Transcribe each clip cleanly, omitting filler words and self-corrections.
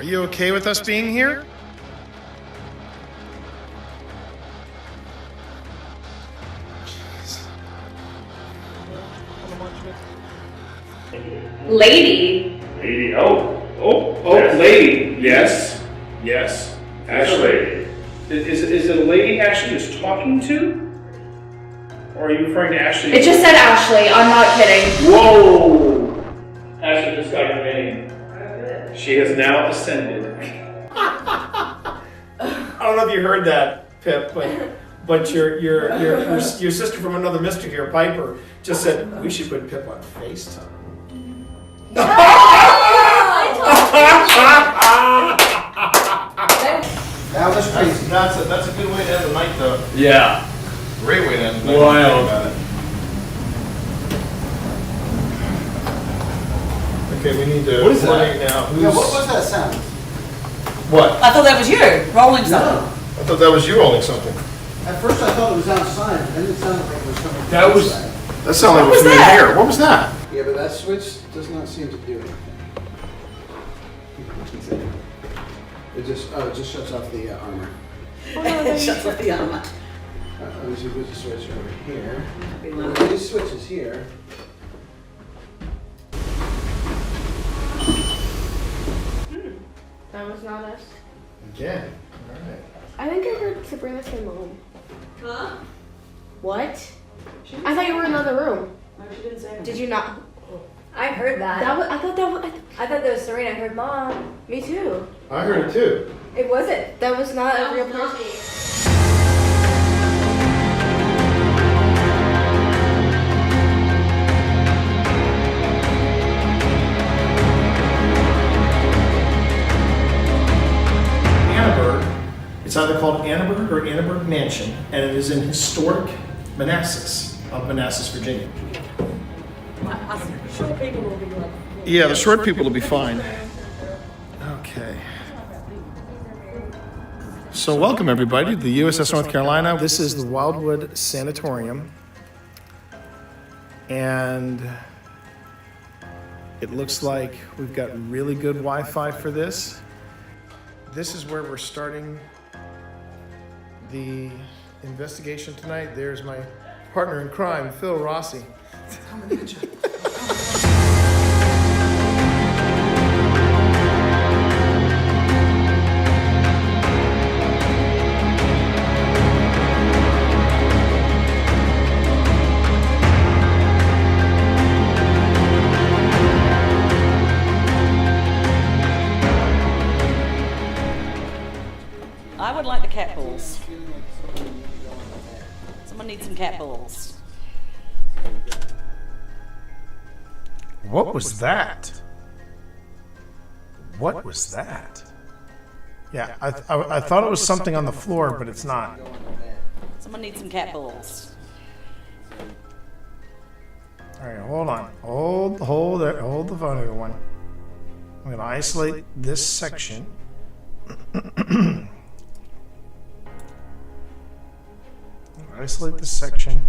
you okay with us being here? Lady. Lady, yes. Lady. Yes, yes. Ashley. Is it a lady Ashley is talking to? Or are you referring to Ashley? It just said Ashley. I'm not kidding. Whoa! Ashley just got your name. She has now ascended. I don't know if you heard that, Pip, but your sister from another mister here, Piper, just said we should put Pip on FaceTime. That was crazy. That's a good way to end the night, though. Yeah. Great way to end the night. Wild. Okay, we need to. What is that? coordinate now. Yeah, what was that sound? What? I thought that was you rolling something. No. I thought that was you rolling something. At first I thought it was outside, but then it sounded like it was coming from That was- inside. That sounded like What was from in that? here. What was that? Yeah, but that switch does not seem to do anything. It just shuts off the armor. It shuts off the armor. There's a switch over here. These switches here. That was not us. Again. All right. I think I heard Sabrina say mom. Huh? What? I thought you were in another room. No, she didn't say anything. Did you not? I heard that. I thought that was. I thought that was Serena. I heard mom. Me too. I heard it too. It wasn't. That was not a real person. Annaberg. It's either called Annaberg or Annaberg Mansion, and it is in historic Manassas of Manassas, Virginia. Short people will be like. Yeah, the short people will be fine. Okay. So welcome everybody to the USS North Carolina. This is the Wildwood Sanatorium. And it looks like we've got really good Wi-Fi for this. This is where we're starting the investigation tonight. There's my partner in crime, Phil Rossi. I would like the cat balls. Someone needs some cat balls. What was that? What was that? Yeah, I thought it was something on the floor, but it's not. Someone needs some cat balls. All right, hold on. Hold the phone, everyone. I'm going to isolate this section. Isolate this section.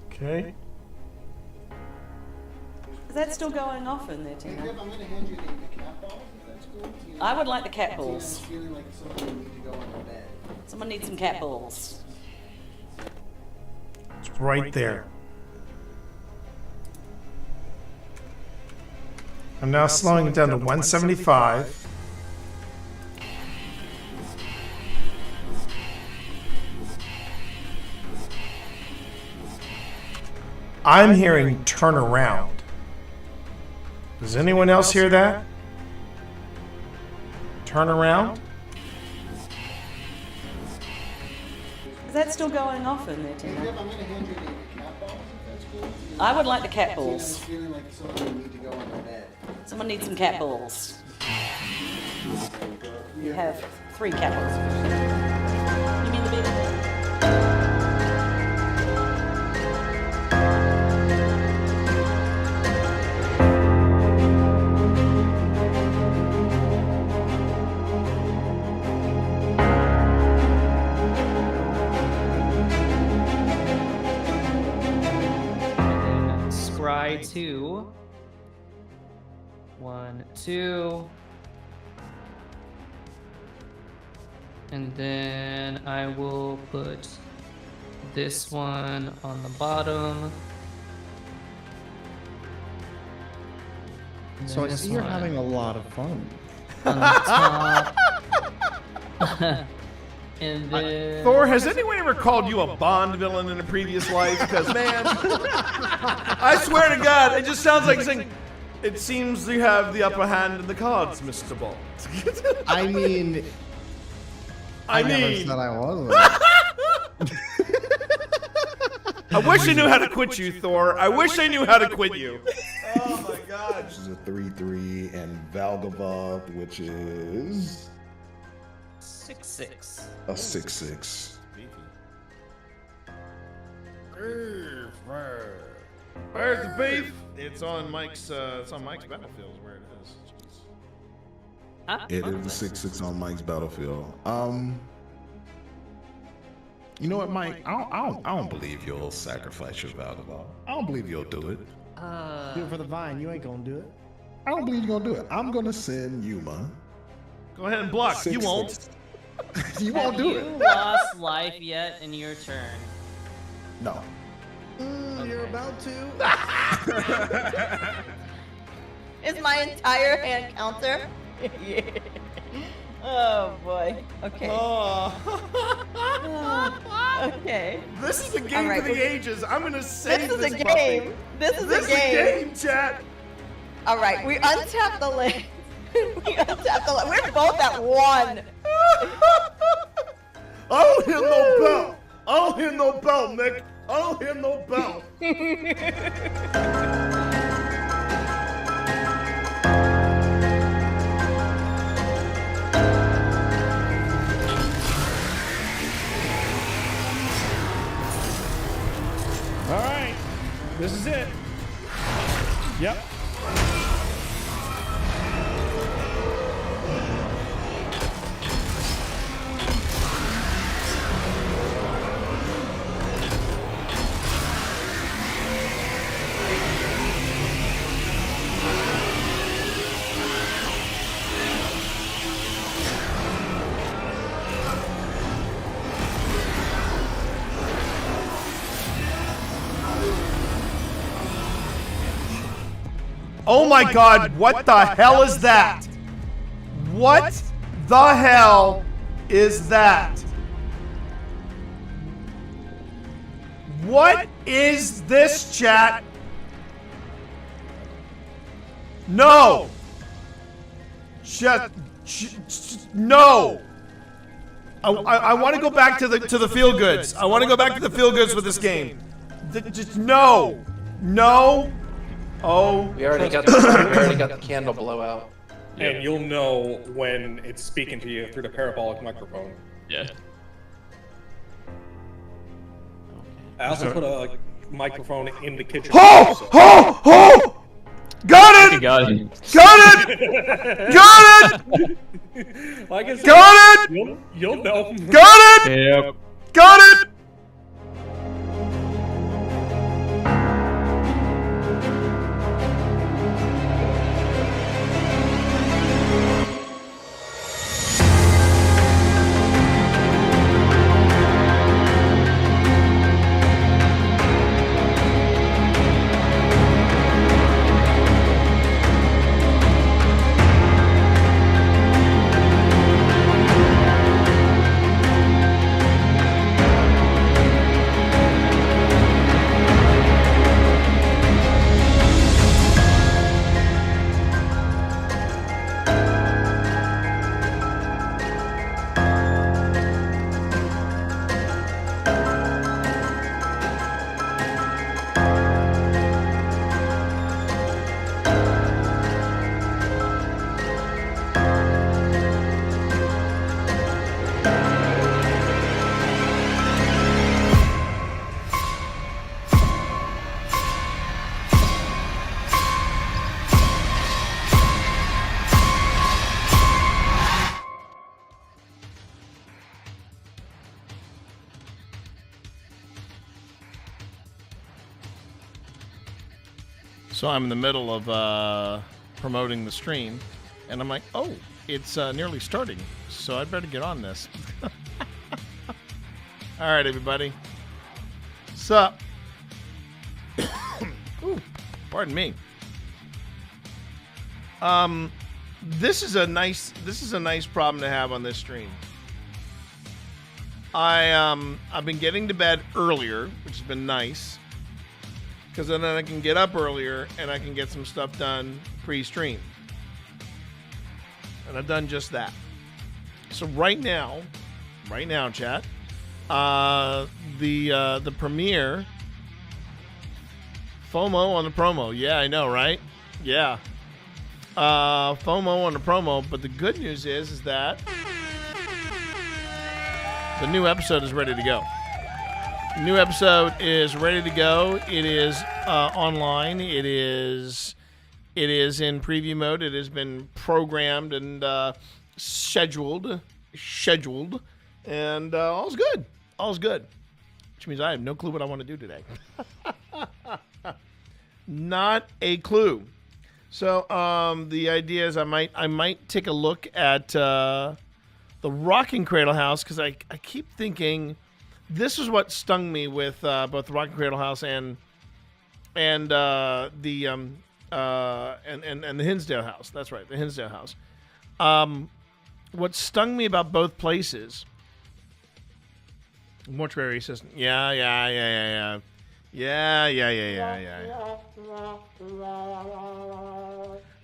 Okay. Is that still going off in there, Hey, Tina? Pip, I'm going to hand you the cat balls, if that's cool. Tina, I would like the cat Tina, I'm balls. feeling like somebody needs to go on the bed. Someone needs some cat balls. It's right there. I'm now slowing it down to 175. I'm hearing turn around. Does anyone else hear that? Turn around? Is that still going off in there, Hey, Tina? Pip, I'm going to hand you the cat balls, if that's cool. Tina, I would like the cat Tina, I'm balls. feeling like somebody needs to go on the bed. Someone needs some cat balls. You have 3 cat balls. You mean the big one? try to. 1, 2. And then I will put this one on the bottom. And So I then see this you're one having a lot of fun. on the top. And then Thor, has anyone ever called you a Bond villain in a previous life? Because, man, I swear to God, it just sounds like saying, it seems you have the upper hand in the cards, Mr. Bond. I mean, I never said I wasn't. I wish I knew how to quit you, Thor. I wish I knew how to quit you. Oh my God. This is a 3/3, and Valgava, which is 6/6. a 6/6. Where's the beef? It's on Mike's battlefield where it is. Jeez. It is a 6/6 on Mike's battlefield. You know what, Mike? I don't believe you'll sacrifice your Valgava. I don't believe you'll do it. Do it for the vine. You ain't gonna do it. I don't believe you're gonna do it. I'm gonna send Yuma. Go ahead and block. You 6/6. won't. You won't do Have it. you lost life yet in your turn? No. You're about to. Is my entire hand counter? Yeah. Oh boy. Okay. Okay. This is a game All right, for the we're- ages. I'm gonna save This is a puppy. game. This is This a game. chat. All right, we untap the list. We untap the list. We're both at 1. I don't hear no bell. I don't hear no bell, Nick. I don't hear no bell. All right, this is it. Yep. Oh my God, what the hell is that? What the hell is that? What is this, chat? No. No. I want to go back to the feel goods. I want to go back to the feel goods with this game. Just no. No. Oh. We already got the candle blowout. And you'll know when it's speaking to you through the parabolic microphone. Yeah. I also put a microphone in the kitchen. Oh! Oh! Oh! Got it! Got it. Got it! Got it! Like I said, Got it! You'll know. Got it! Yep. Got it! So I'm in the middle of promoting the stream, and I'm like, oh, it's nearly starting, so I'd better get on this. All right, everybody. Sup? Ooh, pardon me. This is a nice problem to have on this stream. I've been getting to bed earlier, which has been nice, because then I can get up earlier and I can get some stuff done pre-stream. And I've done just that. So right now, chat, the premiere, FOMO on the promo. Yeah, I know, right? Yeah. FOMO on the promo, but the good news is that the new episode is ready to go. The new episode is ready to go. It is online. It is in preview mode. It has been programmed and scheduled, and all's good. All's good. Which means I have no clue what I want to do today. Not a clue. So the idea is I might take a look at the Rocking Cradle House, because I keep thinking this is what stung me with both the Rocking Cradle House and the Hinsdale House. That's right, the Hinsdale House. What stung me about both places, mortuary assistant. Yeah.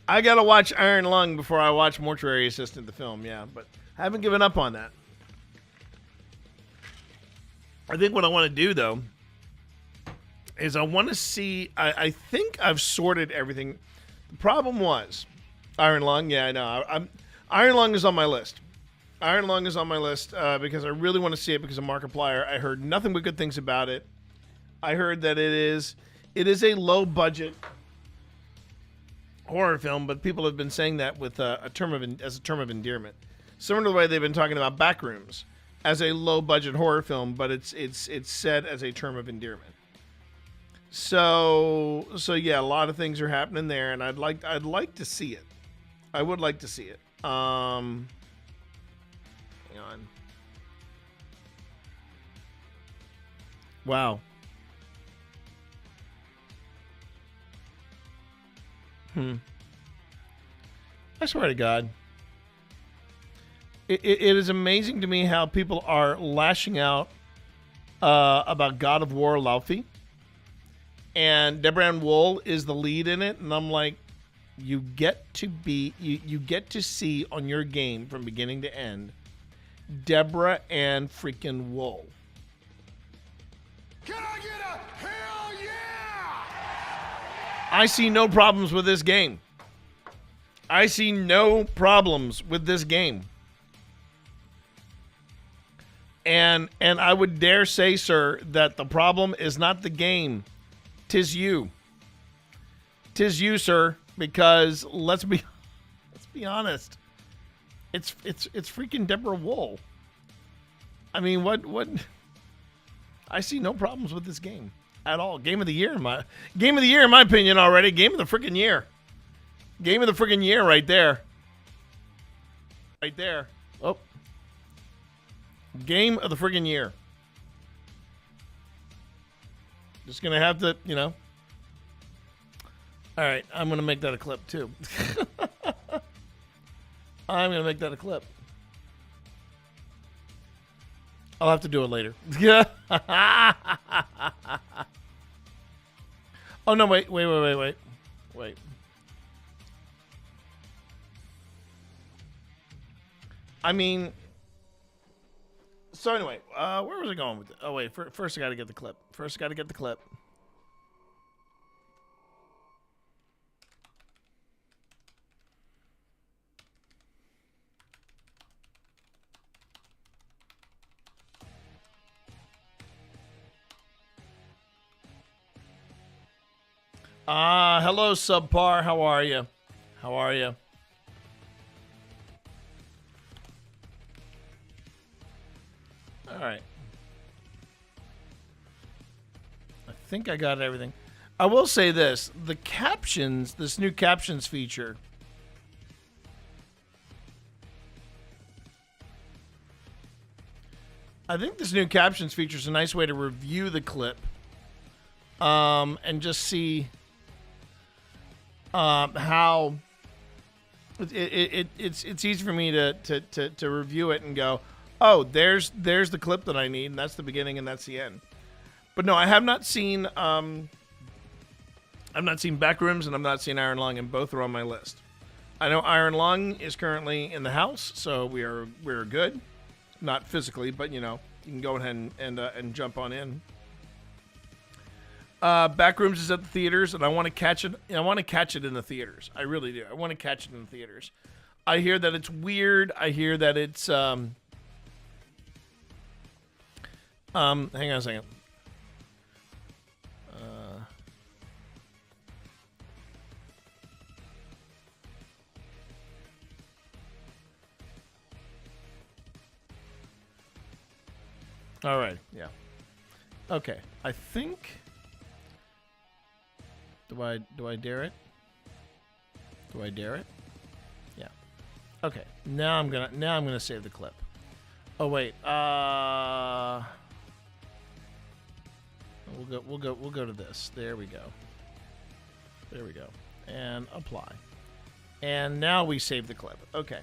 I gotta watch Iron Lung before I watch Mortuary Assistant, the film, yeah, but I haven't given up on that. I think what I want to do, though, is I want to see, I think I've sorted everything. The problem was, Iron Lung, yeah, I know, Iron Lung is on my list. Iron Lung is on my list because I really want to see it because of Markiplier. I heard nothing but good things about it. I heard that it is a low-budget horror film, but people have been saying that with as a term of endearment, similar to the way they've been talking about Backrooms as a low-budget horror film, but it's said as a term of endearment. So yeah, a lot of things are happening there, and I'd like to see it. I would like to see it. Hang on. Wow. I swear to God. It is amazing to me how people are lashing out about God of War Laufey. And Deborah Ann Wool is the lead in it. And I'm like, you get to see on your game from beginning to end Deborah Ann freaking Wool. Can I get a hell yeah? I see no problems with this game. I see no problems with this game. And I would dare say, sir, that the problem is not the game. 'Tis you. 'Tis you, sir, because let's be honest. It's freaking Deborah Wool. I mean, what I see no problems with this game at all. Game of the year in my opinion already. Game of the freaking year. Game of the freaking year right there. Right there. Oh. Game of the freaking year. Just going to have to, All right, I'm going to make that a clip too. I'm going to make that a clip. I'll have to do it later. Yeah. Oh, no, wait. I mean, so anyway, where was I going with it? Oh, wait, first I got to get the clip. Hello, Subpar. How are you? All right. I think I got everything. I will say this: the captions, this new captions feature. I think this new captions feature is a nice way to review the clip, and just see how it's easy for me to review it and go, oh, there's the clip that I need, and that's the beginning and that's the end. But no, I have not seen I've not seen Backrooms and I've not seen Iron Lung, and both are on my list. I know Iron Lung is currently in the house, so we're good. Not physically, but you can go ahead and jump on in. Backrooms is at the theaters, and I want to catch it. I want to catch it in the theaters. I really do. I want to catch it in the theaters. I hear that it's weird. I hear that it's hang on a second. All right. Yeah. Okay. I think. Do I dare it? Do I dare it? Yeah. Okay. Now I'm gonna save the clip. Oh wait. We'll go to this. There we go. There we go. And apply. And now we save the clip. Okay.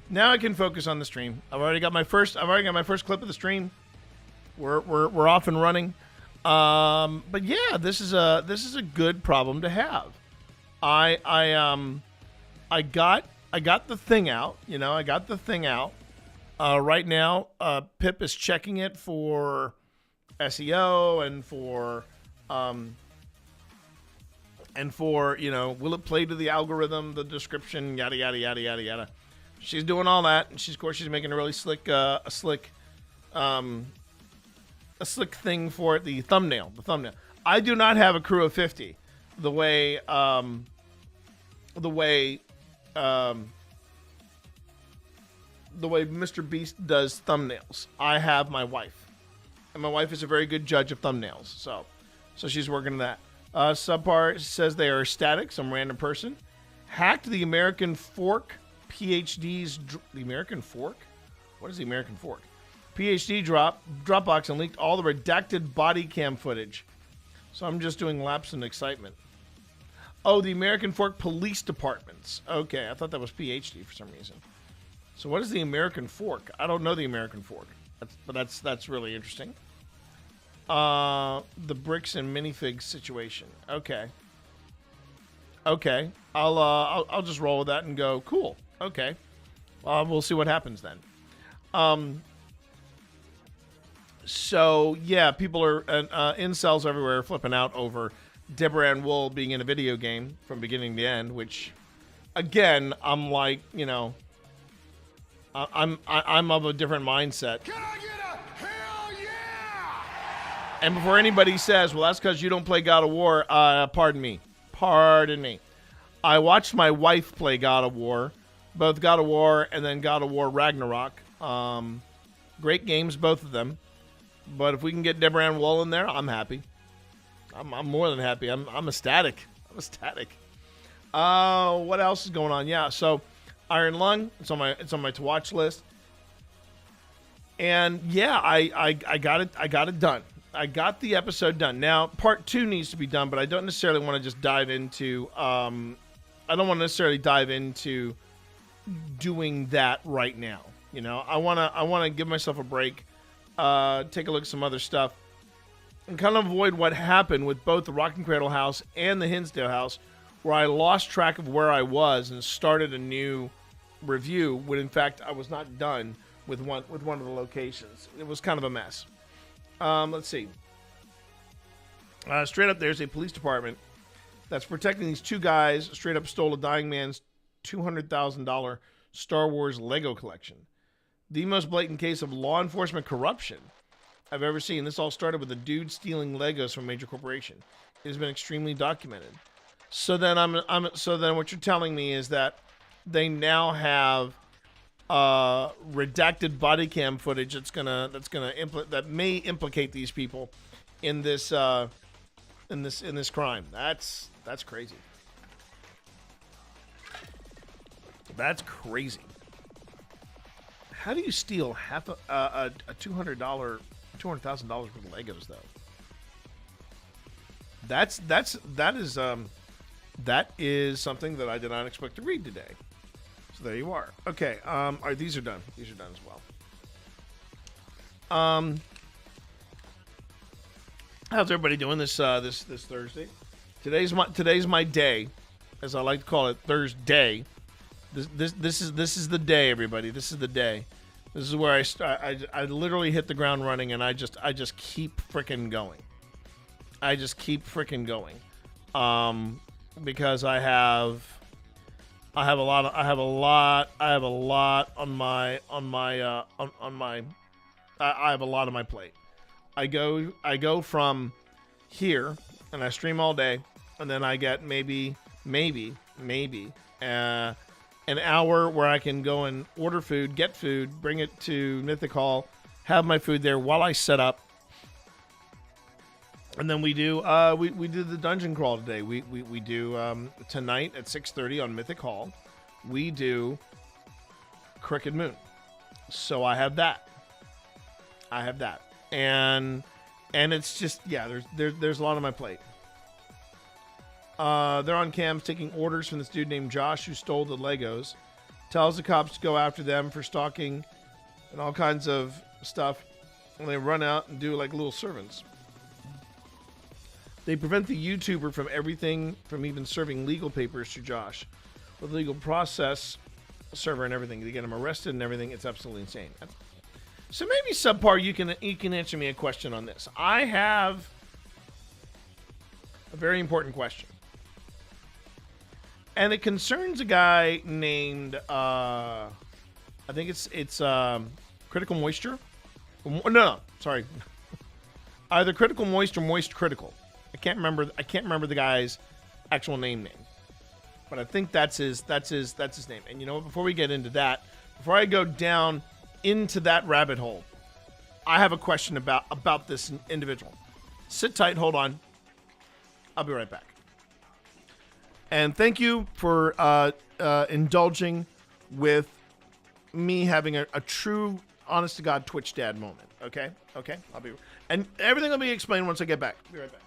Now I can focus on the stream. I've already got my first clip of the stream. We're off and running. But yeah, this is a good problem to have. I got the thing out. I got the thing out. Right now, Pip is checking it for SEO and for will it play to the algorithm, the description, yada yada yada yada yada. She's doing all that, and she's making a really slick thing for it. The thumbnail. I do not have a crew of 50. The way Mr. Beast does thumbnails. I have my wife, and my wife is a very good judge of thumbnails. So she's working on that. Subpar says they are static. Some random person hacked the American Fork PhD's. The American Fork? What is the American Fork? PhD Dropbox and leaked all the redacted body cam footage. So I'm just doing laps in excitement. Oh, the American Fork Police Departments. Okay, I thought that was PhD for some reason. So what is the American Fork? I don't know the American Fork. That's really interesting. The bricks and minifigs situation. Okay. I'll just roll with that and go cool. Okay. We'll see what happens then. So yeah, people are incels everywhere flipping out over Deborah Ann Wool being in a video game from beginning to end. Which, again, I'm like, I'm of a different mindset. Can I get a hell yeah? And before anybody says, well, that's because you don't play God of War. Pardon me. I watched my wife play God of War, both God of War and then God of War Ragnarok. Great games, both of them. But if we can get Deborah Ann Wool in there, I'm happy. I'm more than happy. I'm ecstatic. What else is going on? Yeah, so Iron Lung, it's on my to watch list. And yeah, I got it done. I got the episode done. Now, part 2 needs to be done, but I don't necessarily want to just dive into I don't want to necessarily dive into doing that right now. I want to give myself a break. Take a look at some other stuff and kind of avoid what happened with both the Rocking Cradle House and the Hinsdale House, where I lost track of where I was and started a new review when in fact I was not done with one of the locations. It was kind of a mess. Let's see. Straight up, there's a police department that's protecting these two guys. Straight up stole a dying man's $200,000 Star Wars Lego collection. The most blatant case of law enforcement corruption I've ever seen. This all started with a dude stealing Legos from a major corporation. It has been extremely documented. So then so then what you're telling me is that they now have redacted body cam footage that may implicate these people in this in this crime. That's crazy. That's crazy. How do you steal half a $200,000 worth of Legos though? That is something that I did not expect to read today. So there you are. Okay. All right, these are done. These are done as well. How's everybody doing this Thursday? Today's my day, as I like to call it, Thursday. This is the day, everybody. This is the day. This is where I literally hit the ground running, and I just keep freaking going. I just keep freaking going, because I have a lot on my plate. I go from here and I stream all day, and then I get maybe an hour where I can go and order food, get food, bring it to Mythic Hall, have my food there while I set up. And then we do the dungeon crawl today. We do tonight at 6:30 on Mythic Hall. We do Crooked Moon. So I have that. And it's just, yeah, there's a lot on my plate. They're on cams taking orders from this dude named Josh who stole the Legos. Tells the cops to go after them for stalking and all kinds of stuff. And they run out and do like little servants. They prevent the YouTuber from everything, from even serving legal papers to Josh. With legal process server and everything. They get him arrested and everything. It's absolutely insane. So maybe Subpar, you can answer me a question on this. I have a very important question. And it concerns a guy named, I think it's Critical Moisture. No, sorry. Either Critical Moist or Moist Critical. I can't remember the guy's actual name. But I think that's his name. And you know what? Before we get into that, before I go down into that rabbit hole, I have a question about this individual. Sit tight, hold on. I'll be right back. And thank you for indulging with me having a true, honest to God Twitch dad moment. Okay? And everything will be explained once I get back. Be right back.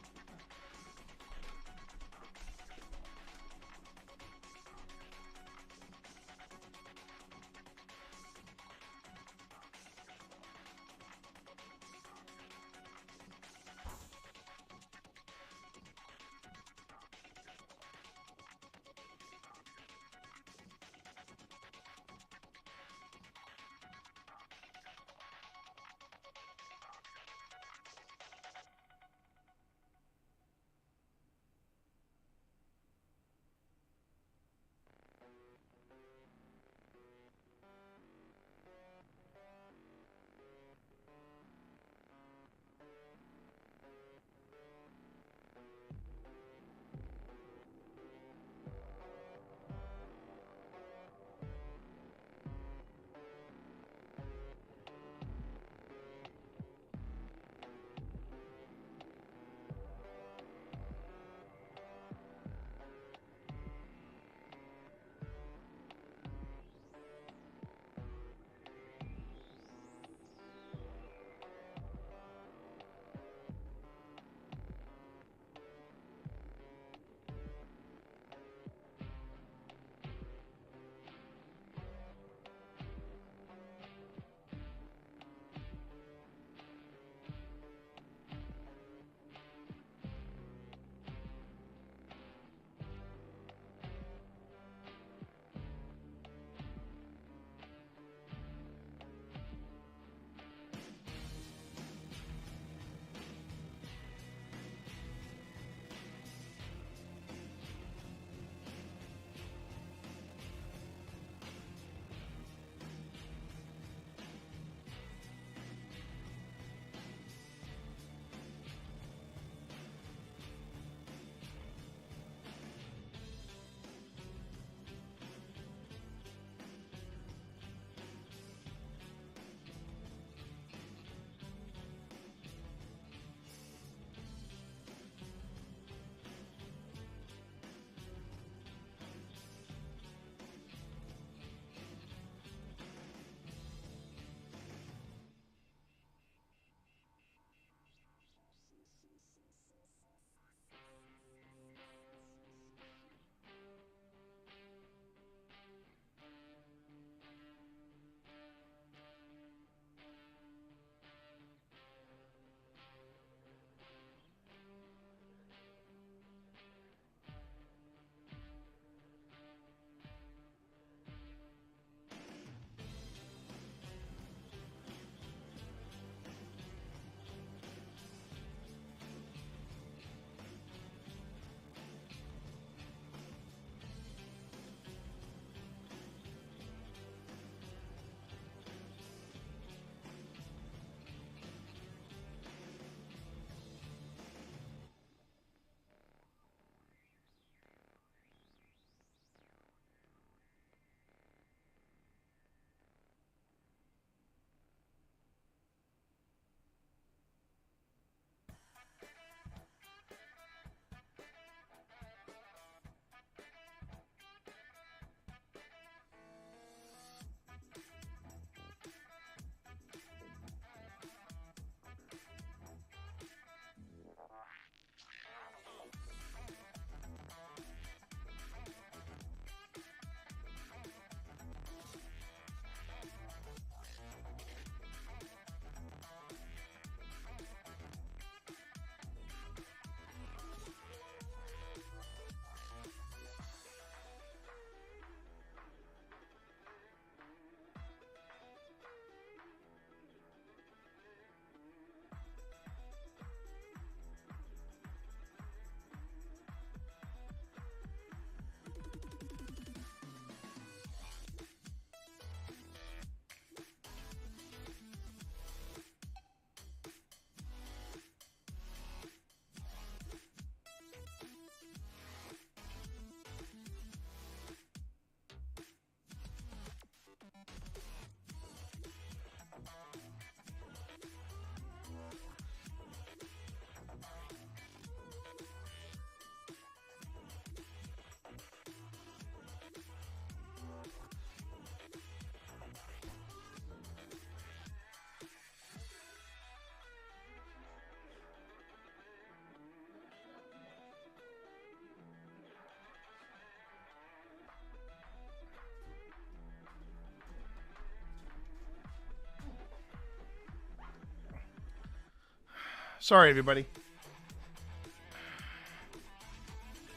Sorry, everybody.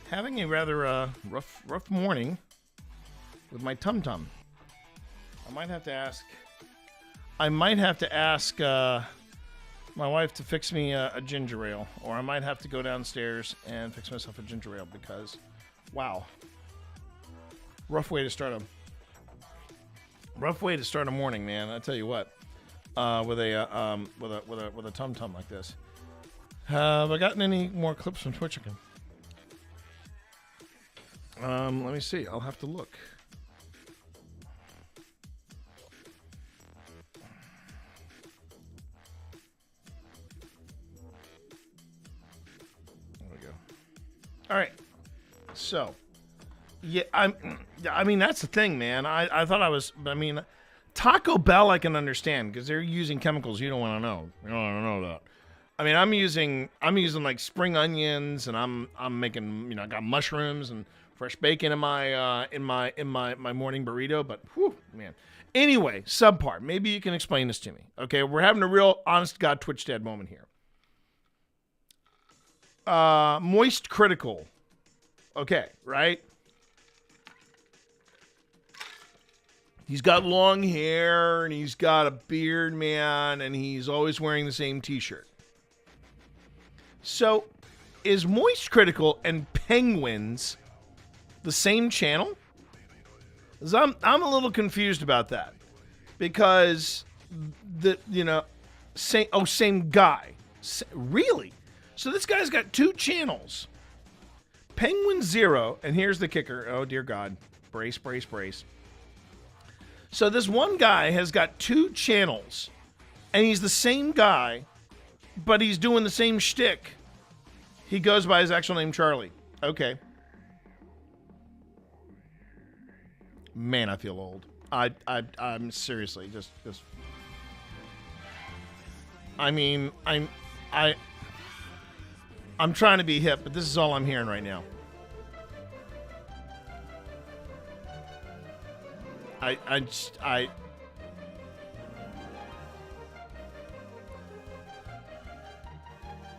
Having a rather rough morning with my tum-tum. I might have to ask my wife to fix me a ginger ale, or I might have to go downstairs and fix myself a ginger ale because, wow, rough way to start a morning, man. I tell you what, with a tum-tum like this. Have I gotten any more clips from Twitch again? Let me see. I'll have to look. There we go. All right. So, yeah, I mean, that's the thing, man. I thought Taco Bell I can understand because they're using chemicals you don't want to know. You don't want to know that. I mean, I'm using like spring onions, and I'm making, I got mushrooms and fresh bacon in my morning burrito, but whew, man. Anyway, subpar. Maybe you can explain this to me. Okay, we're having a real honest to God Twitch dad moment here. Moist critical. Okay, right? He's got long hair and he's got a beard, man, and he's always wearing the same t-shirt. So, is Moist Critical and Penguins the same channel? 'Cause I'm a little confused about that, because same guy. Really? So this guy's got two channels. Penguin Zero, and here's the kicker. Oh dear God, brace. So this one guy has got two channels, and he's the same guy, but he's doing the same shtick. He goes by his actual name, Charlie. Okay. Man, I feel old. I'm seriously just. I mean, I'm trying to be hip, but this is all I'm hearing right now.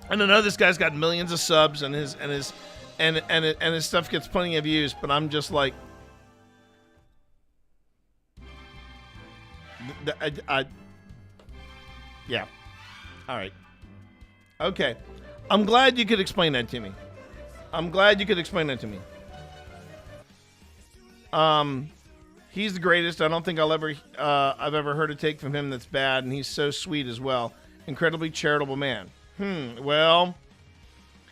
And I know this guy's got millions of subs, and his stuff gets plenty of views, but I'm just like, yeah. All right. Okay. I'm glad you could explain that to me. He's the greatest. I don't think I've ever heard a take from him that's bad, and he's so sweet as well. Incredibly charitable man. Well,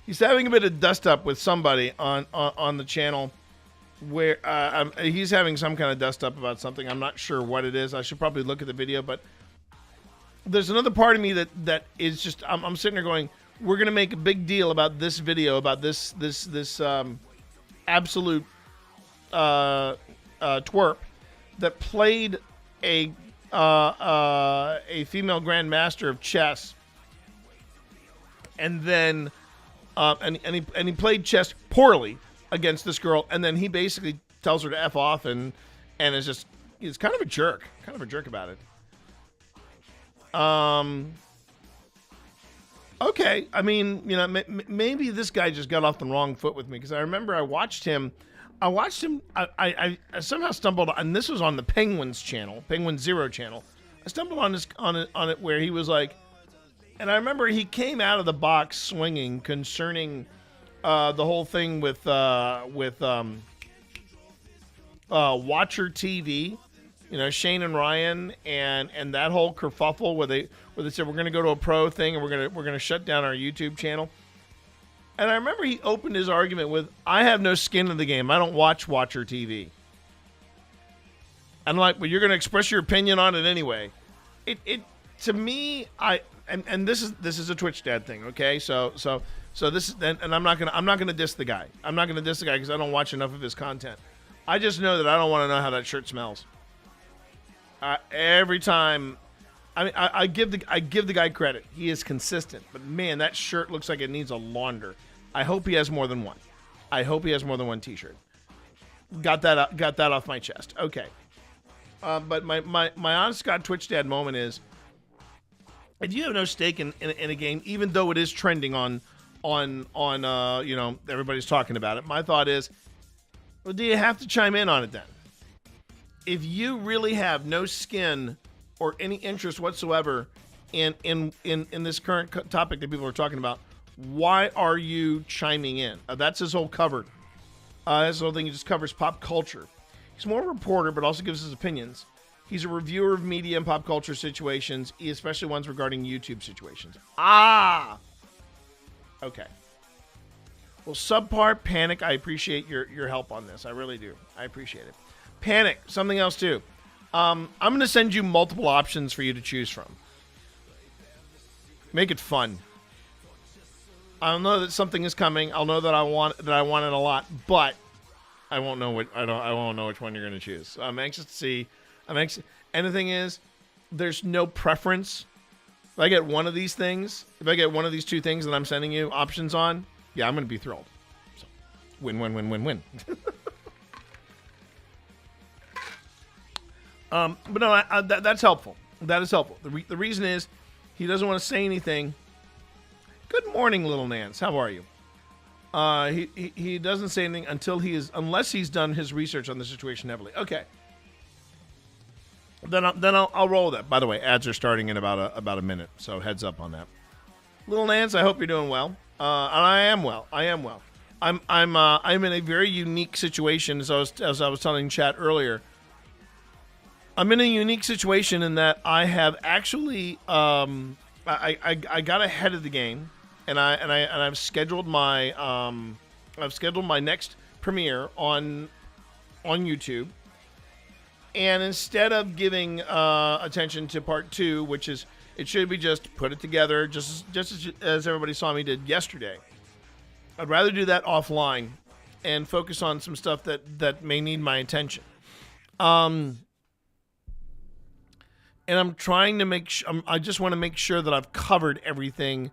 he's having a bit of dust up with somebody on the channel, where he's having some kind of dust up about something. I'm not sure what it is. I should probably look at the video, but there's another part of me that is just, I'm sitting there going, we're gonna make a big deal about this video, about this absolute twerp that played a female grandmaster of chess, and then and he played chess poorly against this girl, and then he basically tells her to F off, and is kind of a jerk about it. Okay, I mean, maybe this guy just got off the wrong foot with me, because I remember I watched him. I somehow stumbled on, and this was on the Penguins channel, Penguin Zero channel. I stumbled on it where he was like, and I remember he came out of the box swinging concerning the whole thing with Watcher TV, Shane and Ryan, and that whole kerfuffle where they said we're going to go to a pro thing and we're going to shut down our YouTube channel. And I remember he opened his argument with, I have no skin in the game. I don't watch Watcher TV. I'm like, well, you're going to express your opinion on it anyway. It to me, and this is a Twitch dad thing, okay? So this is, and I'm not gonna diss the guy. I'm not gonna diss the guy because I don't watch enough of his content. I just know that I don't want to know how that shirt smells. Every time, I give the guy credit. He is consistent, but man, that shirt looks like it needs a launder. I hope he has more than one. I hope he has more than one T-shirt. Got that off my chest. Okay. But my honest God Twitch dad moment is and you have no stake in a game, even though it is trending on you know, everybody's talking about it. My thought is, well, do you have to chime in on it then? If you really have no skin or any interest whatsoever in this current topic that people are talking about, why are you chiming in? That's his whole cover. His whole thing, he just covers pop culture. He's more of a reporter, but also gives his opinions. He's a reviewer of media and pop culture situations, especially ones regarding YouTube situations. Ah! Okay. Well, subpar Panic, I appreciate your help on this. I really do. I appreciate it. Panic, something else too. I'm going to send you multiple options for you to choose from. Make it fun. I'll know that something is coming. I'll know that I want it a lot, but I won't know I won't know which one you're going to choose. So I'm anxious to see. And the thing is, there's no preference. If I get one of these things, if I get one of these two things that I'm sending you options on, yeah, I'm going to be thrilled. So, win. But no, that's helpful. That is helpful. The reason is he doesn't want to say anything. Good morning, little Nance. How are you? He doesn't say anything unless he's done his research on the situation heavily. Okay. Then I'll roll with that. By the way, ads are starting in about a minute, so heads up on that. Little Nance, I hope you're doing well. And I am well. I'm in a very unique situation, as I was telling chat earlier. I'm in a unique situation in that I have actually I got ahead of the game, and I've scheduled my next premiere on YouTube. And instead of giving attention to part 2, which is, it should be just put it together, just as everybody saw me did yesterday, I'd rather do that offline and focus on some stuff that may need my attention. And I'm trying to I just want to make sure that I've covered everything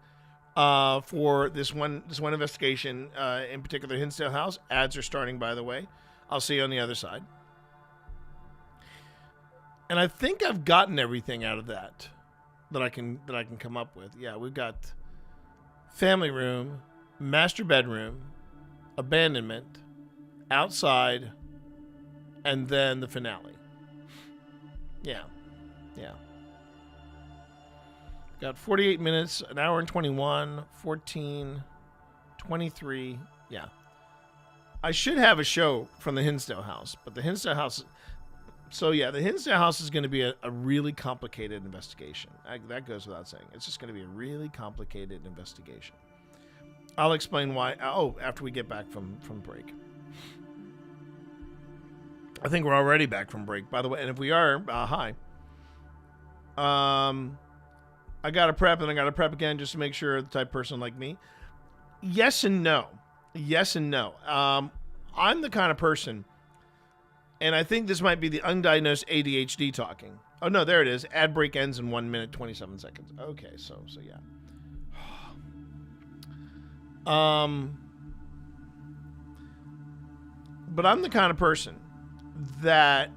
for this one investigation, in particular, Hinsdale House. Ads are starting, by the way. I'll see you on the other side. And I think I've gotten everything out of that I can come up with. Yeah, we've got family room, master bedroom, abandonment, outside, and then the finale. Yeah. Got 48 minutes, an hour and 21, 14, 23. Yeah. I should have a show from the Hinsdale House, but the Hinsdale House... So, yeah, the Hinsdale House is going to be a really complicated investigation. That goes without saying. It's just going to be a really complicated investigation. I'll explain why. After we get back from break. I think we're already back from break, by the way. And if we are, hi. I got to prep, and I got to prep again just to make sure the type of person like me. Yes and no. I'm the kind of person... And I think this might be the undiagnosed ADHD talking. Oh, no, there it is. Ad break ends in 1 minute, 27 seconds. Okay, so yeah. But I'm the kind of person that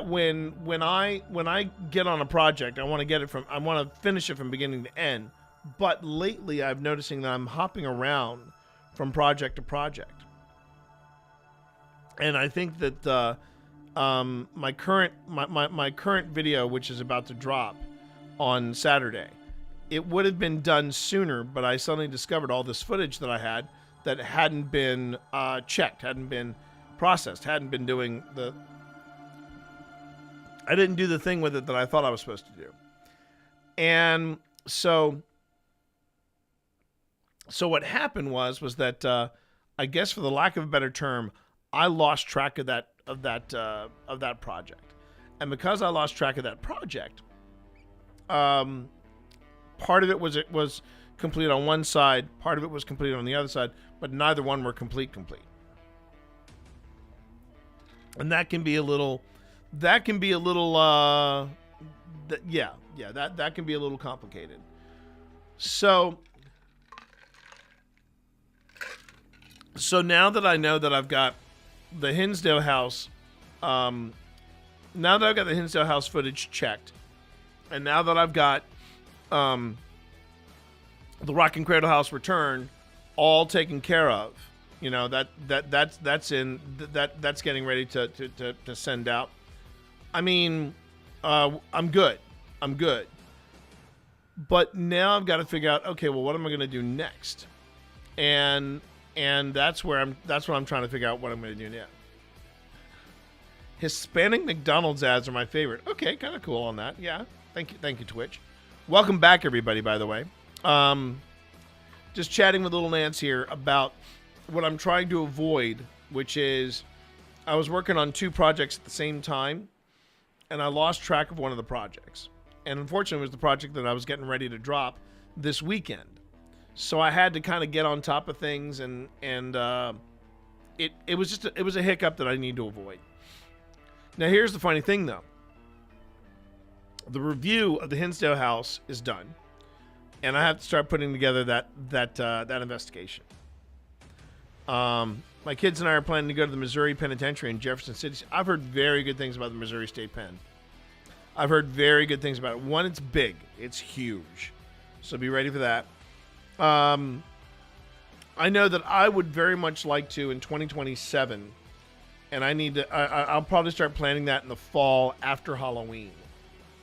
when I get on a project, I want to finish it from beginning to end. But lately, I'm noticing that I'm hopping around from project to project. And I think that my current video, which is about to drop on Saturday, it would have been done sooner, but I suddenly discovered all this footage that I had that hadn't been checked, hadn't been processed, hadn't been doing I didn't do the thing with it that I thought I was supposed to do. And so what happened was that I guess, for the lack of a better term, I lost track of that project. And because I lost track of that project, part of it was complete on one side, part of it was complete on the other side, but neither one were complete. And that can be a little that can be a little complicated. So now that I know that I've got the Hinsdale House, now that I've got the Hinsdale House footage checked, And now that I've got the Rocking Cradle House Return all taken care of, you know, that's getting ready to send out. I mean, I'm good. But now I've got to figure out, okay, well, what am I going to do next? And that's what I'm trying to figure out what I'm going to do now. Hispanic McDonald's ads are my favorite. Okay, kind of cool on that. Yeah. Thank you, Twitch. Welcome back, everybody, by the way. Just chatting with little Nance here about what I'm trying to avoid, which is I was working on 2 projects at the same time, and I lost track of one of the projects. And unfortunately, it was the project that I was getting ready to drop this weekend. So I had to kind of get on top of things, and it was a hiccup that I need to avoid. Now, here's the funny thing, though. The review of the Hinsdale house is done, and I have to start putting together that investigation. My kids and I are planning to go to the Missouri Penitentiary in Jefferson City. I've heard very good things about the Missouri State Pen. I've heard very good things about it. One, it's big. It's huge. So be ready for that. I know that I would very much like to in 2027, and I'll probably start planning that in the fall after Halloween.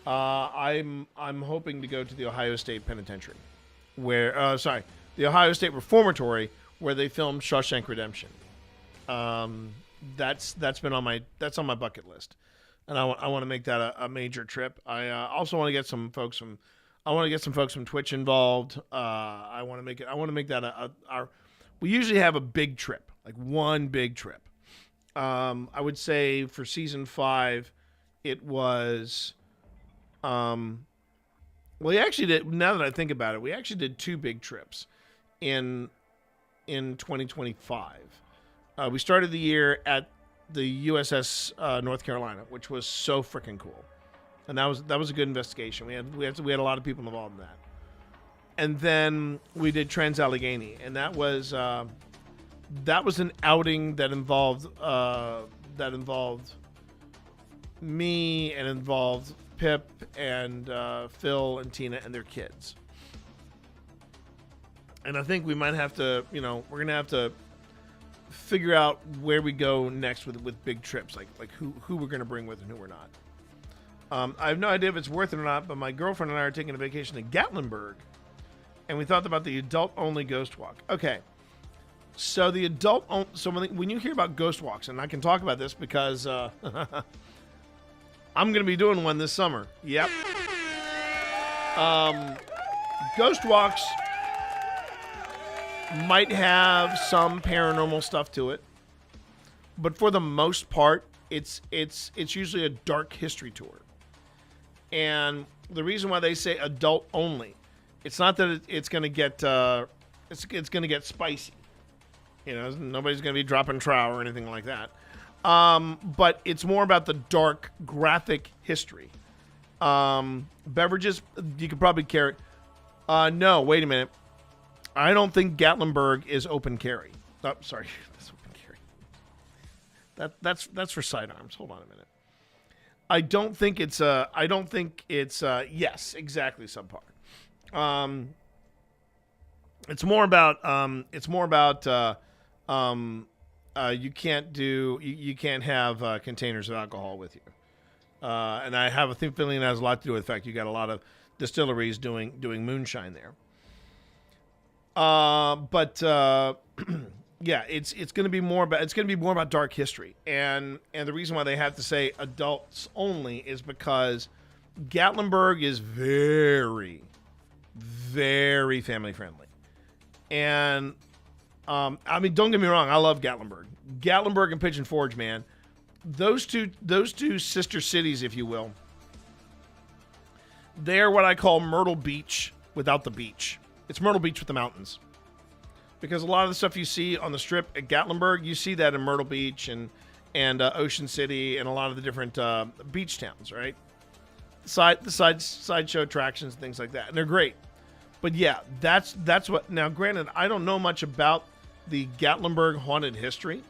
I'm hoping to go to the Ohio State Penitentiary, the Ohio State Reformatory, where they filmed Shawshank Redemption. That's on my bucket list, and I want to make that a major trip. I also want to get some folks from Twitch involved. I want to make that we usually have a big trip, like one big trip. I would say for season 5, it was. We actually did. Now that I think about it, we actually did 2 big trips in 2025. We started the year at the USS North Carolina, which was so freaking cool, and that was a good investigation. We had a lot of people involved in that, and then we did Trans-Allegheny, and that was an outing that involved me and involved Pip and Phil and Tina and their kids. And I think we might have to, we're going to have to figure out where we go next with big trips, like who we're going to bring with and who we're not. I have no idea if it's worth it or not, but my girlfriend and I are taking a vacation to Gatlinburg, and we thought about the adult-only ghost walk. Okay. So when you hear about ghost walks, and I can talk about this because I'm going to be doing one this summer. Yep. Ghost walks might have some paranormal stuff to it, but for the most part, it's usually a dark history tour. And the reason why they say adult only, it's not that it's going to get it's going to get spicy. Nobody's going to be dropping trow or anything like that. But it's more about the dark graphic history. Beverages, you could probably carry. No, wait a minute. I don't think Gatlinburg is open carry. Oh, sorry, that's open carry. That's for sidearms. Hold on a minute. I don't think it's. Yes, exactly. Subpar. It's more about. You can't have containers of alcohol with you. And I have a feeling it has a lot to do with the fact you got a lot of distilleries doing moonshine there. Yeah, it's going to be more about dark history. And the reason why they have to say adults only is because Gatlinburg is very, very family friendly. And don't get me wrong, I love Gatlinburg. Gatlinburg and Pigeon Forge, man. Those two sister cities, if you will. They're what I call Myrtle Beach without the beach. It's Myrtle Beach with the mountains. Because a lot of the stuff you see on the strip at Gatlinburg, you see that in Myrtle Beach and Ocean City and a lot of the different beach towns, right? Sideshow attractions and things like that. And they're great. But yeah, that's what. Now, granted, I don't know much about the Gatlinburg haunted history.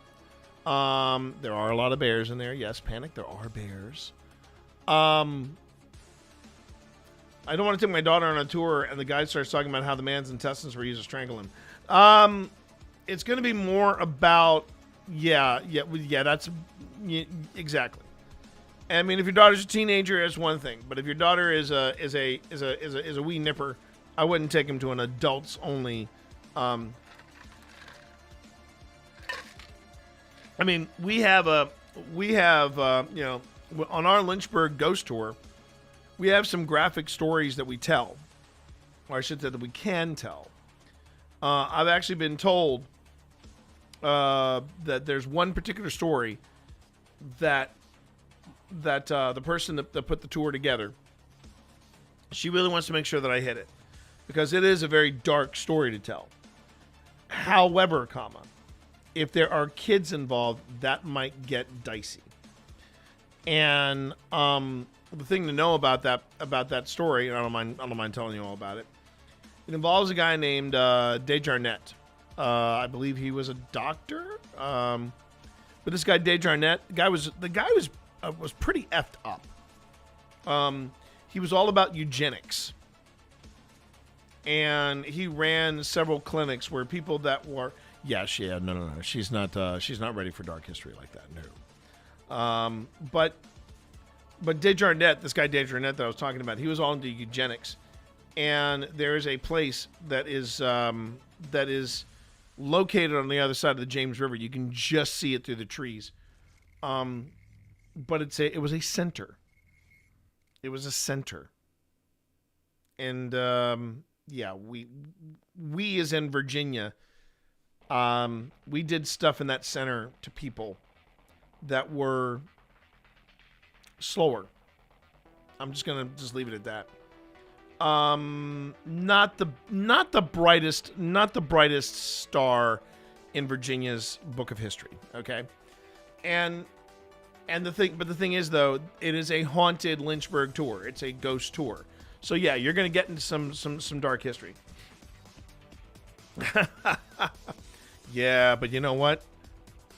There are a lot of bears in there. Yes, panic. There are bears. I don't want to take my daughter on a tour, and the guy starts talking about how the man's intestines were used to strangle him. It's going to be more about, that's exactly. I mean, if your daughter's a teenager, it's one thing, but if your daughter is a wee nipper, I wouldn't take him to an adults only. I mean, we have on our Lynchburg ghost tour, we have some graphic stories that we tell, or I should say that we can tell. I've actually been told that there's one particular story that the person that put the tour together, she really wants to make sure that I hit it, because it is a very dark story to tell. However, if there are kids involved, that might get dicey. And the thing to know about that story, and I don't mind telling you all about it. It involves a guy named Desjarnette. I believe he was a doctor. But this guy Desjarnette, the guy was pretty effed up. He was all about eugenics, and he ran several clinics where people that were no, she's not ready for dark history like that. No. But Desjarnette, this guy Desjarnette that I was talking about, he was all into eugenics. And there is a place that is located on the other side of the James River. You can just see it through the trees. But it was a center. It was a center. And we as in Virginia, we did stuff in that center to people that were slower. I'm just gonna leave it at that. Not the brightest star in Virginia's book of history. Okay, and the thing is though, it is a haunted Lynchburg tour. It's a ghost tour. So yeah, you're gonna get into some dark history. Yeah, but you know what?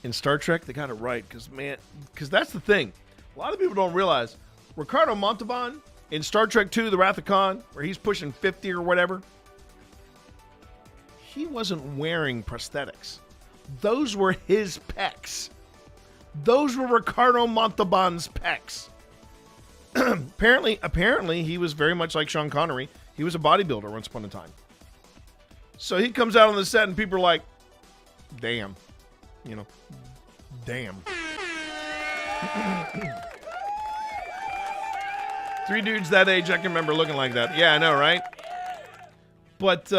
In Star Trek, they got it right, because that's the thing. A lot of people don't realize Ricardo Montalban in Star Trek II, The Wrath of Khan, where he's pushing 50 or whatever, he wasn't wearing prosthetics. Those were his pecs. Those were Ricardo Montalban's pecs. Apparently, he was very much like Sean Connery. He was a bodybuilder once upon a time. So he comes out on the set and people are like, damn. Damn. 3 dudes that age I can remember looking like that. Yeah, I know, right? But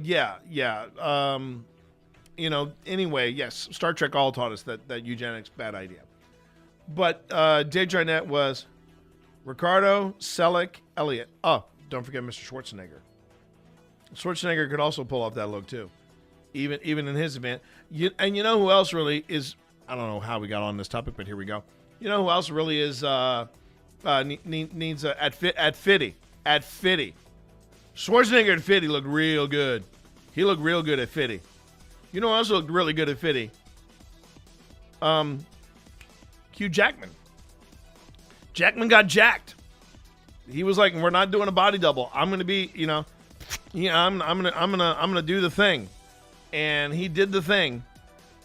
yeah. Anyway, yes, Star Trek all taught us that eugenics bad idea. But Desjarnette was Ricardo, Selleck, Elliot. Oh, don't forget Mr. Schwarzenegger. Schwarzenegger could also pull off that look too, even in his event. And you know who else really is? I don't know how we got on this topic, but here we go. You know who else really is needs at Fitty? At Fitty. Schwarzenegger at Fitty looked real good. He looked real good at Fitty. You know who else looked really good at Fitty? Hugh Jackman. Jackman got jacked. He was like, "We're not doing a body double. I'm gonna be, I'm gonna do the thing," and he did the thing.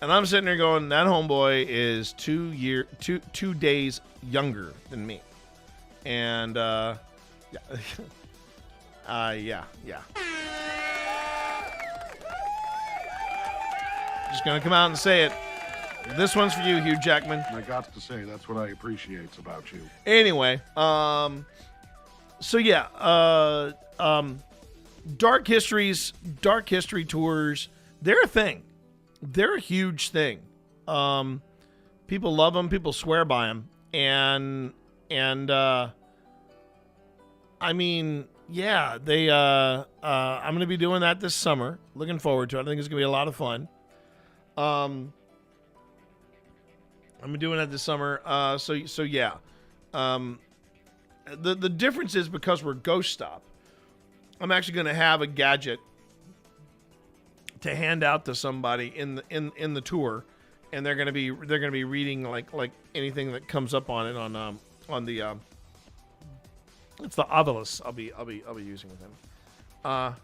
And I'm sitting there going, "That homeboy is 2 days younger than me," and yeah. Just gonna come out and say it. This one's for you, Hugh Jackman. I got to say, that's what I appreciate about you. Anyway, so yeah, dark history tours, they're a thing. They're a huge thing. People love them. People swear by them. And I mean, yeah, I'm going to be doing that this summer. Looking forward to it. I think it's going to be a lot of fun. I'm doing that this summer. So yeah. The difference is because we're Ghost Stop, I'm actually going to have a gadget to hand out to somebody in the tour, and they're going to be reading like anything that comes up on it on It's the obelisk I'll be using with him. I've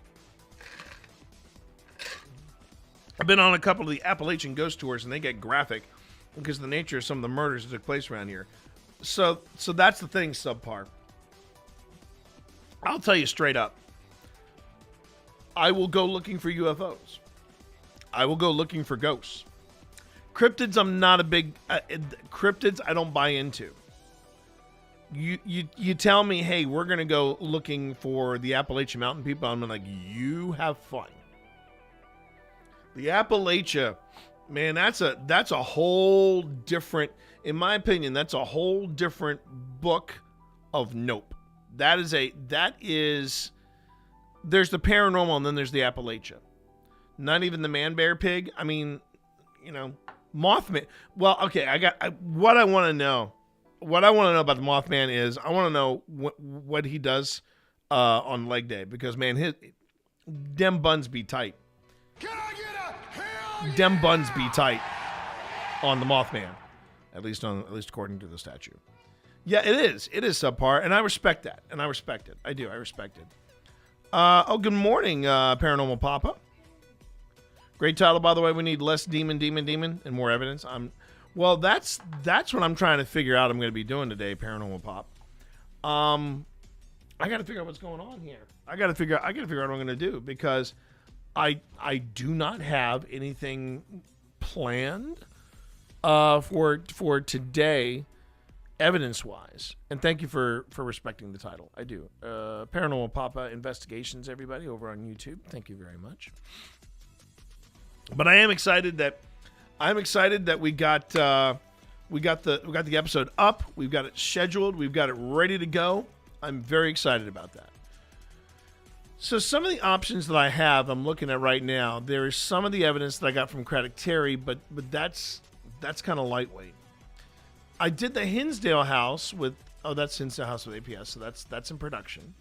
been on a couple of the Appalachian ghost tours, and they get graphic because of the nature of some of the murders that took place around here. So that's the thing, subpar. I'll tell you straight up. I will go looking for UFOs. I will go looking for ghosts. Cryptids, I'm not a big... cryptids, I don't buy into. You tell me, hey, we're going to go looking for the Appalachian Mountain people. I'm like, you have fun. The Appalachia, man, that's a whole different... In my opinion, that's a whole different book of nope. That is... There's the paranormal, and then there's the Appalachia. Not even the man-bear pig. I mean, you know, Mothman. Well, okay, what I want to know about the Mothman is I want to know what he does on leg day, because man, dem buns be tight. Can I get a hell? Dem buns be tight on the Mothman, at least according to the statue. Yeah, it is subpar, and I respect that, and I respect it. I do, I respect it. Good morning, Paranormal Papa. Great title, by the way. We need less demon, and more evidence. Well, that's what I'm trying to figure out. I'm going to be doing today, Paranormal Pop. I got to figure out what's going on here. I got to figure out what I'm going to do, because I do not have anything planned for today, evidence-wise. And thank you for respecting the title. I do. Paranormal Papa Investigations, everybody over on YouTube. Thank you very much. But I am excited that we got the episode up. We've got it scheduled. We've got it ready to go. I'm very excited about that. So some of the options that I have, I'm looking at right now. There is some of the evidence that I got from Craddock Terry, but that's kind of lightweight. I did the Hinsdale house with that's Hinsdale house with APS, so that's in production.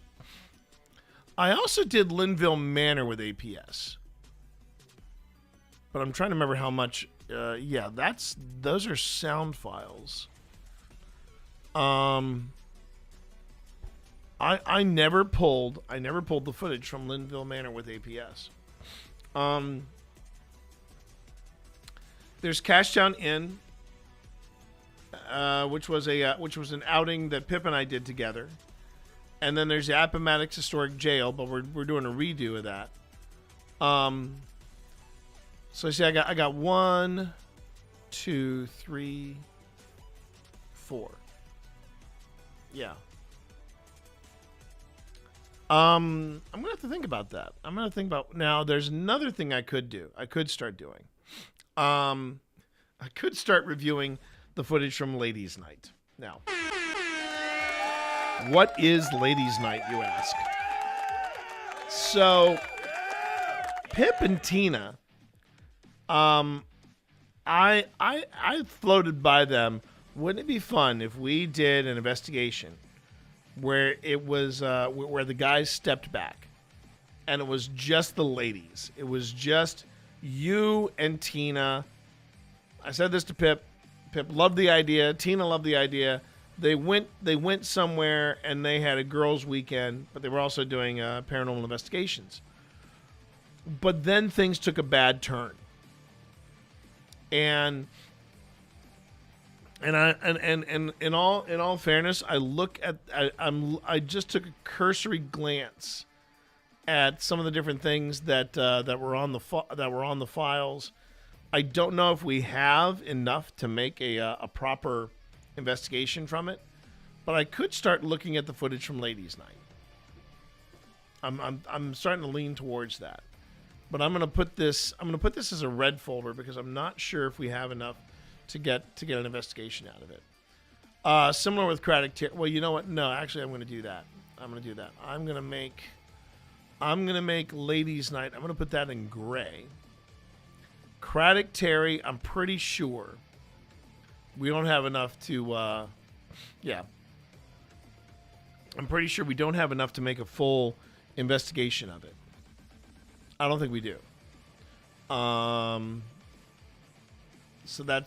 I also did Linville Manor with APS. But I'm trying to remember how much. Yeah, those are sound files. I never pulled the footage from Linville Manor with APS. There's Cashdown Inn, which was an outing that Pip and I did together, and then there's the Appomattox Historic Jail, but we're doing a redo of that. So I see I got 1, 2, 3, 4. Yeah. I'm gonna have to think about that. Now. There's another thing I could do. I could start doing. I could start reviewing the footage from Ladies' Night. Now, what is Ladies' Night, you ask? So, Pip and Tina. I floated by them. Wouldn't it be fun if we did an investigation where it was where the guys stepped back, and it was just the ladies. It was just you and Tina. I said this to Pip. Pip loved the idea. Tina loved the idea. They went somewhere and they had a girls' weekend, but they were also doing paranormal investigations. But then things took a bad turn. And in all fairness, I just took a cursory glance at some of the different things that were on the files. I don't know if we have enough to make a proper investigation from it, but I could start looking at the footage from Ladies' Night. I'm starting to lean towards that. But I'm gonna put this as a red folder because I'm not sure if we have enough to get an investigation out of it. Similar with Craddock Terry. Well, you know what? No, actually, I'm gonna do that. I'm gonna make Ladies' Night. I'm gonna put that in gray. Craddock Terry, I'm pretty sure we don't have enough to. Yeah, I'm pretty sure we don't have enough to make a full investigation of it. I don't think we do. So that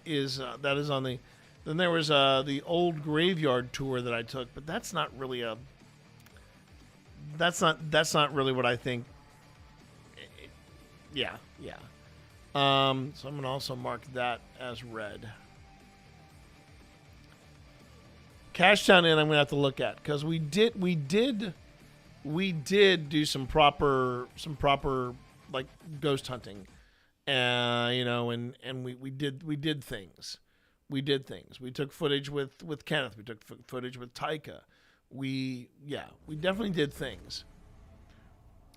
is on the Then there was the old graveyard tour that I took, but that's not really a. That's not really what I think. Yeah. So I'm gonna also mark that as red. Cashtown Inn, I'm gonna have to look at because we did do some proper like ghost hunting, and we did things. We took footage with Kenneth. We took footage with Taika. We definitely did things.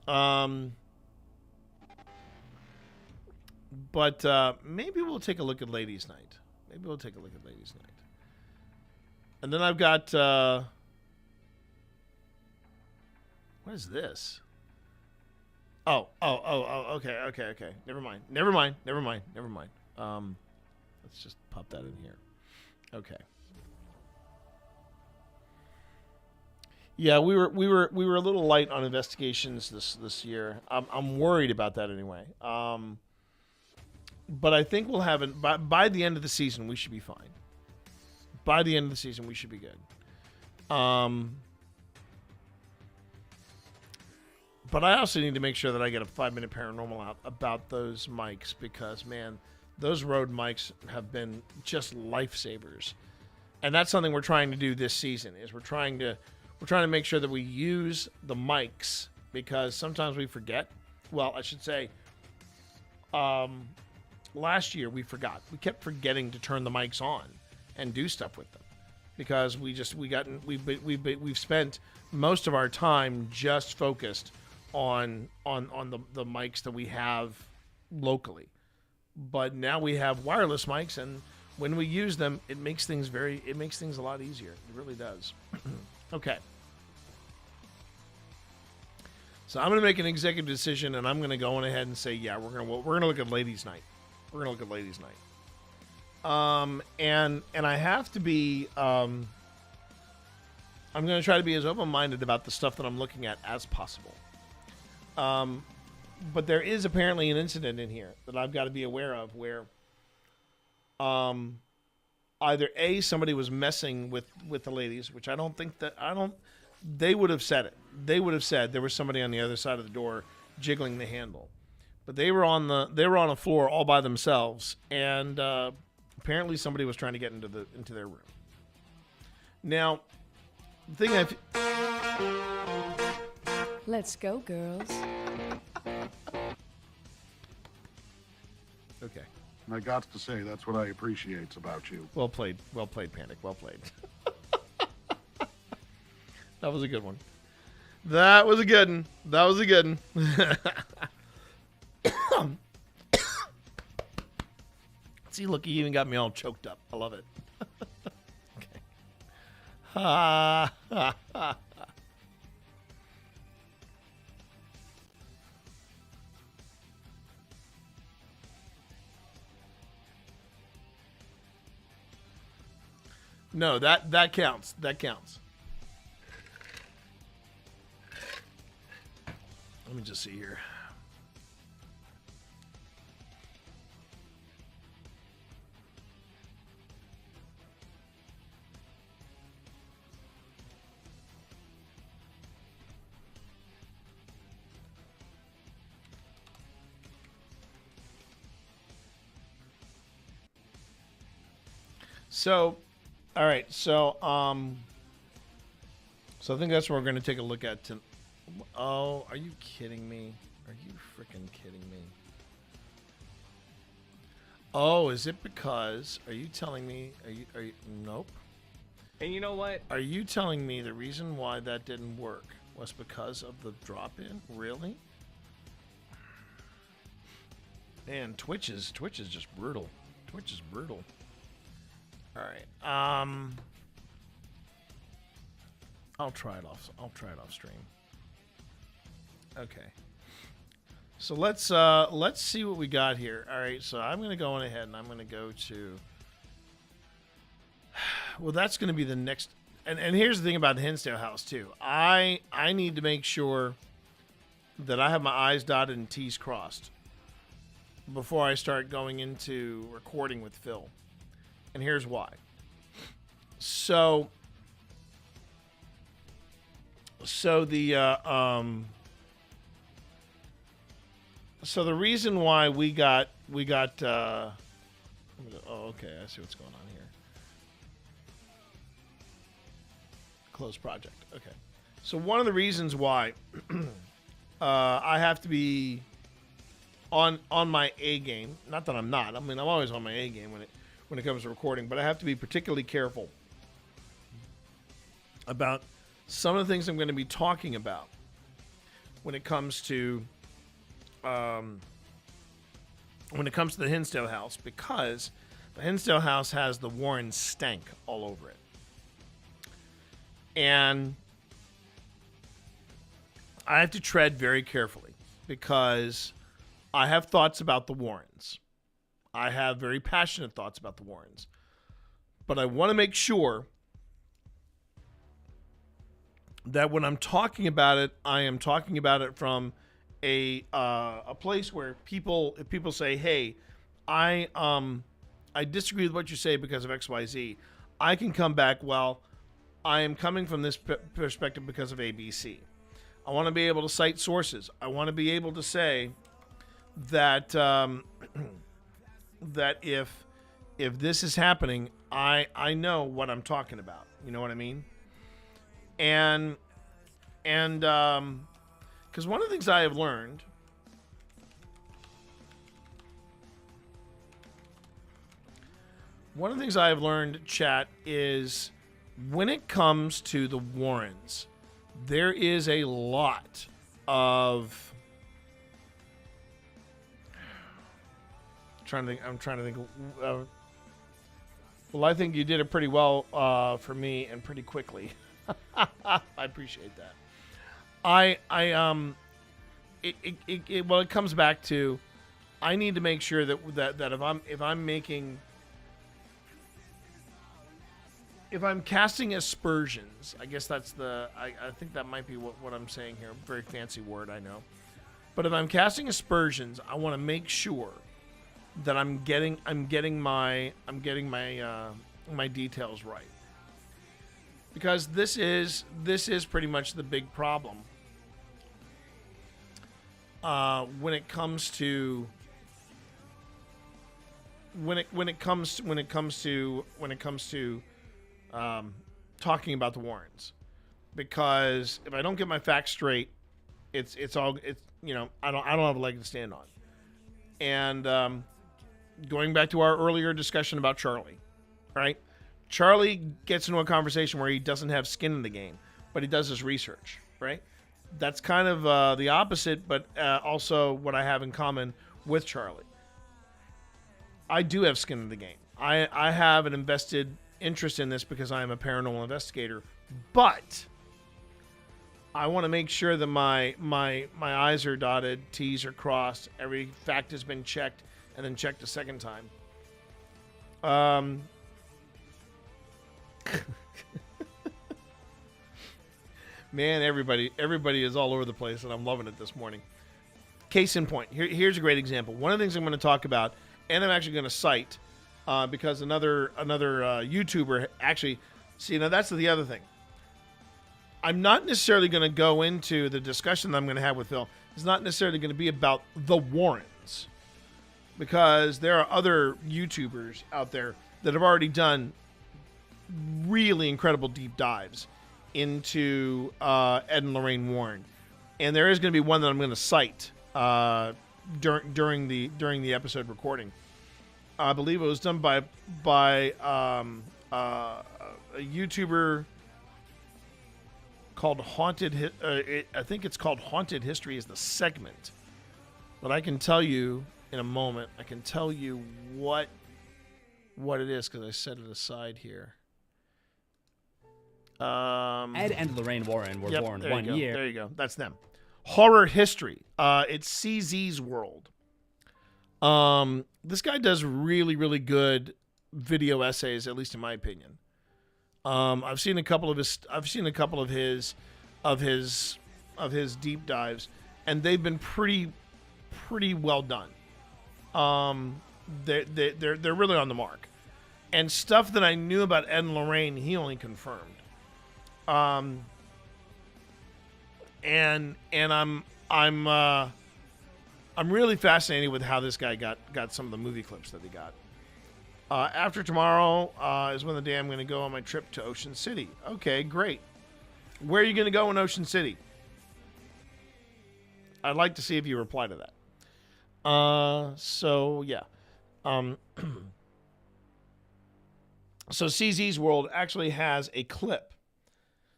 But maybe we'll take a look at Ladies' Night. And then I've got what is this? Oh, okay. Never mind. Let's just pop that in here. Okay. Yeah, we were a little light on investigations this year. I'm worried about that anyway. But I think we'll have it by the end of the season. We should be fine. By the end of the season, we should be good. But I also need to make sure that I get a 5-minute paranormal out about those mics because, man, those Rode mics have been just lifesavers. And that's something we're trying to do this season. Is we're trying to make sure that we use the mics because sometimes we forget. Well, I should say, last year we forgot. We kept forgetting to turn the mics on and do stuff with them because we've spent most of our time just focused on the mics that we have locally. But now we have wireless mics, and when we use them, it makes things a lot easier. It really does. Okay. So I'm going to make an executive decision, and I'm going to go on ahead and say, yeah, we're going to look at Ladies' Night. And I have to be. I'm going to try to be as open-minded about the stuff that I'm looking at as possible. But there is apparently an incident in here that I've got to be aware of where either A, somebody was messing with the ladies, which I don't think that they would have said it. They would have said there was somebody on the other side of the door jiggling the handle. But they were on a floor all by themselves, and apparently somebody was trying to get into their room. Now, the thing Let's go, girls. Okay. And I got to say, that's what I appreciate about you. Well played, Panic. Well played. That was a good one. See, look, he even got me all choked up. I love it. Okay. No, that counts. That counts. Let me just see here. So, all right. So I think that's what we're going to take a look at. Oh, are you kidding me? Are you freaking kidding me? Oh, is it because? Are you telling me? Are you? Nope. And you know what? Are you telling me the reason why that didn't work was because of the drop-in? Really? Man, Twitch is just brutal. Twitch is brutal. All right. I'll try it off stream. Okay. So let's see what we got here. All right. So I'm gonna go on ahead and I'm gonna go to. Well, that's gonna be the next. And here's the thing about the Hinsdale house too. I need to make sure that I have my I's dotted and T's crossed before I start going into recording with Phil. And here's why. So the reason why we got oh, okay, I see what's going on here. Close project. Okay. So one of the reasons why I have to be on my A game, not that I'm not. I mean, I'm always on my A game when it comes to recording, but I have to be particularly careful about some of the things I'm going to be talking about when it comes to the Hinsdale house, because the Hinsdale house has the Warren stank all over it. And I have to tread very carefully because I have thoughts about the Warrens. I have very passionate thoughts about the Warrens. But I want to make sure that when I'm talking about it, I am talking about it from a place where if people say, "Hey, I disagree with what you say because of XYZ," I can come back, well, I am coming from this perspective because of ABC. I want to be able to cite sources. I want to be able to say that that if this is happening, I know what I'm talking about. You know what I mean? And because one of the things I have learned chat, is when it comes to the Warrens, there is a lot of I'm trying to think. Well, I think you did it pretty well for me and pretty quickly. I appreciate that. It comes back to, I need to make sure that if I'm casting aspersions, I guess that's I think that might be what I'm saying here. Very fancy word, I know. But if I'm casting aspersions, I want to make sure that I'm getting my details right. Because this is pretty much the big problem when it comes to talking about the Warrens. Because if I don't get my facts straight, it's you know, I don't have a leg to stand on. And going back to our earlier discussion about Charlie, right? Charlie gets into a conversation where he doesn't have skin in the game, but he does his research, right? That's kind of the opposite, but also what I have in common with Charlie. I do have skin in the game. I have an invested interest in this because I am a paranormal investigator, but I want to make sure that my I's are dotted, T's are crossed, every fact has been checked, and then checked a second time. Man, everybody is all over the place, and I'm loving it this morning. Case in point, here's a great example. One of the things I'm going to talk about, and I'm actually going to cite, because another YouTuber actually, see, now that's the other thing. I'm not necessarily going to go into the discussion that I'm going to have with Phil. It's not necessarily going to be about the Warrens, because there are other YouTubers out there that have already done really incredible deep dives into Ed and Lorraine Warren, and there is going to be one that I'm going to cite during the episode recording. I believe it was done by a YouTuber called Haunted. I think it's called Haunted History is the segment, but I can tell you in a moment. I can tell you what it is because I set it aside here. Ed and Lorraine Warren were born 1 year. There you go. That's them. Horror History. It's CZ's World. This guy does really, really good video essays, at least in my opinion. I've seen a couple of his deep dives, and they've been pretty well done. They're really on the mark. And stuff that I knew about Ed and Lorraine, he only confirmed. And I'm really fascinated with how this guy got some of the movie clips that he got. After tomorrow is when the day I'm going to go on my trip to Ocean City. Okay, great. Where are you going to go in Ocean City? I'd like to see if you reply to that. So yeah. So CZ's World actually has a clip.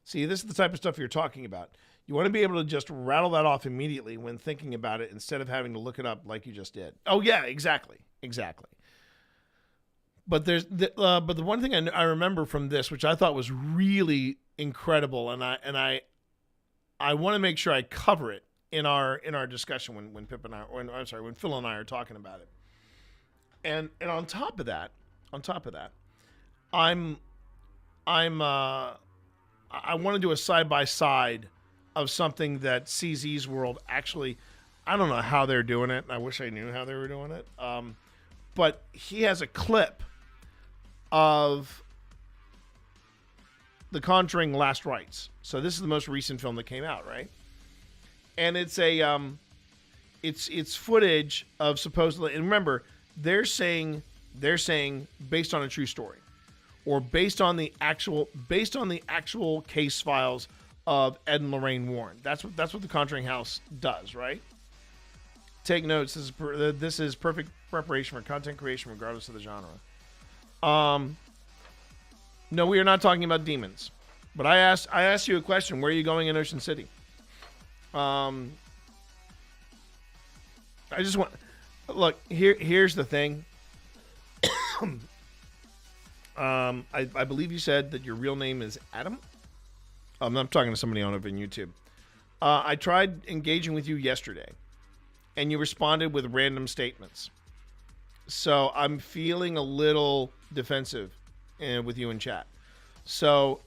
See, this is the type of stuff you're talking about. You want to be able to just rattle that off immediately when thinking about it instead of having to look it up like you just did. Oh yeah, exactly. But there's but the one thing I remember from this, which I thought was really incredible, and I want to make sure I cover it in our discussion when Pip and I, when Phil and I are talking about it. And on top of that, I want to do a side by side of something that CZ's World actually, I don't know how they're doing it. I wish I knew how they were doing it. But he has a clip of The Conjuring Last Rites. So this is the most recent film that came out, right? And it's it's footage of supposedly, and remember, they're saying based on a true story, or based on the actual case files of Ed and Lorraine Warren. That's what the Conjuring House does, right? Take notes. This is perfect preparation for content creation, regardless of the genre. No, we are not talking about demons. But I asked you a question. Where are you going in Ocean City? I just want look here. Here's the thing. I believe you said that your real name is Adam. I'm talking to somebody on over on YouTube. I tried engaging with you yesterday, and you responded with random statements. So I'm feeling a little defensive with you in chat. So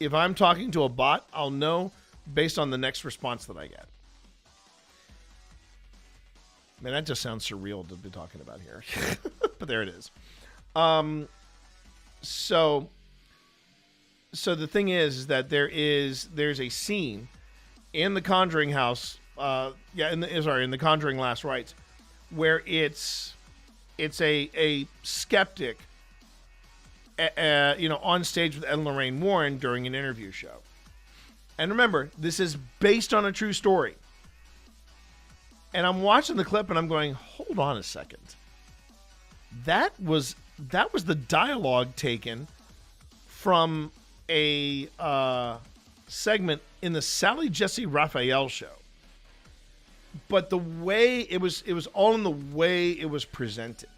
if I'm talking to a bot, I'll know based on the next response that I get. Man, that just sounds surreal to be talking about here. But there it is. So the thing is that there's a scene in the Conjuring House, in the Conjuring Last Rites, where it's a skeptic, on stage with Ed and Lorraine Warren during an interview show. And remember, this is based on a true story. And I'm watching the clip and I'm going, hold on a second. That was the dialogue taken from a segment in the Sally Jesse Raphael show. But the way it was all in the way it was presented,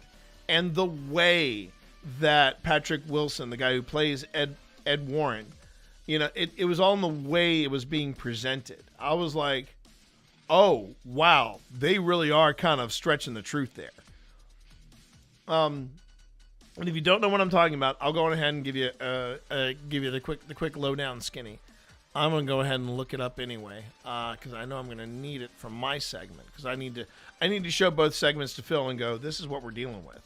and the way that Patrick Wilson, the guy who plays Ed Warren, it was all in the way it was being presented. I was like, oh wow, they really are kind of stretching the truth there. And if you don't know what I'm talking about, I'll go ahead and give you the quick lowdown skinny. I'm gonna go ahead and look it up anyway, because I know I'm gonna need it from my segment, because I need to show both segments to Phil and go, this is what we're dealing with.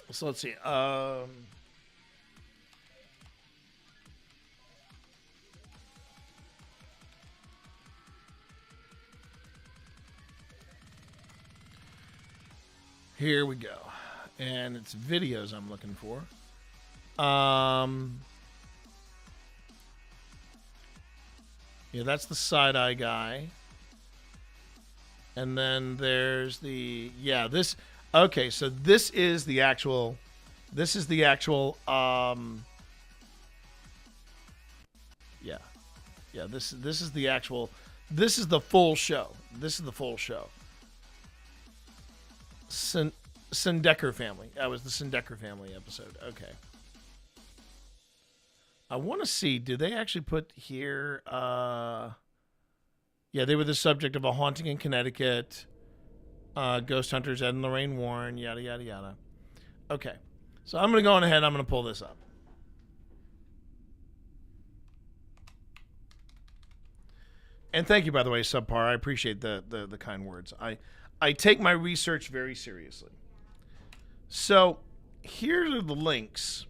So let's see. Here we go. And it's videos I'm looking for. Yeah, that's the side-eye guy. And then there's this. Okay, so this is the actual, yeah. This is the actual, this is the full show. Sendecker family. That was the Sendecker family episode. Okay. I want to see, did they actually put here, yeah, they were the subject of a haunting in Connecticut, ghost hunters, Ed and Lorraine Warren, yada, yada, yada. Okay. So I'm going to go on ahead and I'm going to pull this up. And thank you, by the way, Subpar. I appreciate the kind words. I take my research very seriously. So here are the links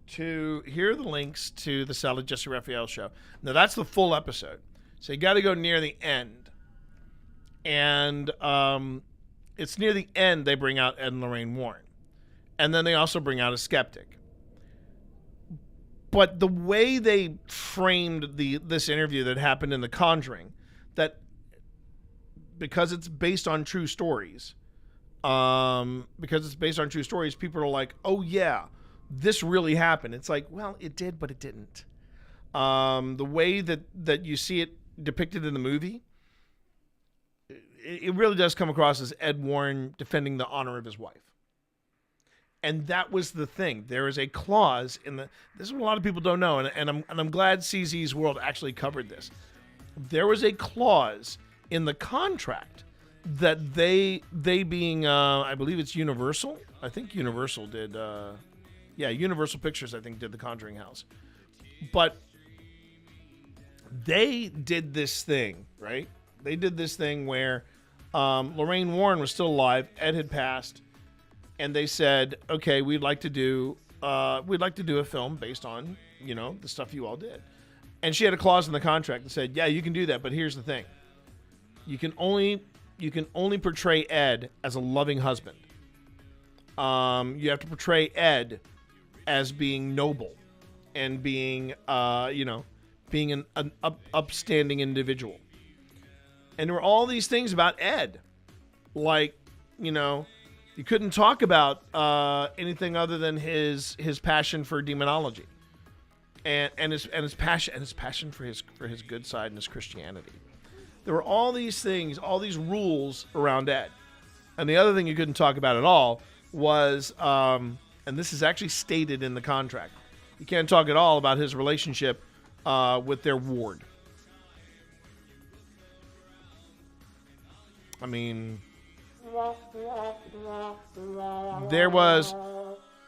to the Salad Jesse Raphael show. Now that's the full episode. So you got to go near the end. And it's near the end they bring out Ed and Lorraine Warren. And then they also bring out a skeptic. But the way they framed this interview that happened in The Conjuring, that because it's based on true stories, people are like, oh yeah, this really happened. It's like, well, it did, but it didn't. The way that you see it depicted in the movie, it really does come across as Ed Warren defending the honor of his wife. And that was the thing. There is a clause in this is what a lot of people don't know, and I'm glad CZ's World actually covered this. There was a clause in the contract that they being I believe it's Universal. I think Universal did. Universal Pictures I think did The Conjuring House, but they did this thing, right? They did this thing where Lorraine Warren was still alive. Ed had passed. And they said, okay, we'd like to do a film based on, the stuff you all did. And she had a clause in the contract that said, yeah, you can do that, but here's the thing. You can only portray Ed as a loving husband. You have to portray Ed as being noble and being an upstanding individual. And there were all these things about Ed, like, you couldn't talk about anything other than his passion for demonology, and his passion for his good side and his Christianity. There were all these things, all these rules around Ed, and the other thing you couldn't talk about at all was, and this is actually stated in the contract, you can't talk at all about his relationship with their ward. I mean, there was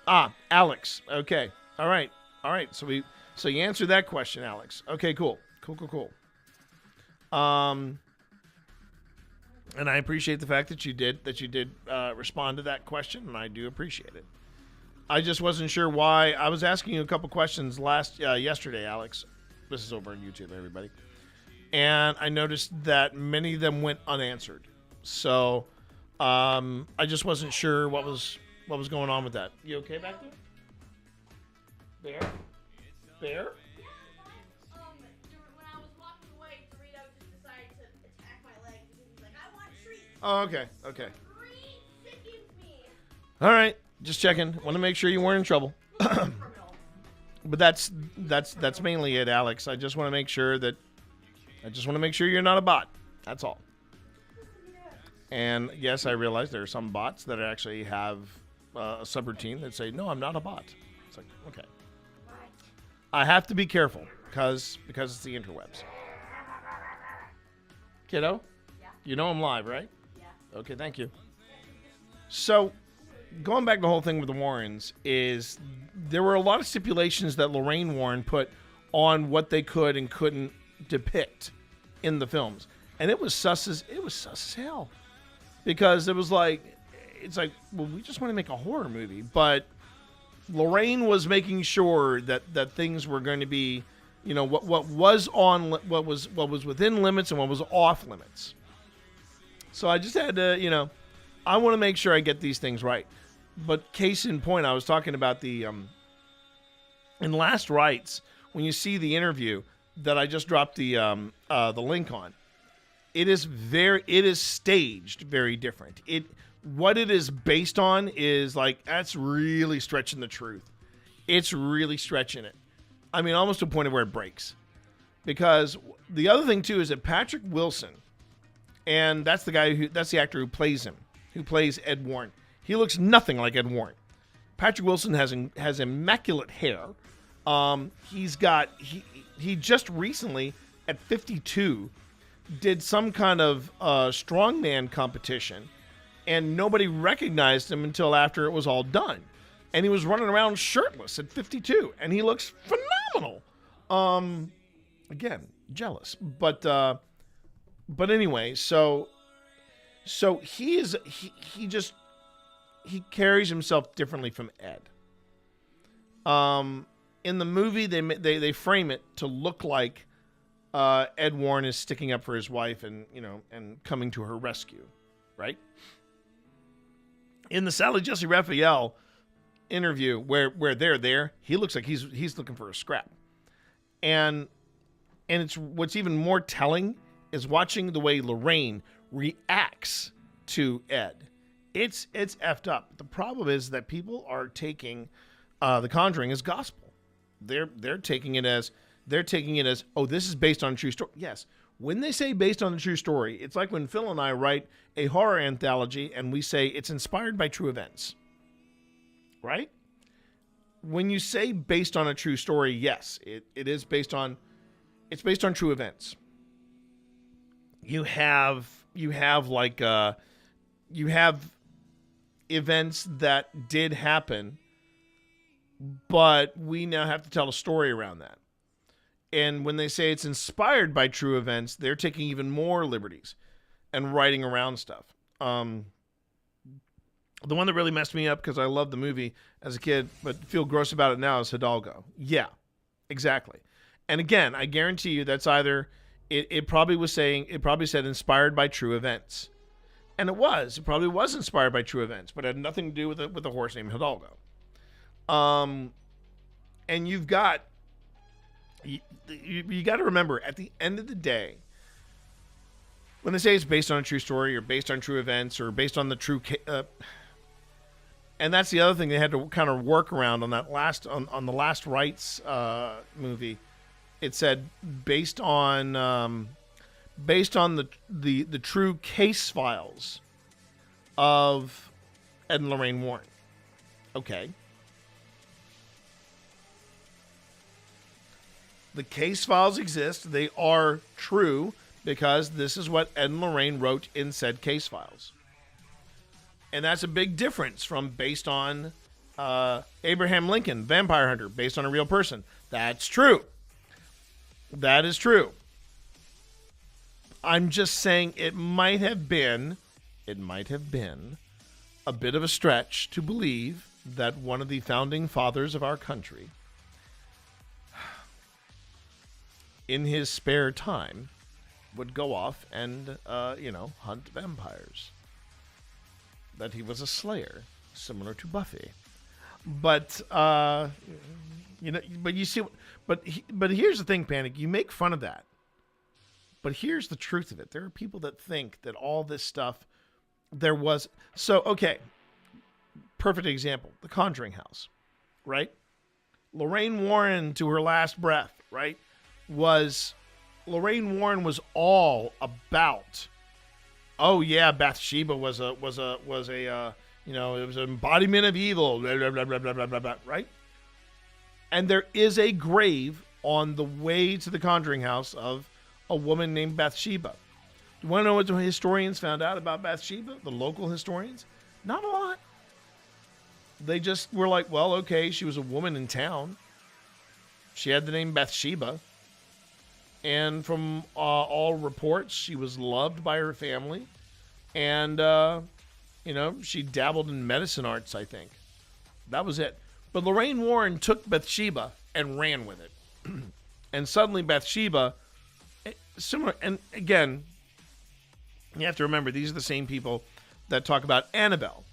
Alex. Okay. All right. So you answered that question, Alex. Okay, cool. And I appreciate the fact that you did respond to that question, and I do appreciate it. I just wasn't sure why. I was asking you a couple questions yesterday, Alex. This is over on YouTube, everybody. And I noticed that many of them went unanswered. So I just wasn't sure what was going on with that. You okay back there? Bear? When I was walking away, Dorito just decided to attack my leg because he's like, I want treats. Oh, okay. All right, just checking. Want to make sure you weren't in trouble. But that's mainly it, Alex. I just want to make sure you're not a bot. That's all. And yes, I realize there are some bots that actually have a subroutine that say, "No, I'm not a bot." It's like, okay. I have to be careful because it's the interwebs. Kiddo? Yeah. You know I'm live, right? Yeah. Okay, thank you. So, going back to the whole thing with the Warrens is there were a lot of stipulations that Lorraine Warren put on what they could and couldn't depict in the films. And it was sus as hell. Because it's like, well, we just want to make a horror movie, but Lorraine was making sure that things were going to be, what was within limits and what was off limits. So I just had to, I want to make sure I get these things right. But case in point, I was talking about the in Last Rites, when you see the interview that I just dropped the link on. It is staged very different. What it is based on is like, that's really stretching the truth. It's really stretching it. I mean, almost to a point of where it breaks. Because the other thing too is that Patrick Wilson, and that's the actor who plays him, who plays Ed Warren. He looks nothing like Ed Warren. Patrick Wilson has immaculate hair. He just recently at 52 did some kind of strongman competition, and nobody recognized him until after it was all done. And he was running around shirtless at 52, and he looks phenomenal. Again, jealous, but anyway, so he carries himself differently from Ed. In the movie, they frame it to look like Ed Warren is sticking up for his wife and coming to her rescue, right? In the Sally Jesse Raphael interview where they're there, he looks like he's looking for a scrap, and it's what's even more telling is watching the way Lorraine reacts to Ed. It's effed up. The problem is that people are taking The Conjuring as gospel. They're taking it as oh, this is based on a true story. Yes, when they say based on a true story, it's like when Phil and I write a horror anthology and we say it's inspired by true events, right? When you say based on a true story, yes, it is based on true events. You have events that did happen, but we now have to tell a story around that. And when they say it's inspired by true events, they're taking even more liberties and writing around stuff. The one that really messed me up, because I loved the movie as a kid, but feel gross about it now, is Hidalgo. Yeah, exactly. And again, I guarantee you that's either, it probably said inspired by true events. And it probably was inspired by true events, but it had nothing to do with a horse named Hidalgo. And you've got, you got to remember, at the end of the day, when they say it's based on a true story or based on true events or based on the true, and that's the other thing they had to kind of work around on that on the Last Rites movie. It said based on the true case files of Ed and Lorraine Warren. Okay. The case files exist. They are true because this is what Ed and Lorraine wrote in said case files. And that's a big difference from based on Abraham Lincoln, vampire hunter, based on a real person. That's true. That is true. I'm just saying it might have been a bit of a stretch to believe that one of the founding fathers of our country, in his spare time, would go off and, hunt vampires. That he was a slayer, similar to Buffy. But, but you see, but here's the thing, Panic. You make fun of that. But here's the truth of it. There are people that think that all this stuff, there was... So, okay, perfect example. The Conjuring house, right? Lorraine Warren, to her last breath, right? Lorraine Warren was all about, oh yeah, Bathsheba was a it was an embodiment of evil, blah, blah, blah, blah, blah, blah, blah, blah, right? And there is a grave on the way to the Conjuring house of a woman named Bathsheba. You want to know what the historians found out about Bathsheba? The local historians? Not a lot. They just were like, well, okay, she was a woman in town. She had the name Bathsheba. And from all reports, she was loved by her family. And, she dabbled in medicine arts, I think. That was it. But Lorraine Warren took Bathsheba and ran with it. And suddenly Bathsheba, similar, and again, you have to remember, these are the same people that talk about Annabelle.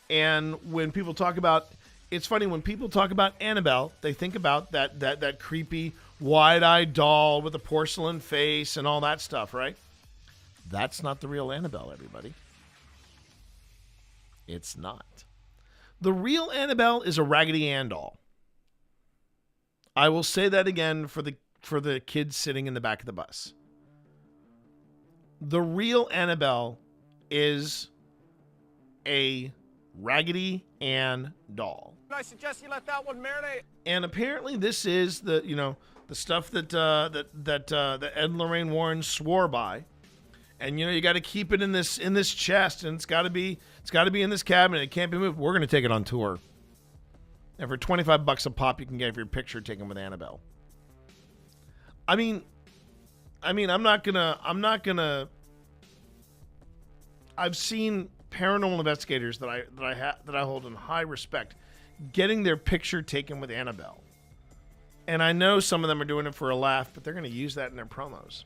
And when people talk about... It's funny, when people talk about Annabelle, they think about that creepy, wide-eyed doll with a porcelain face and all that stuff, right? That's not the real Annabelle, everybody. It's not. The real Annabelle is a Raggedy Ann doll. I will say that again for the kids sitting in the back of the bus. The real Annabelle is a Raggedy Ann doll. I suggest you let that one marinate. And apparently this is the stuff that Ed and Lorraine Warren swore by. And you got to keep it in this chest, and it's got to be in this cabinet. It can't be moved. We're going to take it on tour. And for $25 a pop, you can get your picture taken with Annabelle. I mean, I'm not gonna I've seen paranormal investigators that I hold in high respect getting their picture taken with Annabelle. And I know some of them are doing it for a laugh, but they're going to use that in their promos.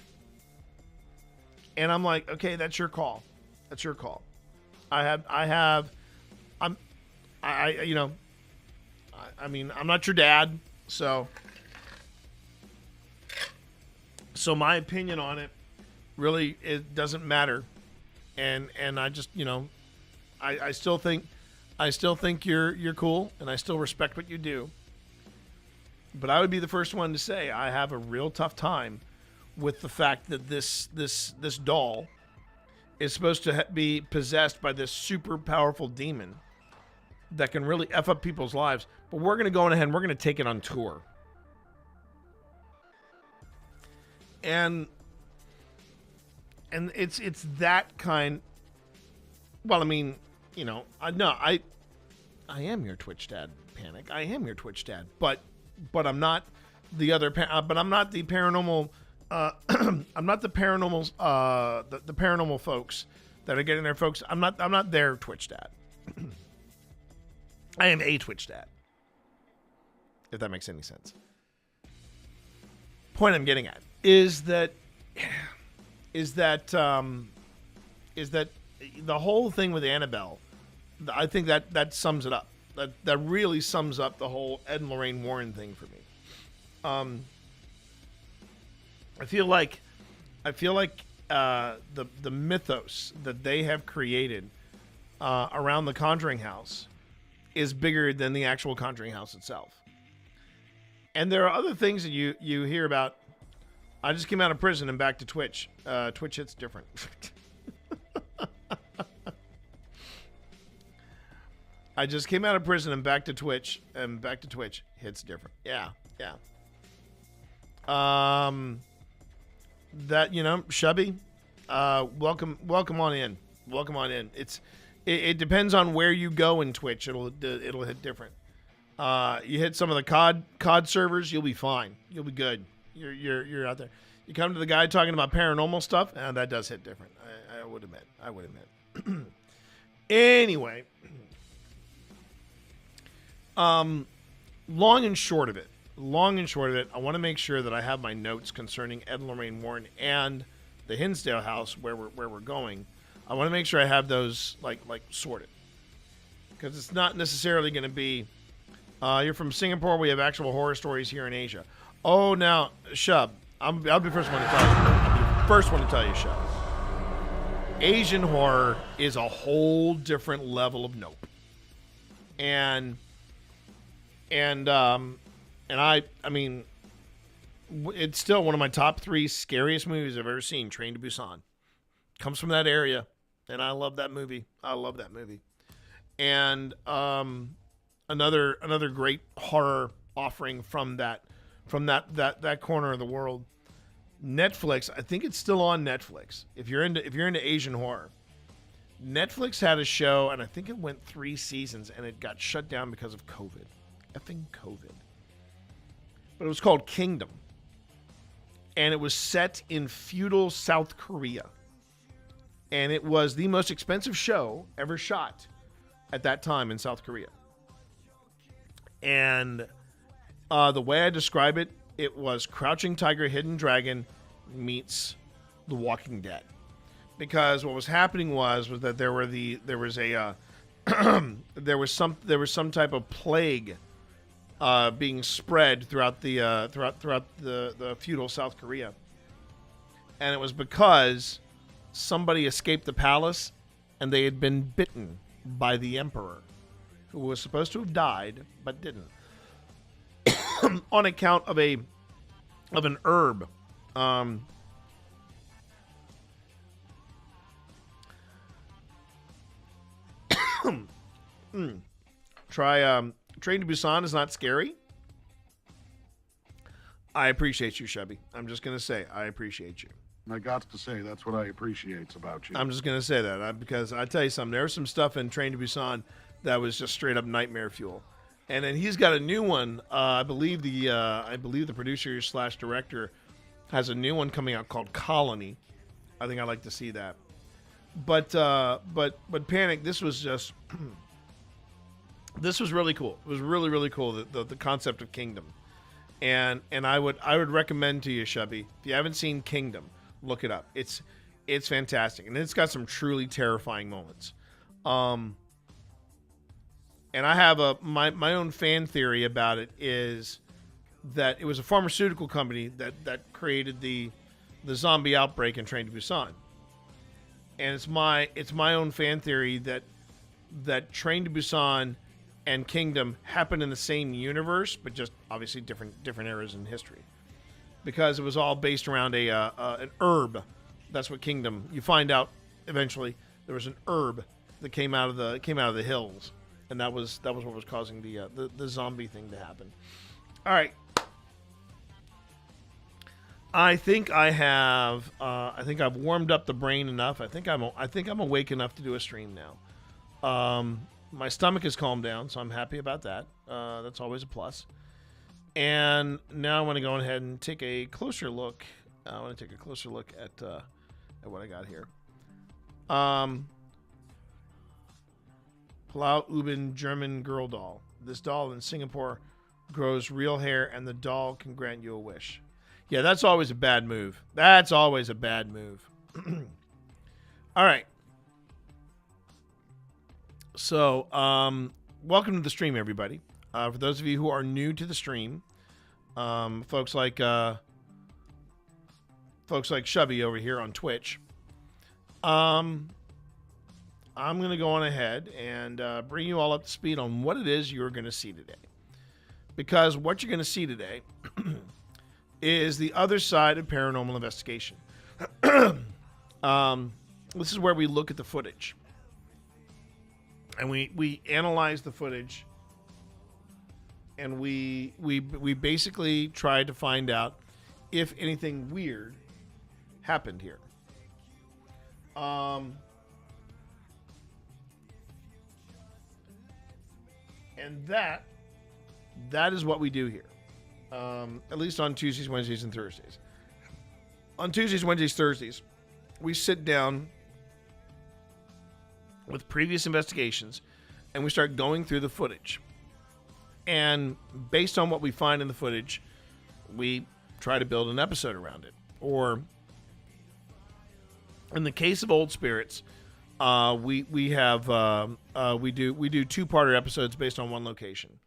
And I'm like, okay, that's your call. That's your call. I'm not your dad, so my opinion on it really, it doesn't matter. And I just, I still think you're cool, and I still respect what you do. But I would be the first one to say I have a real tough time with the fact that this doll is supposed to be possessed by this super powerful demon that can really F up people's lives. But we're going to go ahead and we're going to take it on tour. And it's that kind. Well, I mean, I am your Twitch dad, Panic. I am your Twitch dad, but I'm not the other. But I'm not the paranormal. I'm not the paranormals. The paranormal folks that are getting their folks. I'm not their Twitch dad. I am a Twitch dad. If that makes any sense. Point I'm getting at is that the whole thing with Annabelle, I think that sums it up. That really sums up the whole Ed and Lorraine Warren thing for me. I feel like the mythos that they have created around the Conjuring House is bigger than the actual Conjuring House itself. And there are other things that you hear about. I just came out of prison and back to Twitch. Twitch hits different. I just came out of prison and back to Twitch. Hits different. Yeah. That, Shubby, welcome on in. Welcome on in. It depends on where you go in Twitch. It'll hit different. You hit some of the COD servers, you'll be fine. You'll be good. You're out there. You come to the guy talking about paranormal stuff, and that does hit different. I would admit. Anyway, long and short of it, I want to make sure that I have my notes concerning Ed and Lorraine Warren and the Hinsdale house where we're going. I want to make sure I have those like sorted, because it's not necessarily going to be. You're from Singapore. We have actual horror stories here in Asia. Oh, now, Shub, I'll be the first one to tell you. I'll be the first one to tell you, Shub. Asian horror is a whole different level of nope. And I mean, it's still one of my top 3 scariest movies I've ever seen. Train to Busan comes from that area, and I love that movie. And another great horror offering from that corner of the world. Netflix, I think it's still on Netflix. If you're into Asian horror, Netflix had a show, and I think it went 3 seasons, and it got shut down because of COVID. Effing COVID. But it was called Kingdom. And it was set in feudal South Korea. And it was the most expensive show ever shot at that time in South Korea. And the way I describe it, it was Crouching Tiger, Hidden Dragon meets The Walking Dead. Because what was happening was that there was some type of plague being spread throughout the feudal South Korea, and it was because somebody escaped the palace and they had been bitten by the emperor, who was supposed to have died but didn't, on account of an herb. Try Train to Busan is not scary. I appreciate you, Chubby. I'm just going to say, I appreciate you. And I got to say, that's what I appreciate about you. I'm just going to say that because I tell you something, there's some stuff in Train to Busan that was just straight up nightmare fuel. And then he's got a new one. I believe the producer / director has a new one coming out called Colony. I think I'd like to see that. But Panic, this was just this was really cool. It was really, really cool, the concept of Kingdom. And I would recommend to you, Shubby, if you haven't seen Kingdom, look it up. It's fantastic, and it's got some truly terrifying moments. And I have my own fan theory about it is that it was a pharmaceutical company that created the zombie outbreak in Train to Busan. And it's my own fan theory that Train to Busan and Kingdom happen in the same universe, but just obviously different eras in history, because it was all based around an herb. That's what Kingdom. You find out eventually there was an herb that came out of the hills, and that was what was causing the zombie thing to happen. All right. I think I've warmed up the brain enough. I think I'm awake enough to do a stream now. My stomach has calmed down, so I'm happy about that. That's always a plus. And now I want to go ahead and take a closer look. I want to take a closer look at what I got here. Palau Ubin German girl doll. This doll in Singapore grows real hair, and the doll can grant you a wish. Yeah, that's always a bad move. That's always a bad move. All right. So, welcome to the stream, everybody. For those of you who are new to the stream, folks like Shubby over here on Twitch, I'm going to go on ahead and bring you all up to speed on what it is you're going to see today. Because what you're going to see today is the other side of paranormal investigation. This is where we look at the footage. And we analyze the footage, and we basically try to find out if anything weird happened here. And that is what we do here. At least on Tuesdays, Wednesdays, and Thursdays. On Tuesdays, Wednesdays, Thursdays, we sit down with previous investigations, and we start going through the footage. And based on what we find in the footage, we try to build an episode around it. Or, in the case of Old Spirits, we do 2-parter episodes based on one location.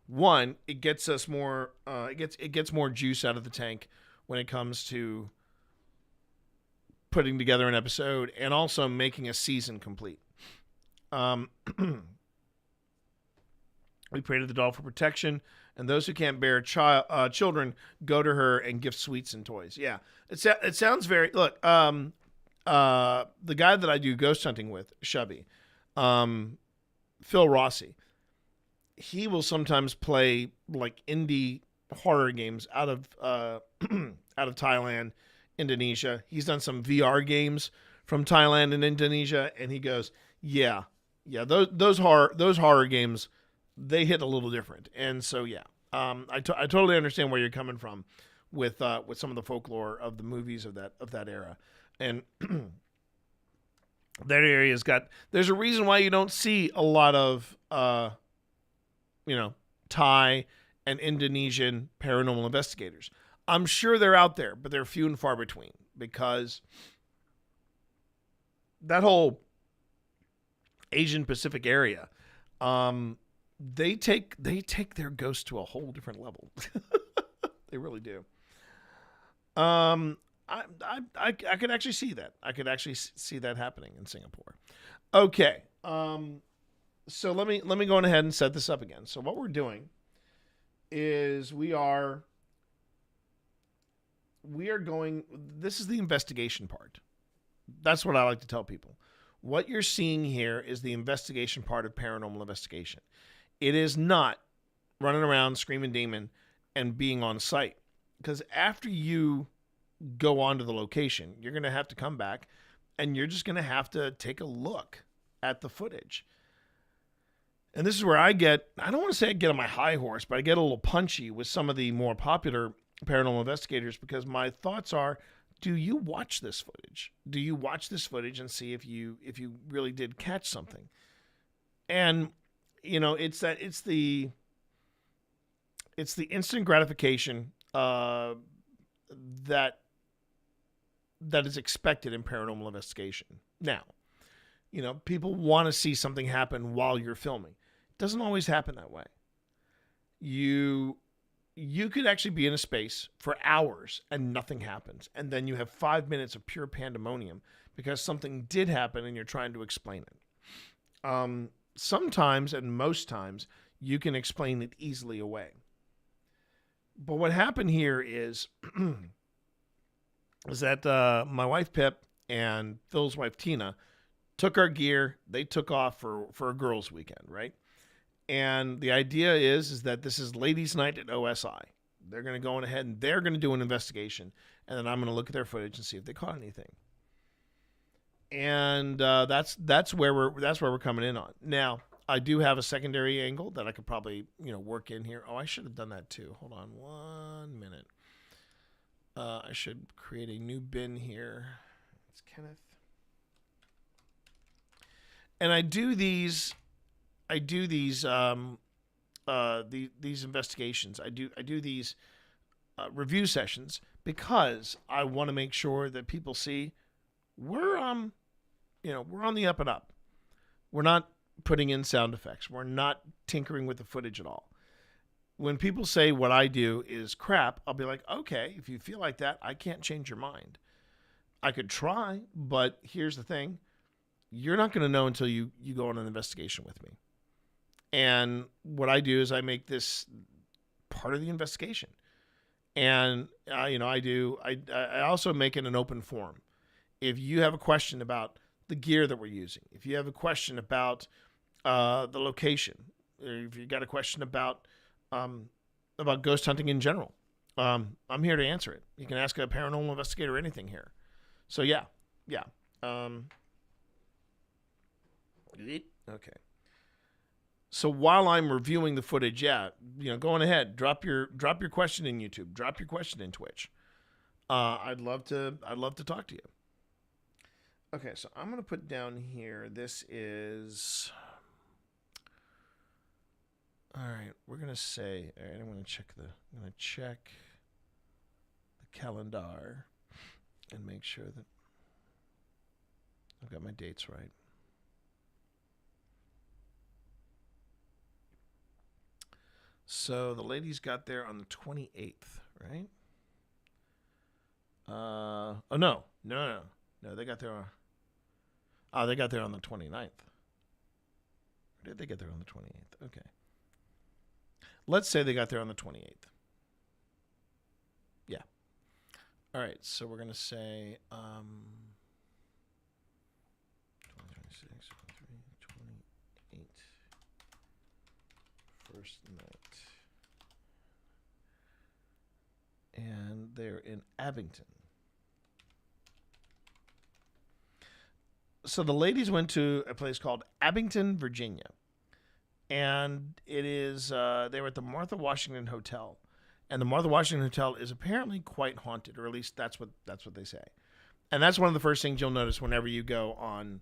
One, it gets us more it gets more juice out of the tank when it comes to putting together an episode and also making a season complete. We pray to the doll for protection, and those who can't bear children go to her and gift sweets and toys. Yeah, it sounds very. Look, the guy that I do ghost hunting with, Shubby, Phil Rossi, he will sometimes play like indie horror games out of Thailand, Indonesia. He's done some VR games from Thailand and Indonesia, and he goes, yeah, those horror games, they hit a little different. And so I totally understand where you're coming from with some of the folklore of the movies of that era. And that area's there's a reason why you don't see a lot of Thai and Indonesian paranormal investigators. I'm sure they're out there, but they're few and far between, because that whole Asian Pacific area, they take their ghosts to a whole different level. They really do. I could actually see that. I could actually see that happening in Singapore. Okay. So let me go on ahead and set this up again. So what we're doing is we are going, this is the investigation part. That's what I like to tell people. What you're seeing here is the investigation part of paranormal investigation. It is not running around screaming demon and being on site. Because after you go onto the location, you're going to have to come back and you're just going to have to take a look at the footage. And this is where I don't want to say I get on my high horse, but I get a little punchy with some of the more popular paranormal investigators, because my thoughts are, do you watch this footage? Do you watch this footage and see if you really did catch something? And it's the instant gratification that is expected in paranormal investigation. Now, people want to see something happen while you're filming. It doesn't always happen that way. You could actually be in a space for hours and nothing happens. And then you have 5 minutes of pure pandemonium because something did happen and you're trying to explain it. Sometimes, and most times, you can explain it easily away. But what happened here is that my wife Pip and Phil's wife Tina took our gear. They took off for a girls' weekend, right? And the idea is that this is ladies' night at OSI. They're going to go on ahead and they're going to do an investigation, and then I'm going to look at their footage and see if they caught anything. And that's where we're coming in on. Now, I do have a secondary angle that I could probably work in here. Oh, I should have done that too. Hold on 1 minute. I should create a new bin here. It's Kenneth. And I do these investigations. I do these review sessions because I want to make sure that people see we're on the up and up. We're not putting in sound effects. We're not tinkering with the footage at all. When people say what I do is crap, I'll be like, okay, if you feel like that, I can't change your mind. I could try, but here's the thing. You're not going to know until you go on an investigation with me. And what I do is I make this part of the investigation. And, I also make it an open forum. If you have a question about the gear that we're using, if you have a question about the location, or if you got a question about ghost hunting in general, I'm here to answer it. You can ask a paranormal investigator anything here. So yeah. Okay. So while I'm reviewing the footage, go on ahead, drop your question in YouTube, drop your question in Twitch. I'd love to talk to you. Okay, so I'm gonna put down here. This is all right. We're gonna say. All right, I'm gonna check the calendar and make sure that I've got my dates right. So the ladies got there on the 28th, right? No, they got there. They got there on the 29th. Or did they get there on the 28th? Okay. Let's say they got there on the 28th. Yeah. All right, so we're going to say 26, 28. First night. And they're in Abington. So the ladies went to a place called Abington, Virginia. And it is, they were at the Martha Washington Hotel. And the Martha Washington Hotel is apparently quite haunted, or at least that's what they say. And that's one of the first things you'll notice whenever you go on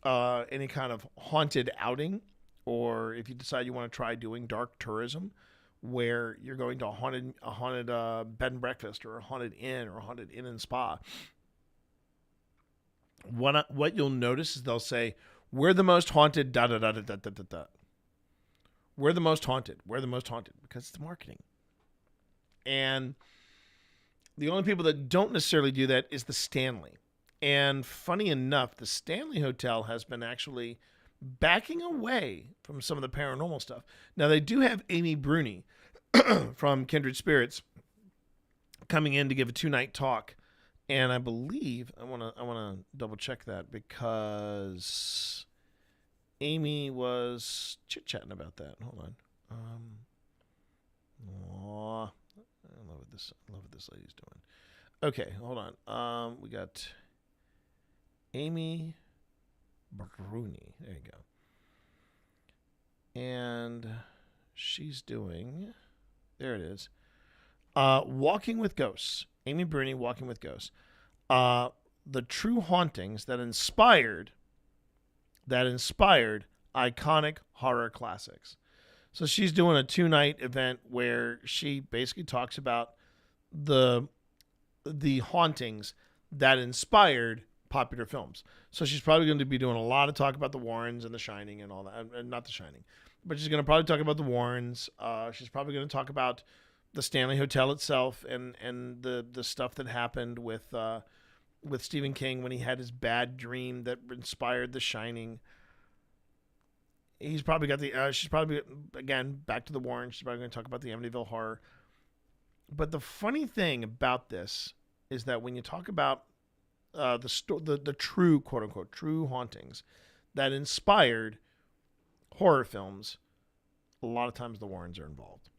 any kind of haunted outing, or if you decide you want to try doing dark tourism, where you're going to a haunted bed and breakfast, or a haunted inn, or a haunted inn and spa. What you'll notice is they'll say, "We're the most haunted." Da da da da da da da da. We're the most haunted. We're the most haunted because it's marketing. And the only people that don't necessarily do that is the Stanley. And funny enough, the Stanley Hotel has been actually backing away from some of the paranormal stuff. Now, they do have Amy Bruni from Kindred Spirits coming in to give a 2-night talk. And I believe, I want to double check that because Amy was chit-chatting about that. Hold on. I love what this lady's doing. Okay, hold on. We got Amy Bruni. There you go. And she's doing, there it is. Walking with Ghosts. Amy Bruni, Walking with Ghosts. the true hauntings that inspired iconic horror classics. So she's doing a 2-night event where she basically talks about the hauntings that inspired popular films. So she's probably going to be doing a lot of talk about the Warrens and The Shining and all that. And not The Shining, but she's going to probably talk about the Warrens. She's probably going to talk about the Stanley Hotel itself and the stuff that happened with Stephen King when he had his bad dream that inspired The Shining. He's probably got she's probably, again, back to the Warrens. She's probably going to talk about the Amityville Horror. But the funny thing about this is that when you talk about the true, quote unquote, true hauntings that inspired horror films, a lot of times the Warrens are involved.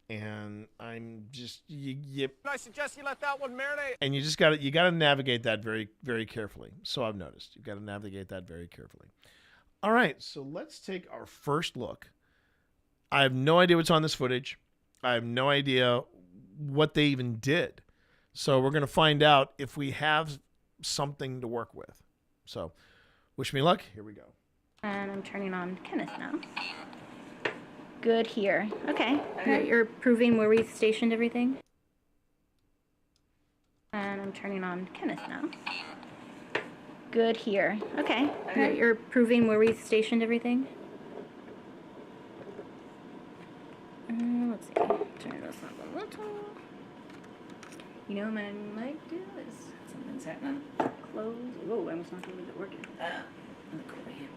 And I'm just I suggest you let that one marinate. And you got to navigate that very, very carefully. So I've noticed you've got to navigate that very carefully. All right, so let's take our first look. I have no idea what's on this footage. I have no idea what they even did. So we're going to find out if we have something to work with. So wish me luck. Here we go. And I'm turning on Kenneth now. Good here. Okay. You're proving where we stationed everything. And I'm turning on Kenneth now. Good here. Okay. You're proving where we stationed everything. Let's see. Turn this up a little. You know what I might do is something's happening. Close. Whoa, I almost knocked over the working. Look over here.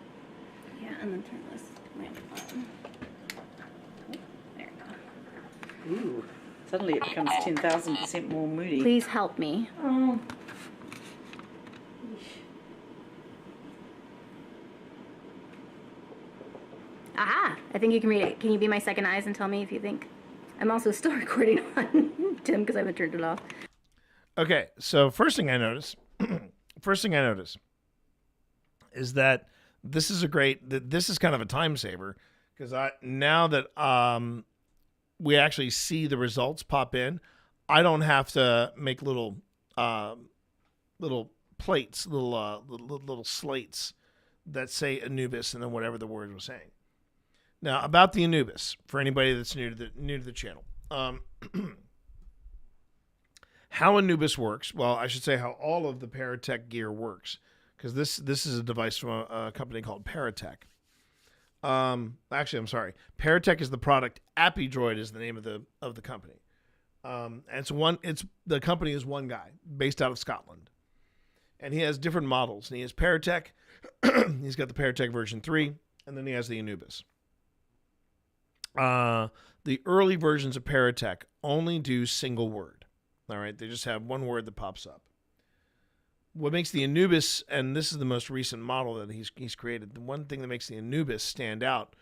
Yeah, and then turn this lamp on. Oh, there we go. Ooh. Suddenly it becomes 10,000% more moody. Please help me. Oh. Aha! I think you can read it. Can you be my second eyes and tell me if you think? I'm also still recording on Tim because I haven't turned it off. Okay, so first thing I notice is that this is this is kind of a time saver because now that we actually see the results pop in, I don't have to make little plates, little slates that say Anubis and then whatever the word was saying. Now, about the Anubis, for anybody that's new to the channel, how Anubis works. Well, I should say how all of the Paratech gear works, because this is a device from a company called Paratech. Actually, I'm sorry. Paratech is the product. AppyDroid is the name of the company. And the company is one guy based out of Scotland, and he has different models. And he has Paratech. He's got the Paratech version 3, and then he has the Anubis. The early versions of Paratech only do single word. All right, they just have one word that pops up. What makes the Anubis, and this is the most recent model that he's created, the one thing that makes the Anubis stand out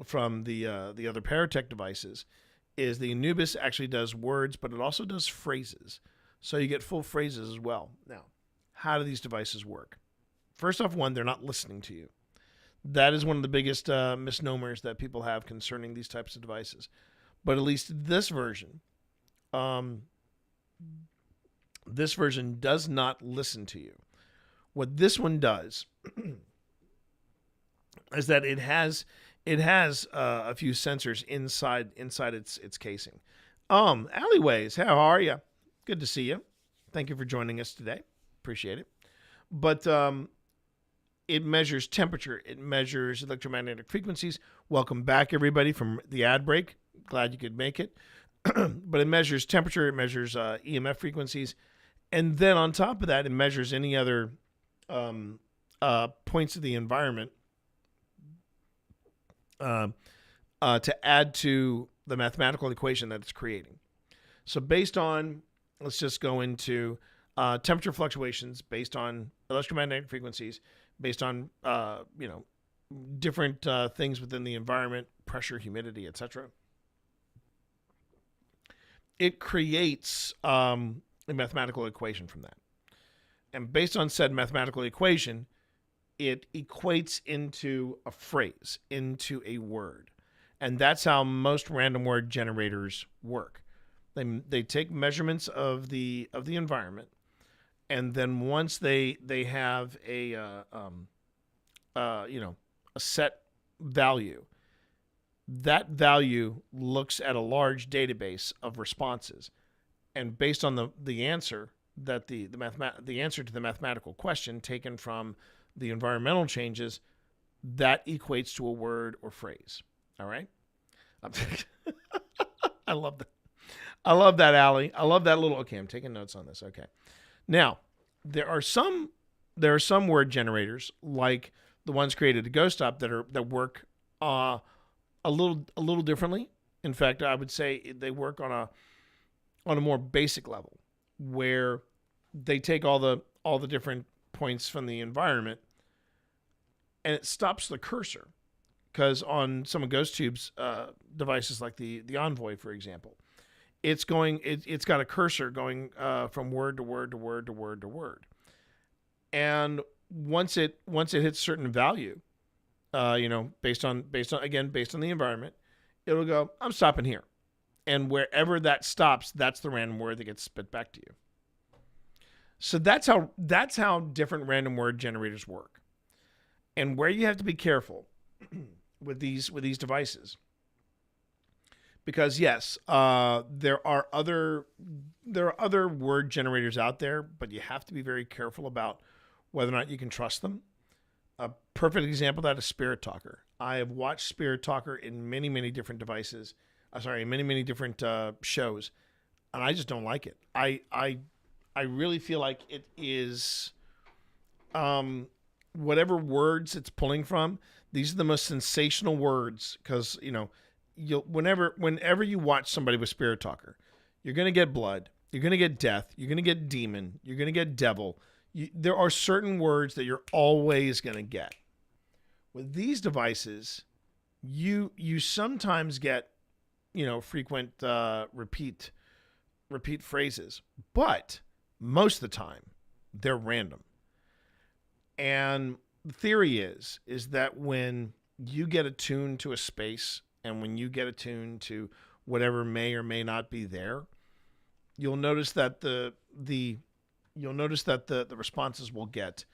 from the other Paratech devices is the Anubis actually does words, but it also does phrases. So you get full phrases as well. Now, how do these devices work? First off, one, they're not listening to you. That is one of the biggest misnomers that people have concerning these types of devices. But at least this version does not listen to you. What this one does is that it has a few sensors inside its casing. Alleyways, how are you? Good to see you. Thank you for joining us today. Appreciate it. But it measures temperature. It measures electromagnetic frequencies. Welcome back, everybody, from the ad break. Glad you could make it. But it measures temperature. It measures EMF frequencies. And then on top of that, it measures any other points of the environment to add to the mathematical equation that it's creating. So based on, let's just go into temperature fluctuations, based on electromagnetic frequencies, based on different things within the environment, pressure, humidity, etc. It creates a mathematical equation from that. And based on said mathematical equation, it equates into a phrase, into a word. And that's how most random word generators work. They take measurements of the environment, and then once they have a a set value, that value looks at a large database of responses, and based on the answer that the answer to the mathematical question taken from the environmental changes, that equates to a word or phrase. All right. I love that. I love that, Allie. I love that little. Okay, I'm taking notes on this. Okay. Now, there are some word generators like the ones created at Ghost Stop that work a little differently. In fact, I would say they work on a more basic level, where they take all the different points from the environment and it stops the cursor. Because on some of GhostTube's devices, like the Envoy, for example, it's got a cursor going from word to word to word to word to word, and once it hits a certain value, based on the environment, it'll go, I'm stopping here, and wherever that stops, that's the random word that gets spit back to you. So that's how different random word generators work, and where you have to be careful with these devices, because yes, there are other word generators out there, but you have to be very careful about whether or not you can trust them. A perfect example of that is Spirit Talker. I have watched Spirit Talker in many different devices. Many different shows, and I just don't like it. I really feel like it is whatever words it's pulling from. These are the most sensational words, because whenever you watch somebody with Spirit Talker, you're going to get blood, you're going to get death, you're going to get demon, you're going to get devil. There are certain words that you're always going to get. With these devices, you sometimes get frequent repeat phrases, but most of the time they're random. And the theory is that when you get attuned to a space, and when you get attuned to whatever may or may not be there, you'll notice that the responses will get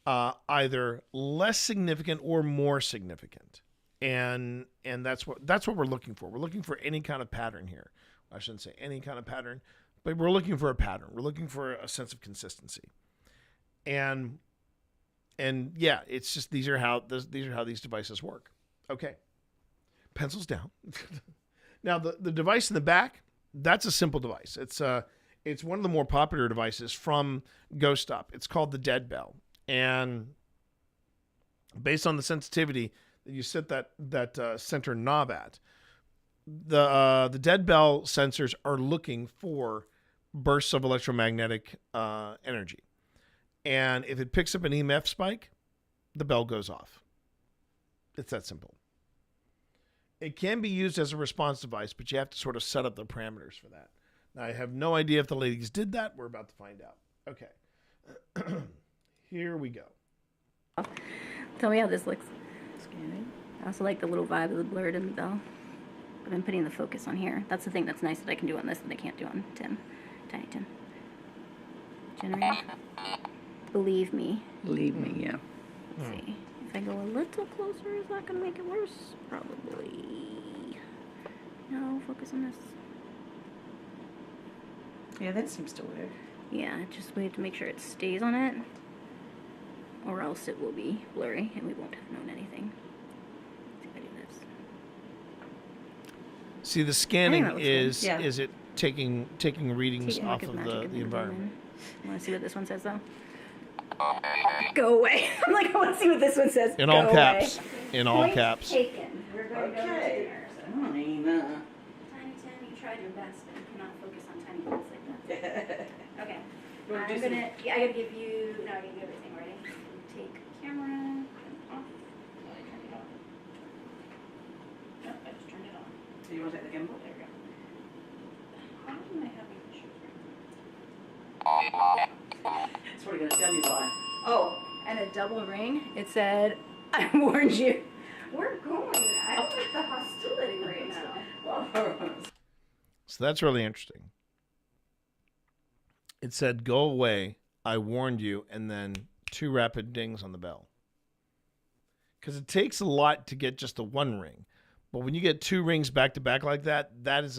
either less significant or more significant, and that's what we're looking for. We're looking for any kind of pattern here. I shouldn't say any kind of pattern, but we're looking for a pattern. We're looking for a sense of consistency, and yeah, it's just these are how these devices work. Okay, pencils down. Now the device in the back, that's a simple device. It's one of the more popular devices from Ghost Stop. It's called the Dead Bell, and based on the sensitivity that you set that center knob at, the Dead Bell sensors are looking for bursts of electromagnetic energy, and if it picks up an EMF spike, the bell goes off. It's that simple. It can be used as a response device, but you have to sort of set up the parameters for that. Now, I have no idea if the ladies did that. We're about to find out. Okay. Here we go. Tell me how this looks. Scanning. I also like the little vibe of the blurred in the bell. I've been putting the focus on here. That's the thing that's nice that I can do on this that I can't do on Tim. Tiny Tim. Generate. Believe me. Believe me, yeah. Let's see. If I go a little closer, is that going to make it worse? Probably. No, focus on this. Yeah, that seems to work. Yeah, just we have to make sure it stays on it, or else it will be blurry and we won't have known anything. Let's see if I do this. See, the scanning is Yeah. is it taking readings Taking off look of at magic the and environment. You want to see what this one says, though? Go away. I'm like, I want to see what this one says. In Go all caps. away. In all Point caps. taken. We're going to go to dinner. So. Fine. Tiny Tim, you tried your best, but you cannot focus on tiny things like that. Okay. You wanna do I'm some- gonna. Yeah, I gotta give you. No, I gotta give everything. Ready? Take camera off. Oh, I turned it off. Nope, I just turned it on. So you want to take the gimbal? There we go. How am I having issues That's what we're going to tell you why. Oh, and a double ring. It said, I warned you. We're going. I don't like the hostility right now. Well, So that's really interesting. It said, "Go away. I warned you," and then 2 rapid dings on the bell. Because it takes a lot to get just the 1 ring. But when you get 2 rings back to back like that, that is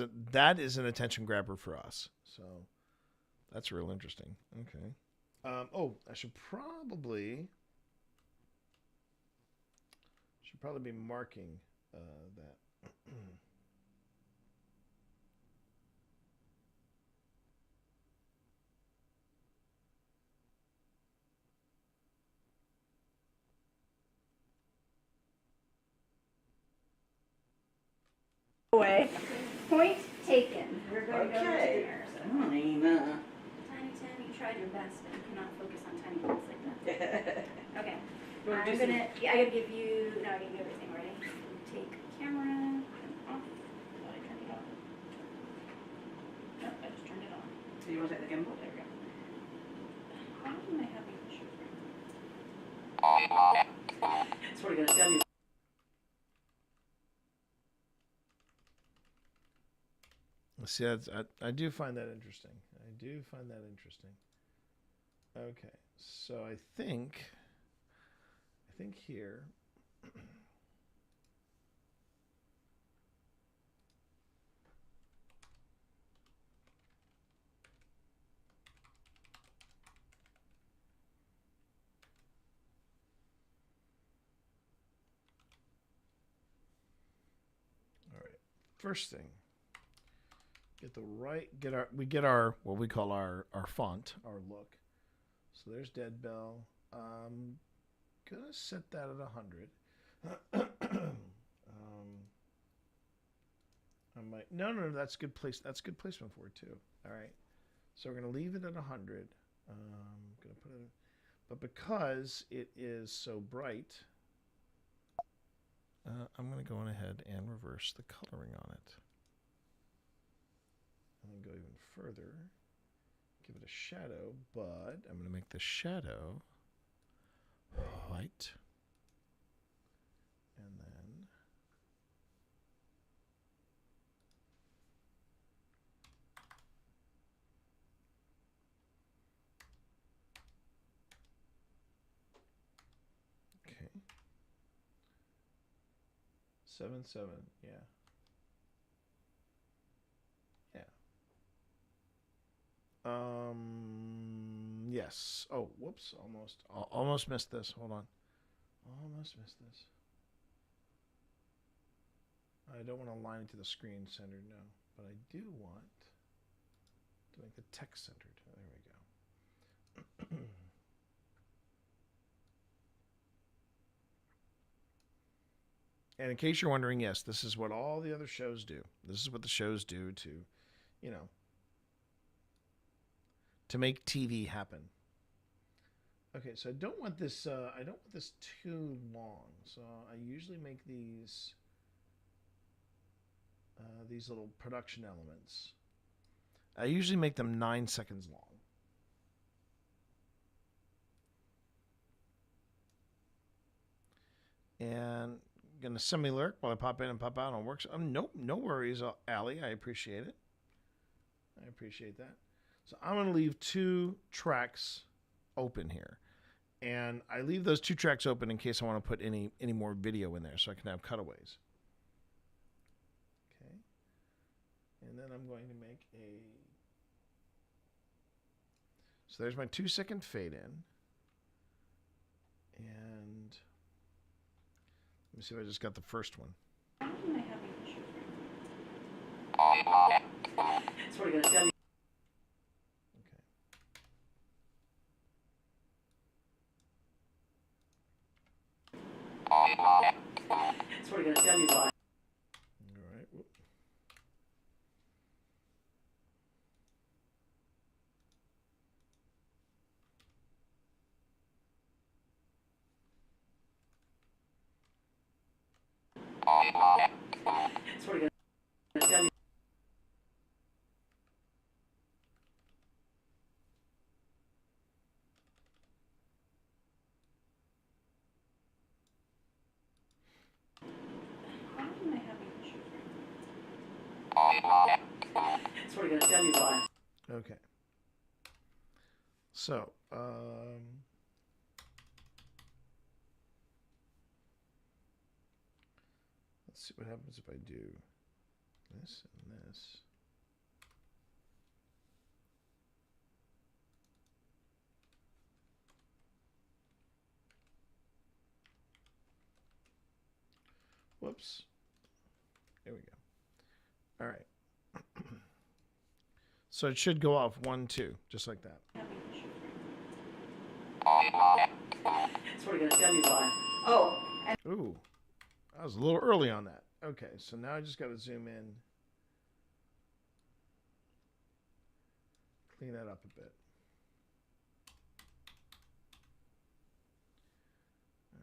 an attention grabber for us. So that's real interesting. Okay. I should probably be marking that. Away. Point taken. We're going to go to Okay. dinner. So. Fine. Tiny Tim, you tried your best, but you cannot focus on tiny things like that. Okay. Wanna do I'm some- gonna. Yeah, I gotta give you. No, I gotta give everything ready. Take camera. Turn off. Thought I turned it on. No, I just turned it on. So you want to take the gimbal? There we go. Why am I having issues? That's what I'm going to tell you. See, I do find that interesting. Okay, so I think here. All right, first thing. We get our what we call our font, our look. So there's Dead Bell. Gonna set that at 100. I might no, that's good place. That's good placement for it too. All right. So we're gonna leave it at 100. Gonna put it, but because it is so bright, I'm gonna go on ahead and reverse the coloring on it. And then go even further, give it a shadow, but I'm going to make the shadow white. And then okay. 7/7, yeah. Yes. Oh, whoops. Almost missed this. Hold on. Almost missed this. I don't want to align it to the screen centered, no. But I do want to make the text centered. There we go. And in case you're wondering, yes, this is what all the other shows do. This is what the shows do to, to make TV happen. Okay, so I don't want this too long. So I usually make these little production elements. I usually make them 9 seconds long. And I'm gonna semi-lurk while I pop in and pop out on works. Nope, no worries, Allie. I appreciate it. I appreciate that. So I'm going to leave 2 tracks open here. And I leave those 2 tracks open in case I want to put any more video in there so I can have cutaways. Okay. And then I'm going to make so there's my 2-second fade in. And let me see if I just got the first one. Why am I having issues? That's what I'm going to tell you. That's what I'm going to tell you why. All right. Whoop. That's what I'm going to tell you. Why am I having issues? That's what I'm gonna tell you why. Okay. So, let's see what happens if I do this and this. Whoops. There we go. All right. So it should go off 1, 2, just like that. That's what I'm gonna tell you why. Oh. Ooh, I was a little early on that. Okay, so now I just got to zoom in, clean that up a bit.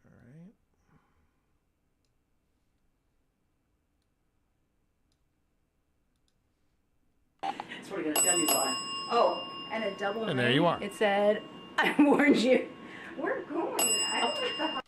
All right. That's what I'm gonna tell you why. Oh, and a double And there ring. you are. It said, I warned you. We're going. I don't like the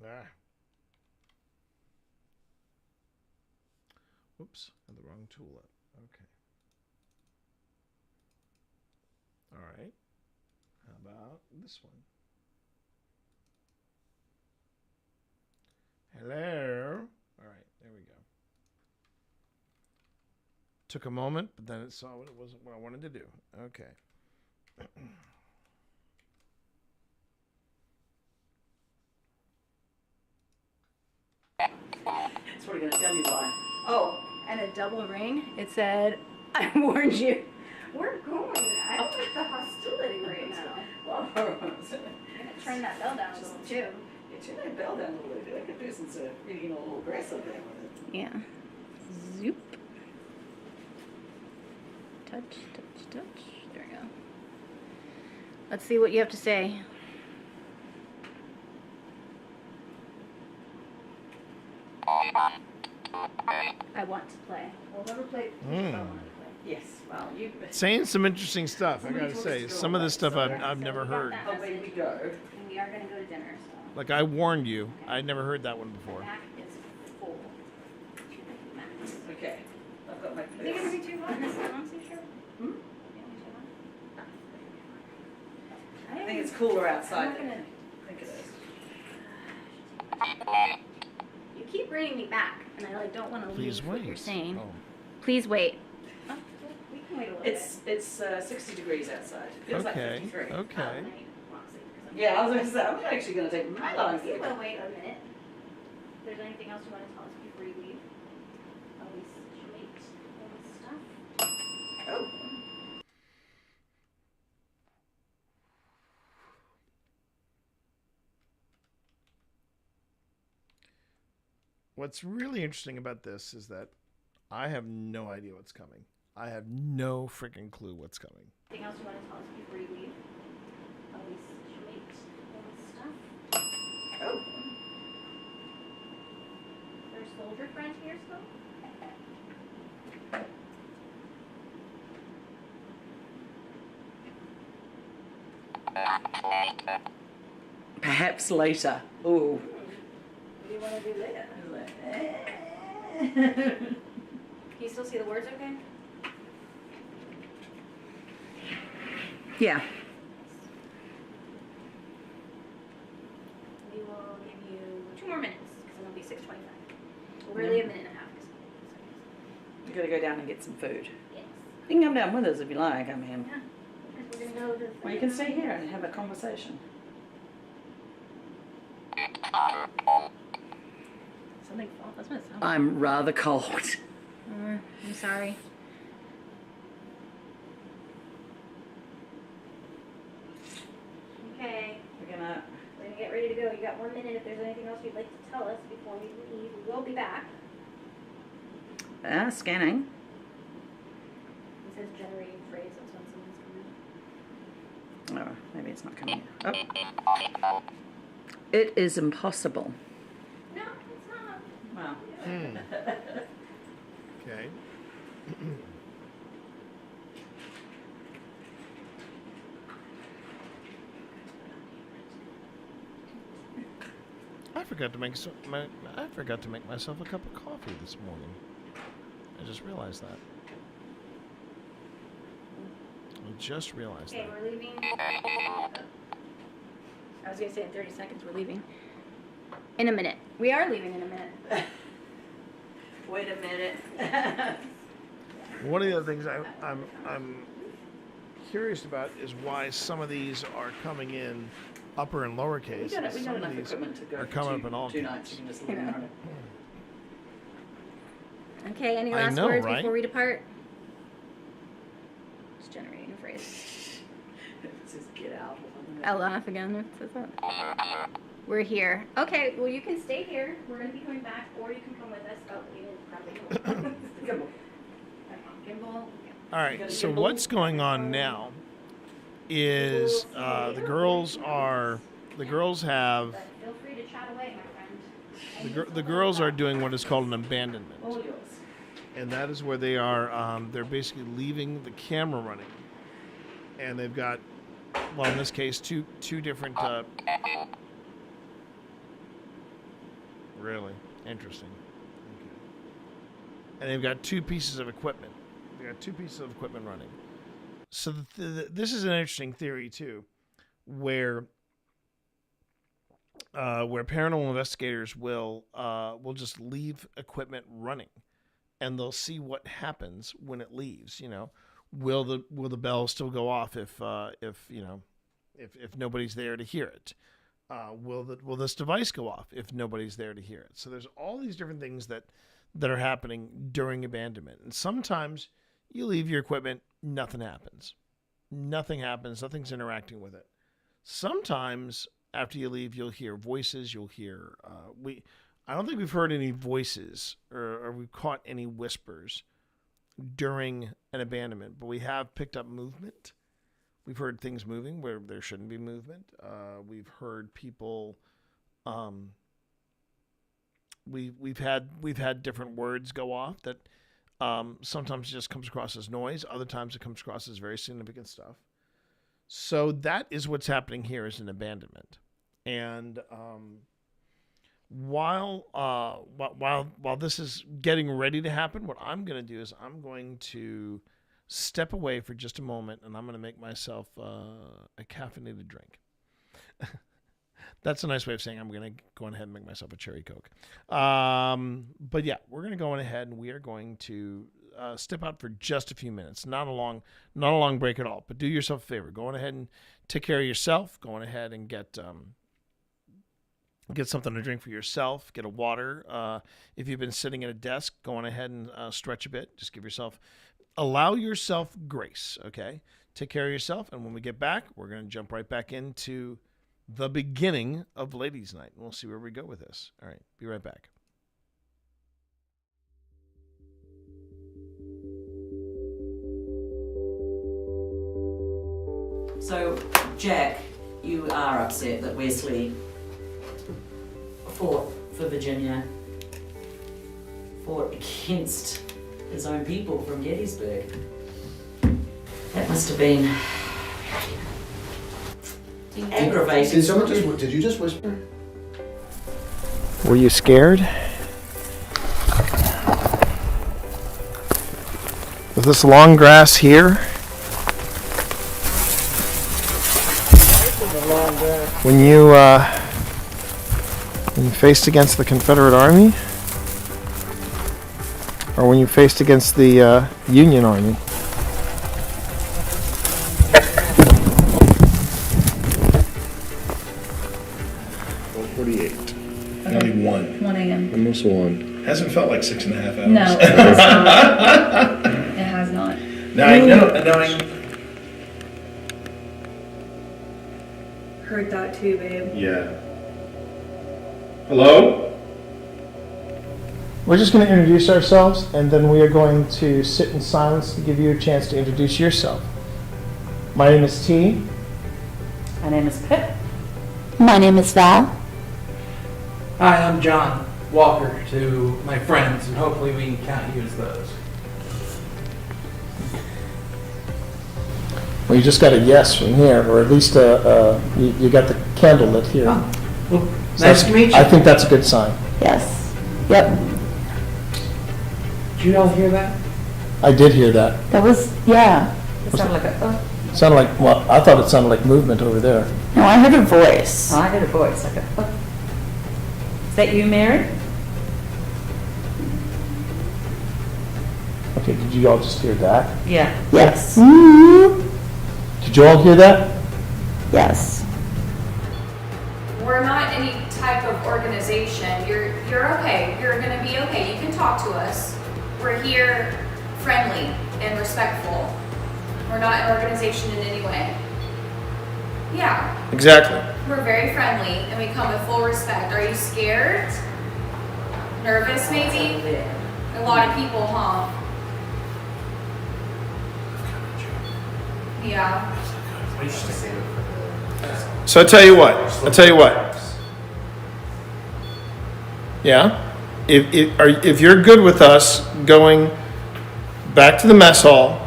Ah. Whoops, had the wrong tool up. Okay. All right. How about this one? Hello. All right, there we go. Took a moment, but then it saw what it wasn't what I wanted to do. Okay. That's what I'm gonna tell you why. Oh, and a double ring. It said, I warned you. We're going. I don't like the hostility right now. Well, I'm gonna turn that bell down a little too. yeah, turn that bell down a little bit. I could do some reading a little grass up there with it. Yeah. Zoop. Touch, touch, touch. There we go. Let's see what you have to say. I want to play. We'll never play. Yes, well, you. Saying some interesting stuff, I gotta say. Some of this stuff I've never heard. Away we go. And we are going to go to dinner, so. Like I warned you, I'd never heard that one before. Back is full. Max. Okay, I've got my. I think it's going to be too hot in this honestly, sure. Hmm? I think it's cooler outside. I'm not gonna- I think it is. You keep bringing me back, and I like don't want to Please leave what wait. you're saying. Oh. Please wait. Oh, we can wait a little It's 60 degrees outside. It feels Okay. like 53. Okay. Yeah, I was going to say, I'm actually going to take my Oh, life. you will wait a minute. If there's anything else you want to tell us before you leave, always wait. All this stuff. Oh. What's really interesting about this is that I have no idea what's coming. I have no freaking clue what's coming. Anything else you want to tell us before you leave? Always wait. All this stuff. Oh. There's soldier friend here still? Perhaps later. Ooh. What do you want to do later? Can you still see the words okay? Yeah. We will give you 2 more minutes, because then it'll be 6:25. Well, really a minute and a half. We've got to go down and get some food. Yes. You can come down with us if you like. I mean, Yeah. We're going to go to the or you can stay here and have a conversation. Something fall. That's what it sounds like. I'm rather cold. I'm sorry. Okay. We're gonna. We're going to get ready to go. You got 1 minute. If there's anything else you'd like to tell us before we leave, we will be back. Scanning. It says generating phrase. That's when someone's coming. Oh, maybe it's not coming. Oh. It is impossible. No, it's not. Wow. Yeah. Okay. I forgot to make myself a cup of coffee this morning. I just realized that. Okay, we're leaving. I was gonna say in 30 seconds we're leaving. In a minute. We are leaving in a minute. Wait a minute. One of the other things I'm curious about is why some of these are coming in upper and lowercase. We got Some enough of these equipment to go are for coming up in all two nights. You can just leave it on it. Okay, any I last know, words right? before we depart? Just generating a phrase. Just get out. I'll laugh again if it says that. We're here. Okay, well you can stay here. We're gonna be coming back, or you can come with us. Oh, you didn't probably. Gimbal. All right. So what's going on now is the girls have Feel free to chat away, my friend. the girls are doing what is called an abandonment, and that is where they are. They're basically leaving the camera running, and they've got, well, in this case, two different. Really interesting. Okay. And they've got two pieces of equipment. They got two pieces of equipment running. So this is an interesting theory too, where paranormal investigators will just leave equipment running, and they'll see what happens when it leaves. You know, will the bell still go off if nobody's there to hear it? Will this device go off if nobody's there to hear it? So there's all these different things that are happening during abandonment, and sometimes you leave your equipment, nothing happens. Nothing happens. Nothing's interacting with it. Sometimes after you leave, you'll hear voices. You'll hear I don't think we've heard any voices or we've caught any whispers during an abandonment, but we have picked up movement. We've heard things moving where there shouldn't be movement. We've heard people. We've had different words go off that sometimes it just comes across as noise. Other times it comes across as very significant stuff. So that is what's happening here is an abandonment. And while this is getting ready to happen, what I'm going to do is I'm going to step away for just a moment, and I'm going to make myself a caffeinated drink. That's a nice way of saying I'm going to go ahead and make myself a cherry Coke. But yeah, we're going to go on ahead and we are going to step out for just a few minutes. Not a long break at all. But do yourself a favor. Go on ahead and take care of yourself. Go on ahead and get something to drink for yourself. Get a water. If you've been sitting at a desk, go on ahead and stretch a bit. Just allow yourself grace. Okay. Take care of yourself. And when we get back, we're going to jump right back into the beginning of Ladies' Night. And we'll see where we go with this. All right. Be right back. So, Jack, you are upset that Wesley fought for Virginia, fought against his own people from Gettysburg. That must have been aggravating. Did you just whisper? Were you scared? With this long grass here? When you faced against the Confederate Army? Or when you faced against the Union Army? Only 1 a.m. Almost 1. Hasn't felt like 6.5 hours. No, it has not. It has not. No, I know. Heard that too, babe. Yeah. Hello? We're just going to introduce ourselves, and then we are going to sit in silence to give you a chance to introduce yourself. My name is T. My name is Pip. My name is Val. Hi, I'm John. walker to my friends, and hopefully we can count you as those. Well, you just got a yes from here, or at least you got the candle lit here. Oh, well, So nice to meet you. I think that's a good sign. Yes. Yep. Did you all hear that? I did hear that. That was, yeah. It sounded like a. It sounded like, well, I thought it sounded like movement over there. No, I heard a voice. I heard a voice like a. Is that you, Mary? Okay, did you all just hear that? Yeah. Yes. Did you all hear that? Yes. We're not any type of organization. You're okay. You're gonna be okay. You can talk to us. We're here friendly and respectful. We're not an organization in any way. Yeah, Exactly. we're very friendly and we come with full respect. Are you scared? Nervous maybe? A lot of people, huh? Yeah. So I tell you what. Yeah? If you're good with us going back to the mess hall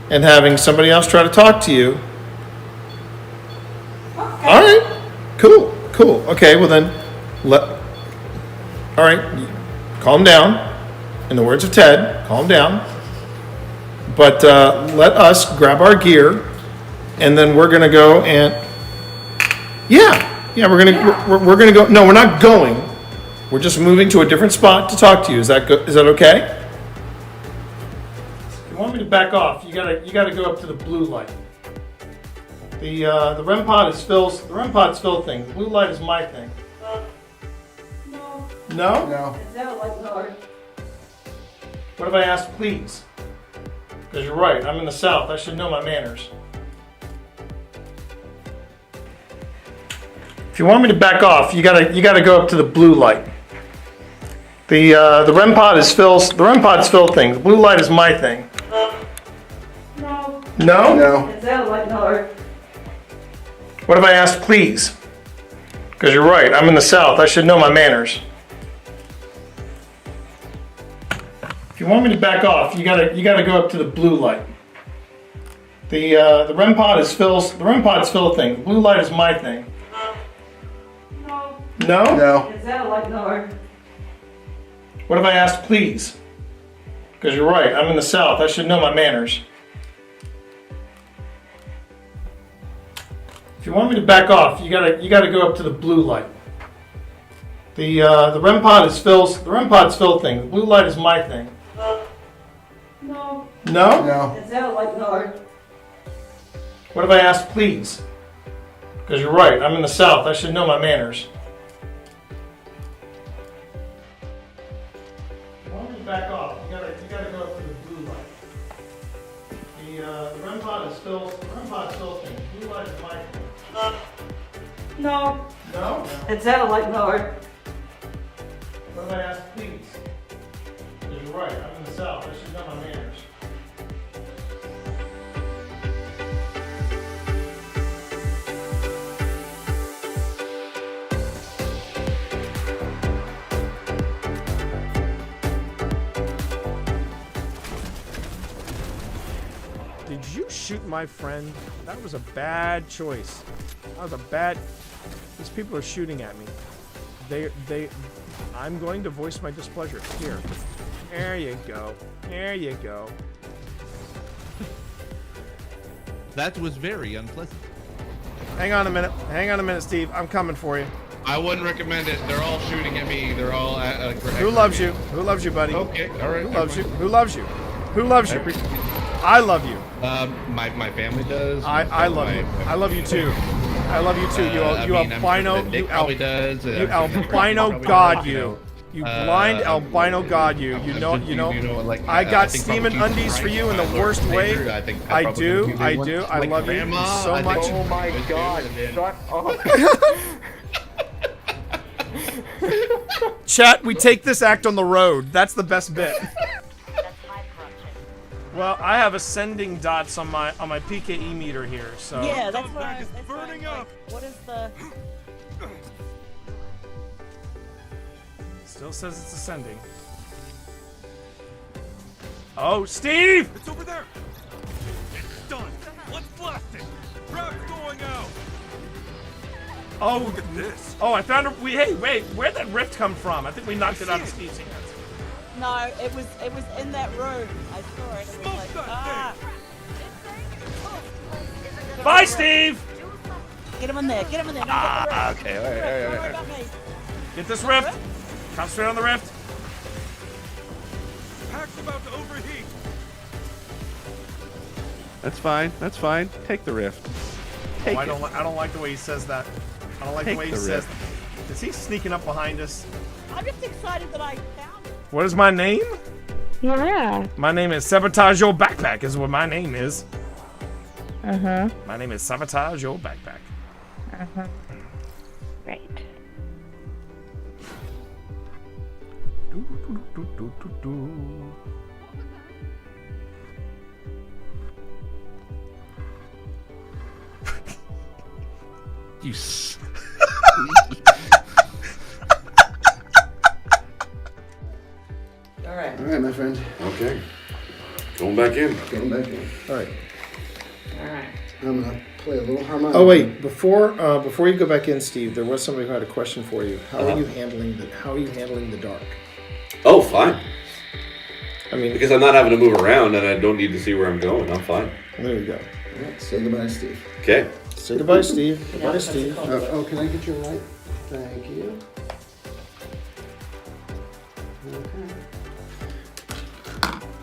and having somebody else try to talk to you. Okay. All right. Cool. Okay, well then, all right, calm down. In the words of Ted, calm down. But let us grab our gear, and then we're gonna go and we're gonna go. No, we're not going. We're just moving to a different spot to talk to you. Is that okay? If you want me to back off, you gotta go up to the blue light. The REM pod is Phil's. The REM pod's Phil thing. The blue light is my thing. No? No. It sounded like no. What if I asked please? Because you're right, I'm in the South. I should know my manners. If you want me to back off, you gotta go up to the blue light. The REM pod is Phil's. The REM pod's Phil thing. The blue light is my thing. No. No? No. It sounded like no. What if I asked please? Because you're right, I'm in the South. I should know my manners. If you want me to back off, you gotta go up to the blue light. The REM pod is Phil's. The REM pod's Phil thing. The blue light is my thing. No. No? No. It sounded like no. What if I asked please? Because you're right, I'm in the South. I should know my manners. If you want me to back off, you gotta go up to the blue light. The REM pod is Phil's. The REM pod's Phil thing. The blue light is my thing. No. No? No. It sounded like no. What if I asked please? Because you're right, I'm in the South. I should know my manners. If you want me to back off, you gotta go up to the blue light. The REM pod is Phil's. The REM pod's Phil thing. The blue light is my thing. No. No? It sounded like no. What if I asked please? Because you're right, I'm in the South. I should know my manners. Did you shoot my friend? That was a bad choice. That was a bad... These people are shooting at me. I'm going to voice my displeasure. Here. There you go. There you go. That was very unpleasant. Hang on a minute. Hang on a minute, Steve. I'm coming for you. I wouldn't recommend it. They're all shooting at me. They're all at Who loves you? Who loves you, buddy? Okay, all right. Who loves you? Who loves you? Who loves you? I love you. My family does. I love you. I love you too. I love you too. You albino. Nick probably does. You albino god. You blind albino god. You know. Like, I got think steaming probably undies for you in the worst way. I do. I love you so much. Oh my god, shut up. Chat, we take this act on the road. That's the best bit. Well, I have ascending dots on my PKE meter here, so. Yeah, that's what I was burning up. What is the? Still says it's ascending. Oh, Steve! It's over there. It's done. Let's blast it. Crowd's going out. Oh, look at this. Oh, I found a. Hey, wait. Where'd that rift come from? I think we knocked it out of Steve's hands. No, it was in that room. I saw it. It was like, ah. Bye, Steve. Get him in there. Get him in there. Okay. All right. Get this rift. Concentrate on the rift. Pack's about to overheat. That's fine. Take the rift. Take I it. don't like the way he says that. I don't like the way he says that. Is he sneaking up behind us? I'm just excited that I found it. What is my name? Yeah. My name is Sabotage Your Backpack is what my name is. Uh-huh. My name is Sabotage Your Backpack. Uh-huh. Right. You All right. All right, my friend. Okay. Going back in. Going back in. All right. All right. I'm gonna play a little harmonica. Oh wait, before you go back in, Steve, there was somebody who had a question for you. How are you handling the dark? Oh, fine. I mean, because I'm not having to move around and I don't need to see where I'm going. I'm fine. There you go. All right, say goodbye, Steve. Okay. Say goodbye, Steve. Goodbye, Steve. Oh, can I get your light? Thank you.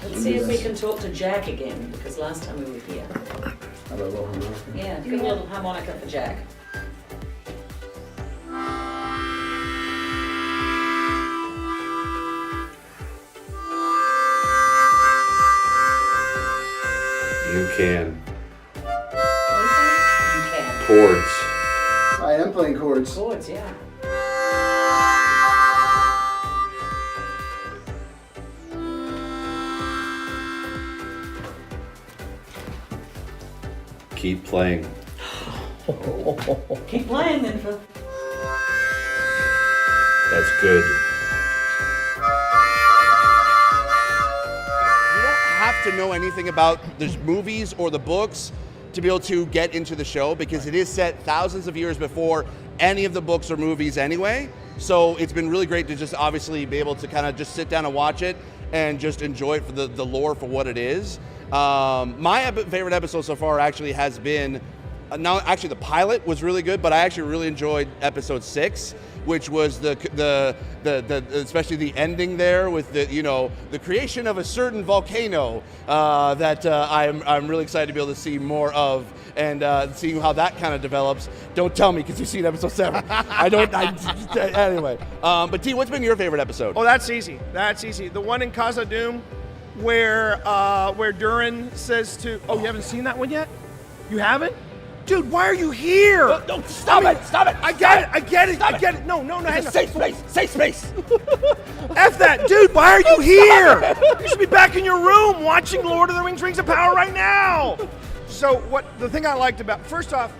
Let's see if we can talk to Jack again, because last time we were here. How about a little harmonica? Yeah, give a little harmonica for Jack. You can. You can. Chords. I am playing chords. Chords, yeah. Keep playing. Keep playing then, Phil. That's good. You don't have to know anything about the movies or the books to be able to get into the show, because it is set thousands of years before any of the books or movies anyway. So it's been really great to just obviously be able to kind of just sit down and watch it and just enjoy it for the lore for what it is. My favorite episode so far actually has been, now actually the pilot was really good, but I actually really enjoyed episode 6, which was the especially the ending there with the creation of a certain volcano that I'm really excited to be able to see more of, and seeing how that kind of develops. Don't tell me, because you've seen episode 7. Anyway. But T, what's been your favorite episode? Oh, that's easy. That's easy. The one in Casa Doom where Durin says to... Oh, you haven't seen that one yet? You haven't? Dude, why are you here? No, stop it! I get it. No, hang on. Safe space. F that, dude, why are you here? You should be back in your room watching Lord of the Rings of Power right now. So the thing I liked about, first off,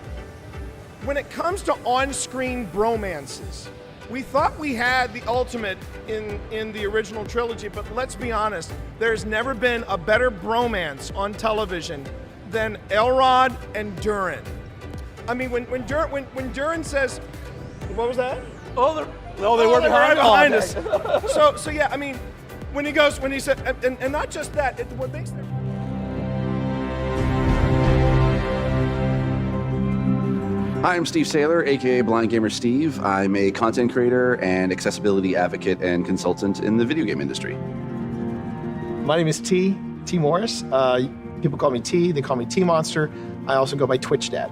when it comes to on-screen bromances, we thought we had the ultimate in the original trilogy, but let's be honest, there's never been a better bromance on television than Elrod and Durin. I mean, when Durin says, what was that? They were right behind us. us. So yeah, I mean, when he said, and not just that, what makes them. Hi, I'm Steve Saylor, aka Blind Gamer Steve. I'm a content creator and accessibility advocate and consultant in the video game industry. My name is T Morris. People call me T. They call me T Monster. I also go by Twitch Dad.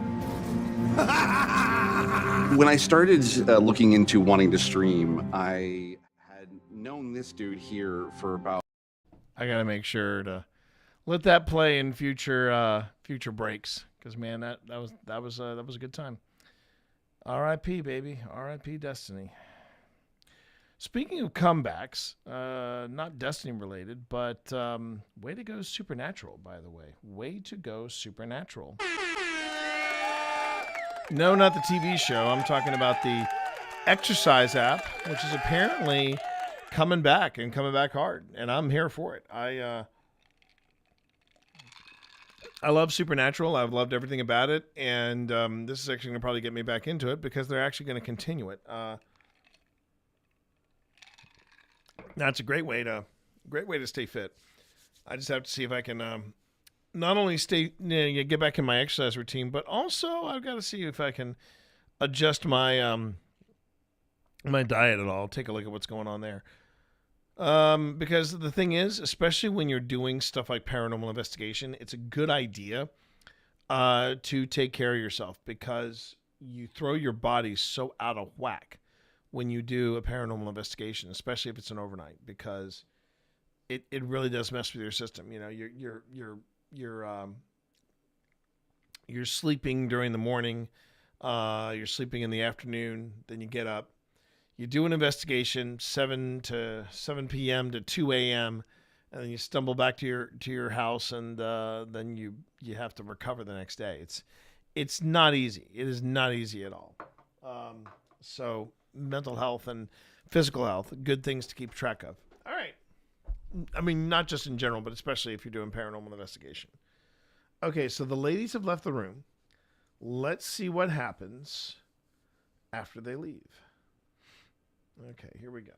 When I started looking into wanting to stream, I had known this dude here for about... I gotta make sure to let that play in future breaks, because man, that was a good time. R.I.P. baby, R.I.P. Destiny. Speaking of comebacks, not Destiny related, but way to go Supernatural, by the way. Way to go Supernatural. No, not the TV show. I'm talking about the exercise app, which is apparently coming back and coming back hard, and I'm here for it. I love Supernatural. I've loved everything about it, and this is actually going to probably get me back into it because they're actually going to continue it. That's a great way to stay fit. I just have to see if I can not only get back in my exercise routine, but also I've got to see if I can adjust my my diet at all. Take a look at what's going on there. Because the thing is, especially when you're doing stuff like paranormal investigation, it's a good idea to take care of yourself because you throw your body so out of whack when you do a paranormal investigation, especially if it's an overnight, because it really does mess with your system. You know, you're sleeping during the morning, you're sleeping in the afternoon, then you get up. You do an investigation 7 p.m. to 2 a.m. and then you stumble back to your house, and then you have to recover the next day. It's not easy. It is not easy at all. So mental health and physical health, good things to keep track of. All right. I mean, not just in general, but especially if you're doing paranormal investigation. Okay, so the ladies have left the room. Let's see what happens after they leave. Okay, here we go.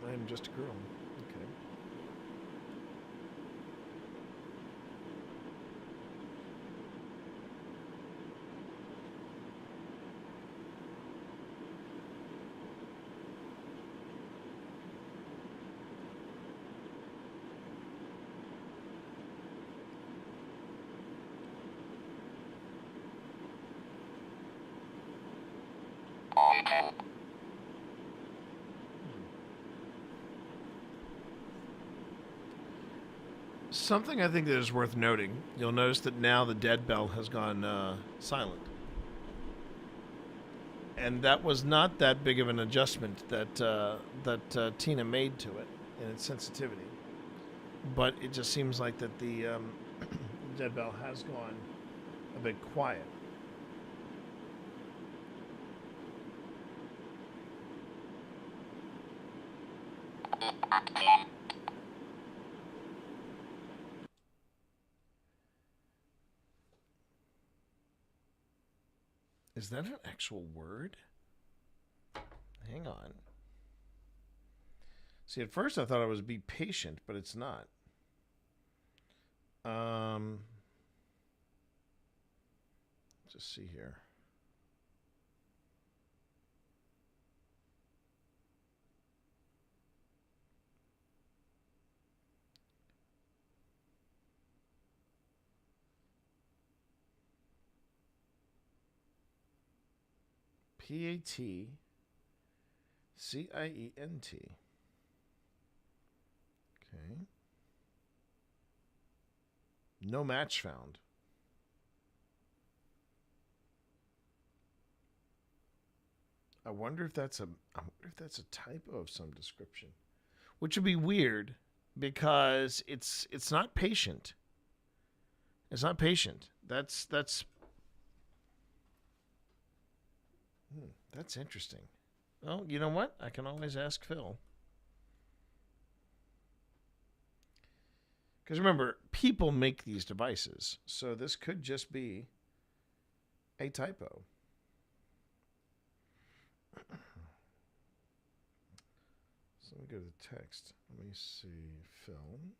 I am just a girl. Okay. Something I think that is worth noting, you'll notice that now the dead bell has gone silent. And that was not that big of an adjustment that Tina made to it in its sensitivity. But it just seems like that the dead bell has gone a bit quiet. Is that an actual word? Hang on. See, at first I thought it was be patient, but it's not. Just see here. P-A-T-C-I-E-N-T. Okay. No match found. I wonder if that's a typo of some description, which would be weird because it's not patient. It's not patient. That's interesting. Well, you know what? I can always ask Phil. Because remember, people make these devices, so this could just be a typo. So let me go to the text. Let me see, film.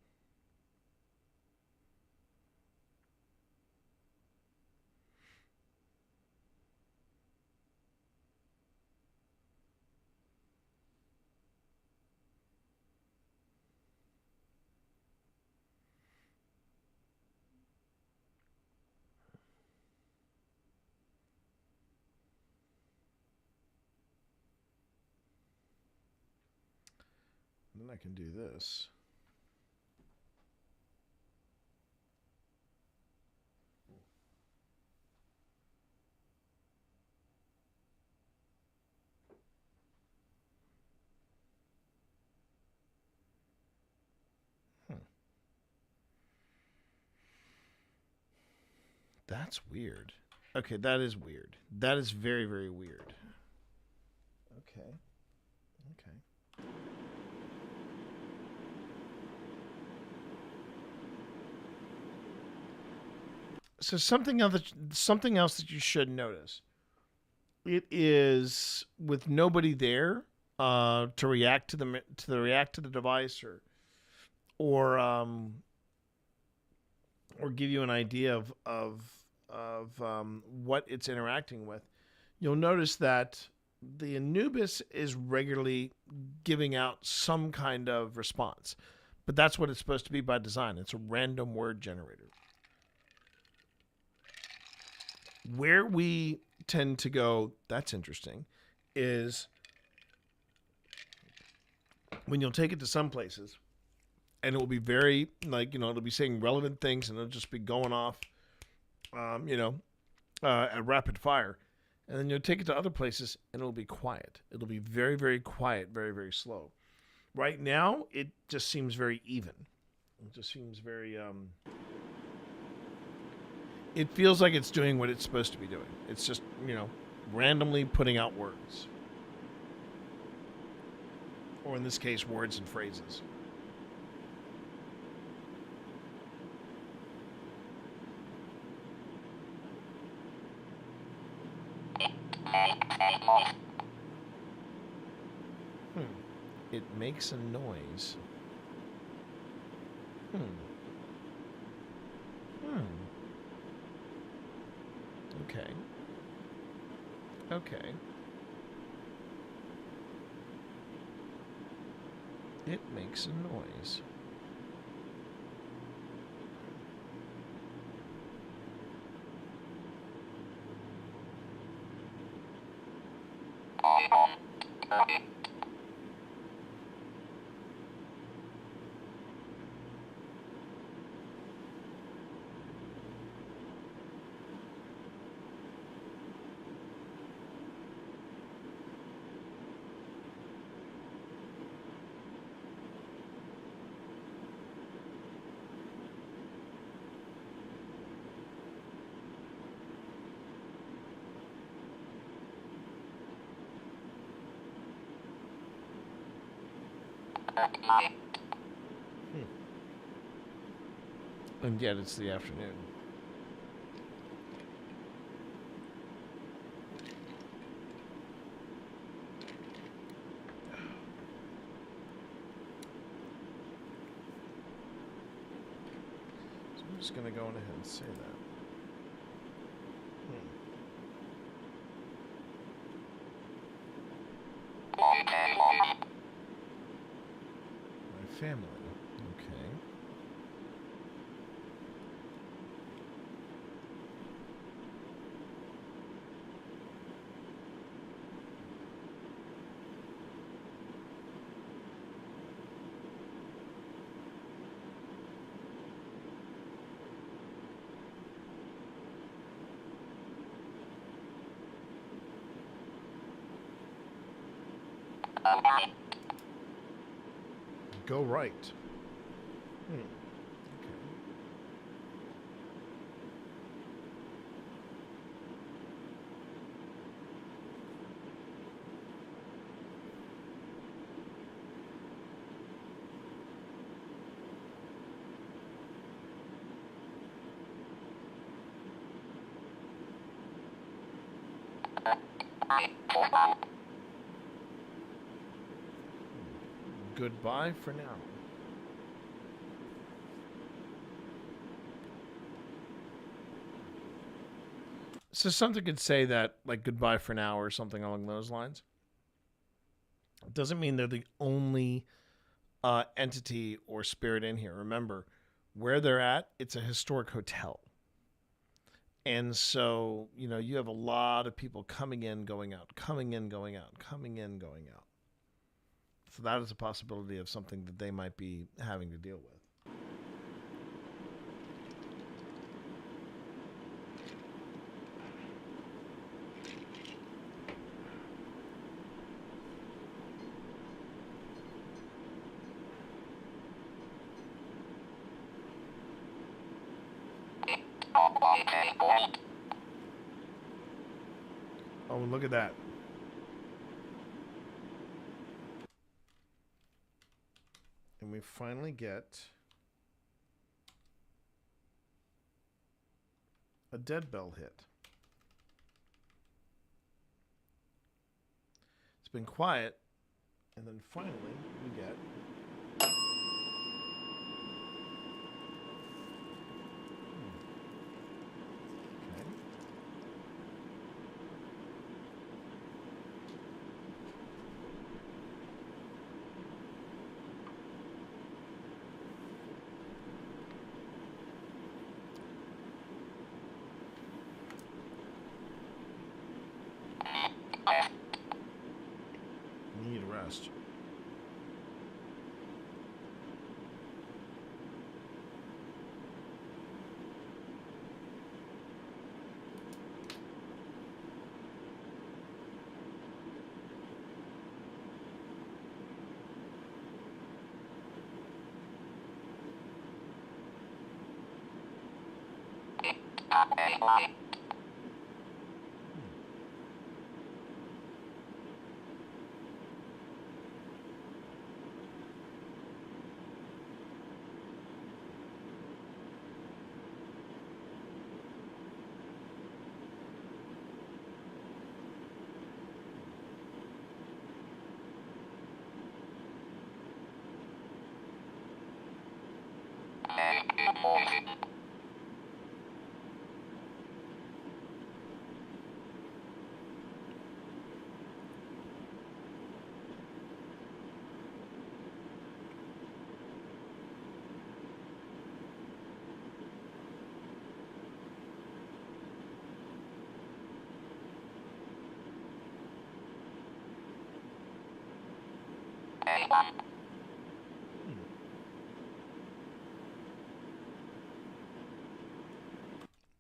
Then I can do this. That's weird. Okay, that is weird. That is very, very weird. Okay. Okay. So something else that you should notice. It is with nobody there to react to the device or give you an idea of what it's interacting with. You'll notice that the Anubis is regularly giving out some kind of response, but that's what it's supposed to be by design. It's a random word generator. Where we tend to go, that's interesting, is when you'll take it to some places and it will be very, it'll be saying relevant things and it'll just be going off, at rapid fire. And then you'll take it to other places and it'll be quiet. It'll be very, very quiet, very, very slow. Right now, it just seems very even. It just seems very, it feels like it's doing what it's supposed to be doing. It's just, randomly putting out words. Or in this case, words and phrases. It makes a noise. Okay. Okay. It makes a noise. And yet it's the afternoon. So I'm just going to go on ahead and say that. My family. Okay. Go right. Okay. Goodbye for now. So something could say that, like, goodbye for now or something along those lines. It doesn't mean they're the only entity or spirit in here. Remember, where they're at, it's a historic hotel. And so, you have a lot of people coming in, going out, coming in, going out, coming in, going out. So that is a possibility of something that they might be having to deal with. Oh, look at that. And we finally get a dead bell hit. It's been quiet, and then finally we get need a rest.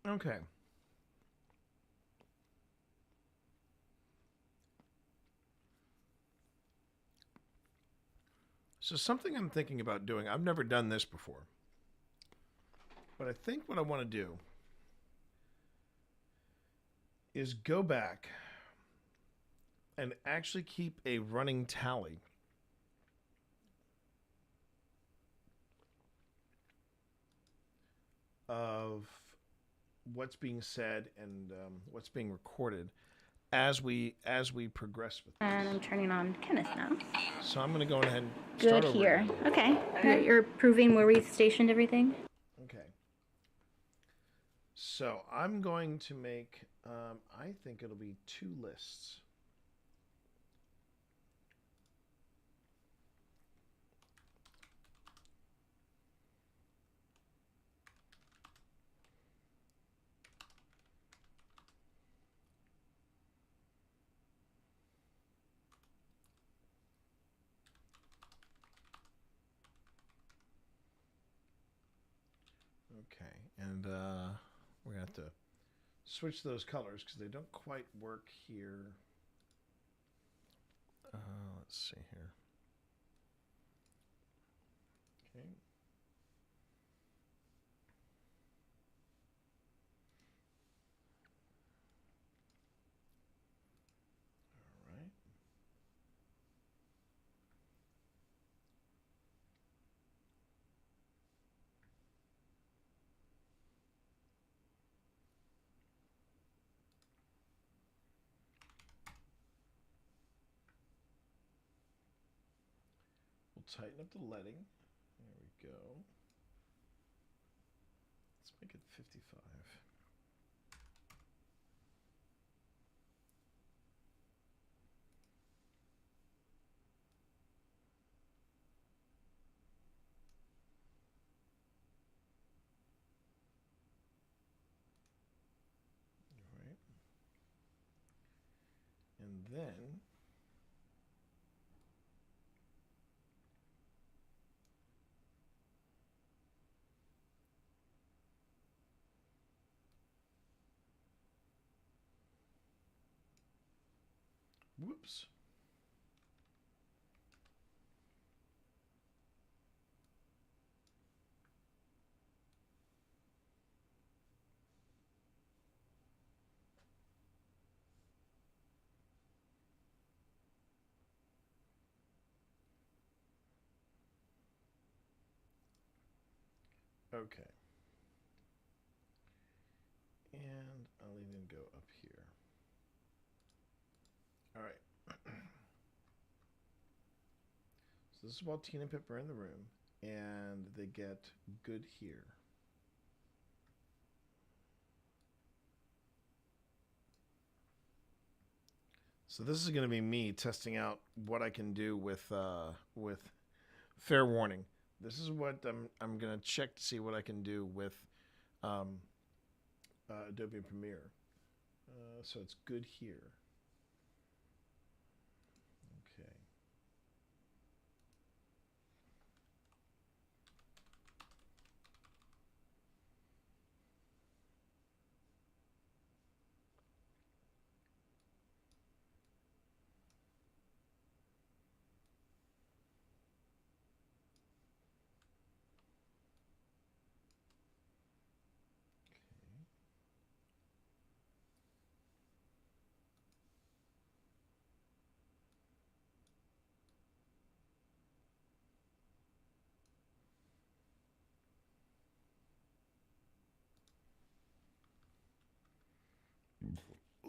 Okay. So something I'm thinking about doing, I've never done this before, but I think what I want to do is go back and actually keep a running tally of what's being said and what's being recorded as we progress with this. And I'm turning on Kenneth now. So I'm going to go ahead and Good start over here. again. Okay. You're proving where we stationed everything? Okay. So I'm going to make, I think it'll be 2 lists. Okay, and we're going to have to switch those colors because they don't quite work here. Let's see here. Okay. All right. We'll tighten up the leading. There we go. Let's make it 55. All right. And then whoops. Okay. And I'll even go up here. All right. So this is while Tina and Pip are in the room, and they get good here. So this is going to be me testing out what I can do with fair warning. This is what I'm going to check to see what I can do with Adobe Premiere. So it's good here. Okay.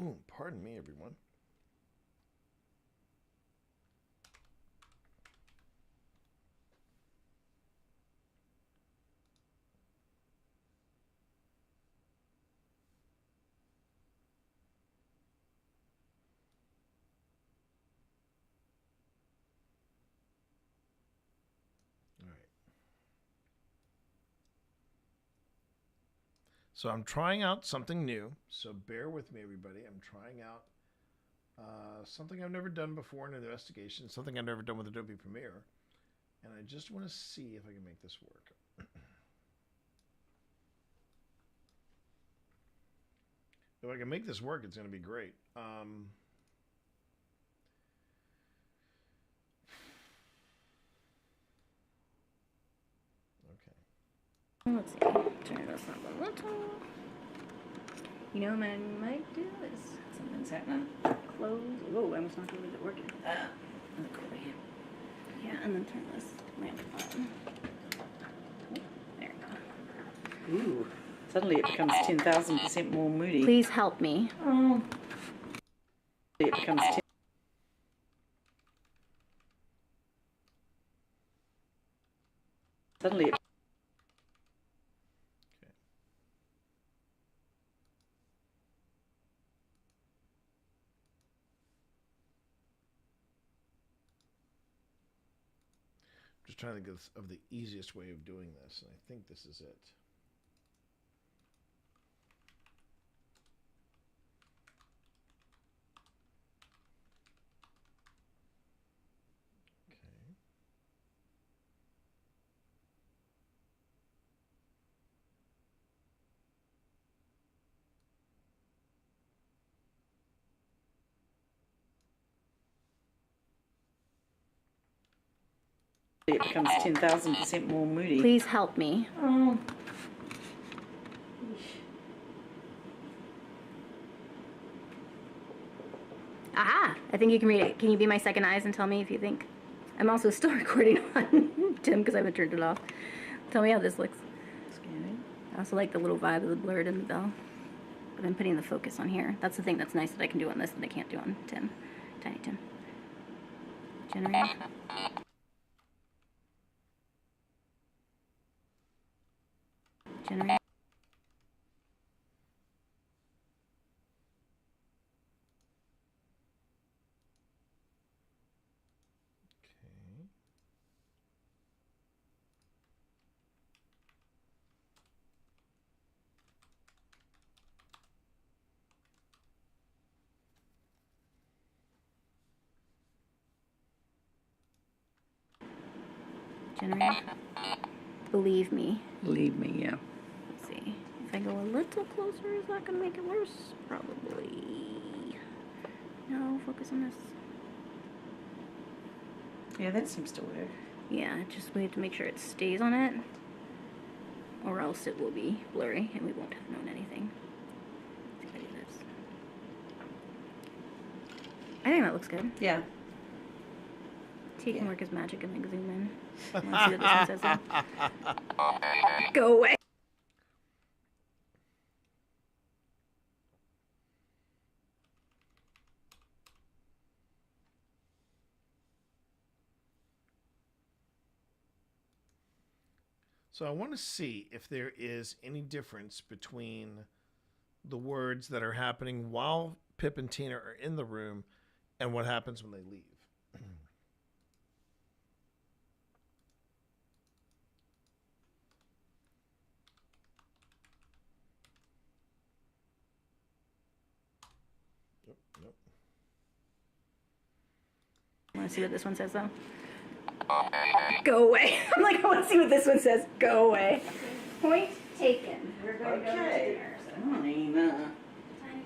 Ooh, pardon me, everyone. All right. So I'm trying out something new. So bear with me, everybody. I'm trying out something I've never done before in an investigation, something I've never done with Adobe Premiere. And I just want to see if I can make this work. If I can make this work, it's going to be great. Okay. Let's see. Turn this up a little. You know what I might do is something's happening. Close. Whoa, I almost knocked over the working. Look over here. Yeah, and then turn this lamp on. There we go. Ooh. Suddenly it becomes 10,000% more moody. Please help me. Oh. It becomes 10. Suddenly it... Okay. I'm just trying to think of the easiest way of doing this, and I think this is it. It becomes 10,000% more moody. Please help me. Oh. Aha! I think you can read it. Can you be my second eyes and tell me if you think? I'm also still recording on Tim because I haven't turned it off. Tell me how this looks. Scanning. I also like the little vibe of the blurred in the bell. But I'm putting the focus on here. That's the thing that's nice that I can do on this that I can't do on Tim. Tiny Tim. Generate. Generate. Okay. Generate. Believe me. Believe me, yeah. Let's see. If I go a little closer, is that going to make it worse? Probably. No, focus on this. Yeah, that seems to work. Yeah, just we have to make sure it stays on it, or else it will be blurry and we won't have known anything. Let's see if I do this. I think that looks good. Yeah. Tea can work as magic and like zoom in. Let's see what this one says then. Go away. So I want to see if there is any difference between the words that are happening while Pip and Tina are in the room and what happens when they leave. Yep. I want to see what this one says though. Go away. I'm like, I want to see what this one says. Go away. Point taken. We're going to go to dinner. So. Fine. Tiny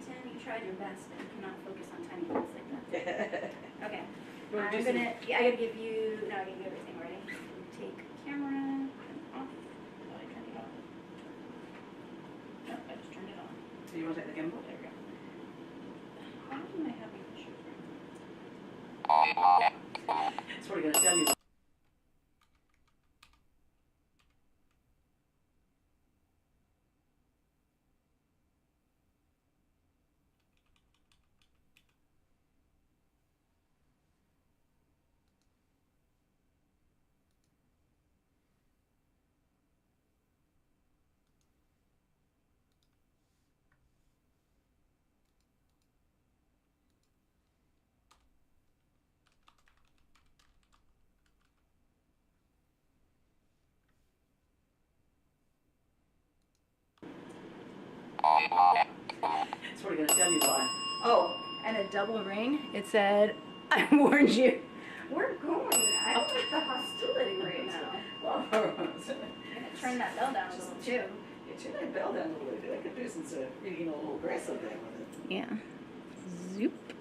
Tim, you tried your best, but you cannot focus on tiny things like that. Okay. I'm gonna. Yeah, I gotta give you. No, I gotta give everything ready. Take camera off. Oh, I turned it off. Nope, I just turned it on. So you want to take the gimbal? There we go. How am I having issues? It's probably going to tell you. It's probably going to tell you why. Oh, and a double ring. It said, "I warned you." We're going. I don't like the hostility right now. Well, I'm gonna turn that bell down a little too. Yeah, turn that bell down a little bit. I could do some getting a little aggressive there with it. Yeah. Zoop.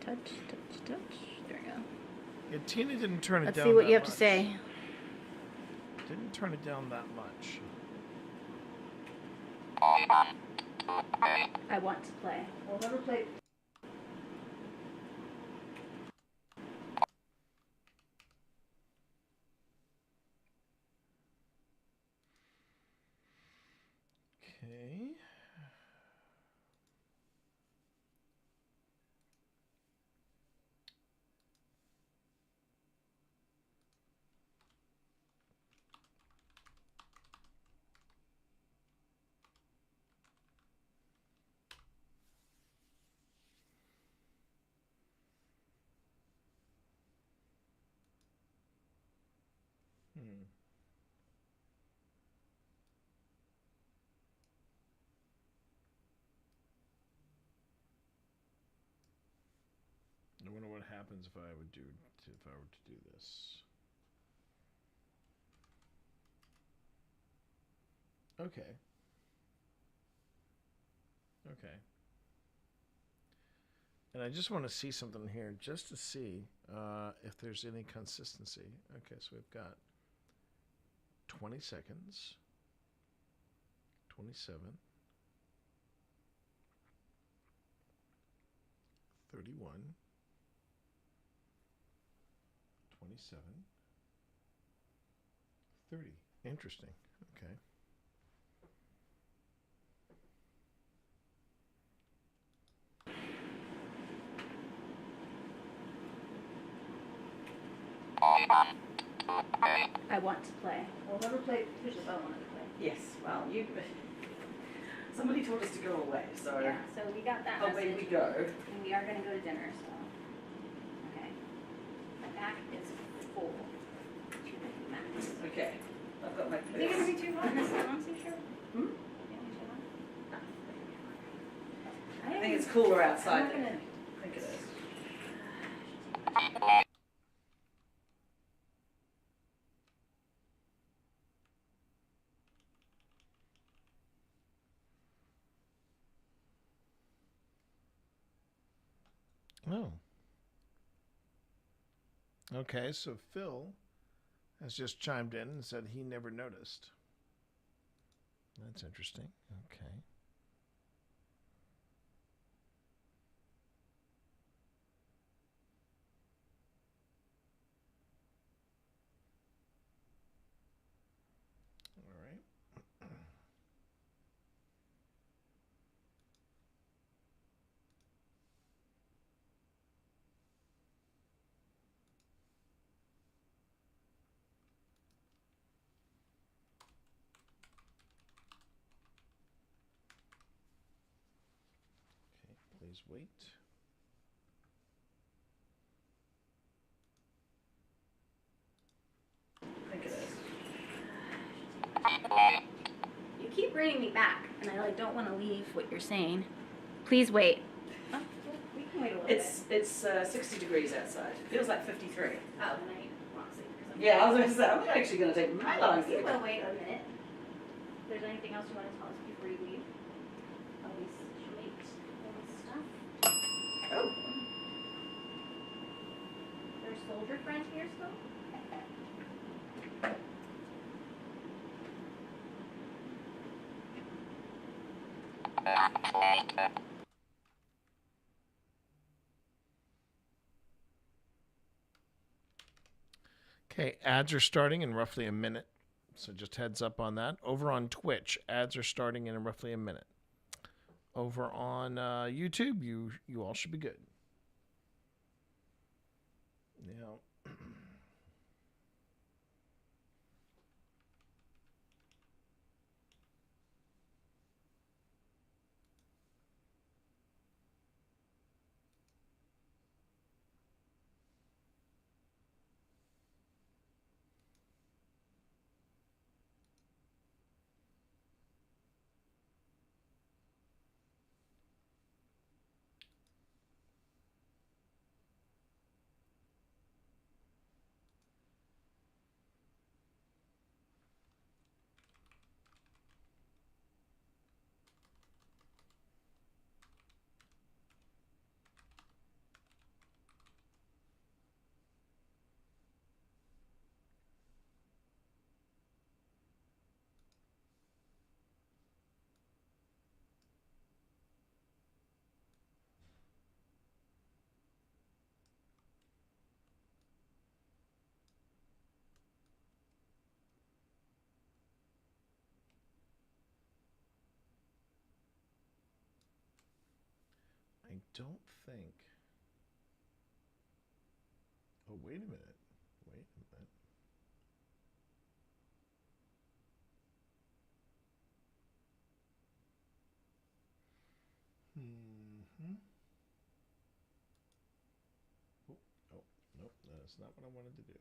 Touch, touch, touch. There we go. Yeah, Tina didn't turn it Let's down. see what that you have much. to say. Didn't turn it down that much. I want to play. We'll never play. Okay. I wonder what happens if I were to do this. Okay. Okay. And I just want to see something here, just to see if there's any consistency. Okay, so we've got 20 seconds, 27, 31, 27, 30. Interesting. Okay. I want to play. We'll never play. Push the bell. I wanted to play. Yes, well, you. Somebody told us to go away, so. Yeah, so we got that away message. we go. And we are going to go to dinner, so. Okay. My back is full. To the max. Okay. I've got my. Is it going to be too hot in this long sleeve shirt? Hmm? I I think it's cooler outside. I'm not gonna- I think it is. Oh. Okay, so Phil has just chimed in and said he never noticed. That's interesting. Okay. Please wait. I think it is. You keep bringing me back, and I like don't want to leave what you're saying. Please wait. Oh, we can wait a little bit. It's 60 degrees outside. It feels like 53. Oh, then I want to see. Yeah, I was going to say, I'm actually going to take my long You will wait a minute. If there's anything else you want to tell us before you leave, always wait all this stuff. Oh. There's a soldier friend here still? Okay, ads are starting in roughly a minute. So just heads up on that. Over on Twitch, ads are starting in roughly a minute. Over on YouTube, you all should be good. Now, I don't think. Oh, wait a minute. Wait a minute. Mm-hmm. Oh, oh, nope, that's not what I wanted to do.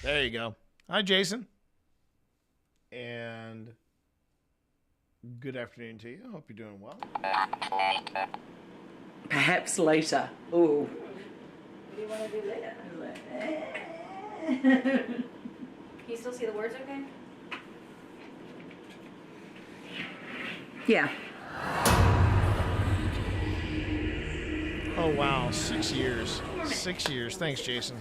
There you go. Hi, Jason. And good afternoon to you. I hope you're doing well. Perhaps later. Ooh. What do you want to do later? Can you still see the words okay? Yeah. Oh, wow. 6 years. 6 years. Thanks, Jason.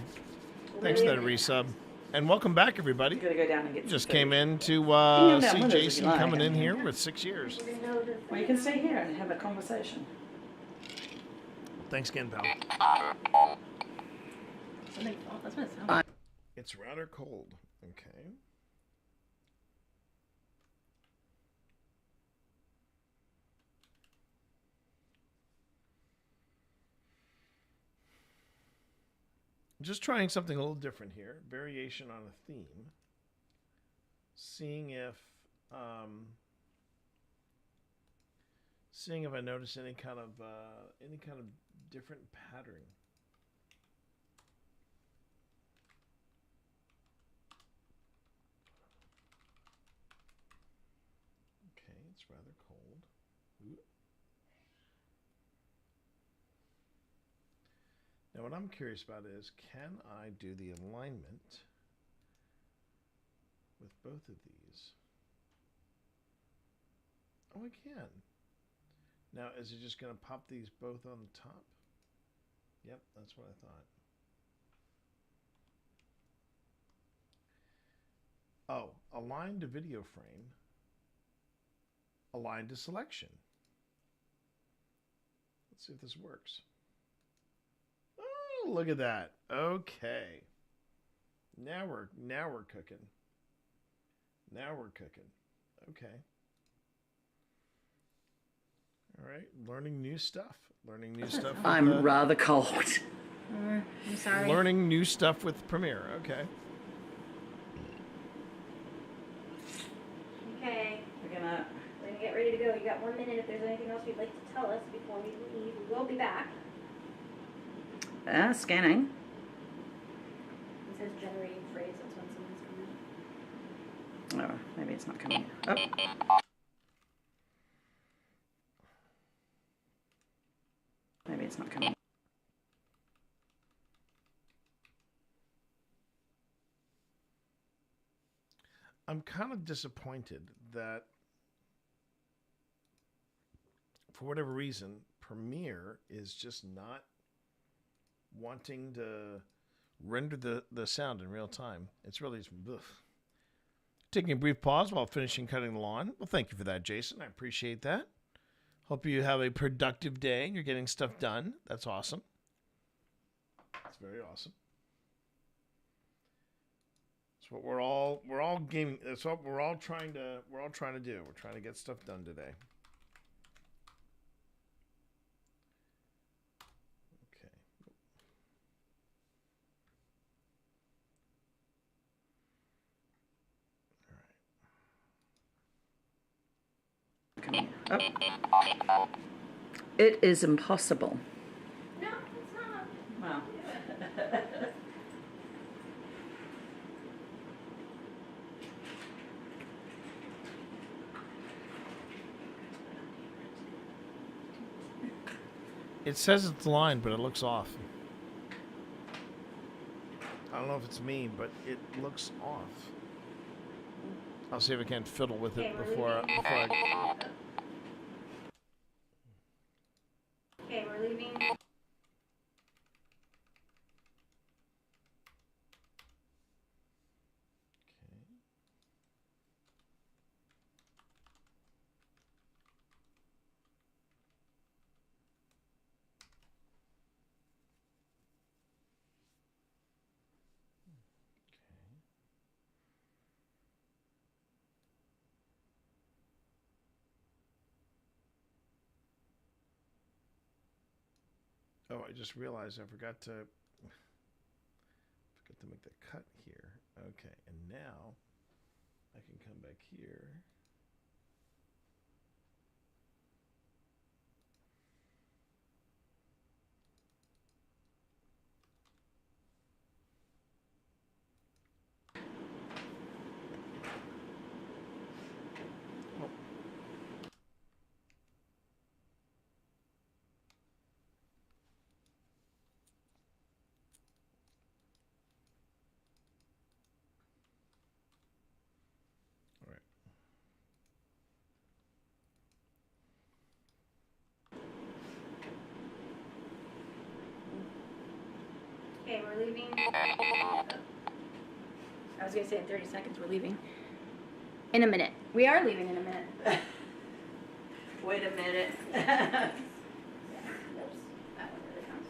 Thanks for that resub. And welcome back, everybody. Gotta go down and get Just some came food. in to You can see come down with us if Jason you like. coming in here with 6 years. Well, you can stay here and have a conversation. Thanks again, pal. That's what it sounds like. It's rather cold. Okay. Just trying something a little different here. Variation on a theme. Seeing if I notice any kind of different pattern. Okay, it's rather cold. Ooh. Now what I'm curious about is, can I do the alignment with both of these? Oh, I can. Now, is it just going to pop these both on the top? Yep, that's what I thought. Oh, align to video frame. Align to selection. Let's see if this works. Oh, look at that. Okay. Now we're cooking. Now we're cooking. Okay. All right, learning new stuff. Learning new stuff. With, I'm rather cold. I'm sorry. Learning new stuff with Premiere. Okay. Okay. We're gonna get ready to go. You got 1 minute. If there's anything else you'd like to tell us before we leave, we will be back. Scanning. It says generating phrase. That's when someone's coming. Oh, maybe it's not coming. Oh. Maybe it's not coming. I'm kind of disappointed that, for whatever reason, Premiere is just not wanting to render the sound in real time. It's really ugh. Taking a brief pause while finishing cutting the lawn. Well, thank you for that, Jason. I appreciate that. Hope you have a productive day and you're getting stuff done. That's awesome. That's very awesome. That's what we're all gaming. That's what we're all trying to do. We're trying to get stuff done today. Okay. Oh. It is impossible. No, it's not. Wow. It says it's lined, but it looks off. I don't know if it's me, but it looks off. I'll see if I can't fiddle with it before I... Okay, we're leaving. Oh, I just realized I forgot to make the cut here. Okay, and now I can come back here. Okay, we're leaving. I was going to say in 30 seconds we're leaving. In a minute. We are leaving in a minute. Wait a minute. Yeah, that one really counts.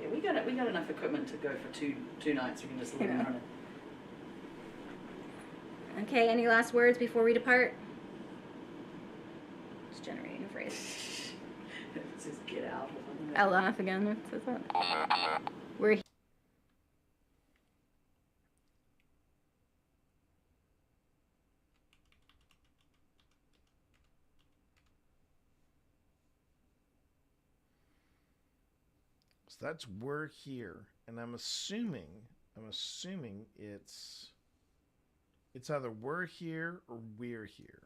Yeah, we got enough equipment to go for two nights. We can just leave it running. Okay, any last words before we depart? Just generating a phrase. Just get out. I'll laugh again. It says that. We're So that's we're here, and I'm assuming it's either we're here or we're here.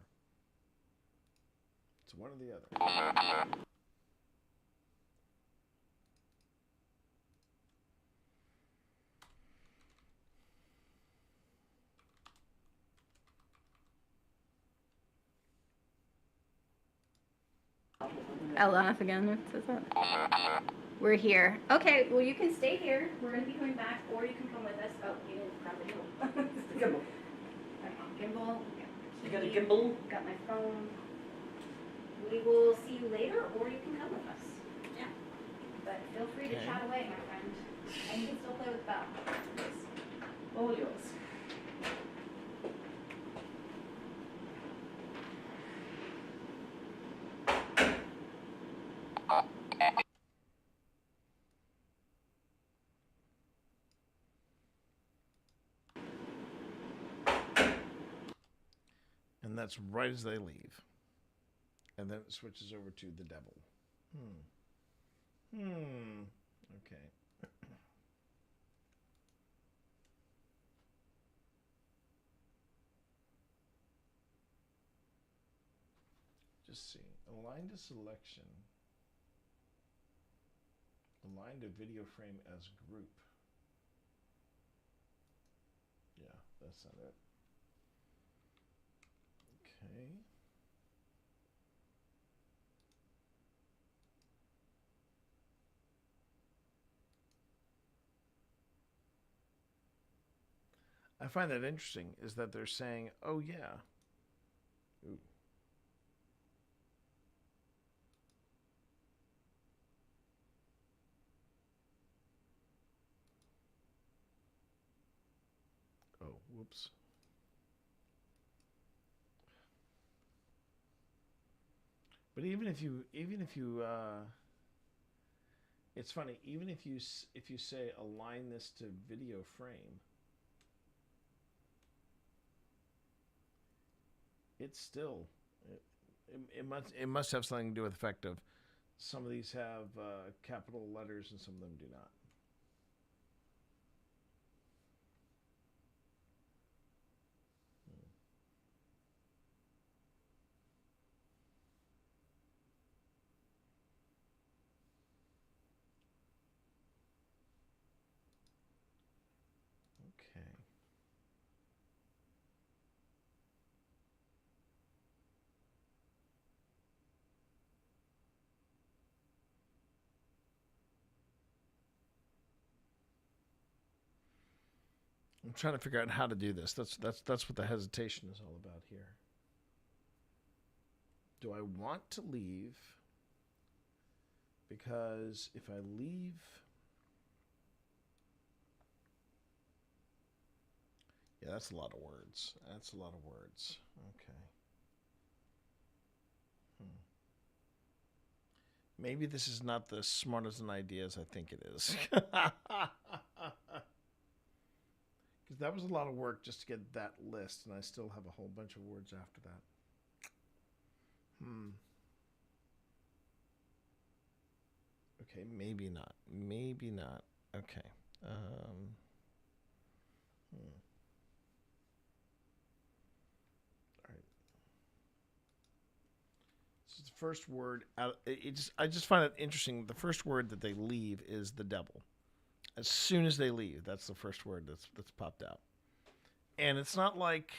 It's one or the other. I'll laugh again. It says that. We're here. Okay, well you can stay here. We're going to be coming back, or you can come with us. Oh, you didn't grab the gimbal. Gimbal. Gimbal. You got a gimbal? Got my phone. We will see you later, or you can come with us. Yeah. but feel free to Okay. chat away, my friend. And you can still play with Belle. It's all yours. And that's right as they leave. And then it switches over to the devil. Okay. Just see. Align to selection. Align to video frame as group. Yeah, that's not it. Okay. I find that interesting is that they're saying, oh yeah. Ooh. Oh, whoops. But even if you it's funny, even if you say align this to video frame, it's still it must have something to do with the fact of some of these have capital letters and some of them do not. Okay. I'm trying to figure out how to do this. That's what the hesitation is all about here. Do I want to leave? Because if I leave, yeah, that's a lot of words. That's a lot of words. Okay. Maybe this is not the smartest an idea as I think it is. Because that was a lot of work just to get that list, and I still have a whole bunch of words after that. Okay, maybe not. Maybe not. Okay. All right. This is the first word. I just find it interesting. The first word that they leave is the devil. As soon as they leave, that's the first word that's popped out. And it's not like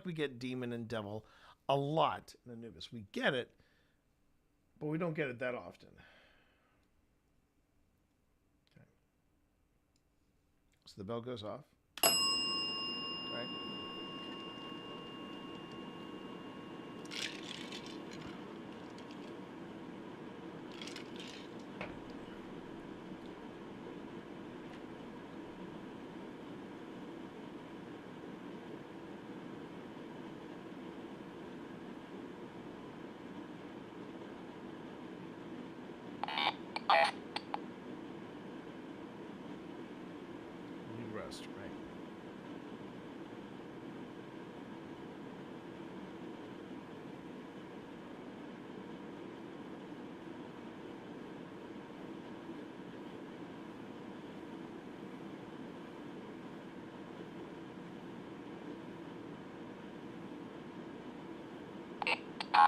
we get demon and devil a lot in Anubis. We get it, but we don't get it that often. Okay. So the bell goes off. Right? Lead rest, right?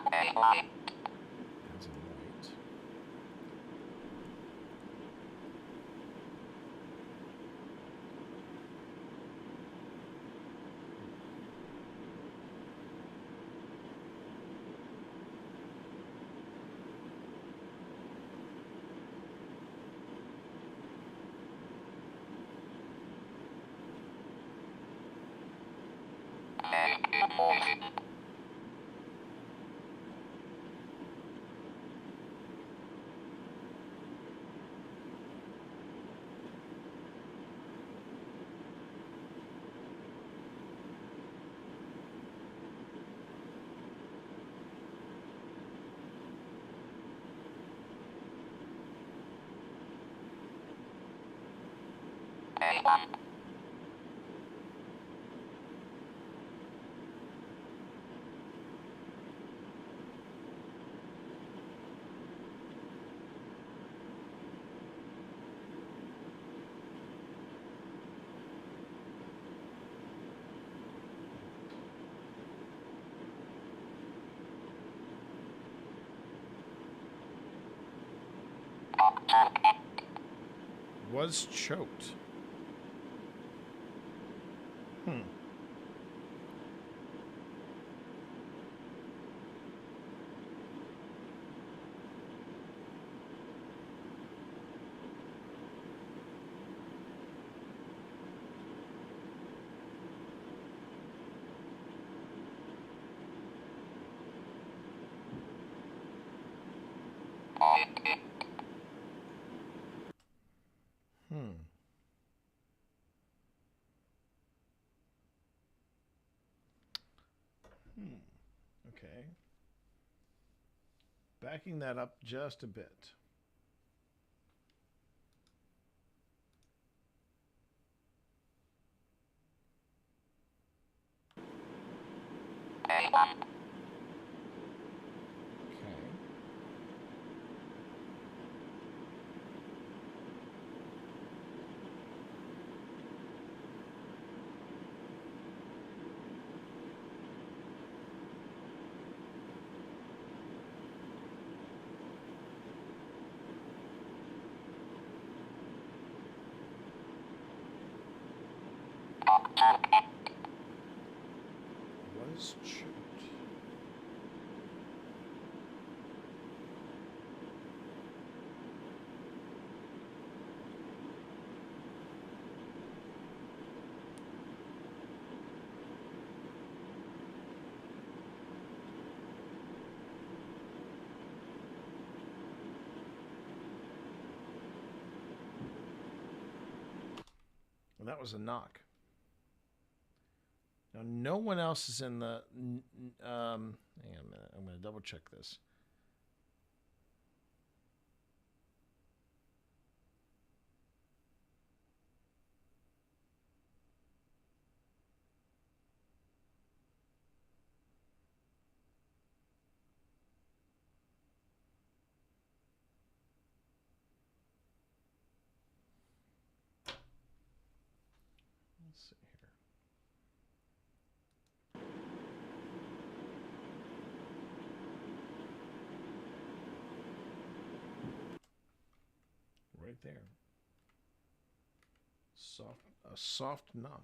That's a light. Was choked. Okay. Backing that up just a bit. Was choked. And that was a knock. Now, no one else is in the. Hang on a minute. I'm going to double check this. Let's see here. Right there. A soft knock.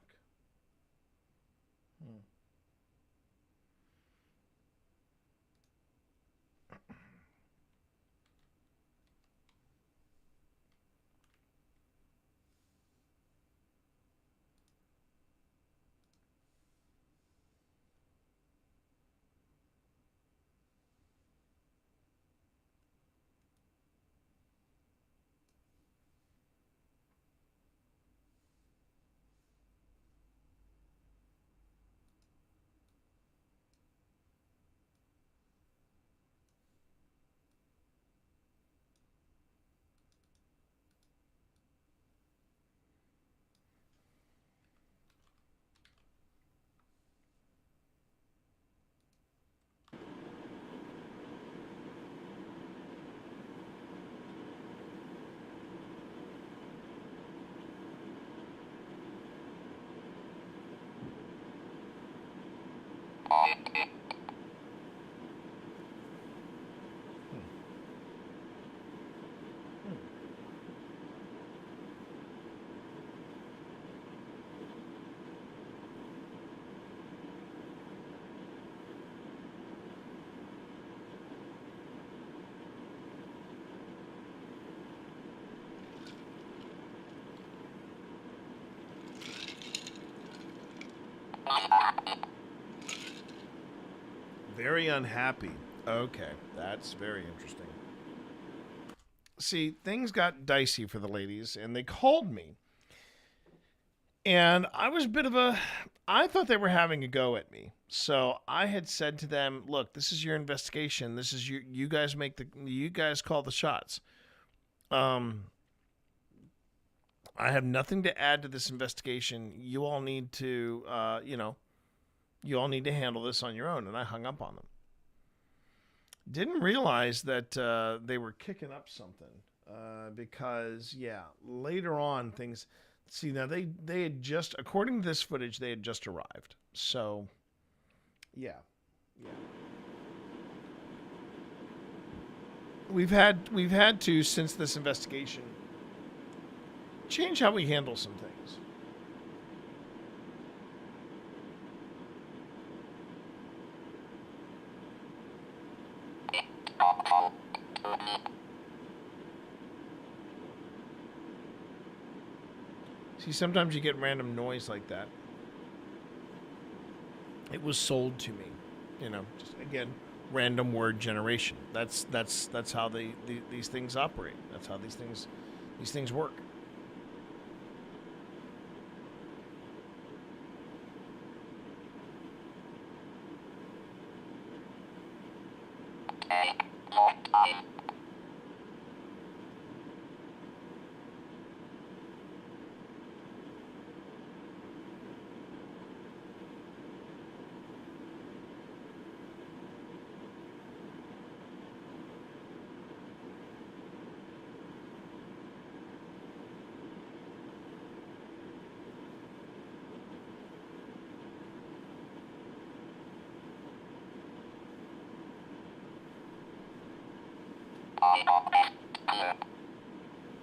Very unhappy. Okay, that's very interesting. See, things got dicey for the ladies, and they called me. And I was a bit of a... I thought they were having a go at me. So I had said to them, look, this is your investigation. This is your... You guys make the... You guys call the shots. I have nothing to add to this investigation. You all need to, you all need to handle this on your own. And I hung up on them. Didn't realize that they were kicking up something because, later on things. See, now they had just, according to this footage, they had just arrived. So, yeah. We've had to, since this investigation, change how we handle some things. See, sometimes you get random noise like that. It was sold to me, just again, random word generation. That's how these things operate. That's how these things work.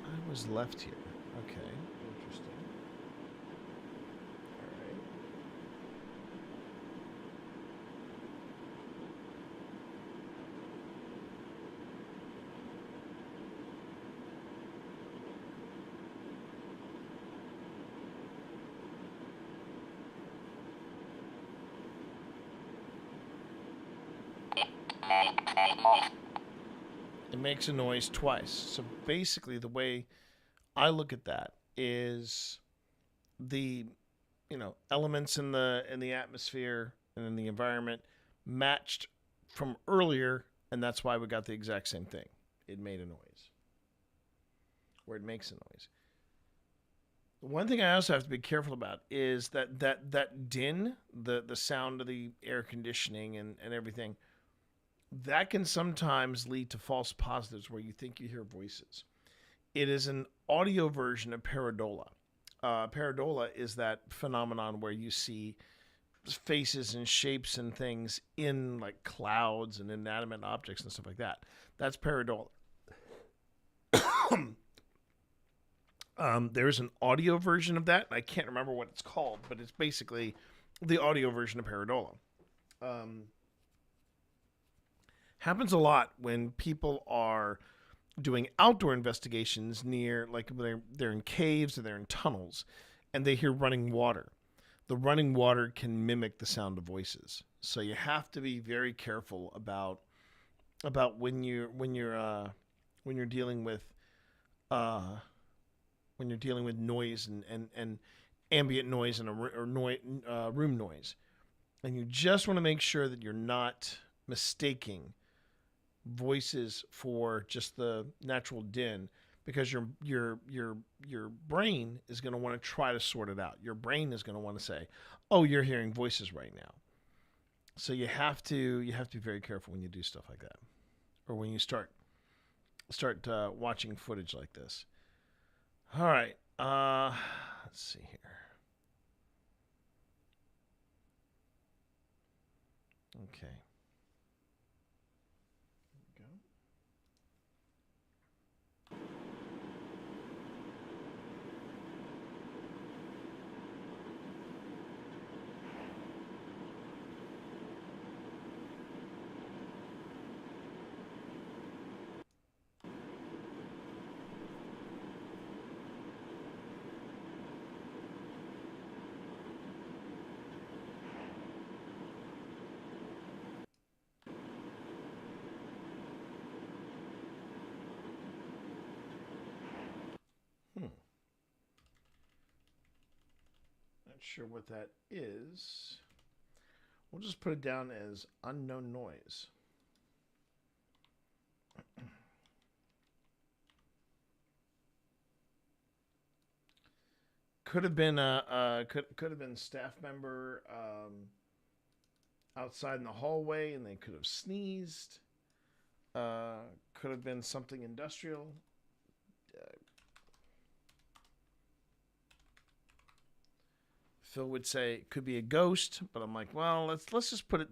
I was left here. Okay, interesting. All right. It makes a noise twice. So basically the way I look at that is the elements in the atmosphere and in the environment matched from earlier, and that's why we got the exact same thing. It made a noise. Or it makes a noise. One thing I also have to be careful about is that din, the sound of the air conditioning and everything, that can sometimes lead to false positives where you think you hear voices. It is an audio version of pareidolia. Pareidolia is that phenomenon where you see faces and shapes and things in like clouds and inanimate objects and stuff like that. That's pareidolia. There's an audio version of that. I can't remember what it's called, but it's basically the audio version of pareidolia. Happens a lot when people are doing outdoor investigations near, like they're in caves or they're in tunnels, and they hear running water. The running water can mimic the sound of voices, so you have to be very careful about when you're dealing with noise and ambient noise and room noise, and you just want to make sure that you're not mistaking voices for just the natural din, because your brain is going to want to try to sort it out. Your brain is going to want to say, "Oh, you're hearing voices right now." So you have to be very careful when you do stuff like that, or when you start watching footage like this. All right, let's see here. Okay. Not sure what that is. We'll just put it down as unknown noise. Could have been could have been staff member outside in the hallway, and they could have sneezed. Could have been something industrial. Phil would say it could be a ghost, but I'm like, well, let's just put it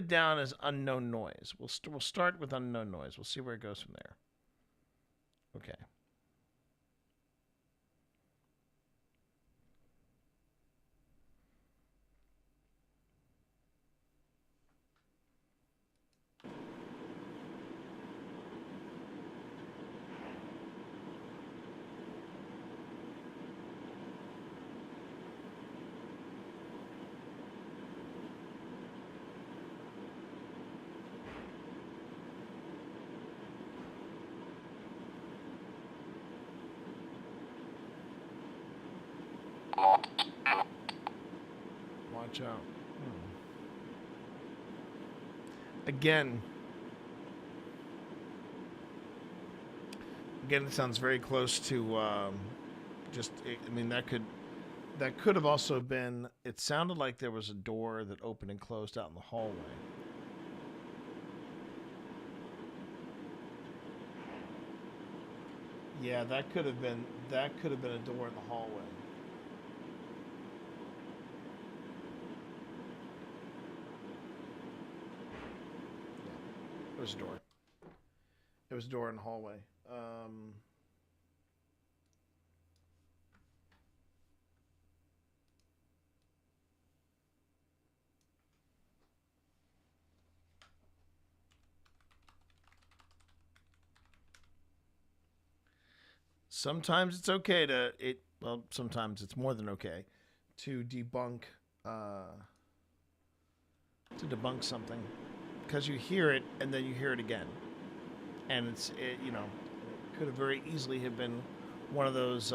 down as unknown noise. We'll start with unknown noise. We'll see where it goes from there. Okay. Watch out. Again, it sounds very close to I mean, that could have also been, it sounded like there was a door that opened and closed out in the hallway. Yeah, that could have been a door in the hallway. It was a door. It was a door in the hallway. Sometimes it's okay well, sometimes it's more than okay to debunk something, because you hear it and then you hear it again, and it could have very easily have been one of those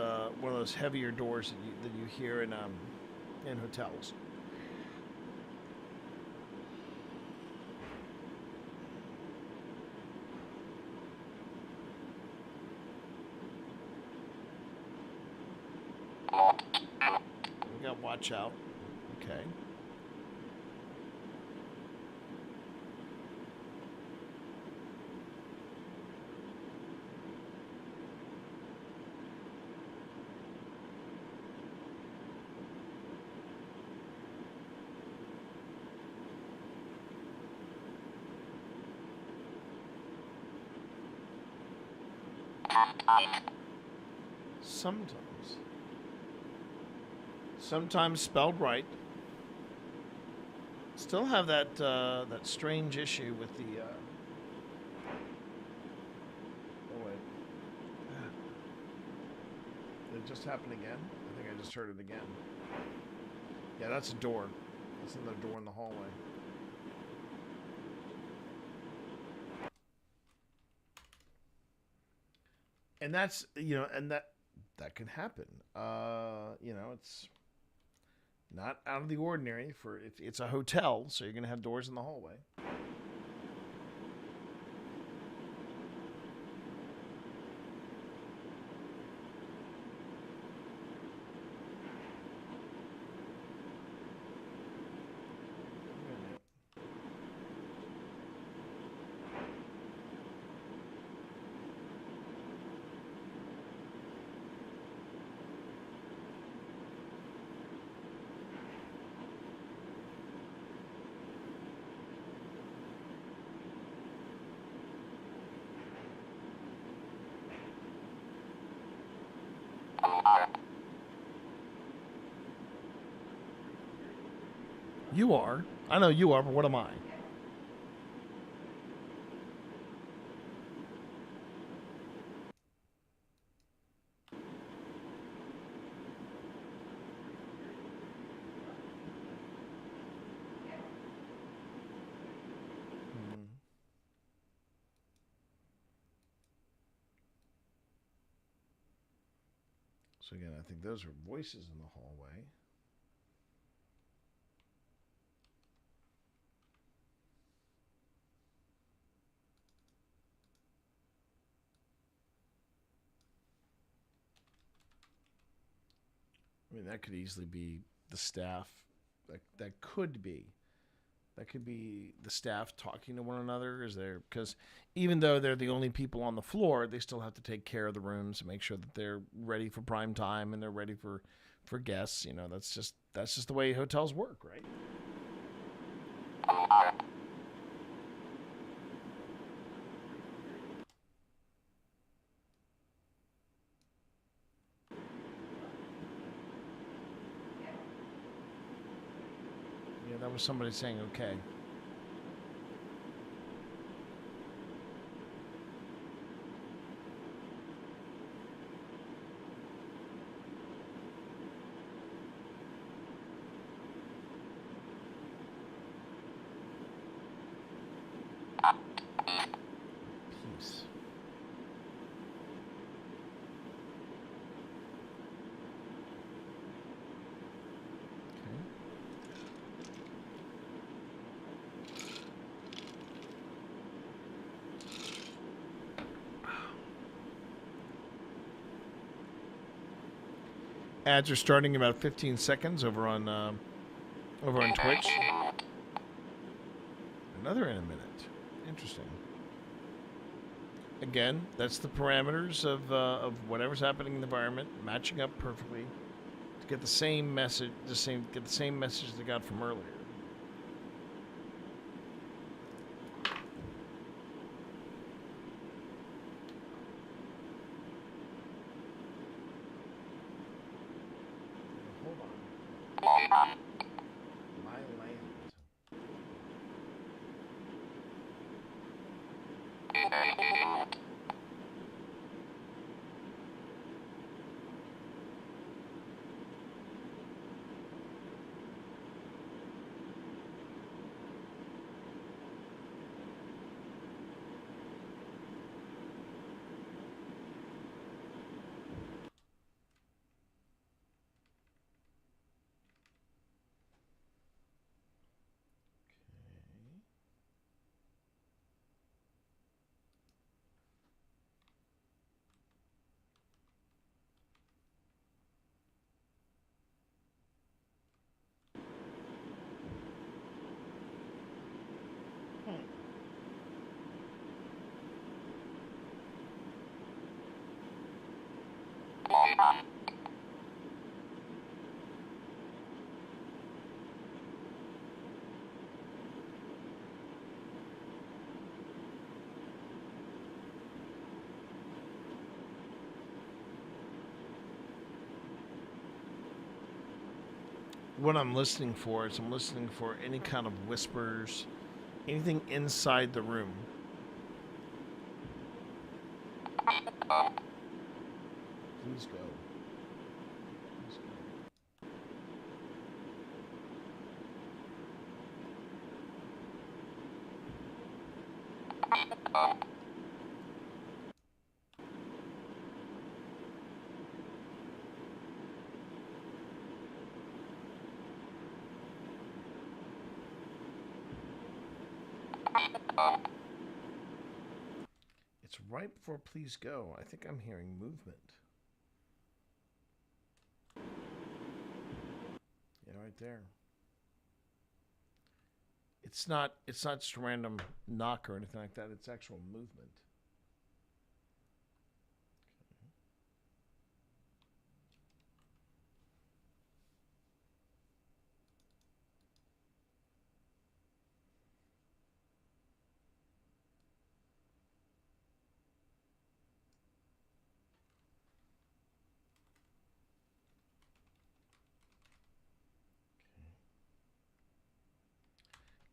heavier doors that you hear in hotels. We got watch out. Okay. Sometimes spelled right. Still have that strange issue with the. Oh wait. Did it just happen again? I think I just heard it again. Yeah, that's a door. That's another door in the hallway. And that's, and that can happen. It's not out of the ordinary for it's a hotel, so you're going to have doors in the hallway. You are. I know you are, but what am I? So again, I think those are voices in the hallway. mean, that could easily be the staff. That could be the staff talking to one another. Is there, because even though they're the only people on the floor, they still have to take care of the rooms and make sure that they're ready for prime time and they're ready for guests. You know, that's just the way hotels work, right? Yeah, that was somebody saying okay. Peace. Ads are starting in about 15 seconds over on Twitch. Another in a minute. Interesting. Again, that's the parameters of whatever's happening in the environment matching up perfectly to get the same message, get the same message they got from earlier. My land. What I'm listening for is I'm listening for any kind of whispers, anything inside the room. Please go. Please go. It's right before please go. I think I'm hearing movement. Yeah, right there. It's not just a random knock or anything like that. It's actual movement.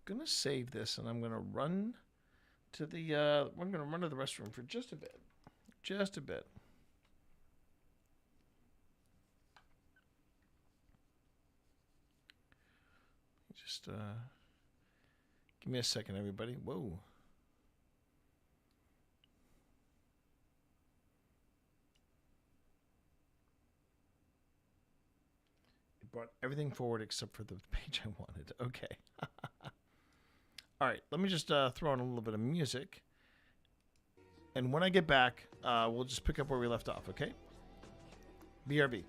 Gonna save this and I'm gonna run to the I'm gonna run to the restroom for just a bit. Just a bit. Just give me a second, everybody. Whoa. It brought everything forward except for the page I wanted. Okay. All right, let me just throw on a little bit of music. And when I get back, we'll just pick up where we left off, okay? BRB.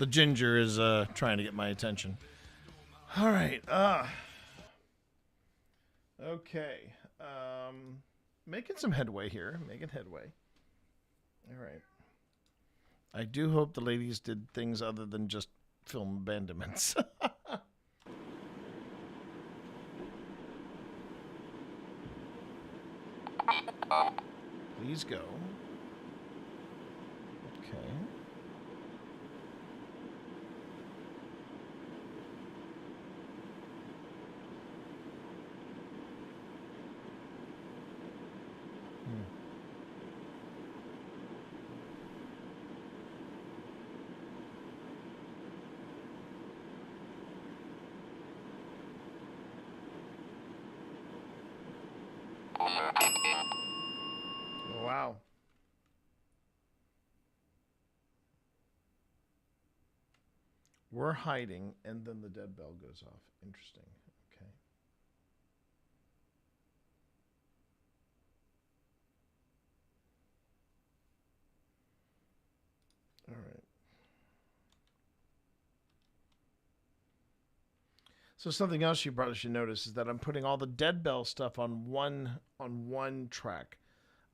The ginger is trying to get my attention. All right. Okay. Making some headway here. Making headway. All right. I do hope the ladies did things other than just film abandonments. Please go. Okay. Oh, wow. We're hiding, and then the dead bell goes off. Interesting. Okay. All right. So something else you probably should notice is that I'm putting all the dead bell stuff on one track.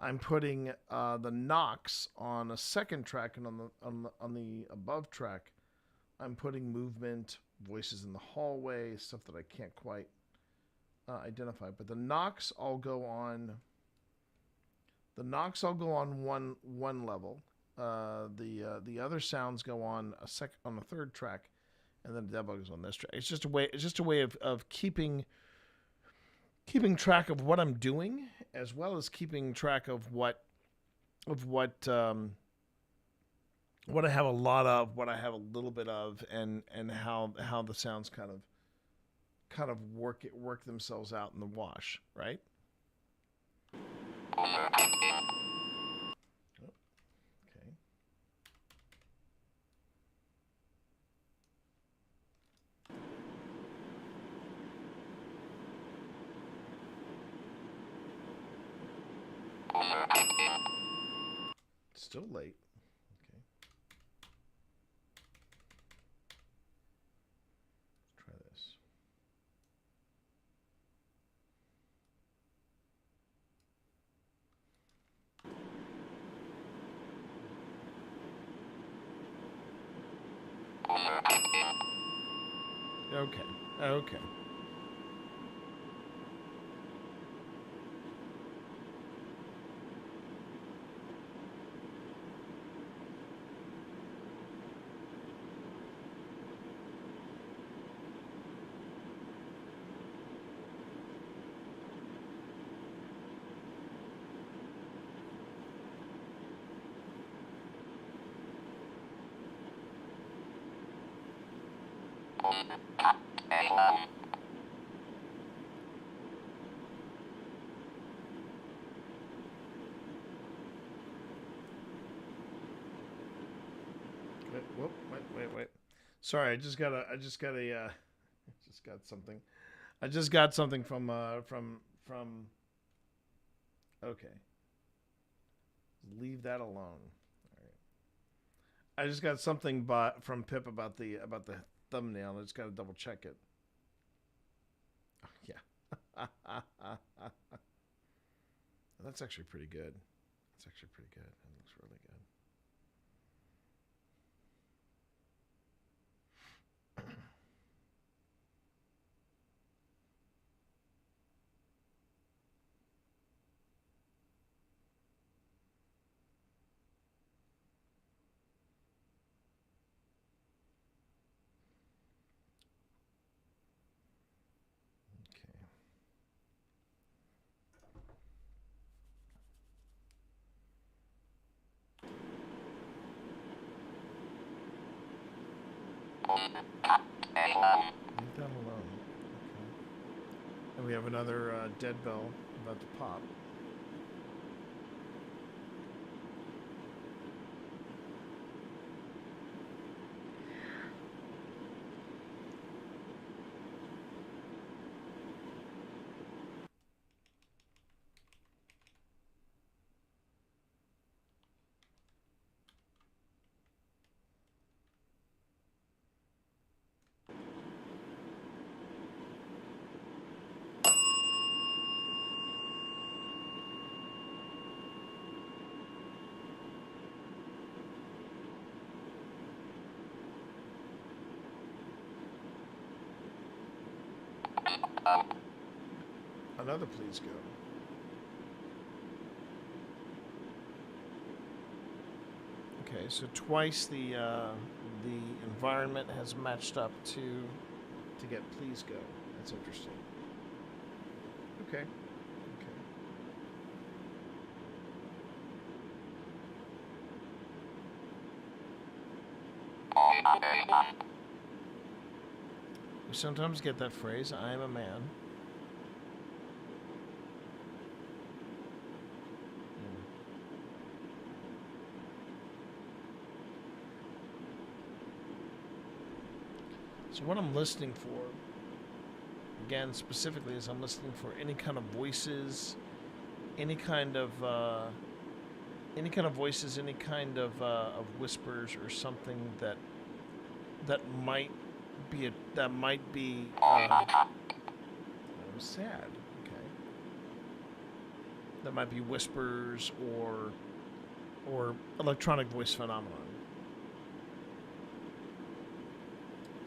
I'm putting the knocks on a second track, and on the above track, I'm putting movement, voices in the hallway, stuff that I can't quite identify. But the knocks all go on. The knocks all go on one level. The other sounds go on a third track, and then the dead bell goes on this track. It's just a way of keeping track of what I'm doing, as well as keeping track of what I have a lot of, what I have a little bit of, and how the sounds kind of work themselves out in the wash, right? Oh, okay. Still late. Okay. Let's try this. Okay. Okay. Wait. Sorry, I just got something. I just got something from. Okay. Leave that alone. All right. I just got something from Pip about the thumbnail. I just got to double check it. Oh, yeah. That's actually pretty good. That's actually pretty good. It looks really good. Leave that alone. Okay. And we have another dead bell about to pop. Another please go. Okay, so twice the environment has matched up to get please go. That's interesting. Okay. We sometimes get that phrase, I am a man. So what I'm listening for, again, specifically, is I'm listening for any kind of voices, any kind of voices, any kind of whispers or something that might be I'm sad. Okay. That might be whispers or electronic voice phenomenon.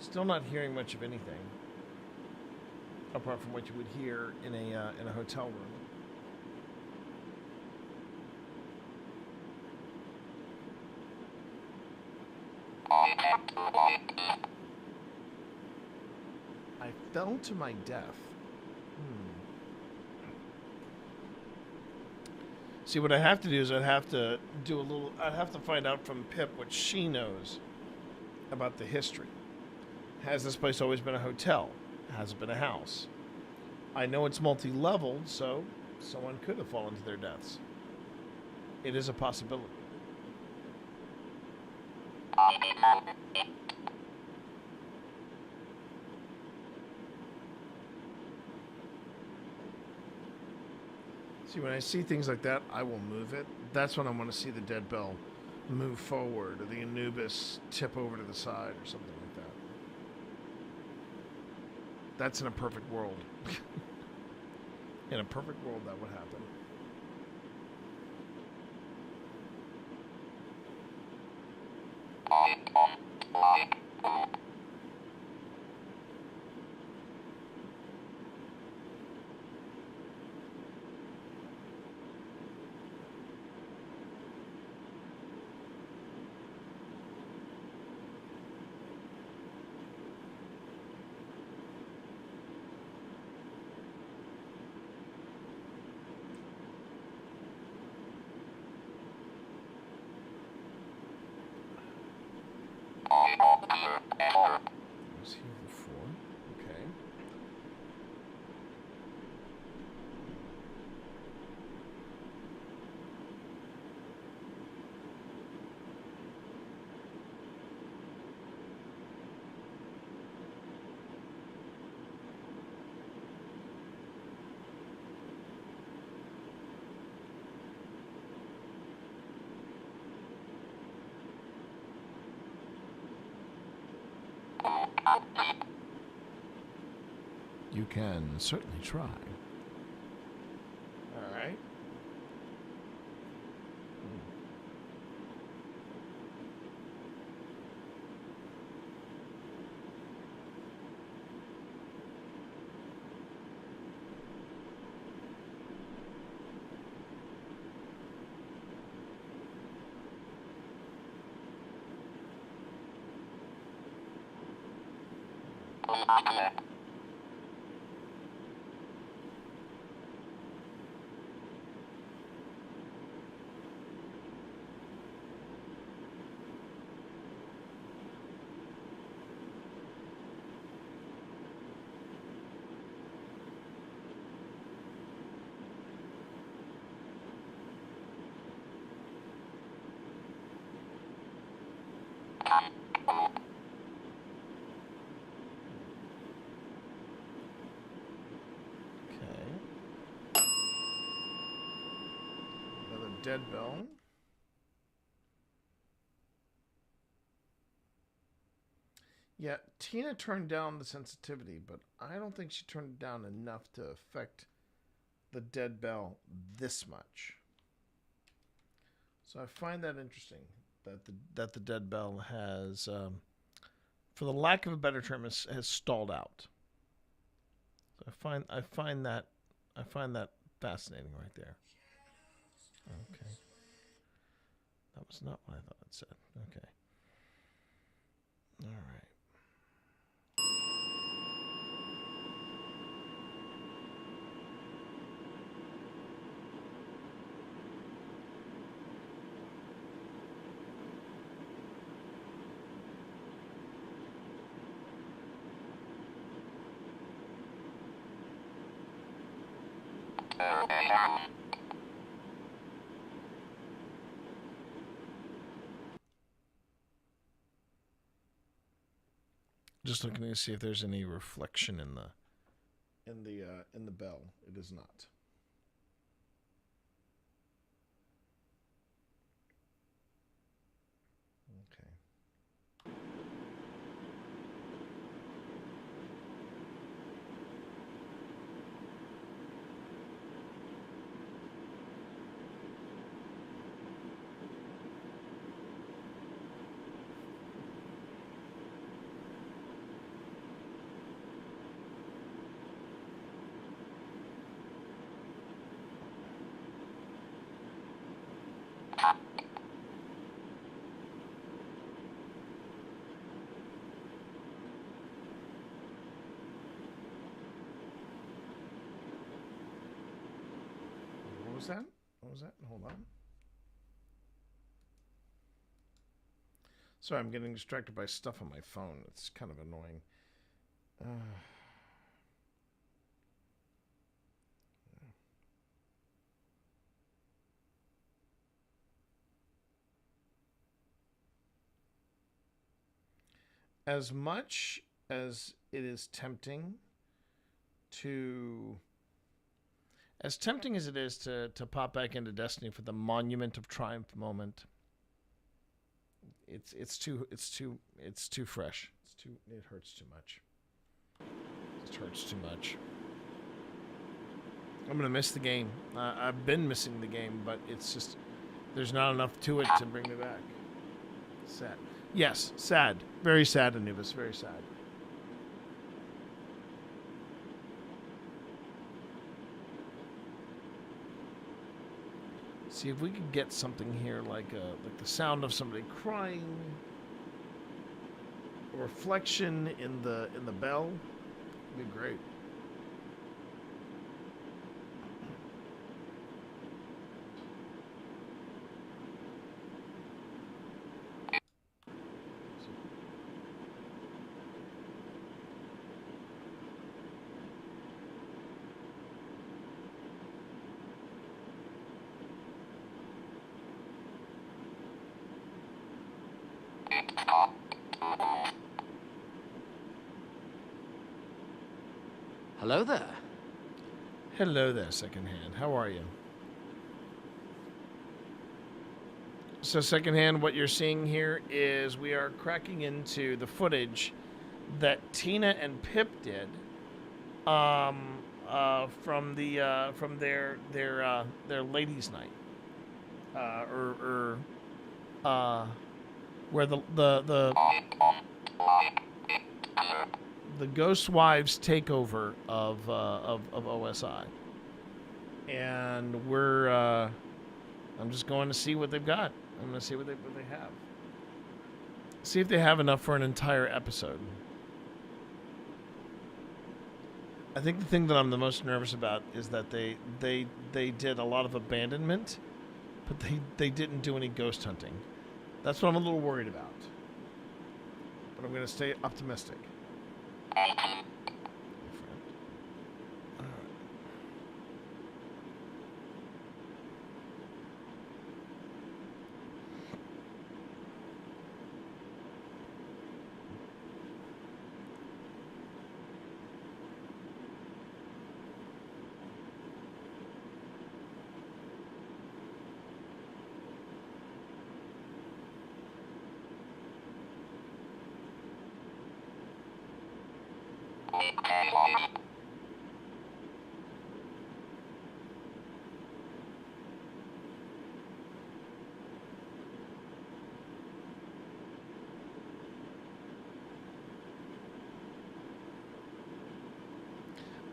Still not hearing much of anything, apart from what you would hear in a hotel room. I fell to my death. See, what I have to do is I'd have to find out from Pip what she knows about the history. Has this place always been a hotel? Has it been a house? I know it's multi-leveled, so someone could have fallen to their deaths. It is a possibility. See, when I see things like that, I will move it. That's when I want to see the dead bell move forward, or the Anubis tip over to the side, or something like that. That's in a perfect world. In a perfect world, that would happen. Was here before. Okay. You can certainly try. All right. Dead bell. Yeah, Tina turned down the sensitivity, but I don't think she turned it down enough to affect the dead bell this much. So I find that interesting that the dead bell has, for the lack of a better term, has stalled out. So I find that fascinating right there. Okay. That was not what I thought it said. Okay. All right. Just looking to see if there's any reflection in the bell. It is not. Okay. What was that? What was that? Hold on. Sorry, I'm getting distracted by stuff on my phone. It's kind of annoying. As much as it is tempting to... As tempting as it is to pop back into Destiny for the Monument of Triumph moment, it's too fresh. It hurts too much. It hurts too much. I'm gonna miss the game. I've been missing the game, but it's just there's not enough to it to bring me back. Sad. Yes, sad. Very sad, Anubis. Very sad. See if we could get something here like the sound of somebody crying, a reflection in the bell. It'd be great. Hello there. Hello there, Secondhand. How are you? So, Secondhand, what you're seeing here is we are cracking into the footage that Tina and Pip did from their ladies' night, where the Ghost Wives takeover of OSI, and I'm just going to see what they've got. I'm going to see what they have. See if they have enough for an entire episode. I think the thing that I'm the most nervous about is that they did a lot of abandonment, but they didn't do any ghost hunting. That's what I'm a little worried about. But I'm going to stay optimistic.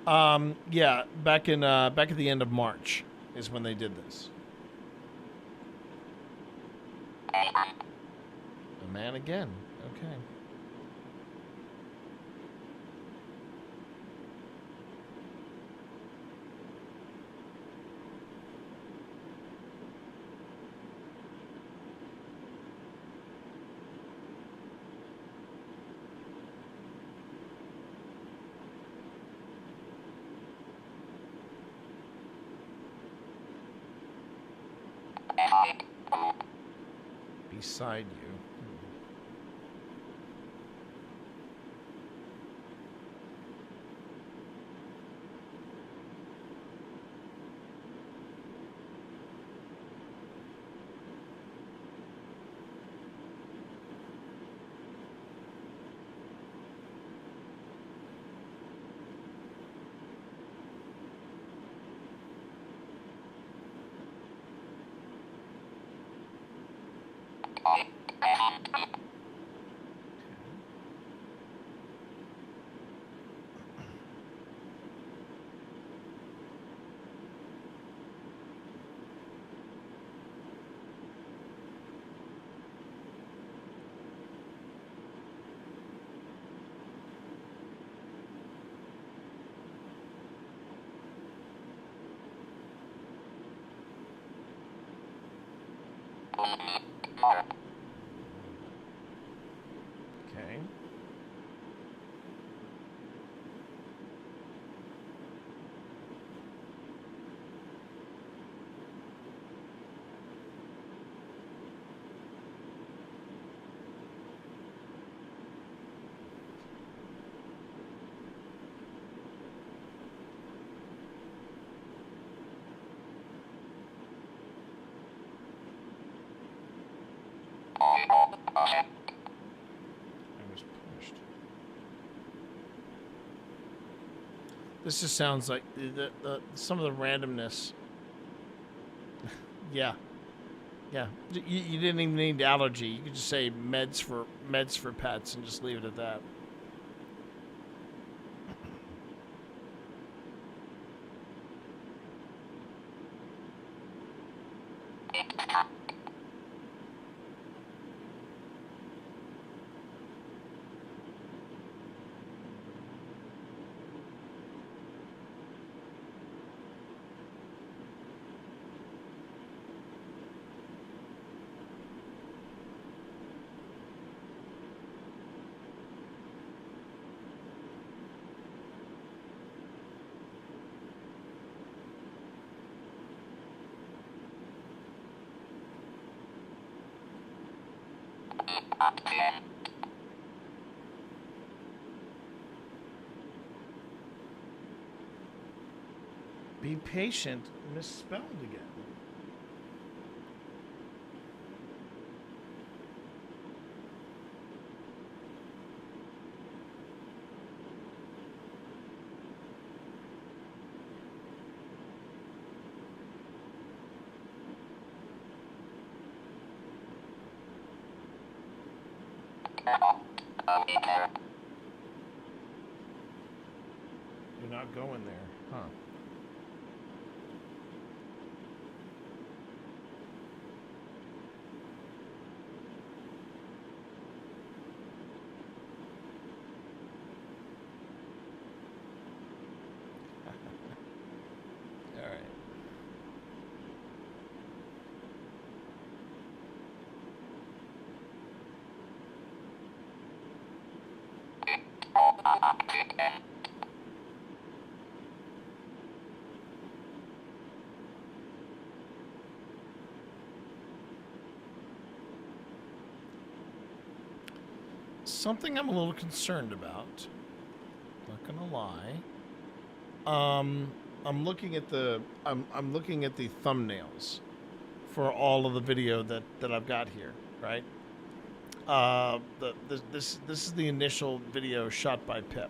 Yeah, back at the end of March is when they did this. A man again. Okay. Beside you. Okay. I was pushed. This just sounds like some of the randomness. Yeah. Yeah. You didn't even need allergy. You could just say meds for pets and just leave it at that. Be patient, misspelled again. You're not going there, huh? All right. Something I'm a little concerned about. Not gonna lie. I'm looking at the thumbnails for all of the video that I've got here, right? This is the initial video shot by Pip.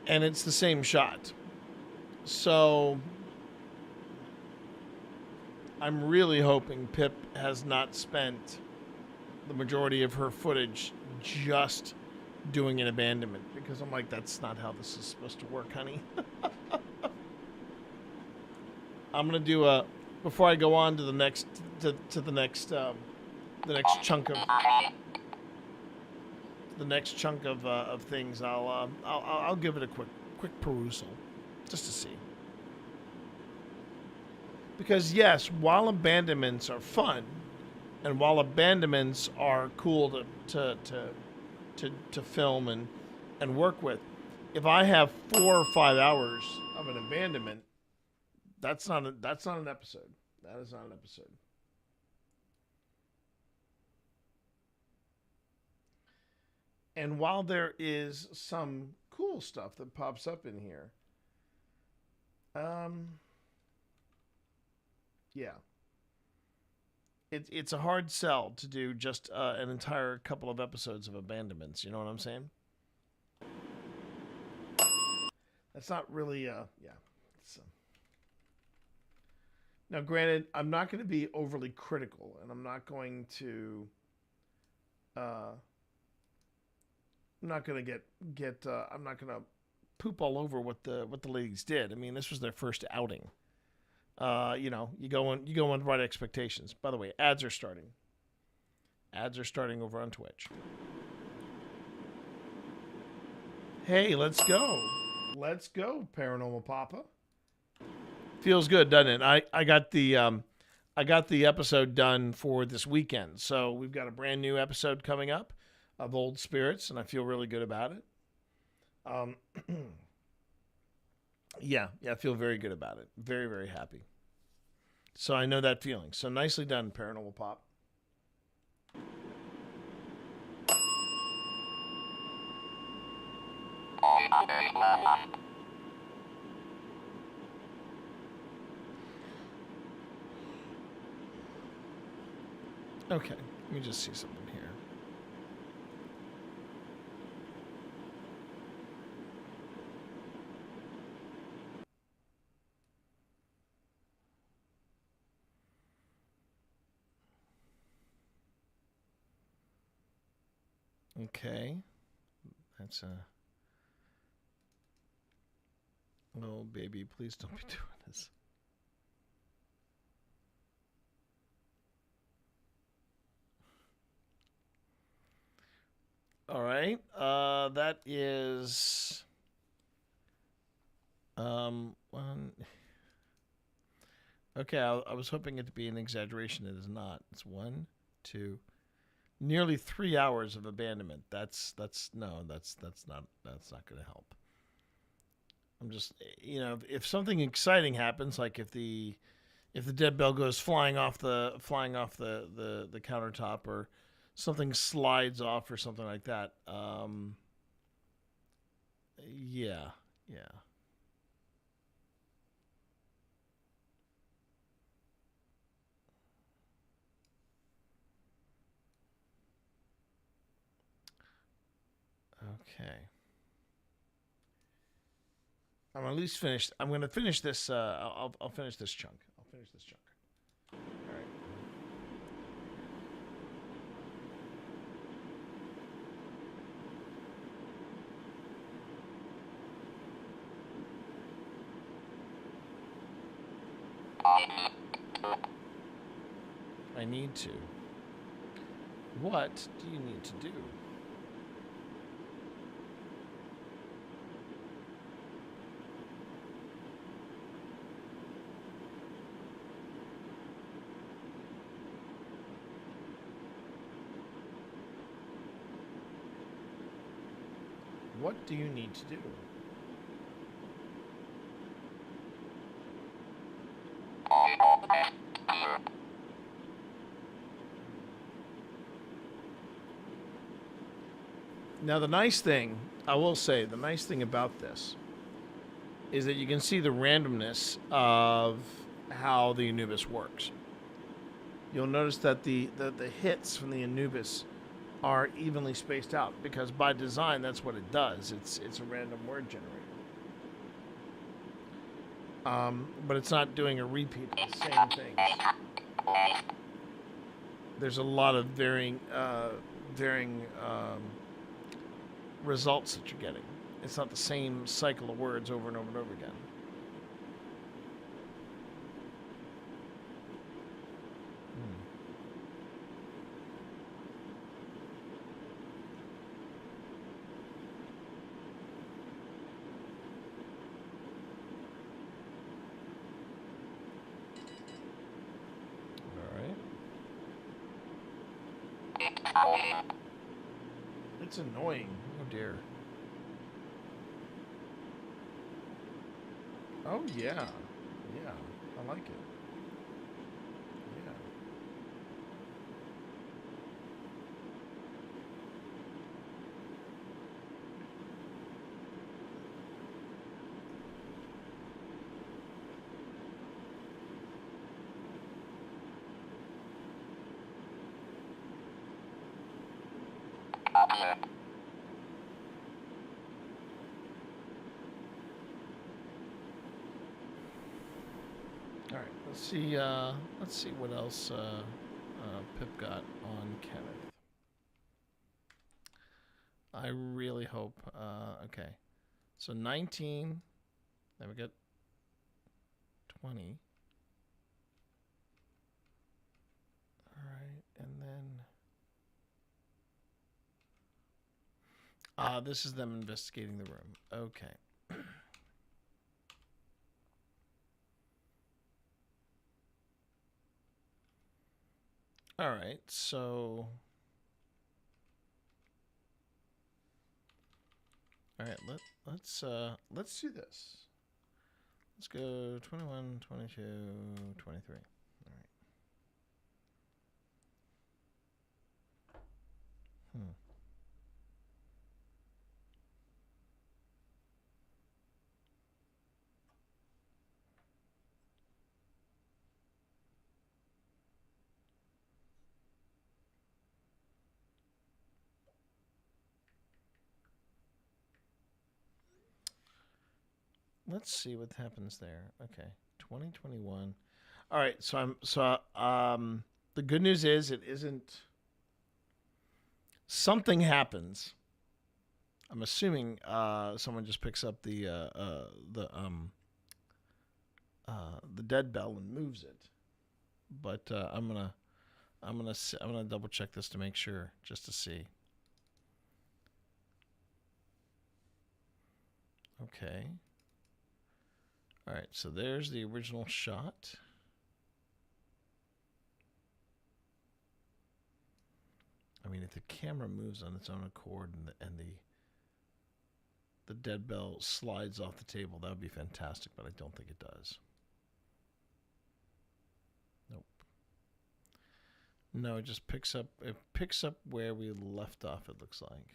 And it's the same shot. So I'm really hoping Pip has not spent the majority of her footage just doing an abandonment, because I'm like, that's not how this is supposed to work, honey. I'm gonna do a, before I go on to the next to the next chunk of things, I'll give it a quick perusal just to see. Because yes, while abandonments are fun, and while abandonments are cool to film and work with, if I have 4 or 5 hours of an abandonment, that's not an episode. That is not an episode. And while there is some cool stuff that pops up in here, yeah. It's a hard sell to do just an entire couple of episodes of abandonments. You know what I'm saying? That's not really, yeah. Now, granted, I'm not going to be overly critical, and I'm not going to, I'm not going to I'm not going to poop all over what the ladies did. I mean, this was their first outing. You know, you go in with right expectations. By the way, ads are starting. Ads are starting over on Twitch. Hey, let's go. Let's go, Paranormal Papa. Feels good, doesn't it? I got the episode done for this weekend. So we've got a brand new episode coming up of Old Spirits, and I feel really good about it. Yeah, I feel very good about it. Very, very happy. So I know that feeling. So nicely done, Paranormal Pop. Okay, let me just see something here. Okay, that's a... Oh, baby, please don't be doing this. All right, that is... one... Okay, I was hoping it to be an exaggeration. It is not. It's 1, 2... Nearly 3 hours of abandonment. That's not going to help. I'm just, you know, if something exciting happens, like if the dead bell goes flying off the countertop, or something slides off or something like that. Yeah. Okay. I'm at least finished. I'm going to finish this. I'll finish this chunk. All right. I need to. What do you need to do? What do you need to do? Now, the nice thing, I will say, the nice thing about this is that you can see the randomness of how the Anubis works. You'll notice that the hits from the Anubis are evenly spaced out, because by design that's what it does. It's a random word generator. But it's not doing a repeat of the same things. there's a lot of varying results that you're getting. It's not the same cycle of words over and over and over again. It's annoying. Oh dear. Oh yeah. Yeah. I like it. Yeah. All right, let's see what else Pip got on Kenneth. I really hope. Okay, so 19. Then we got 20. All right, and then this is them investigating the room. Okay. All right, so all right, let's do this. Let's go 21, 22, 23. All right. Let's see what happens there. Okay, 2021. All right, so the good news is it isn't. Something happens. I'm assuming someone just picks up the dead bell and moves it, but I'm gonna double check this to make sure, just to see. Okay. All right, so there's the original shot. I mean, if the camera moves on its own accord and the dead bell slides off the table, that would be fantastic, but I don't think it does. Nope. No, it just picks up where we left off, it looks like.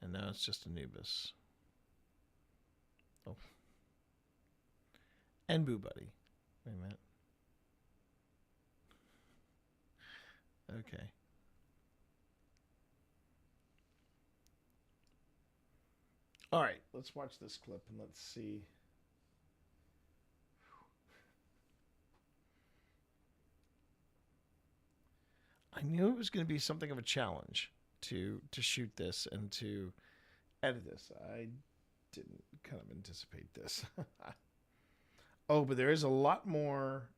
And now it's just Anubis. Oh. And Boo Buddy. Wait a minute. Okay. All right, let's watch this clip and let's see. I knew it was going to be something of a challenge to shoot this and to edit this. I didn't kind of anticipate this. Oh, but there is a lot more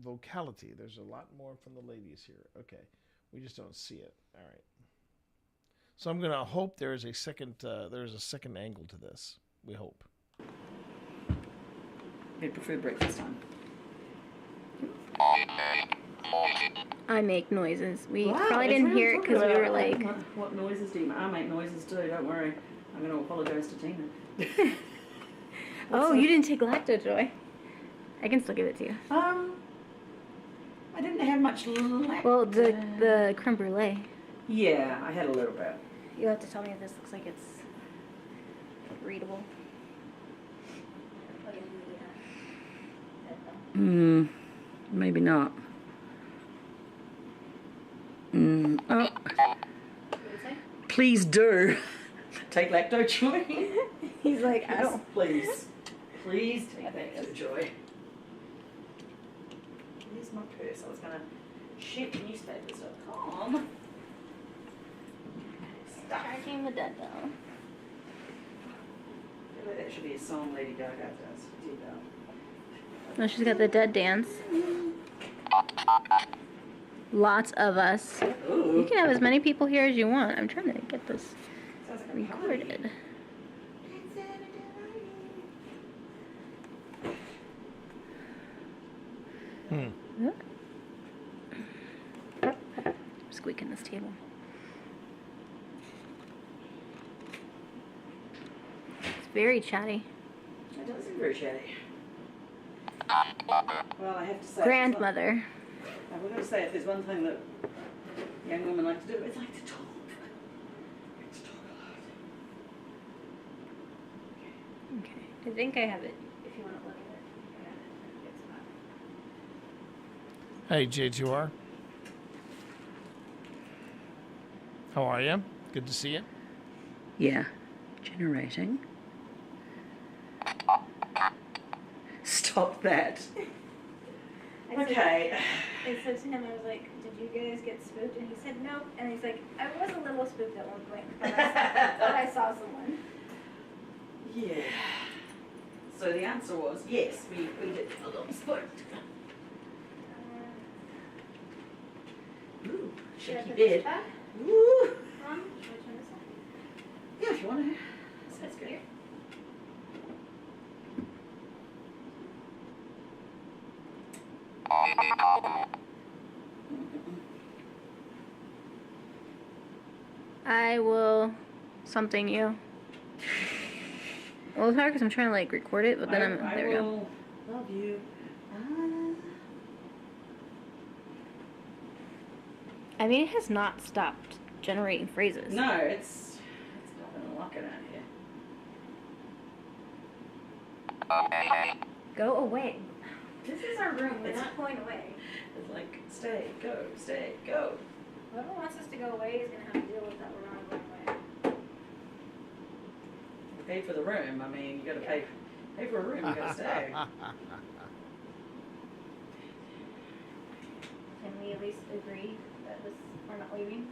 vocality. There's a lot more from the ladies here. Okay, we just don't see it. All right. So I'm gonna hope there is a second. There's a second angle to this. We hope. I'd prefer breakfast time. I make noises. We probably didn't hear it because we were like. What noises do you make? I make noises too. Don't worry. I'm gonna apologize to Tina. Oh, you didn't take Lacto Joy. I can still give it to you. I didn't have much lacto. Well, the creme brulee. Yeah, I had a little bit. You'll have to tell me if this looks like it's readable. Maybe not. Oh. Please do. Take Lacto Joy. He's like, I don't. Please take Lacto Joy. Here's my purse. I was gonna Shitnewspapers.com. Tracking the dead doll. That should be a song Lady Gaga does. Oh, she's got the dead dance. Lots of us. You can have as many people here as you want. I'm trying to get this recorded. Squeaking this table. It's very chatty. It does seem very chatty. Well, I have to say... Grandmother. I was going to say, if there's one thing that young women like to do, it's like to talk. Like to talk a lot. Okay. I think I have it. If you want to look at it. Hey, J2R. How are you? Good to see you. Yeah. Generating. Stop that. Okay. I said to him, I was like, did you guys get spooked? And he said, nope. And he's like, I was a little spooked at one point. But I saw someone. Yeah. So the answer was yes, we did a little spooked. Ooh, shaky bed. Ooh. Yeah, if you want to. That's good. I will something you. Well, it's hard because I'm trying to like record it, but then there we go. Love you. I mean, it has not stopped generating phrases. No, it's not been locking out here. Go away. This is our room. We're not going away. It's like stay, go, stay, go. Whoever wants us to go away is going to have to deal with that. We're not going away. You pay for the room. I mean, you got to pay for a room. You got to stay. Can we at least agree that we're not leaving?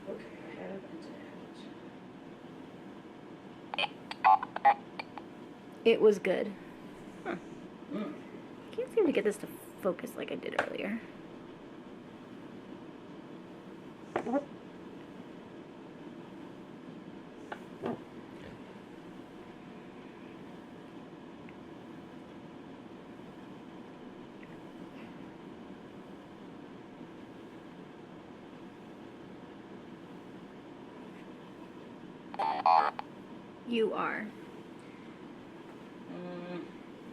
Okay, I have internet. It was good. Huh. I can't seem to get this to focus like I did earlier. You are.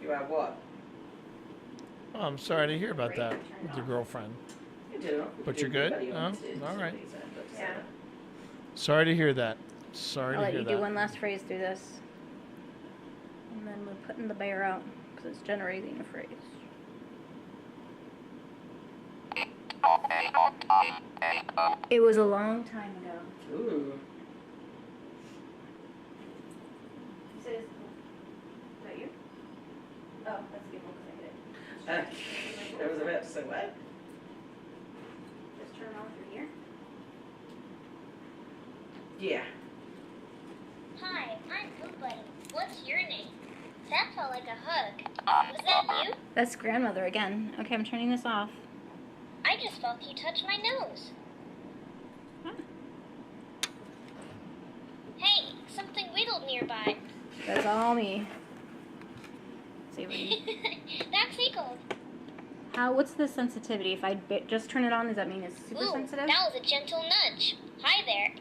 You are what? Oh, I'm sorry to hear about that with your girlfriend. But you're good? Oh, all right. Yeah. Sorry to hear that. Sorry I'll to let hear you that. do one last phrase through this. And then we're putting the bear out because it's generating a phrase. It was a long time ago. Ooh. You said is that you? Oh, that's a good one because I did. I was about to say what? Just turn on through here. Yeah. Hi, I'm Nobody. What's your name? That felt like a hug. Was that you? That's grandmother again. Okay, I'm turning this off. I just felt you touch my nose. Huh. Hey, something wiggled nearby. That's all me. See what you... That tickled. What's the sensitivity? If I just turn it on, does that mean it's super Ooh, sensitive? that was a gentle nudge. Hi there.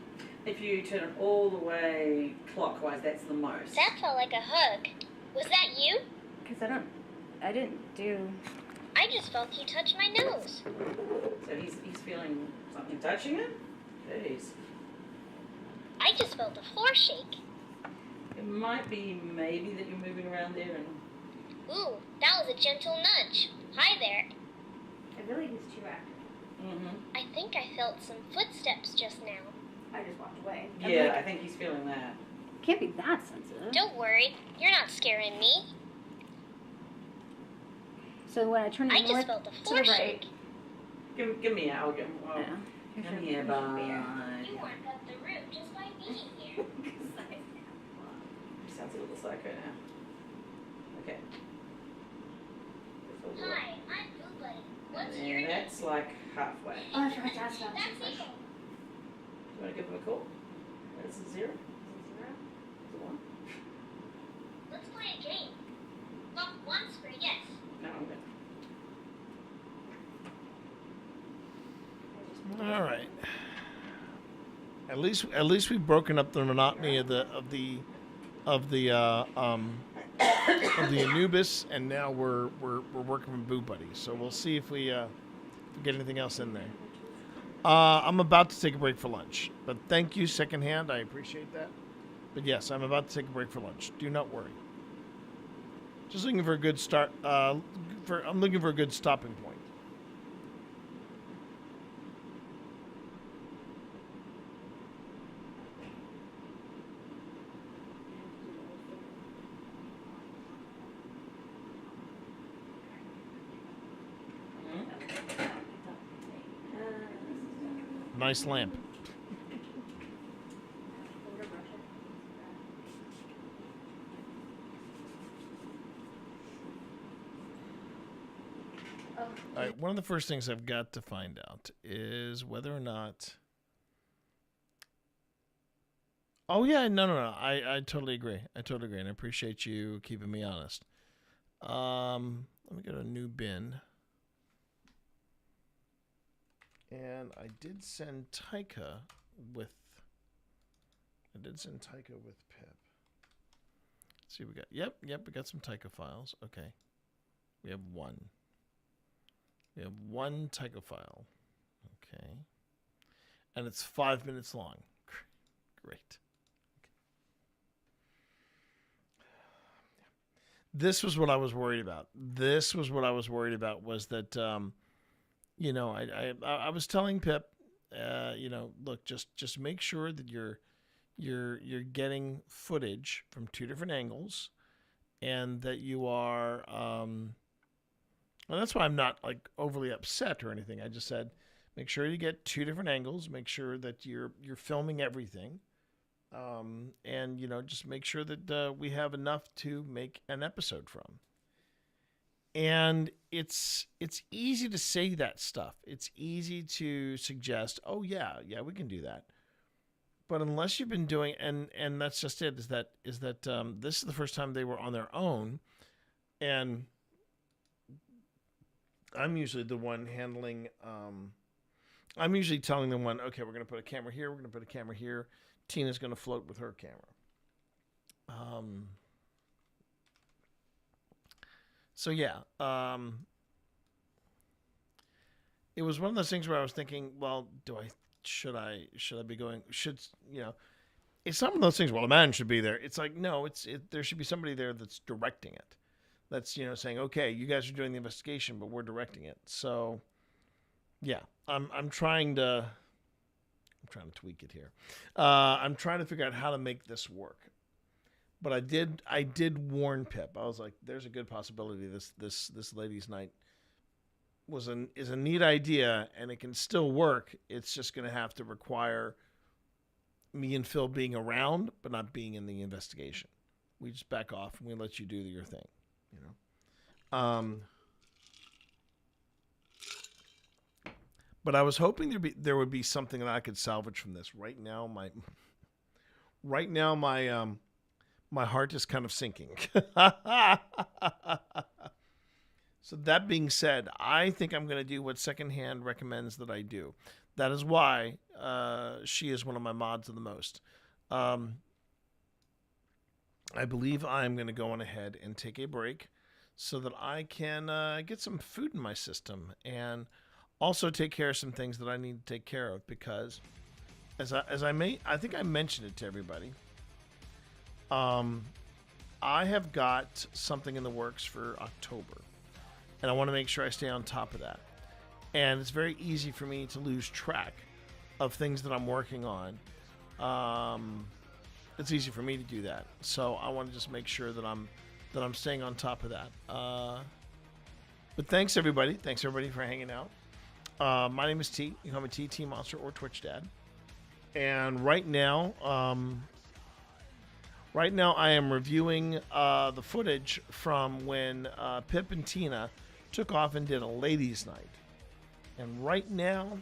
If you turn it all the way clockwise, that's the most. That felt like a hug. Was that you? Because I didn't do... I just felt you touch my nose. So he's feeling something touching it? Jeez. I just felt the floor shake. It might be maybe that you're moving around there and... Ooh, that was a gentle nudge. Hi there. I really was too active. I think I felt some footsteps just now. I just walked away. Yeah, I think he's feeling that. Can't be that sensitive. Don't worry, you're not scaring me. So when I turn I it just north felt a to force the right. shake. Give me out. Come here, bud. You weren't up the route just by being here. Sounds a little psycho now. Okay. Hi, I'm Boo Buddy. What's your And name? that's like halfway. Oh, I forgot to ask about That's this. it. Do you want to give him a call? That's a 0. It's a 1. Let's play a game. Lock once for yes. No, I'm good. All right. At least we've broken up the monotony of the Anubis, and now we're working with Boo Buddy. So we'll see if we get anything else in there. I'm about to take a break for lunch, but thank you, Secondhand. I appreciate that. But yes, I'm about to take a break for lunch. Do not worry. Just looking for a good start. I'm looking for a good stopping point. Nice lamp. All right, one of the first things I've got to find out is whether or not... Oh, yeah, no. I totally agree. And I appreciate you keeping me honest. Let me go to a new bin. And I did send Taika with Pip. Let's see what we got. Yep, we got some Taika files. Okay. We have one Taika file. Okay. And it's 5 minutes long. Great. Okay. This was what I was worried about. Was that you know, I was telling Pip, you know, look, just make sure that you're getting footage from 2 different angles, and that you are, and that's why I'm not like overly upset or anything. I just said, make sure you get 2 different angles, make sure that you're filming everything, and you know, just make sure that we have enough to make an episode from. And it's easy to say that stuff. It's easy to suggest, oh yeah, we can do that. But unless you've been doing, and that's just it, is that this is the first time they were on their own, and I'm usually the one handling. I'm usually telling them okay, we're going to put a camera here, we're going to put a camera here. Tina's going to float with her camera. So yeah, it was one of those things where I was thinking, well, should I be going? You know? It's some of those things. Well, a man should be there. It's like no, there should be somebody there that's directing it. That's saying, okay, you guys are doing the investigation, but we're directing it. So yeah, I'm trying to tweak it here. I'm trying to figure out how to make this work. But I did warn Pip. I was like, "There's a good possibility this ladies' night is a neat idea, and it can still work. It's just going to have to require me and Phil being around, but not being in the investigation. We just back off and we let you do your thing, you know." But I was hoping there would be something that I could salvage from this. Right now, my heart is kind of sinking. So that being said, I think I'm going to do what Secondhand recommends that I do. That is why she is one of my mods the most. I believe I'm going to go on ahead and take a break so that I can get some food in my system and also take care of some things that I need to take care of, because I think I mentioned it to everybody. I have got something in the works for October, and I want to make sure I stay on top of that. And it's very easy for me to lose track of things that I'm working on. It's easy for me to do that, so I want to just make sure that I'm staying on top of that. But thanks everybody. Thanks everybody for hanging out. My name is T. You can call me T Monster or Twitch Dad. And right now I am reviewing the footage from when Pip and Tina took off and did a ladies' night. And right now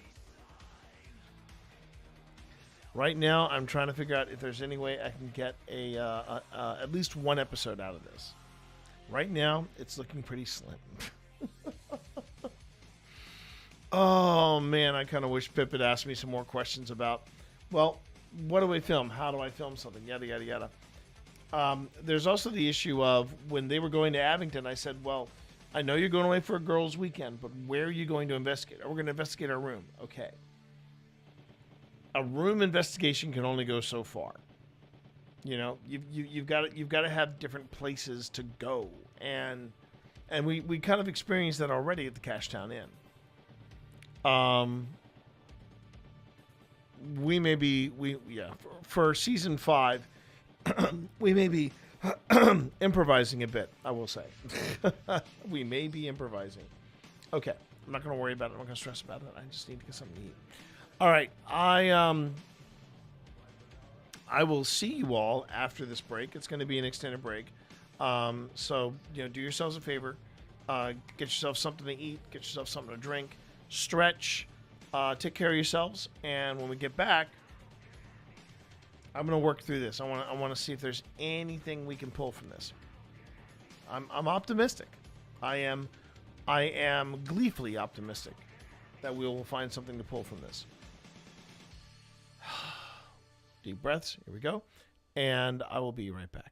I'm trying to figure out if there's any way I can get at least one episode out of this. Right now, it's looking pretty slim. Oh man, I kind of wish Pip had asked me some more questions about, well, what do I film? How do I film something? Yada, yada, yada. There's also the issue of when they were going to Abington, I said, well, I know you're going away for a girls' weekend, but where are you going to investigate? Oh, we're going to investigate our room. Okay. A room investigation can only go so far. You know, you've got to have different places to go, and we kind of experienced that already at the Cashtown Inn. We may be for season 5, we may be improvising a bit. I will say, we may be improvising. Okay, I'm not going to worry about it. I'm not going to stress about it. I just need to get something to eat. All right, I will see you all after this break. It's going to be an extended break. So, do yourselves a favor. Get yourself something to eat. Get yourself something to drink. Stretch. Take care of yourselves. And when we get back, I'm going to work through this. I want to see if there's anything we can pull from this. I'm optimistic. I am gleefully optimistic that we will find something to pull from this. Deep breaths. Here we go. And I will be right back.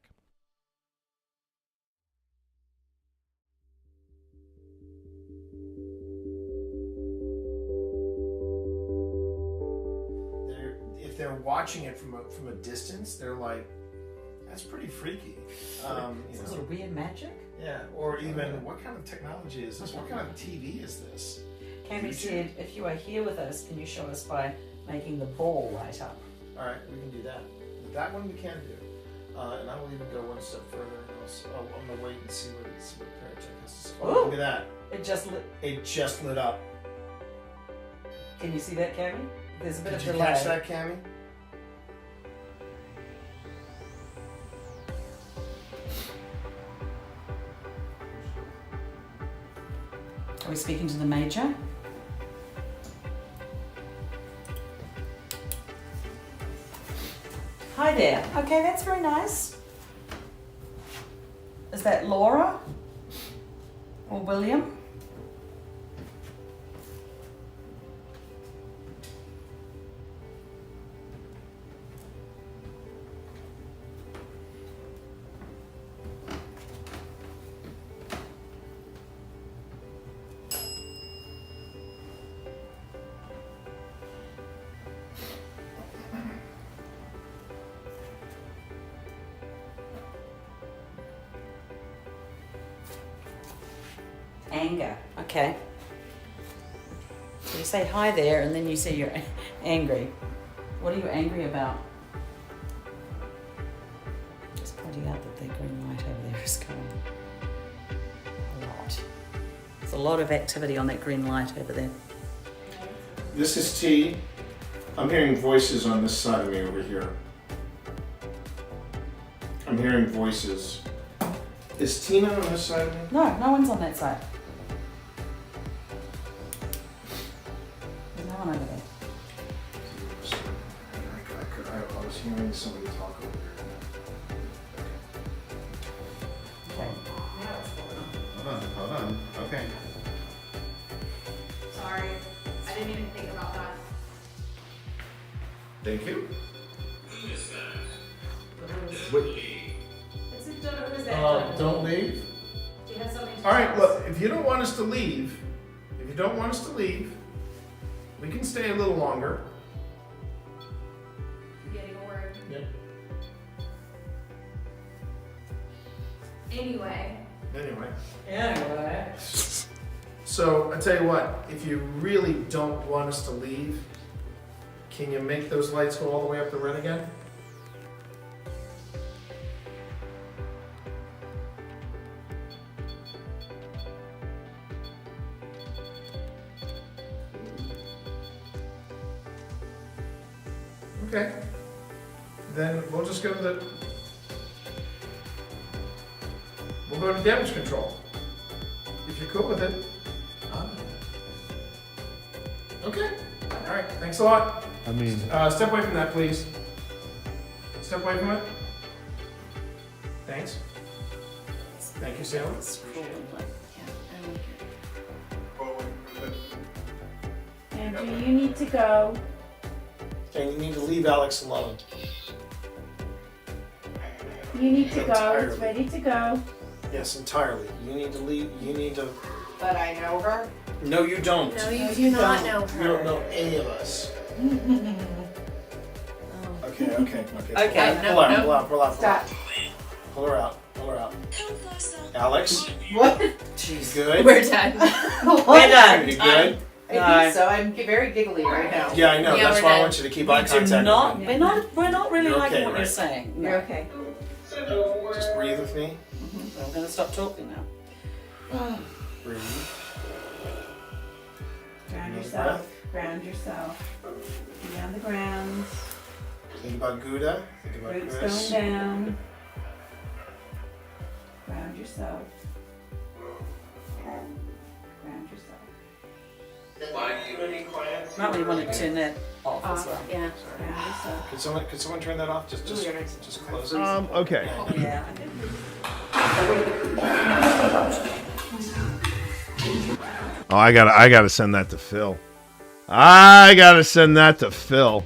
If they're watching it from a distance, they're like, that's pretty freaky. It's a little weird magic. Yeah. Or even, what kind of technology is this? What kind of TV is this? Cammy said, if you are here with us, can you show us by making the ball light up? All right, we can do that. That one we can do. And I will even go one step further. I'm going to wait and see what Paratech has to say. Oh, look at that. It just lit up. Can you see that, Cammy? There's a bit of delay. delay. Did you catch that, Cammy? Are we speaking to the Major? Hi there. Okay, that's very nice. Is that Laura? Or William? Anger. Okay. So you say hi there and then you say you're angry. What are you angry about? Just pointing out that the green light over there is going a lot. There's a lot of activity on that green light over there. This is T. I'm hearing voices on this side of me over here. I'm hearing voices. Is Tina on this side of me? No, no one's on that side. There's no one over there. I was hearing somebody talk over there. Okay. Hold on. Okay. Sorry, I didn't even think about that. Thank you. Don't leave. Do you have something to All right, tell us? look, if you don't want us to leave, we can stay a little longer. I'm getting a word. Yep. Anyway. So, I tell you what, if you really don't want us to leave, can you make those lights go all the way up the red again? Okay. Then we'll just go to the... We'll go to damage control. If you're cool with it. Okay. All right. Thanks a lot. I mean... step away from that, please. Step away from it. Thanks. Thank you, Sailor. Andrew, you need to go. And you need to leave Alex alone. You need to go. Entirely. It's ready to go. Yes, entirely. You need to leave. You need to... But I know her. No, you don't. No, you do not know You don't know any of us. Okay. Okay, Pull out. Stop. Pull her out. Alex. What? Jeez. Good. We're done. We're done. You good? I think so. I'm very giggly right now. Yeah, I know. Yeah, That's we're why I done. want you to keep eye We do contact not, with me. we're not really You're liking okay, what you're right? saying. You're okay. Just breathe with me. I'm going to stop talking now. Breathe. Ground Another yourself. breath. Ground yourself. Be on the ground. Think about Gouda. Think about Roots Chris. going down. Ground yourself. Ground yourself. Might we want to turn that off as well? Yeah. Ground yourself. Could someone turn that off? Just close it. Okay. Yeah. Oh, I gotta send that to Phil. I gotta send that to Phil.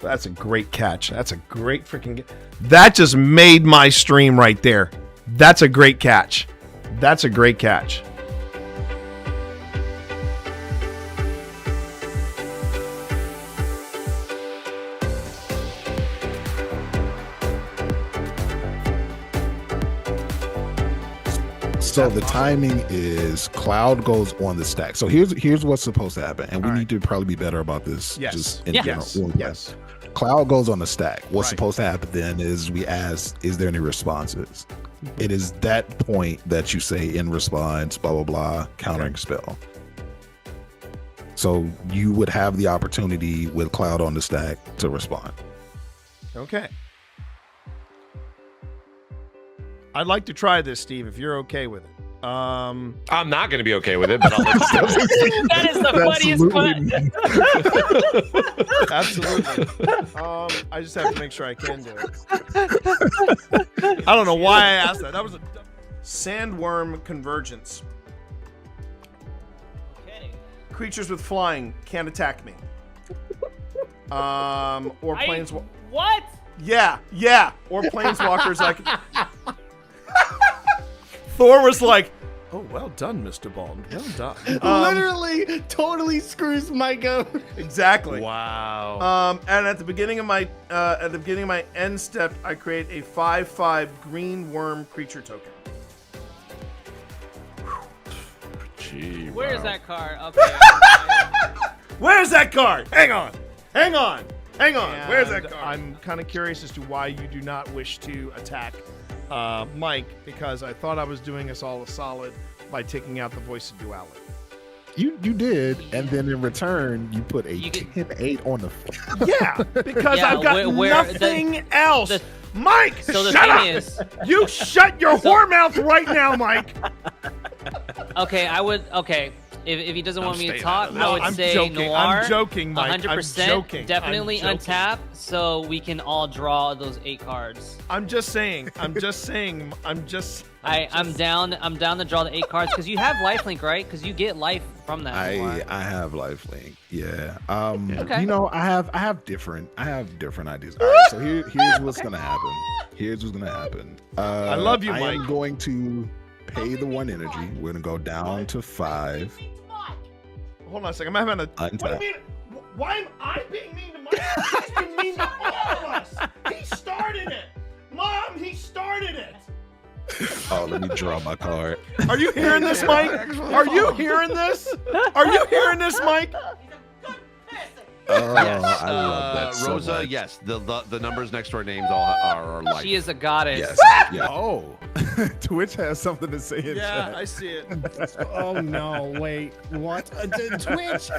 That's a great catch. That's a great freaking... That just made my stream right there. That's a great catch. That's a great catch. So the timing is Cloud goes on the stack. So here's what's supposed to happen, and we need to probably be better about this. Yes. Just in Yes. general. Yes. Cloud goes on the stack. What's Right. supposed to happen then is we ask, is there any responses? It is that point that you say in response, blah blah blah, countering spell. So you would have the opportunity with Cloud on the stack to respond. Okay. I'd like to try this, Steve, if you're okay with it. I'm not going to be okay with it, but I'll let you do it. That is the funniest Absolutely. I just have to make sure I can do it. I don't know why I asked that. That was a sandworm convergence. Okay. Creatures with flying can't attack me. Or planes. What? Yeah. Or planeswalkers like. Thor was like, "Oh, well done, Mr. Bond. Well done." Literally, totally screws Mike up. Exactly. Wow. And at the beginning of my end step, I create a 5/5 green worm creature token. Gee, Where is wow. that card? Okay. Where's that card? Hang on. And Where's that card? I'm kind of curious as to why you do not wish to attack Mike, because I thought I was doing us all a solid by taking out the voice of duality. You did, and then in return, you put a 10-8 on the. Yeah, because Yeah, I've got nothing else. Mike, so the shut thing up! is- You shut your whore mouth right now, Mike. Okay, I would. Okay, if he doesn't want me to staying talk, out of this. I would I'm say joking. Noir. I'm joking, Mike. I'm 100%. joking. Definitely I'm joking. untap, so we can all draw those 8 cards. I'm just saying. I'm down to draw the 8 cards because you have lifelink, right? Because you get life from that. Noir. I have lifelink. Yeah. Okay. You know, I have different ideas. All right. So here's what's gonna happen. Here's what's gonna happen. I love you, I Mike. am going to pay the 1 energy. We're gonna go down to 5. Hold on a second. I'm having a. What do you mean? Why am I being mean to Mike? He's been mean to all of us. He started it. Mom, he started it. Oh, let me draw my card. Are you hearing this, Mike? Are you hearing this? Are you hearing this, Mike? Oh, Yes, I love that so Rosa. much. Yes, the numbers next to our names all are life. She is a goddess. Yes. Yeah. Oh, Twitch has something to say in Yeah, chat. I see it. Oh no! Wait, what? Twitch.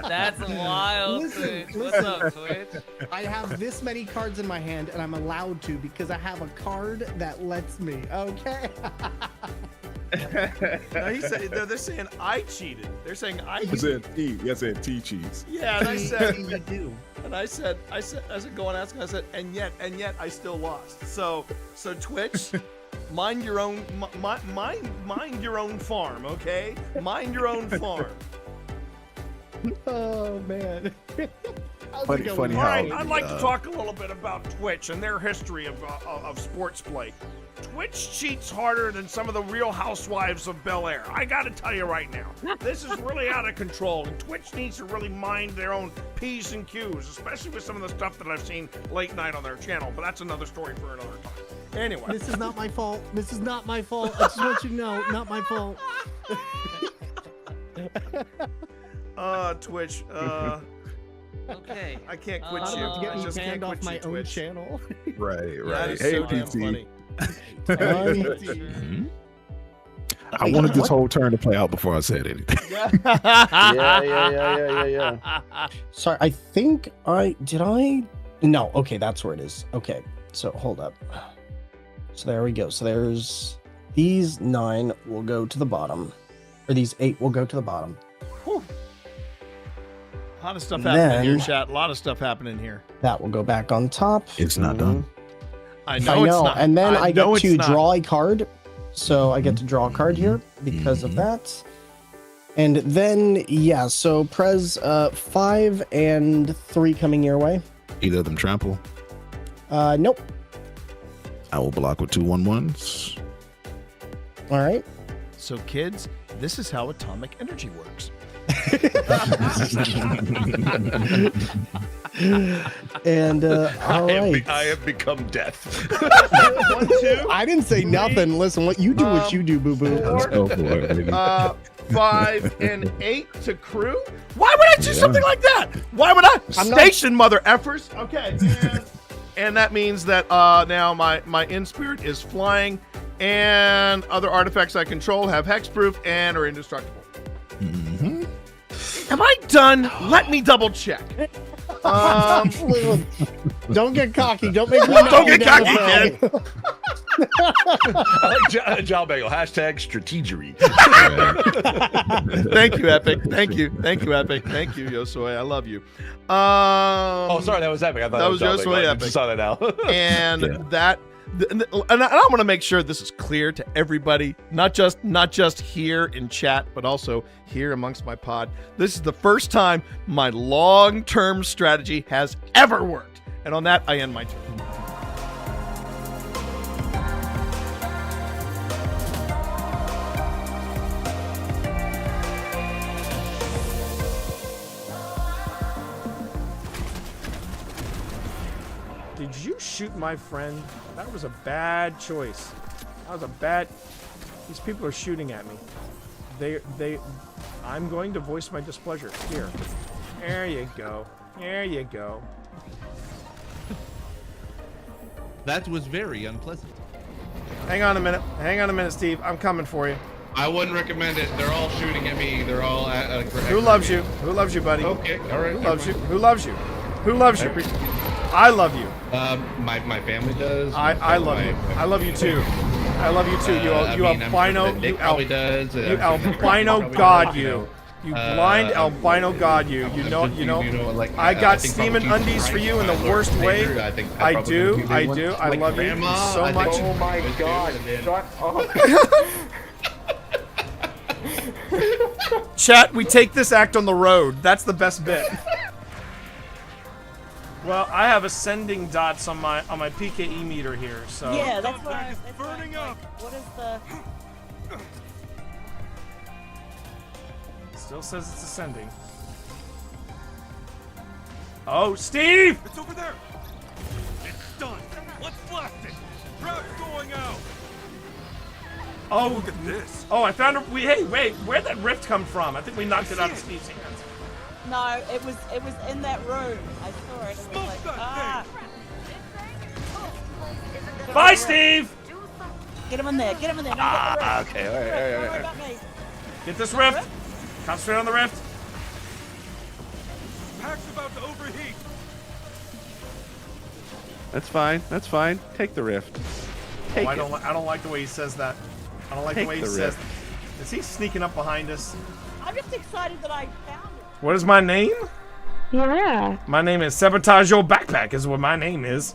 That's wild. Listen, Twitch. What's up, Twitch? I have this many cards in my hand, and I'm allowed to because I have a card that lets me. Okay. No, they're saying I cheated. They're saying I Yes, cheated. and T. Yes, and T cheese. Yeah, and I said, you do. And I said, go and ask him. I said, and yet I still lost. So Twitch, mind your own, mind your own farm, okay? Mind your own farm. Oh man. Funny All how. right, I'd like to talk a little bit about Twitch and their history of sports play. Twitch cheats harder than some of the Real Housewives of Bel Air. I got to tell you right now, this is really out of control, and Twitch needs to really mind their own P's and Q's, especially with some of the stuff that I've seen late night on their channel. But that's another story for another time. Anyway, This is not my fault. This is not my fault. I just want you to know, not my fault. Twitch. Okay. I can't quit I'm you. about to get I me just can't banned off quit my you, own Twitch. channel. Right, That right. is Hey, so damn PT. funny. I wanted this whole turn to play out before I said anything. Yeah. Sorry, I think no, okay, that's where it is. Okay, so hold up. So there we go. So there's these 9 will go to the bottom, or these 8 will go to the bottom. Whew. A lot of stuff And happening here, then- chat. A lot of stuff happening here. That will go back on top. It's not done. I know it's not. And then I know get it's to not. draw a card. So I get to draw a card here because of that. And then, yeah, so Prez 5 and 3 coming your way. Either of them trample. Nope. I will block with 2/1/1s. All right. So, kids, this is how atomic energy works. And all right. I have become death. 1, 2. I didn't say nothing. Listen, what you do, what you do, boo boo. Let's go for it, baby. 5 and 8 to crew. Why would I do something like that? Why would I? Station mother effers. Okay. And that means that now my in spirit is flying, and other artifacts I control have hexproof and are indestructible. Mm-hmm. Am I done? Let me double check. Don't get cocky. Don't make me Don't get cocky, kid. I like John Bagel. Hashtag strategery. Thank you, Epic. Thank you, Epic. Thank you, Yosoi. I love you. Oh, sorry, that was Epic. I thought that was John Yosoi Bagel. I Epic. just saw that now. And Yeah. and I want to make sure this is clear to everybody, not just here in chat, but also here amongst my pod. This is the first time my long-term strategy has ever worked. And on that, I end my turn. Did you shoot my friend? That was a bad choice. These people are shooting at me. I'm going to voice my displeasure. Here. There you go. There you go. That was very unpleasant. Hang on a minute, Steve. I'm coming for you. I wouldn't recommend it. They're all shooting at me. They're all at Who loves you? Who loves you, buddy? Okay, all right. Who loves you? Who loves you? Who loves you? I love you. My family does. I love you. I love you too. I love you too. You albino. You albino god. You blind albino god. You know. I got steaming undies for you in the worst way. I do. I love you so much. Oh my god! Shut up. Chat, we take this act on the road. That's the best bit. Well, I have ascending dots on my PKE meter here, so Yeah, that's why. Burning up. What is the? Still says it's ascending. Oh, Steve! It's over there. It's done. Let's blast it. Crowd's going out. Oh, Look at this. Oh, I found a. Hey, wait, where'd that rift come from? I think we knocked it out of Steve's hands. No, it was in that room. I saw it. It was like, ah. Bye, Steve. Get him in there. Get him in there. Okay. All right. Don't worry about me. Get this rift. Concentrate on the rift. Pack's about to overheat. That's fine. That's fine. Take the rift. Take I it. don't like the way he says that. I don't like the way he says. Is he sneaking up behind us? I'm just excited that I found it. What is my name? Yeah. My name is Sabotage Your Backpack. Is what my name is.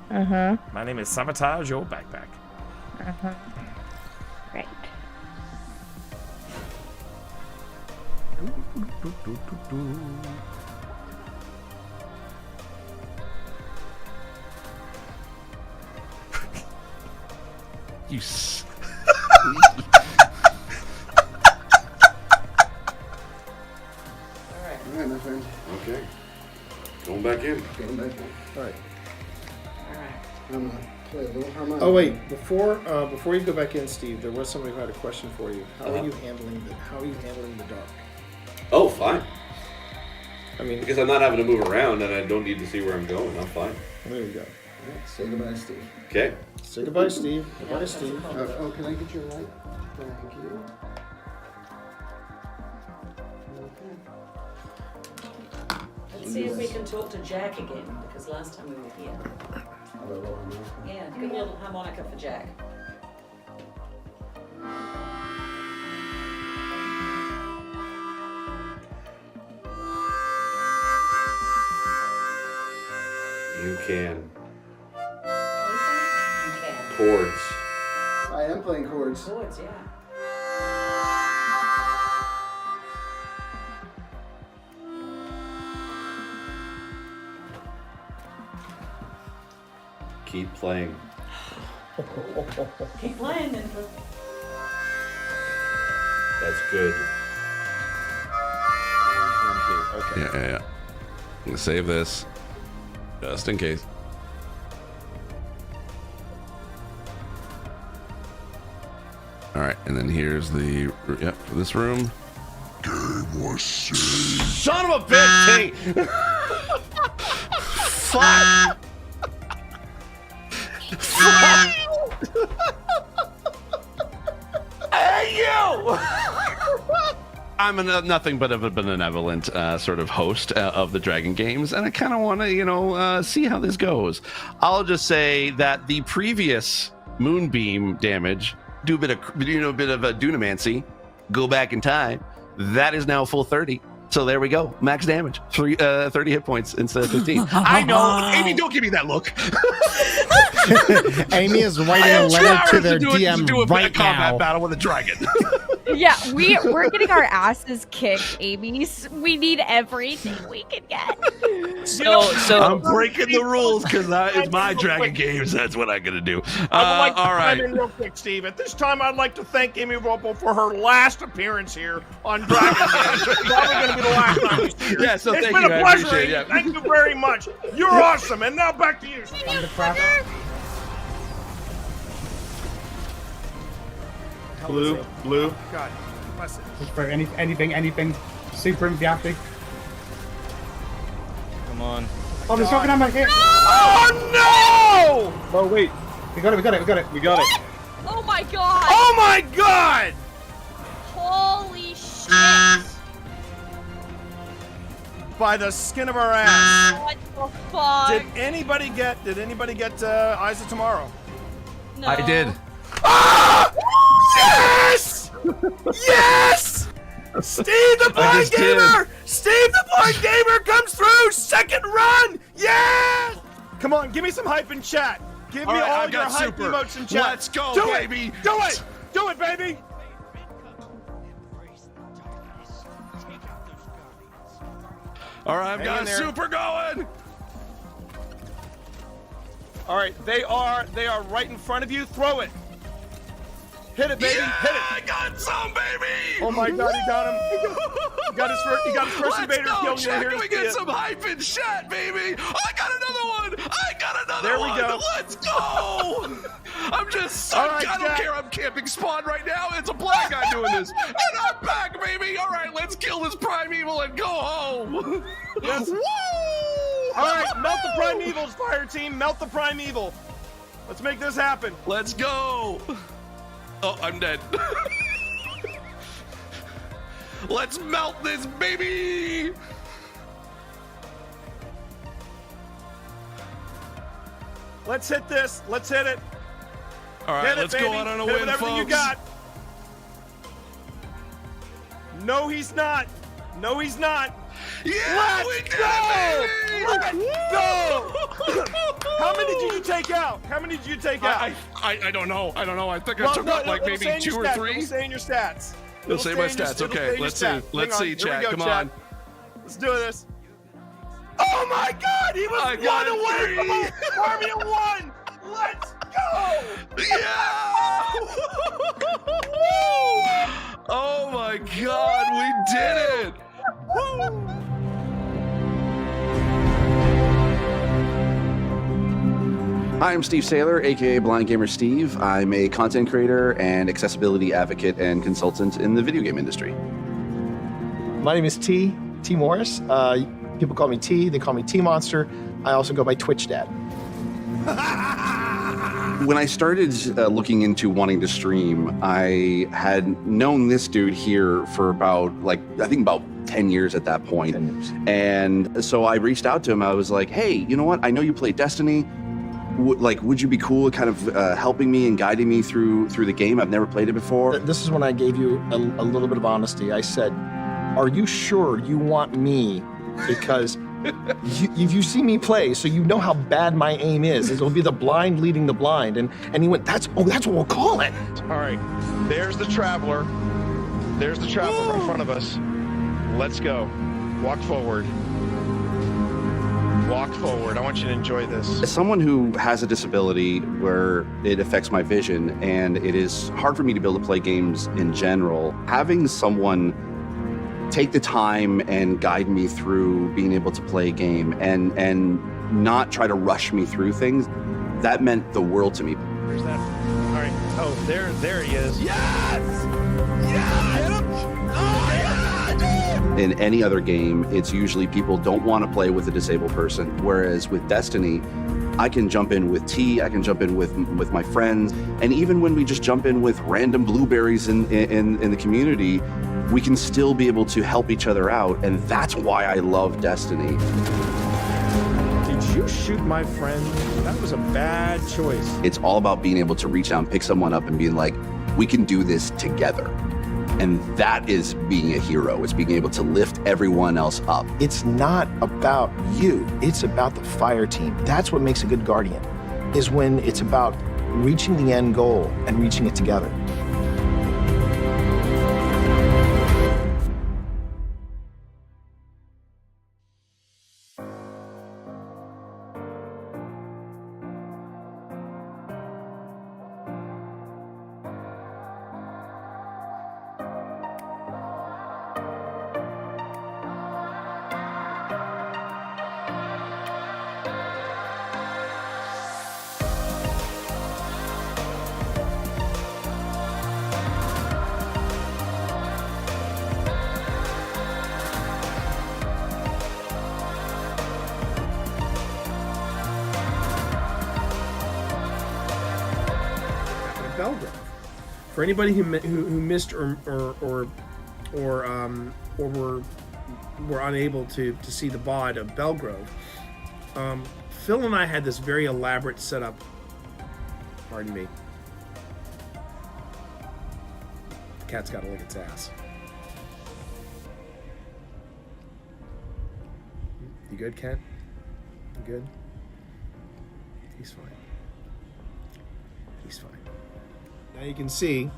My name is Sabotage Your Backpack. Right. You s- All right, my friend. Okay. Going back in. Going back in. All right. I'm gonna play a little harmonica. Oh wait, before you go back in, Steve, there was somebody who had a question for you. How are you handling the dark? Oh, fine. I mean, because I'm not having to move around and I don't need to see where I'm going. I'm fine. There you go. All right, say goodbye, Steve. Okay. Say goodbye, Steve. Goodbye, Steve. Oh, can I get your light? Thank you. Let's see if we can talk to Jack again, because last time we were here. Yeah, give a little harmonica for Jack. You can. You can. Chords. I am playing chords. Chords, yeah. Keep playing. Keep playing, then. That's good. Okay. Yeah. I'm gonna save this, just in case. All right, and then here's the for this room. Game was saved. Son of a bitch, T! Fuck! Hey, you! I'm nothing but a benevolent sort of host of the Dragon Games, and I kind of want to, see how this goes. I'll just say that the previous moonbeam damage, do a bit of a dunamancy, go back in time. That is now full 30. So there we go, max damage, 30 hit points instead of 15. I know, Amy, don't give me that look. Amy is writing a letter to their DM do a right combat now. battle with a dragon. Yeah, we're getting our asses kicked, Amy. We need everything we can get. So I'm breaking the rules because it's my Dragon Games. That's what I'm gonna do. I would like to all right. chime in real quick, Steve. At this time, I'd like to thank Amy Ropo for her last appearance here on Dragon Games. It's probably going to be the last time you see her. Yeah, so it's thank been you, a I pleasure, appreciate Amy. it, yeah. Thank you very much. You're awesome. And now back to you, Steve. Blue. God, bless it. Just for anything super emphatic. Come on. Oh, there's something on my head. Oh no! Oh wait, we got it. Oh my god! Oh my God! Holy shit! By the skin of our ass. What the fuck? Did anybody get Eyes of Tomorrow? No. I did. Ah! Yes! Yes! Steve the Blind Gamer! Steve the Blind Gamer comes through! Second run! Yes! Come on, give me some hype in chat. Give me All right, all I've your got hype super. emotes in chat. Let's go, Do baby. It. Do it! Do it, baby! All right, I've Hang in got there. super going. All right, they are right in front of you. Throw it. Hit it, baby. Yeah, Hit it. I got some, baby. Oh my God, he got him. He got his first invader kill. Let's go, You're Jack. here to We see get it. some hype in chat, baby. I got another one. I got another There we one. go. Let's go. I'm just. All right, I don't Jack. care. I'm camping spawn right now. It's a black guy doing this, and I'm back, baby. All right, let's kill this primeval and go home. Yes. Woo! All right, melt the primevals, fire team. Melt the primeval. Let's make this happen. Let's go. Oh, I'm dead. Let's melt this, baby. Let's hit this. Let's hit it. All right, Hit it, let's go baby. out on a Hit it win, with everything folks. you got. No, he's not. No, he's not. Yeah, we did it, baby! Let's go! How many did you take out? How many did you take out? I don't know. I don't know. I think I Well, took no, out like it'll say maybe in your 2 or stats. 3. It'll say in your stats. It'll say my stats. Okay, let's see. Let's see, chat. Come on. Let's do this. Oh my God! He was I got one away from three. Army of 1. Let's go! Yeah! Oh my God, we did it! Hi, I'm Steve Saylor, aka Blind Gamer Steve. I'm a content creator and accessibility advocate and consultant in the video game industry. My name is T Morris. People call me T. They call me T Monster. I also go by Twitch Dad. When I started looking into wanting to stream, I had known this dude here for about, I think about 10 years at that point. 10 years. And so I reached out to him. I was like, hey, you know what? I know you play Destiny. Would you be cool kind of helping me and guiding me through the game? I've never played it before. This is when I gave you a little bit of honesty. I said, are you sure you want me? Because you see me play, so you know how bad my aim is. It'll be the blind leading the blind. And he went, that's what we'll call it. All right, there's the traveler. There's the traveler in front of us. Let's go. Walk forward. Walk forward. I want you to enjoy this. As someone who has a disability where it affects my vision and it is hard for me to be able to play games in general, having someone take the time and guide me through being able to play a game and not try to rush me through things, that meant the world to me. Where's that? All right. Oh, there he is. Yes! Yes! Oh, yeah, dude! In any other game, it's usually people don't want to play with a disabled person. Whereas with Destiny, I can jump in with T, I can jump in with my friends, and even when we just jump in with random blueberries in the community, we can still be able to help each other out, and that's why I love Destiny. Did you shoot my friend? That was a bad choice. It's all about being able to reach out and pick someone up and being like, we can do this together. And that is being a hero. It's being able to lift everyone else up. It's not about you. It's about the fire team. That's what makes a good guardian, is when it's about reaching the end goal and reaching it together. Belgrove. For anybody who missed or were unable to see the VOD of Belgrove, Phil and I had this very elaborate setup. Pardon me. The cat's got to lick its ass. You good, cat? You good? He's fine. He's fine. Now you can see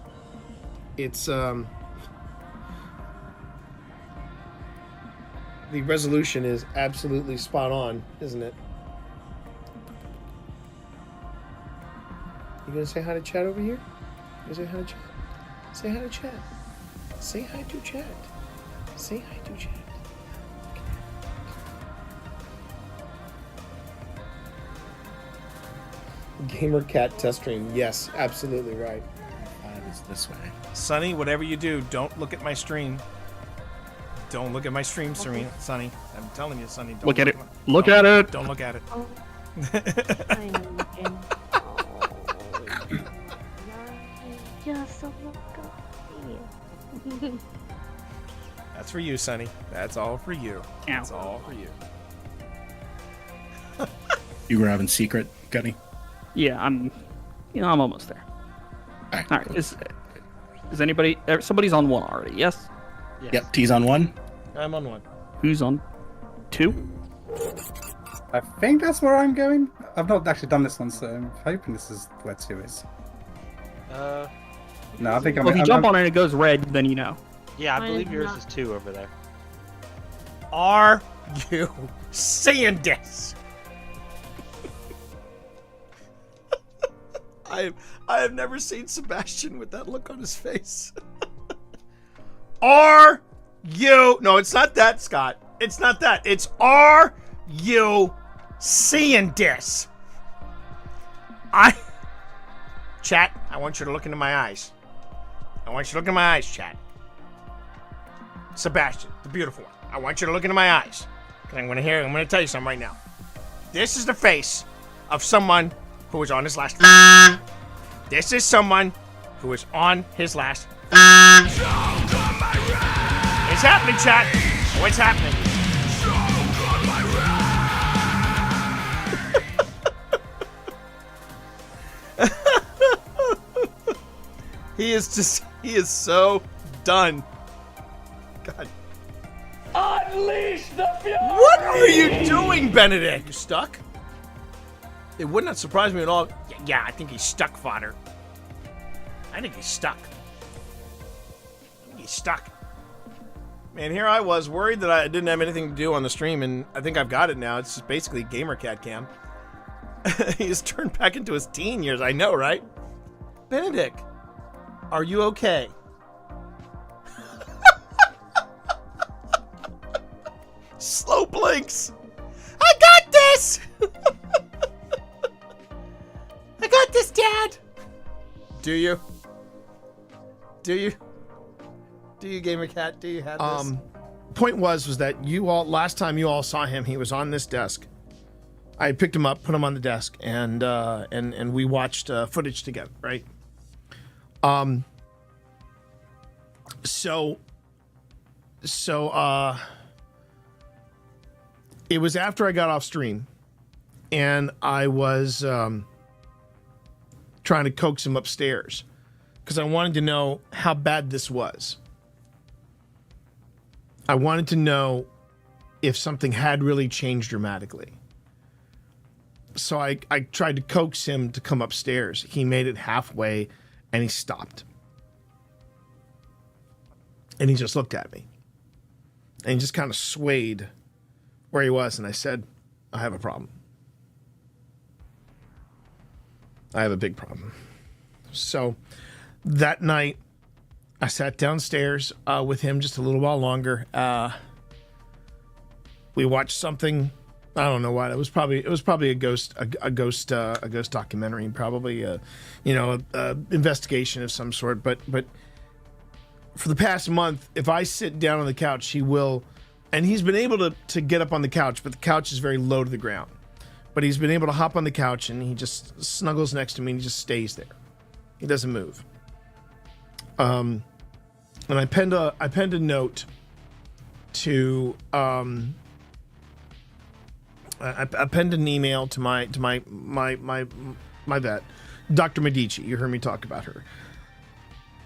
it's the resolution is absolutely spot on, isn't it? You gonna say hi to chat over here? You gonna say hi to chat? Say hi to chat. Say hi to chat. Say hi to chat. Gamer cat test stream. Yes, absolutely right. It's this way. Sonny, whatever you do, don't look at my stream. Don't look at my stream, Serena. Sonny. I'm telling you, Sonny. Don't Look at it. my- Look don't- at it. Don't look at it. I'm looking. Just a look at me. That's for you, Sonny. That's all for you. That's all for you. You grabbing secret, Gunny? Yeah, I'm almost there. All right. Is anybody? Somebody's on one already? Yes. Yep. T's on 1. I'm on 1. Who's on 2? I think that's where I'm going. I've not actually done this one, so I'm hoping this is where 2 is. No, I think I'm. Well, if you I'm- jump I'm- on it and it goes red, then you know. Yeah, I believe yours is 2 over there. Are you seeing this? I have never seen Sebastian with that look on his face. Are you? No, it's not that, Scott. It's not that. It's are you seeing this? Chat, I want you to look into my eyes. I want you to look into my eyes, chat. Sebastian, the beautiful one. I want you to look into my eyes. 'Cause I'm gonna tell you something right now. This is the face of someone who is on his last. This is someone who is on his last. It's happening, chat. What's happening? He is so done. God. Unleash the fury! What are you doing, Benedict? You stuck? It would not surprise me at all. Yeah, I think he's stuck, fodder. I think he's stuck. He's stuck. Man, here I was worried that I didn't have anything to do on the stream, and I think I've got it now. It's just basically Gamer Cat Cam. He's turned back into his teen years. I know, right? Benedict, are you okay? Slow blinks. I got this. I got this, Dad. Do you? Do you, Gamer Cat? Do you have this? Point was that you all, last time you all saw him, he was on this desk. I picked him up, put him on the desk, and we watched footage together, right? So it was after I got off stream, and I was trying to coax him upstairs because I wanted to know how bad this was. I wanted to know if something had really changed dramatically. So I tried to coax him to come upstairs. He made it halfway, and he stopped. And he just looked at me. And he just kind of swayed where he was, and I said, I have a problem. I have a big problem. So that night, I sat downstairs with him just a little while longer. We watched something. I don't know what it was. Probably a ghost documentary, probably a investigation of some sort. But for the past month, if I sit down on the couch, he will, and he's been able to get up on the couch, but the couch is very low to the ground. But he's been able to hop on the couch, and he just snuggles next to me, and he just stays there. He doesn't move. And I penned a note to I penned an email to my vet, Dr. Medici. You heard me talk about her.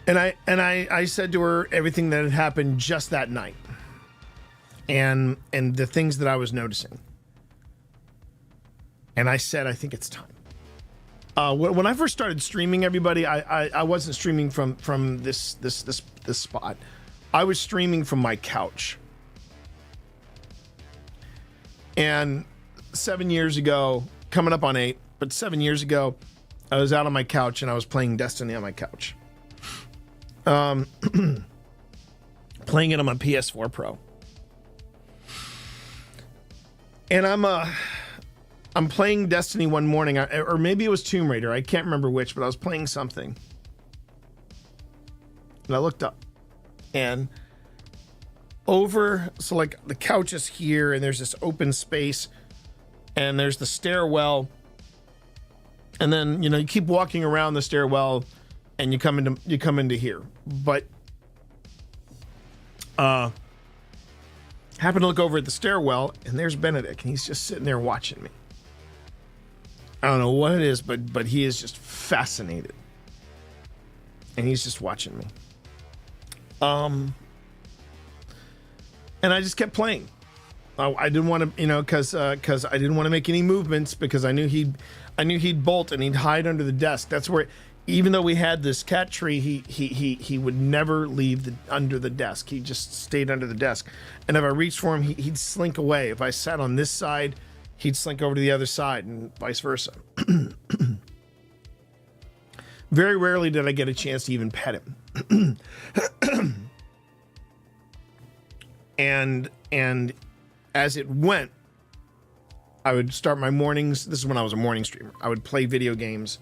And I said to her everything that had happened just that night. And the things that I was noticing. And I said, I think it's time. When I first started streaming, everybody, I wasn't streaming from this spot. I was streaming from my couch. And 7 years ago, coming up on 8, but 7 years ago, I was out on my couch and I was playing Destiny on my couch. Playing it on my PS4 Pro. And I'm playing Destiny one morning, or maybe it was Tomb Raider. I can't remember which, but I was playing something. And I looked up, and so like the couch is here, and there's this open space, and there's the stairwell. And then, you keep walking around the stairwell, and you come into here. But happen to look over at the stairwell, and there's Benedict, and he's just sitting there watching me. I don't know what it is, but he is just fascinated, and he's just watching me. And I just kept playing. I didn't want to, because I didn't want to make any movements, because I knew he'd bolt and he'd hide under the desk. That's where, even though we had this cat tree, he would never leave under the desk. He just stayed under the desk. And if I reached for him, he'd slink away. If I sat on this side, he'd slink over to the other side, and vice versa. Very rarely did I get a chance to even pet him. And as it went, I would start my mornings. This is when I was a morning streamer. I would play video games,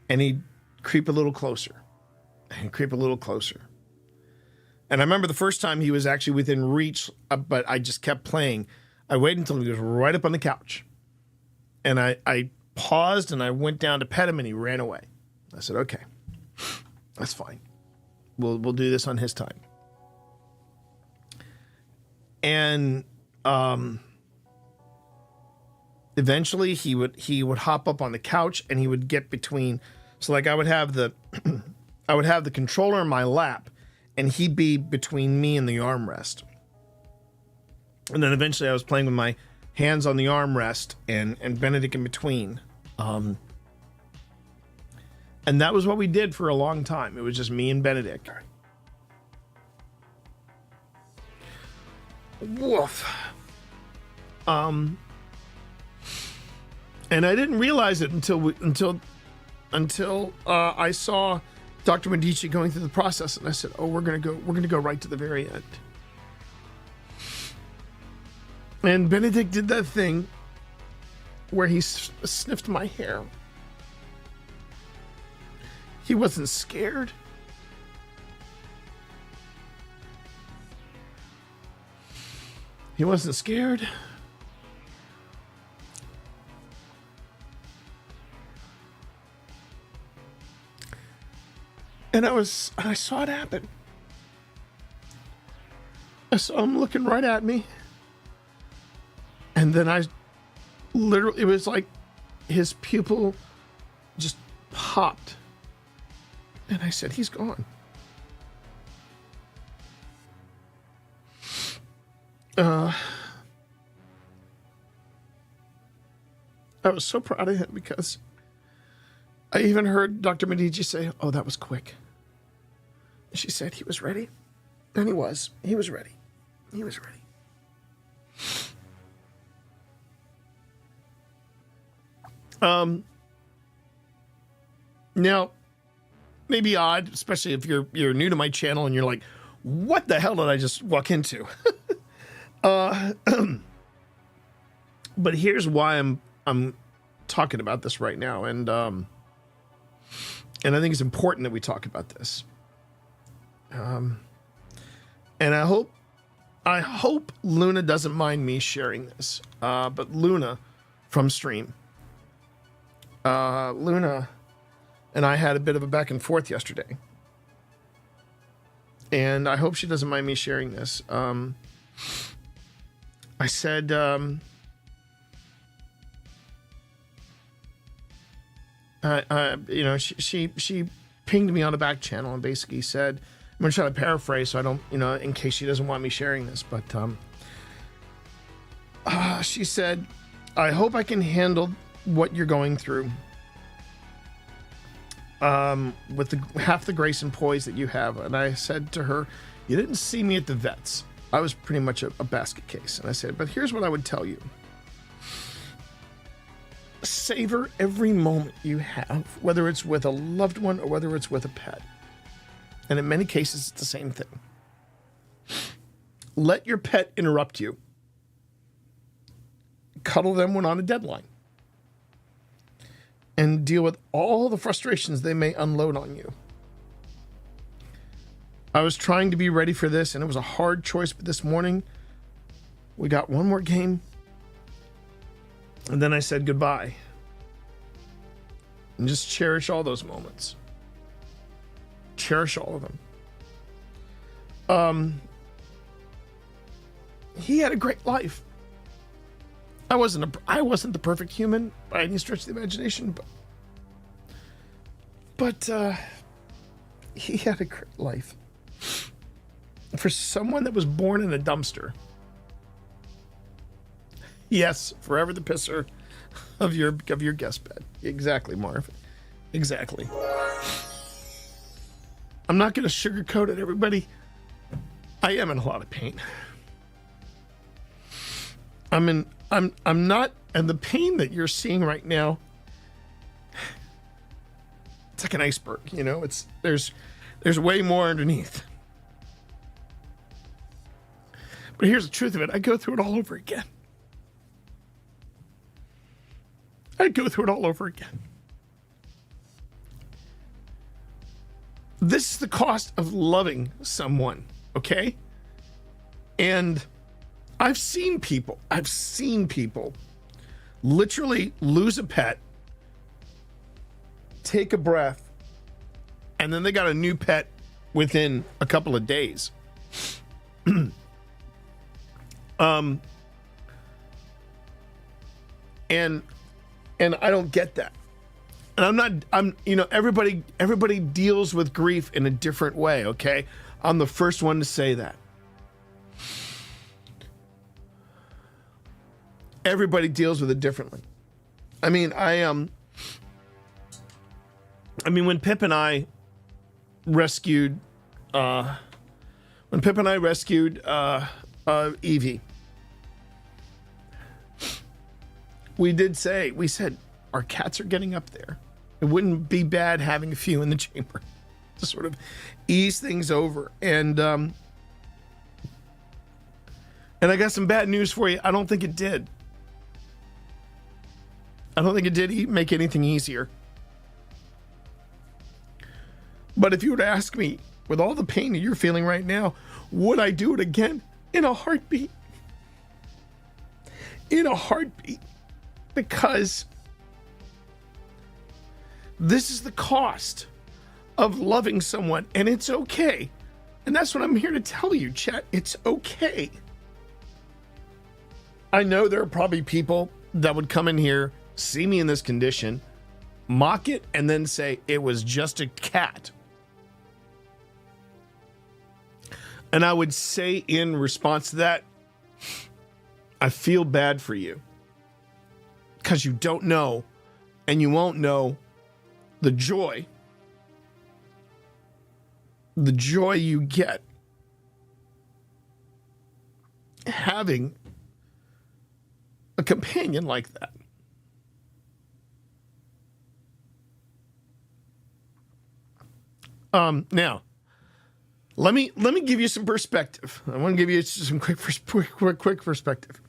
and he'd creep a little closer, and creep a little closer. And I remember the first time he was actually within reach, but I just kept playing. I waited until he was right up on the couch, and I paused, and I went down to pet him, and he ran away. I said, okay, that's fine. We'll do this on his time. And eventually he would hop up on the couch, and he would get between. So like I would have the controller in my lap, and he'd be between me and the armrest. And then eventually I was playing with my hands on the armrest and Benedict in between. And that was what we did for a long time. It was just me and Benedict. Woof. And I didn't realize it until I saw Dr. Medici going through the process, and I said, "Oh, we're gonna go right to the very end." And Benedict did that thing where he sniffed my hair. He wasn't scared. He wasn't scared. And I saw it happen. I saw him looking right at me. And then it was like his pupil just popped. And I said, he's gone. I was so proud of him because I even heard Dr. Medici say, "Oh, that was quick." She said he was ready. And he was. He was ready. He was ready. Now, maybe odd, especially if you're new to my channel and you're like, what the hell did I just walk into? But here's why I'm talking about this right now, and I think it's important that we talk about this. And I hope Luna doesn't mind me sharing this. But Luna from stream, Luna and I had a bit of a back and forth yesterday, and I hope she doesn't mind me sharing this. I said, she pinged me on the back channel and basically said, I'm going to try to paraphrase so I don't, in case she doesn't want me sharing this, but she said, I hope I can handle what you're going through with half the grace and poise that you have. And I said to her, you didn't see me at the vets. I was pretty much a basket case. And I said, but here's what I would tell you. Savor every moment you have, whether it's with a loved one or whether it's with a pet. And in many cases, it's the same thing. Let your pet interrupt you. cuddle them when on a deadline, and deal with all the frustrations they may unload on you. I was trying to be ready for this, and it was a hard choice, but this morning we got one more game, and then I said goodbye. And just cherish all those moments. Cherish all of them. He had a great life. I wasn't the perfect human by any stretch of the imagination, but he had a great life. For someone that was born in a dumpster. Yes, forever the pisser of your guest bed. Exactly, Marv. Exactly. I'm not going to sugarcoat it, everybody. I am in a lot of pain. I'm not, and the pain that you're seeing right now, it's like an iceberg, you know. There's way more underneath. But here's the truth of it. I go through it all over again. I'd go through it all over again. This is the cost of loving someone, okay? And I've seen people literally lose a pet, take a breath, and then they got a new pet within a couple of days. And I don't get that. And everybody deals with grief in a different way, okay? I'm the first one to say that. Everybody deals with it differently. I mean, when Pip and I rescued Evie, we said, our cats are getting up there. It wouldn't be bad having a few in the chamber to sort of ease things over. And I got some bad news for you. I don't think it did. I don't think it did make anything easier. But if you were to ask me, with all the pain that you're feeling right now, would I do it again? In a heartbeat. In a heartbeat. Because this is the cost of loving someone, and it's okay. And that's what I'm here to tell you, chat. It's okay. I know there are probably people that would come in here, see me in this condition, mock it, and then say it was just a cat. And I would say in response to that, I feel bad for you. Because you don't know, and you won't know the joy you get having a companion like that. Now, let me give you some perspective. I want to give you some quick perspective.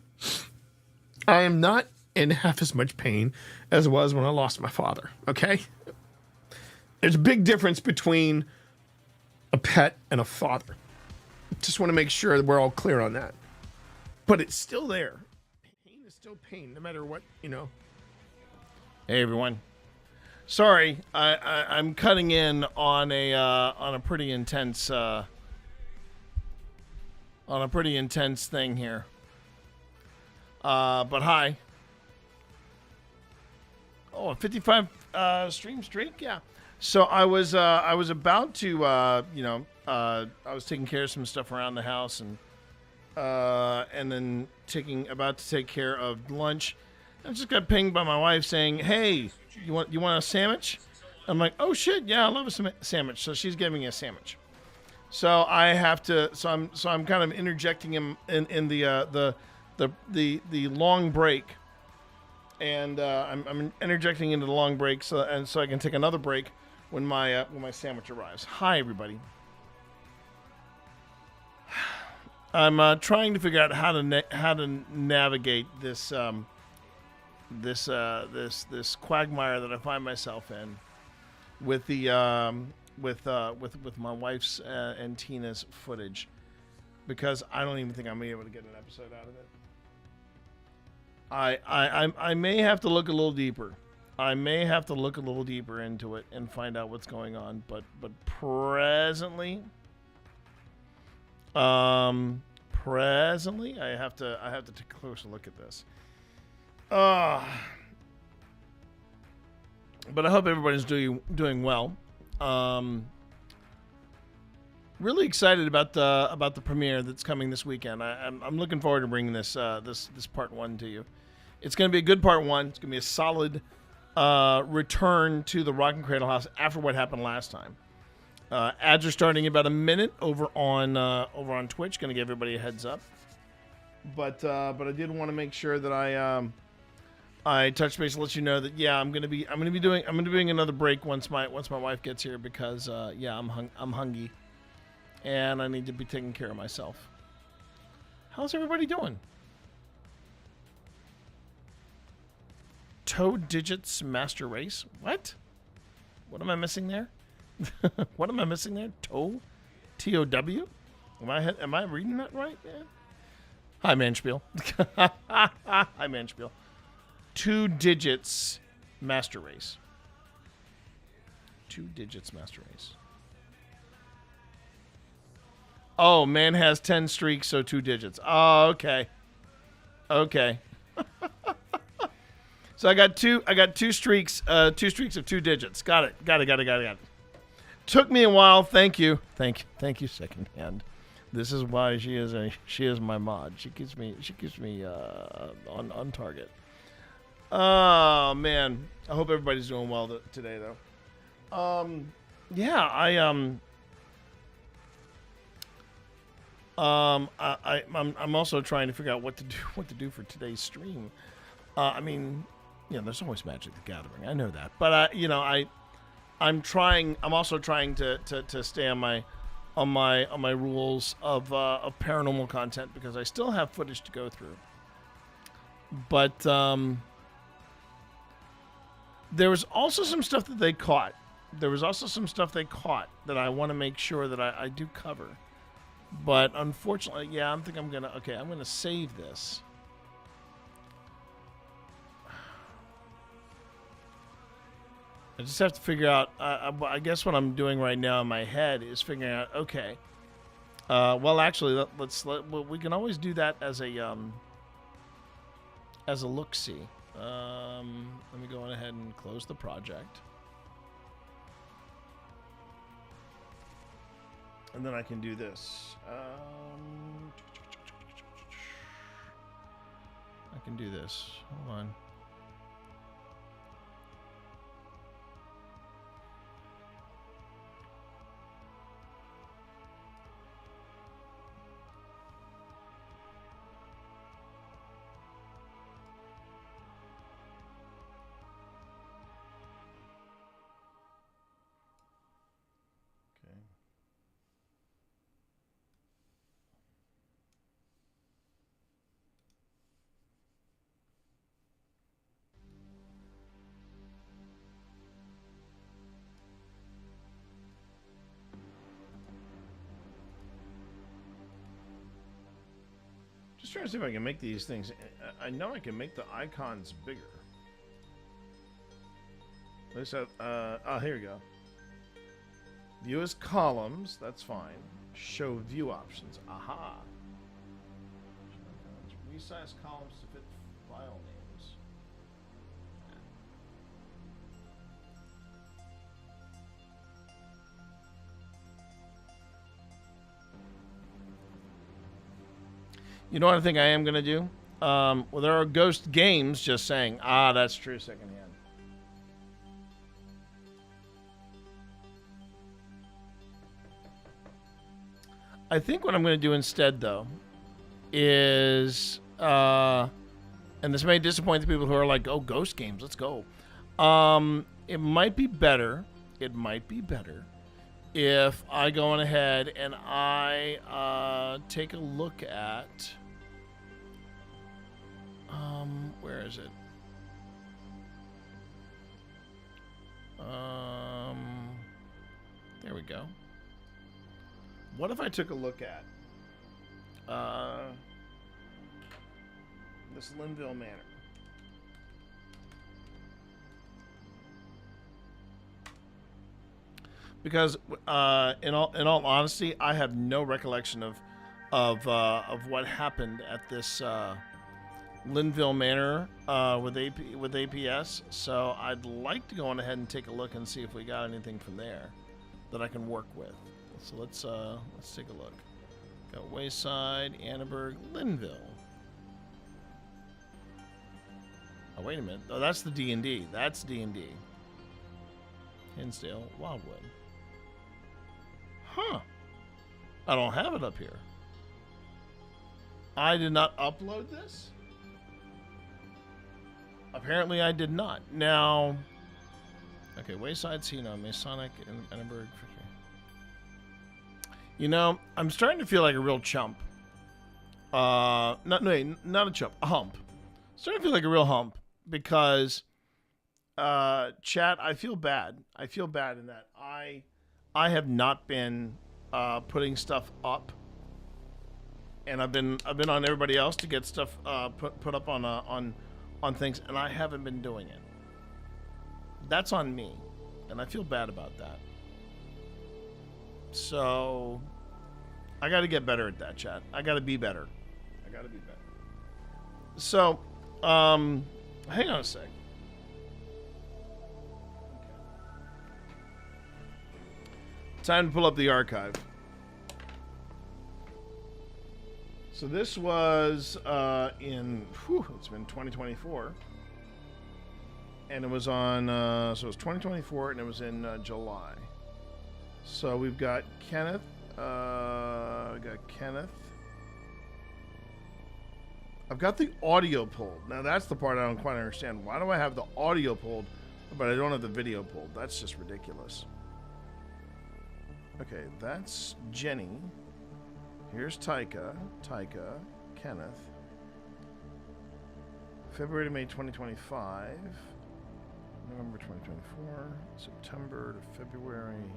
I am not in half as much pain as it was when I lost my father, okay? There's a big difference between a pet and a father. Just want to make sure that we're all clear on that. But it's still there. Pain is still pain, no matter what, you know. Hey, everyone. Sorry, I'm cutting in on a pretty intense thing here. But hi. Oh, a 55 stream streak, yeah. So I was about to I was taking care of some stuff around the house and then about to take care of lunch. I just got pinged by my wife saying, "Hey, you want a sandwich?" I'm like, "Oh shit, yeah, I love a sandwich." So she's giving me a sandwich. So I have to. So I'm kind of interjecting him in the long break, and I'm interjecting into the long break so I can take another break when my sandwich arrives. Hi, everybody. I'm trying to figure out how to navigate this this quagmire that I find myself in with the with my wife's and Tina's footage, because I don't even think I'm gonna be able to get an episode out of it. I may have to look a little deeper. I may have to look a little deeper into it and find out what's going on. But presently, presently, I have to take a closer look at this. But I hope everybody's doing well. Really excited about the premiere that's coming this weekend. I'm looking forward to bringing this part 1 to you. It's going to be a good part 1. It's going to be a solid return to the Rocking Cradle House after what happened last time. Ads are starting in about a minute over on Twitch. Going to give everybody a heads up. But I did want to make sure that I touch base and let you know that I'm gonna be doing another break once my wife gets here, because I'm hungry and I need to be taking care of myself. How's everybody doing? Toe digits master race. What am I missing there? What am I missing there? Toe, TOW. Am I reading that right? Yeah. Hi, Manspiel. Hi, Manspiel. 2 digits master race. 2 digits master race. Oh, man has 10 streaks, so 2 digits. Oh, okay. Okay. So I got two streaks of 2 digits. Got it. Took me a while. Thank you, second hand. This is why she is my mod. She keeps me on target. Oh man, I hope everybody's doing well today though. I'm also trying to figure out what to do for today's stream. There's always Magic the Gathering. I know that, but I'm also trying to stay on my rules of paranormal content, because I still have footage to go through. But there was also some stuff that they caught. That I want to make sure that I do cover. But unfortunately, I'm gonna save this. I just have to figure out. I guess what I'm doing right now in my head is figuring out. Okay. Actually, we can always do that as a look-see. Let me go on ahead and close the project, and then I can do this. I can do this. Hold on. Just trying to see if I can make these things. I know I can make the icons bigger. Let's have, here we go. View as columns. That's fine. Show view options. Aha. Resize columns to fit file names. You know what I think I am going to do? Well, there are ghost games, just saying. Ah, that's true, secondhand. I think what I'm going to do instead, though, is... and this may disappoint the people who are like, oh, ghost games, let's go. It might be better. If I go on ahead and I take a look at... where is it? There we go. What if I took a look at this Linville Manor? Because in all honesty, I have no recollection of what happened at this Linville Manor with APS. So I'd like to go on ahead and take a look and see if we got anything from there that I can work with. So let's take a look. Got Wayside, Annenberg, Linville. Oh, wait a minute. Oh, that's the D&D. That's D&D. Hinsdale, Wildwood. Huh. I don't have it up here. I did not upload this? Apparently I did not. Now, okay, Wayside, Sino, Masonic, and Annenberg. You know, I'm starting to feel like a real chump. Not a chump, a hump. Starting to feel like a real hump because, chat, I feel bad. I feel bad in that I have not been putting stuff up, and I've been on everybody else to get stuff put up on things, and I haven't been doing it. That's on me, and I feel bad about that. So I got to get better at that, chat. I got to be better. So, hang on a sec. Time to pull up the archive. So this was it's been 2024. And it was on, so it was 2024 and it was in July. So we've got Kenneth. I've got the audio pulled. Now that's the part I don't quite understand. Why do I have the audio pulled, but I don't have the video pulled? That's just ridiculous. Okay, that's Jenny. Here's Taika, Kenneth. February to May 2025. November 2024. September to February.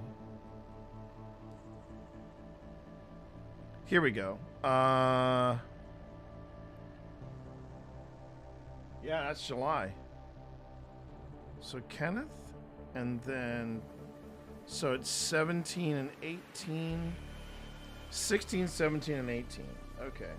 Here we go. Yeah, that's July. So Kenneth, and then, so it's 17 and 18. 16, 17, and 18. Okay.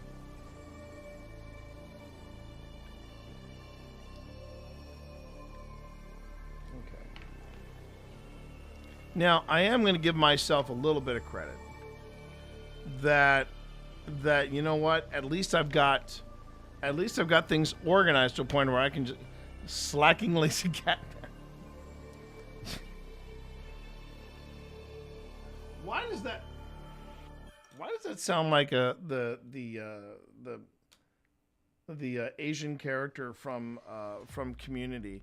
Now, I am going to give myself a little bit of credit. That you know what? At least I've got things organized to a point where I can just slacking lazy cat. Why does that sound like the Asian character from Community?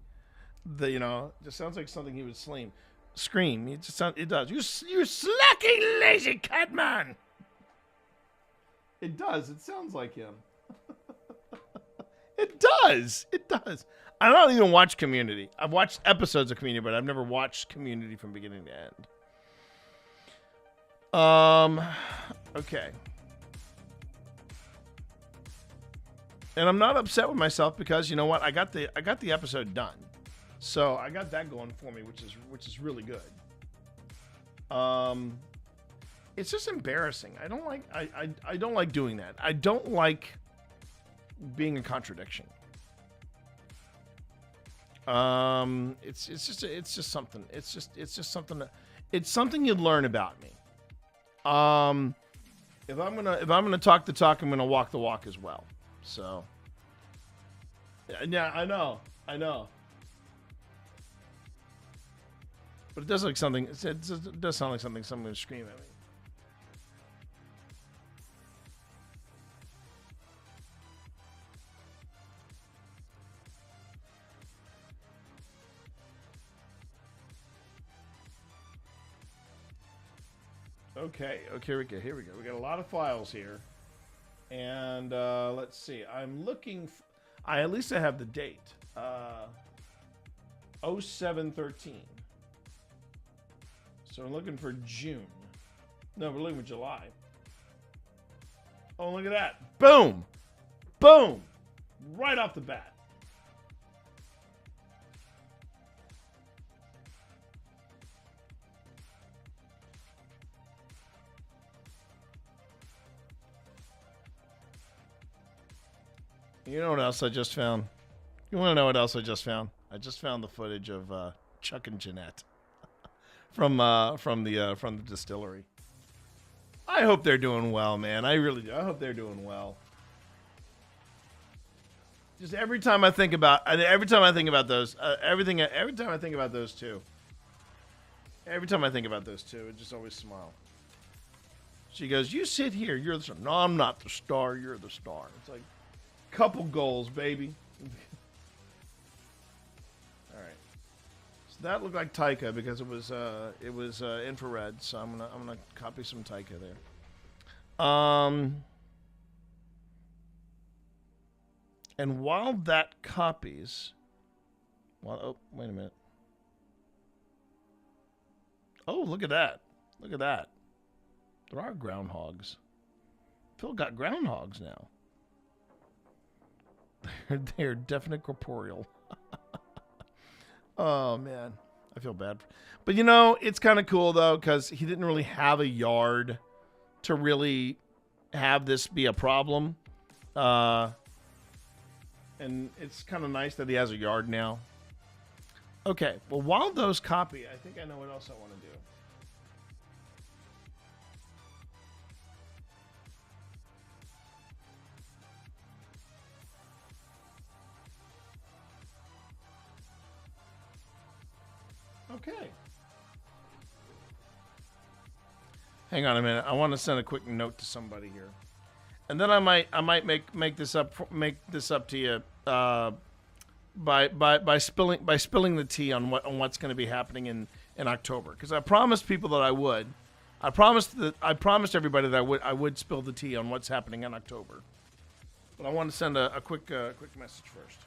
Just sounds like something he would scream. It does. You slacking lazy cat man. It does. It sounds like him. It does. I don't even watch Community. I've watched episodes of Community, but I've never watched Community from beginning to end. Okay. And I'm not upset with myself because you know what? I got the episode done. So I got that going for me, which is really good. It's just embarrassing. I don't like doing that. I don't like being a contradiction. It's just something. It's something you learn about me. If I'm gonna talk the talk, I'm gonna walk the walk as well. So yeah, I know. But it does look something. It does sound like something someone would scream at me. Okay, here we go. We got a lot of files here. And let's see. I'm looking at least I have the date. 0713. So we're looking for June. No, we're looking for July. Oh, look at that. Boom. Boom. Right off the bat. You know what else I just found? You want to know what else I just found? I just found the footage of Chuck and Jeanette from the distillery. I hope they're doing well, man. I really do. I hope they're doing well. Just every time I think about those, every time I think about those two, it just always smile. She goes, "You sit here. You're the star." No, I'm not the star. You're the star. It's like couple goals, baby. All right. So that looked like Taika because it was infrared. So I'm gonna copy some Taika there. And while that copies, oh, wait a minute. Oh, look at that. Look at that. There are groundhogs. Phil got groundhogs now. They're definite corporeal. Oh, man. I feel bad. But, you know, it's kind of cool, though, because he didn't really have a yard to really have this be a problem. And it's kind of nice that he has a yard now. Okay, well, while those copy, I think I know what else I want to do. Okay. Hang on a minute. I want to send a quick note to somebody here. And then I might make this up to you by spilling the tea on what's going to be happening in October, because I promised people that I would. I promised everybody that I would spill the tea on what's happening in October. But I want to send a quick message first.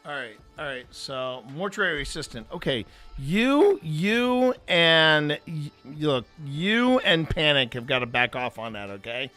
All right. So mortuary assistant. Okay, you and look, you and Panic have got to back off on that. Okay.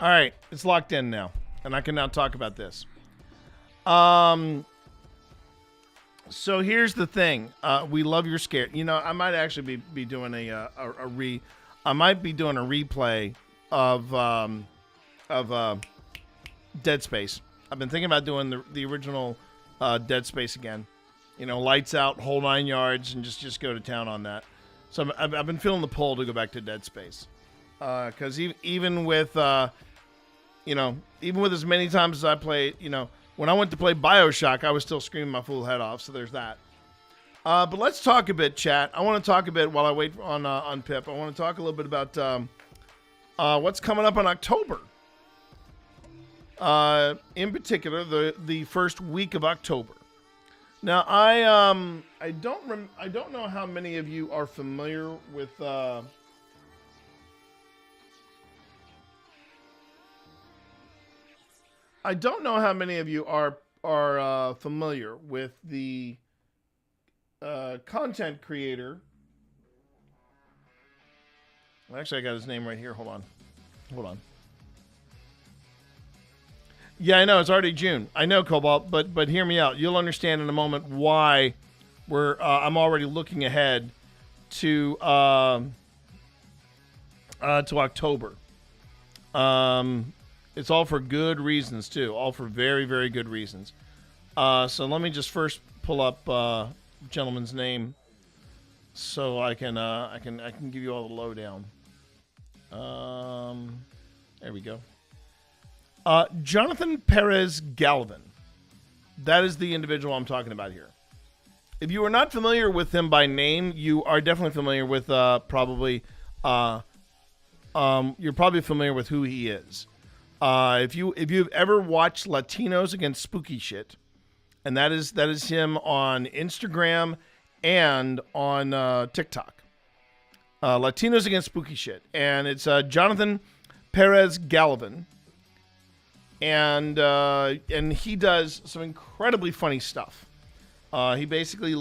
All right, it's locked in now, and I can now talk about this. So here's the thing. We love your scare. You know, I might actually be doing I might be doing a replay of Dead Space. I've been thinking about doing the original Dead Space again. You know, lights out, whole 9 yards, and just go to town on that. So I've been feeling the pull to go back to Dead Space. Because even with even with as many times as I played, when I went to play BioShock, I was still screaming my fool head off. So there's that. But let's talk a bit, chat. I want to talk a bit while I wait on Pip. I want to talk a little bit about what's coming up in October. In particular, the first week of October. Now, I don't know how many of you are familiar with. I don't know how many of you are familiar with the content creator. Actually, I got his name right here. Hold on. Yeah, I know it's already June. I know, Cobalt, but hear me out. You'll understand in a moment why I'm already looking ahead to October. It's all for good reasons too. All for very, very good reasons. So let me just first pull up gentleman's name so I can give you all the lowdown. There we go. Jonathan Perez Galvin. That is the individual I'm talking about here. If you are not familiar with him by name, you are definitely familiar with you're probably familiar with who he is. If you've ever watched Latinos Against Spooky Shit, and that is him on Instagram and on TikTok. Latinos Against Spooky Shit, and it's Jonathan Perez Galvin, and he does some incredibly funny stuff. He basically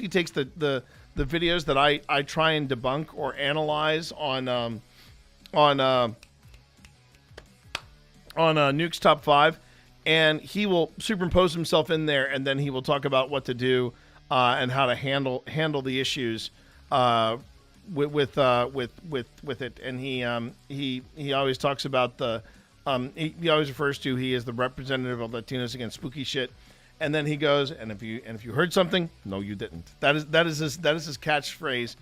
takes the videos that I try and debunk or analyze on Nuke's Top 5, and he will superimpose himself in there, and then he will talk about what to do and how to handle the issues with it. And he always talks about he always refers to he is the representative of Latinos Against Spooky Shit, and then he goes, and if you heard something, no, you didn't. That is his catchphrase.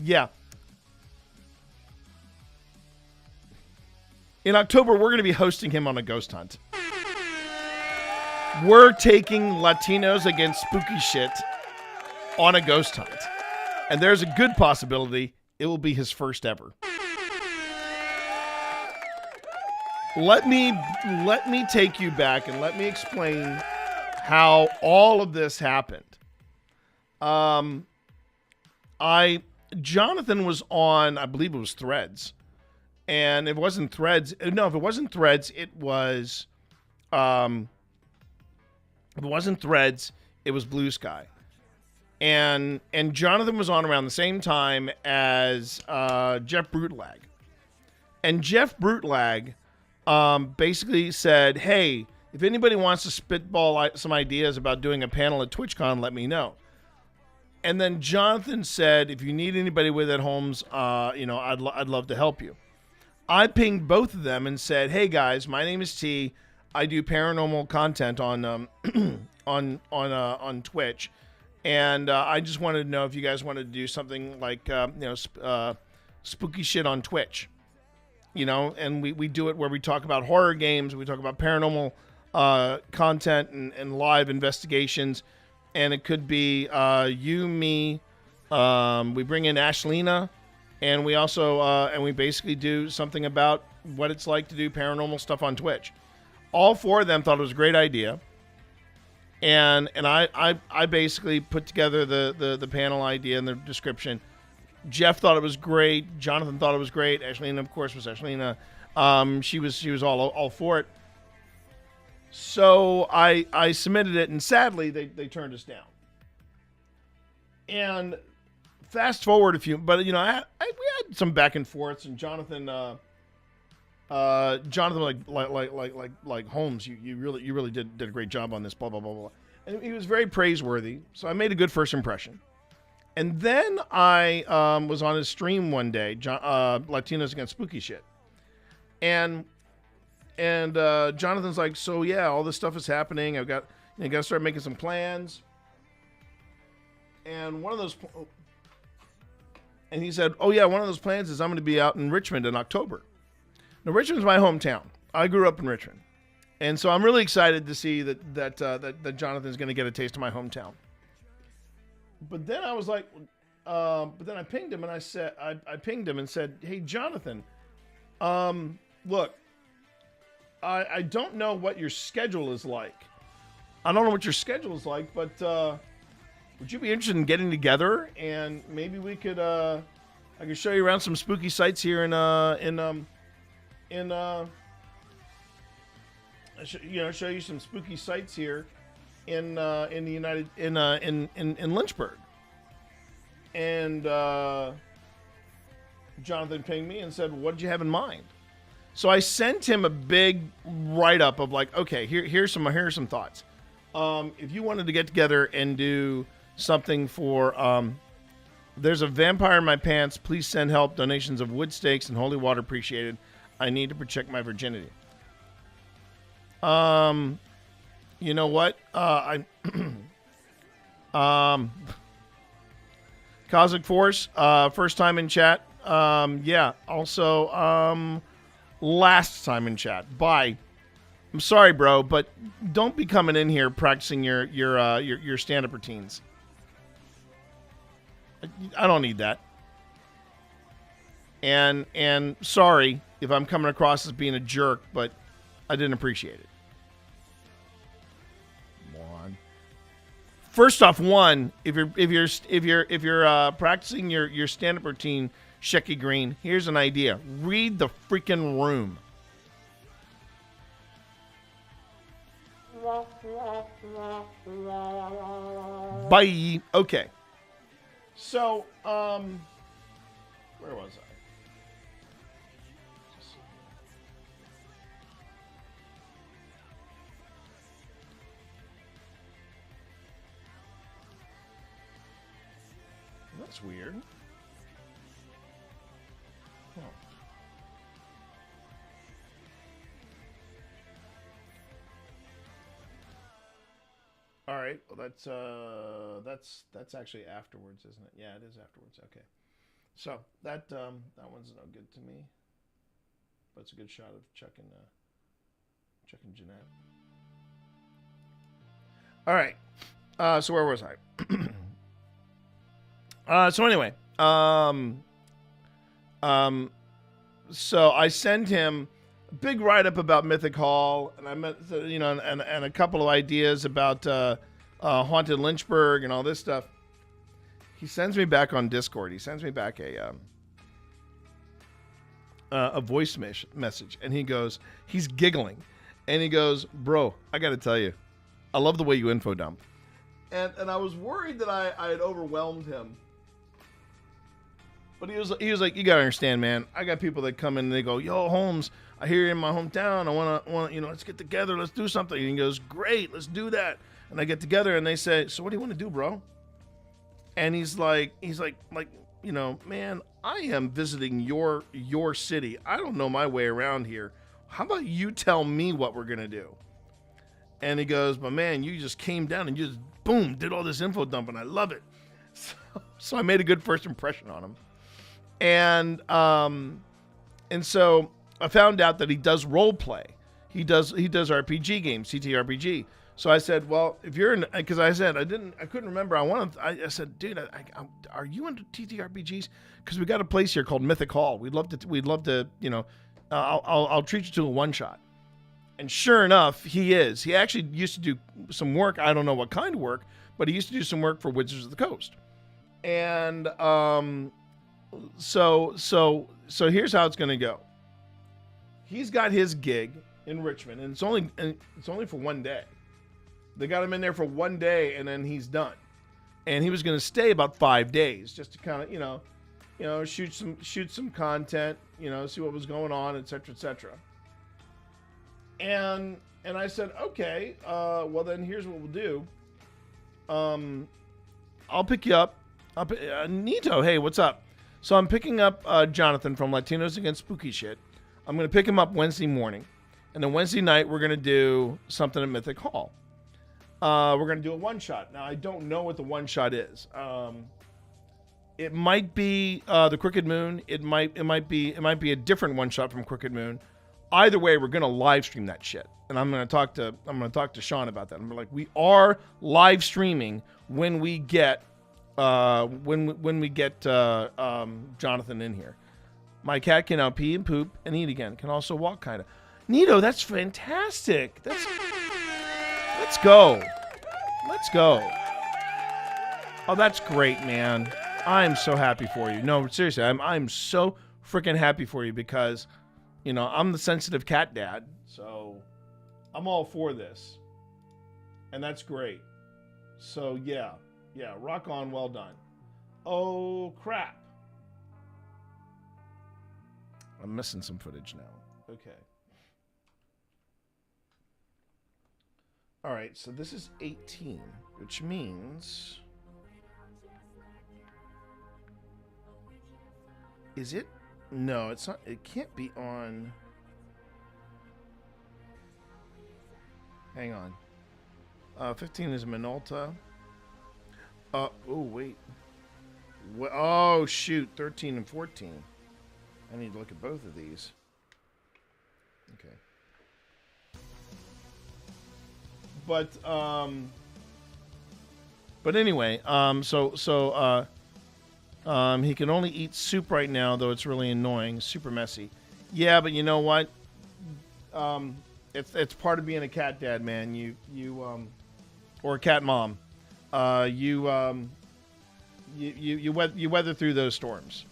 Yeah. In October, we're going to be hosting him on a ghost hunt. We're taking Latinos Against Spooky Shit on a ghost hunt. And there's a good possibility it will be his first ever. Let me take you back and let me explain how all of this happened. Jonathan was on, I believe it was Threads. And if it wasn't Threads, it was, Blue Sky. And Jonathan was on around the same time as Jeff Brutlag. And Jeff Brutlag basically said, hey, if anybody wants to spitball some ideas about doing a panel at TwitchCon, let me know. And then Jonathan said, if you need anybody with at Holmes, I'd love to help you. I pinged both of them and said, "Hey guys, my name is T. I do paranormal content on on Twitch, and I just wanted to know if you guys wanted to do something like spooky shit on Twitch, And we do it where we talk about horror games, we talk about paranormal content and live investigations, and it could be you, me. We bring in Ashlina." And we also, and we basically do something about what it's like to do paranormal stuff on Twitch. All four of them thought it was a great idea. And I basically put together the panel idea and the description. Jeff thought it was great. Jonathan thought it was great. Ashlina, of course, was Ashlina. She was all for it. So I submitted it, and sadly, they turned us down. And fast forward a few, but we had some back and forths, and Jonathan Jonathan, like Holmes, you really did a great job on this, blah blah blah blah. And he was very praiseworthy, so I made a good first impression. And then I was on his stream one day, Latinos Against Spooky Shit, and Jonathan's like, so yeah, all this stuff is happening. I've got to start making some plans. And one of those, and he said, oh yeah, one of those plans is I'm going to be out in Richmond in October. Now Richmond's my hometown. I grew up in Richmond. And so I'm really excited to see that Jonathan's going to get a taste of my hometown. But then I was like, but then I pinged him and I said, I pinged him and said, hey, Jonathan, look, I don't know what your schedule is like. I don't know what your schedule is like, but would you be interested in getting together and maybe we could, I could show you around some spooky sites here show you some spooky sites here in Lynchburg. And Jonathan pinged me and said, what did you have in mind? So I sent him a big write-up of like, okay, here's some thoughts. If you wanted to get together and do something for there's a vampire in my pants, please send help, donations of wood stakes and holy water appreciated. I need to protect my virginity. You know what? Cosmic Force, first time in chat. Yeah. Also, last time in chat. Bye. I'm sorry, bro, but don't be coming in here practicing your stand-up routines. I don't need that. And sorry if I'm coming across as being a jerk, but I didn't appreciate it. Moron. First off, if you're practicing your stand-up routine, Shecky Green, here's an idea: read the freaking room. Bye. Okay. So, where was I? That's weird. Huh. All right. Well, that's actually afterwards, isn't it? Yeah, it is afterwards. Okay. So that one's no good to me, but it's a good shot of Chuck and Jeanette. All right. So where was I? So anyway, so I sent him a big write-up about Mythic Hall, and I met, and a couple of ideas about haunted Lynchburg and all this stuff. He sends me back on Discord. He sends me back a voice message, and he's giggling, and he goes, "Bro, I got to tell you, I love the way you info dump." And I was worried that I had overwhelmed him. But he was like, you gotta understand, man. I got people that come in and they go, "Yo, Holmes, I hear you're in my hometown. I want let's get together. Let's do something." And he goes, "Great, let's do that." And I get together and they say, "So what do you want to do, bro?" And he's like, man, I am visiting your city. I don't know my way around here. How about you tell me what we're gonna do? And he goes, "But man, you just came down and you just boom did all this info dump, and I love it." So I made a good first impression on him. And so I found out that he does role play. He does RPG games, TTRPG. So I said, well, if you're in, because I said I couldn't remember. I said, dude, are you into TTRPGs? Because we got a place here called Mythic Hall. We'd love to, I'll treat you to a one shot. And sure enough, he is. He actually used to do some work. I don't know what kind of work, but he used to do some work for Wizards of the Coast. And so here's how it's going to go. He's got his gig in Richmond, and it's only for one day. They got him in there for one day, and then he's done. And he was going to stay about 5 days just to kind of, you know, shoot some content, you know, see what was going on, etc., etc. And I said, okay, well then here's what we'll do. I'll pick you up. Nito, hey, what's up? So I'm picking up Jonathan from Latinos Against Spooky Shit. I'm going to pick him up Wednesday morning. And then Wednesday night, we're going to do something at Mythic Hall. We're going to do a one-shot. Now, I don't know what the one-shot is. It might be the Crooked Moon. It might be a different one-shot from Crooked Moon. Either way, we're going to live stream that shit. And I'm going to talk to Sean about that. I'm like, we are live streaming when we get when we get Jonathan in here. My cat can now pee and poop and eat again. Can also walk, kind of. Nito, that's fantastic. Let's go. Let's go. Oh, that's great, man. I'm so happy for you. No, seriously, I'm so freaking happy for you because, you know, I'm the sensitive cat dad, so I'm all for this. And that's great. So, yeah, rock on, well done. Oh, crap. I'm missing some footage now. Okay. All right, so this is 18, which means... Is it? No, it's not. It can't be on... Hang on. 15 is Minolta. Oh, wait. Oh, shoot. 13 and 14. I need to look at both of these. Okay. But anyway, he can only eat soup right now, though it's really annoying, super messy. Yeah, but you know what? It's part of being a cat dad, man. You or a cat mom. You weather through those storms.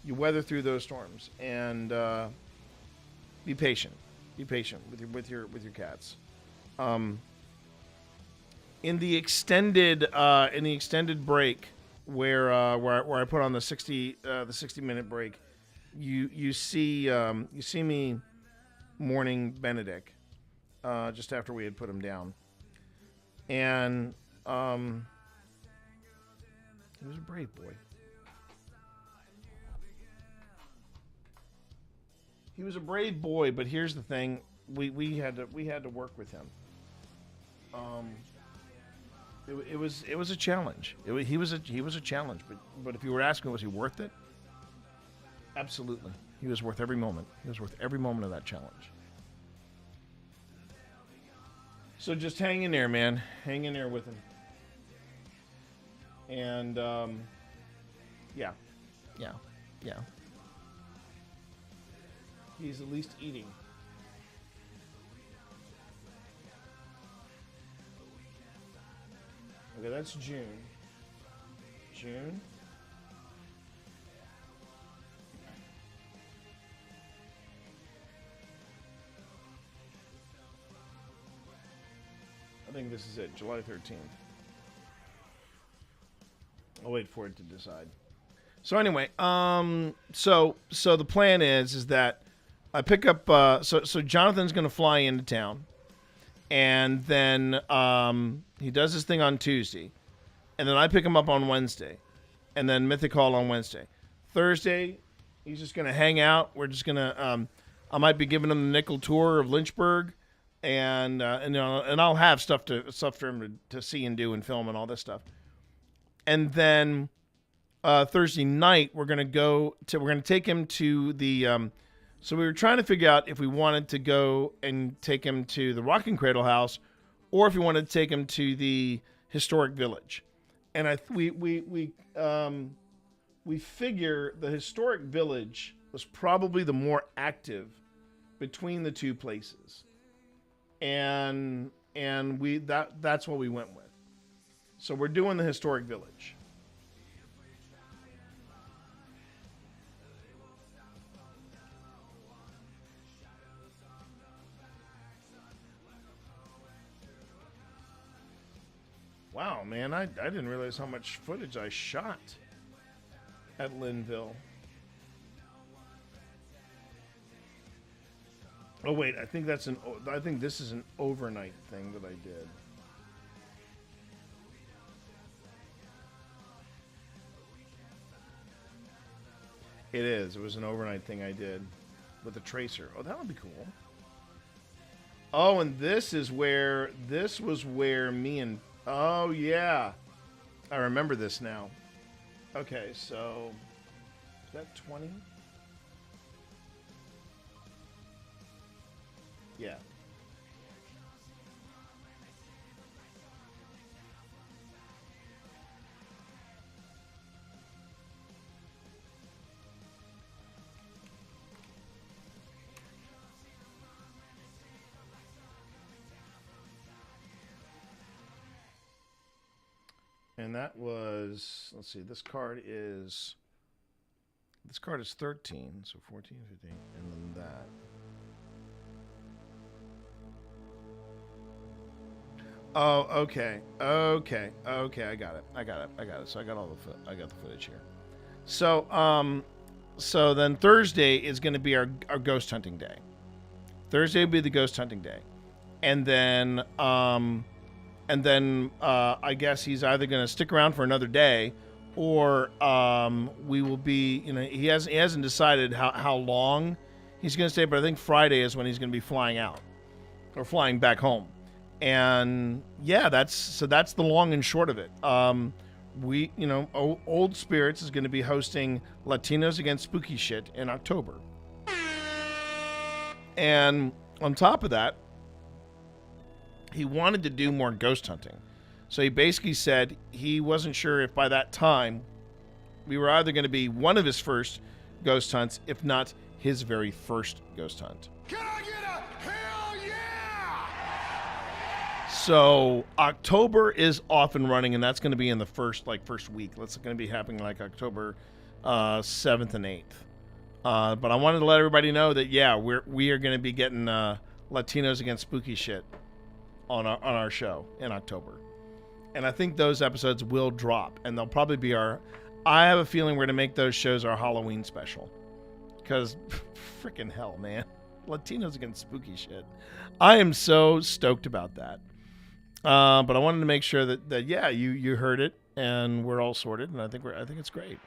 You weather through those storms, and be patient. Be patient with your cats. In the extended break where I put on the 60-minute break, you see me mourning Benedict just after we had put him down, and he was a brave boy. He was a brave boy, but here's the thing: we had to work with him. It was a challenge. He was a challenge, but if you were asking, was he worth it? Absolutely, he was worth every moment. He was worth every moment of that challenge. So just hang in there, man. Hang in there with him. And yeah. He's at least eating. Okay, that's June. I think this is it, July 13th. I'll wait for it to decide. So anyway, so the plan is that I pick up, so Jonathan's going to fly into town, and then he does his thing on Tuesday, and then I pick him up on Wednesday, and then Mythic Hall on Wednesday. Thursday, he's just going to hang out. We're just going to, I might be giving him the nickel tour of Lynchburg, and I'll have stuff for him to see and do and film and all this stuff. And then Thursday night, we're going to take him to the, so we were trying to figure out if we wanted to go and take him to the Rocking Cradle House, or if we wanted to take him to the historic village. And we figure the historic village was probably the more active between the two places, and that's what we went with. So we're doing the historic village. Wow, man, I didn't realize how much footage I shot. at Linville. Oh wait, I think this is an overnight thing that I did. It is. It was an overnight thing I did with a tracer. Oh, that would be cool. Oh, and this was where me and... Oh, yeah. I remember this now. Okay, so... Is that 20? Yeah. And that was, let's see, this card is 13, so 14, 15, and then that. Oh, okay. I got it. So I got the footage here. So, so then Thursday is going to be our ghost hunting day. Thursday will be the ghost hunting day, and then I guess he's either going to stick around for another day, or we will be. He hasn't decided how long he's going to stay, but I think Friday is when he's going to be flying out or flying back home. And yeah, that's the long and short of it. Old Spirits is going to be hosting Latinos Against Spooky Shit in October. And on top of that, he wanted to do more ghost hunting. So he basically said he wasn't sure if by that time we were either going to be one of his first ghost hunts, if not his very first ghost hunt. Can I get a hell yeah? So October is off and running, and that's going to be in the first week. That's going to be happening like October 7th and 8th. But I wanted to let everybody know that we are going to be getting Latinos Against Spooky Shit on our show in October, and I think those episodes will drop, and they'll probably be I have a feeling we're going to make those shows our Halloween special, because freaking hell, man, Latinos Against Spooky Shit. I am so stoked about that. But I wanted to make sure that you heard it, and we're all sorted, and I think it's great.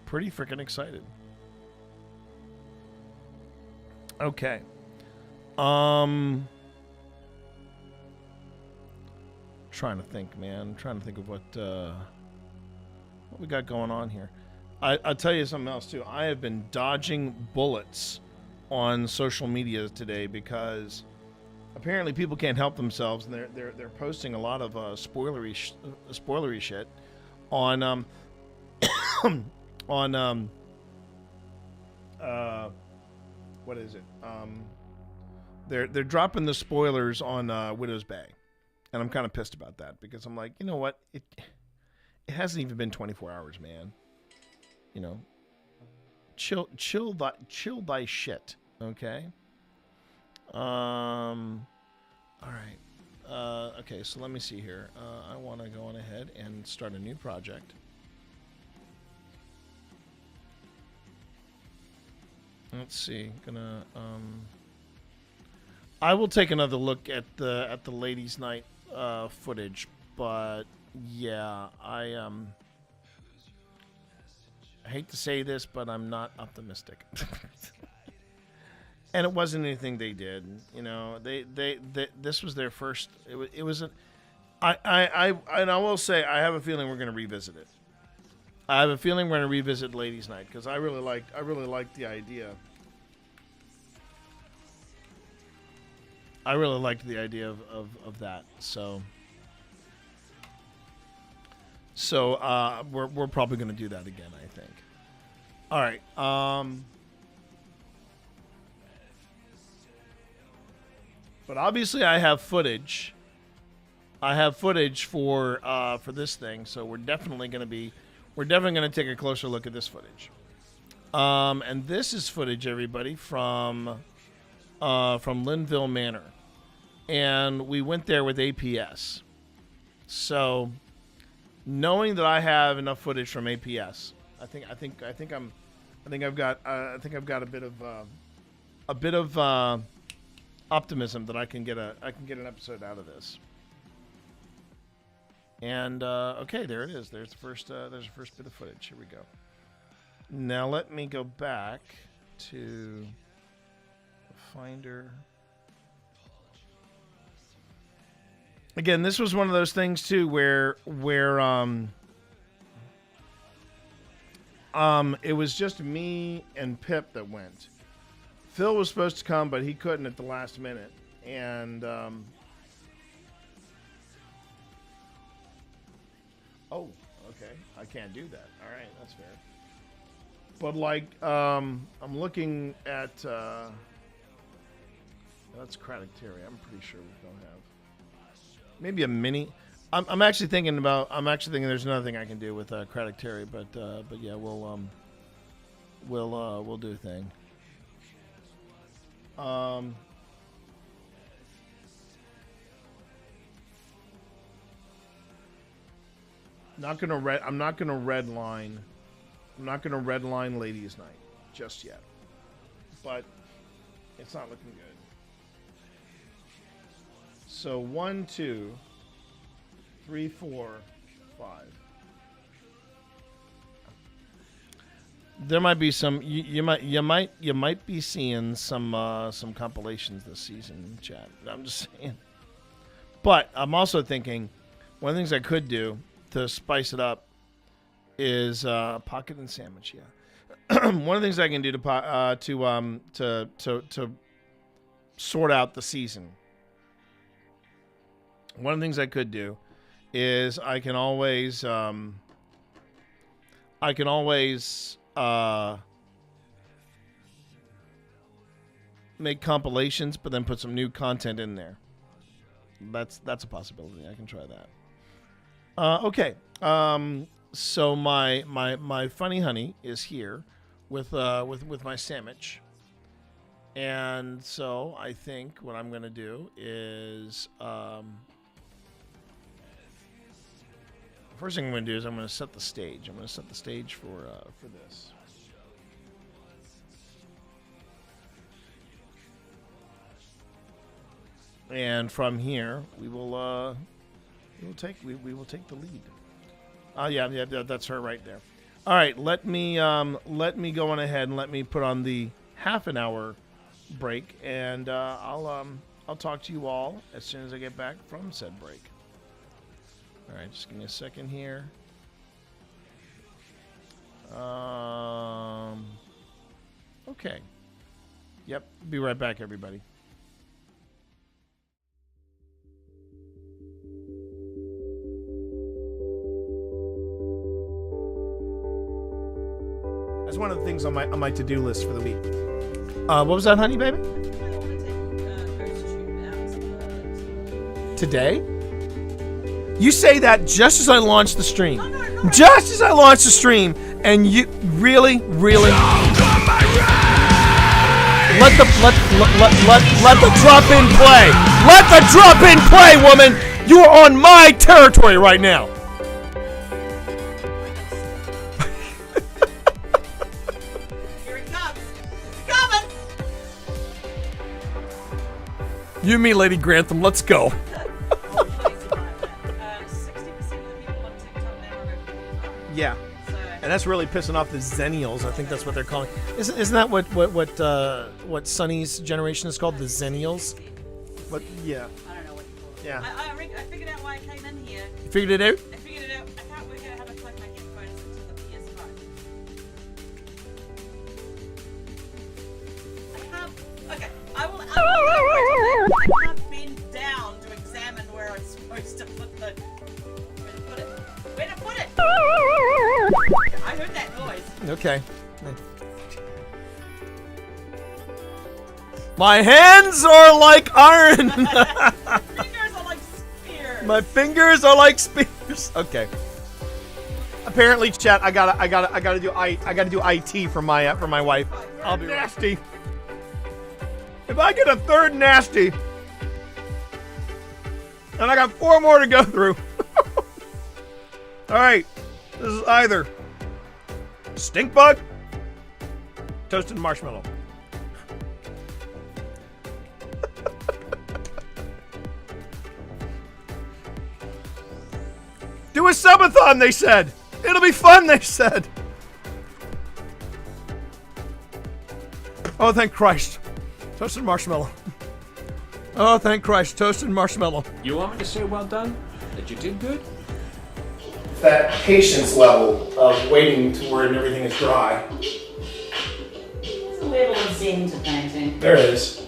Pretty freaking excited. Okay. Trying to think, man. Trying to think of what we got going on here. I'll tell you something else too. I have been dodging bullets on social media today because apparently people can't help themselves, and they're posting a lot of spoilery shit on on what is it? They're dropping the spoilers on Widow's Bay, and I'm kind of pissed about that because I'm like, you know what? It hasn't even been 24 hours, man. Chill thy shit, okay? All right. Okay, so let me see here. I want to go on ahead and start a new project. Let's see. I will take another look at the ladies' night footage, but yeah, I hate to say this, but I'm not optimistic. And it wasn't anything they did, They this was their first. It was and I will say I have a feeling we're going to revisit it. I have a feeling we're going to revisit Ladies' Night because I really liked the idea. I really liked the idea of that. So we're probably going to do that again, I think. All right. But obviously I have footage. I have footage for this thing, so we're definitely going to take a closer look at this footage. And this is footage, everybody, from Linville Manor. And we went there with APS. So knowing that I have enough footage from APS, I think I've got a bit of optimism that I can get an episode out of this. And okay, there it is. There's the first bit of footage. Here we go. Now let me go back to Finder. Again, this was one of those things too where it was just me and Pip that went. Phil was supposed to come, but he couldn't at the last minute. And oh, okay. I can't do that. All right, that's fair. But like I'm looking at that's Cradicteria. I'm pretty sure we don't have. Maybe a mini. I'm actually thinking there's another thing I can do with Cradicteria, but yeah, we'll do a thing. I'm not gonna redline Ladies' Night just yet, but it's not looking good. So 1, 2, 3, 4, 5. There might be some. You might be seeing some compilations this season, chat. I'm just saying. But I'm also thinking one of the things I could do to spice it up is pocket and sandwich. Yeah. One of the things I can do to sort out the season. One of the things I could do is I can always make compilations, but then put some new content in there. That's a possibility. I can try that. Okay. So my funny honey is here with my sandwich. And so I think what I'm gonna do is first thing I'm going to do is I'm going to set the stage. I'm going to set the stage for this. And from here, we will take the lead. Oh yeah, that's her right there. All right, let me go on ahead and let me put on the half an hour break, and I'll talk to you all as soon as I get back from said break. All right, just give me a second here. Okay. Yep, be right back, everybody. That's one of the things on my to-do list for the week. What was that, honey, baby? Today? You say that just as I launch the stream. Just as I launch the stream, and you really let the drop in play. Let the drop in play, woman. You are on my territory right now. Here it comes. It's coming. You and me, Lady Grantham. Let's go. Yeah, and that's really pissing off the Zennials. I think that's what they're calling. Isn't that what Sonny's generation is called? The Zennials. But yeah. I don't know what you call it. Yeah. I figured out why I came in here. You figured it out? I figured it out. I can't work out how to plug my headphones into the PS5. I can't. Okay, I will bend down to examine where I'm supposed to put the. Where to put it? I heard that noise. Okay. My hands are like iron. Fingers are like spears. My fingers are like spears. Okay. Apparently, chat. I gotta do IT for my wife. I'll be nasty. If I get a third nasty, and I got 4 more to go through. All right. This is either stink bug, toasted marshmallow. Do a subathon, they said. It'll be fun, they said. Oh, thank Christ. Toasted marshmallow. Oh, thank Christ. Toasted marshmallow. You want me to say well done? That you did good? That patience level of waiting to where everything is dry. There's a level of zen to painting. There it is.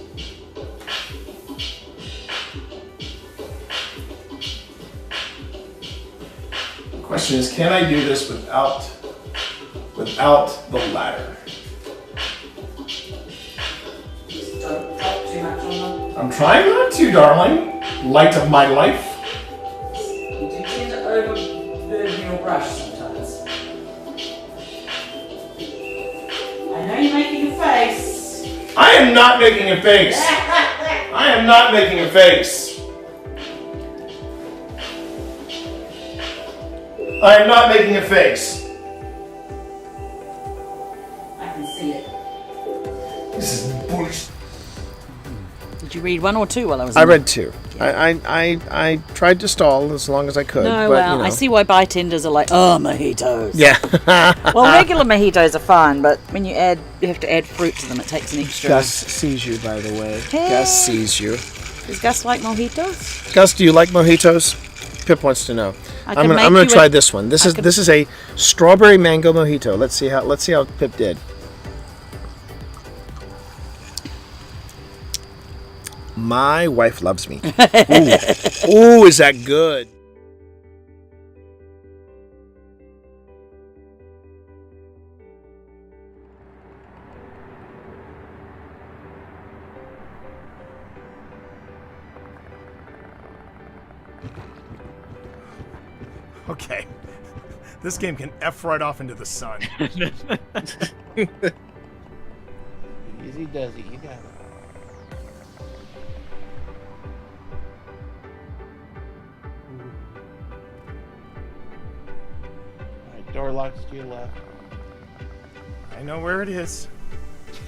The question is, can I do this without the ladder? Don't drop too much on them. I'm trying not to, darling. Light of my life. You do tend to overburden your brush sometimes. I know you're making a face. I am not making a face. I am not making a face. I am not making a face. I can see it. This is bullshit. Did you read one or two while I was I in read two. I tried to stall as long as I could. No, but, well, you know. I see why bartenders are like, oh, mojitos. Yeah. Well, regular mojitos are fine, but when you have to add fruit to them, it takes an extra. Gus sees you, by the way. Hey. Gus sees you. Does Gus like mojitos? Gus, do you like mojitos? Pip wants to know. I I'm can gonna make you try a- this one. This I is can- this is a strawberry mango mojito. Let's see how Pip did. My wife loves me. Ooh. Ooh, is that good? Okay. This game can F right off into the sun. Easy does it. You got it. Alright, door locks to your left. I know where it is.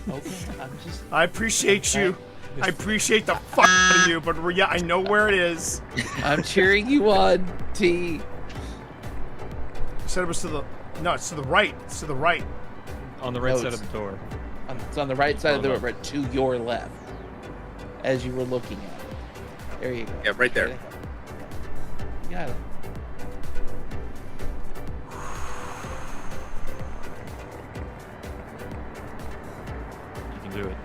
Okay, I'm just. I appreciate you. I appreciate the fuck out of you, but yeah, I know where it is. I'm cheering you on, T. You said it was to the. No, it's to the right. It's to the right. On the right No, side it's- of the door. It's on the right side of the Oh, door, no. right to your left, as you were looking at it. There you go. Yeah, right there. You got it. You can do it.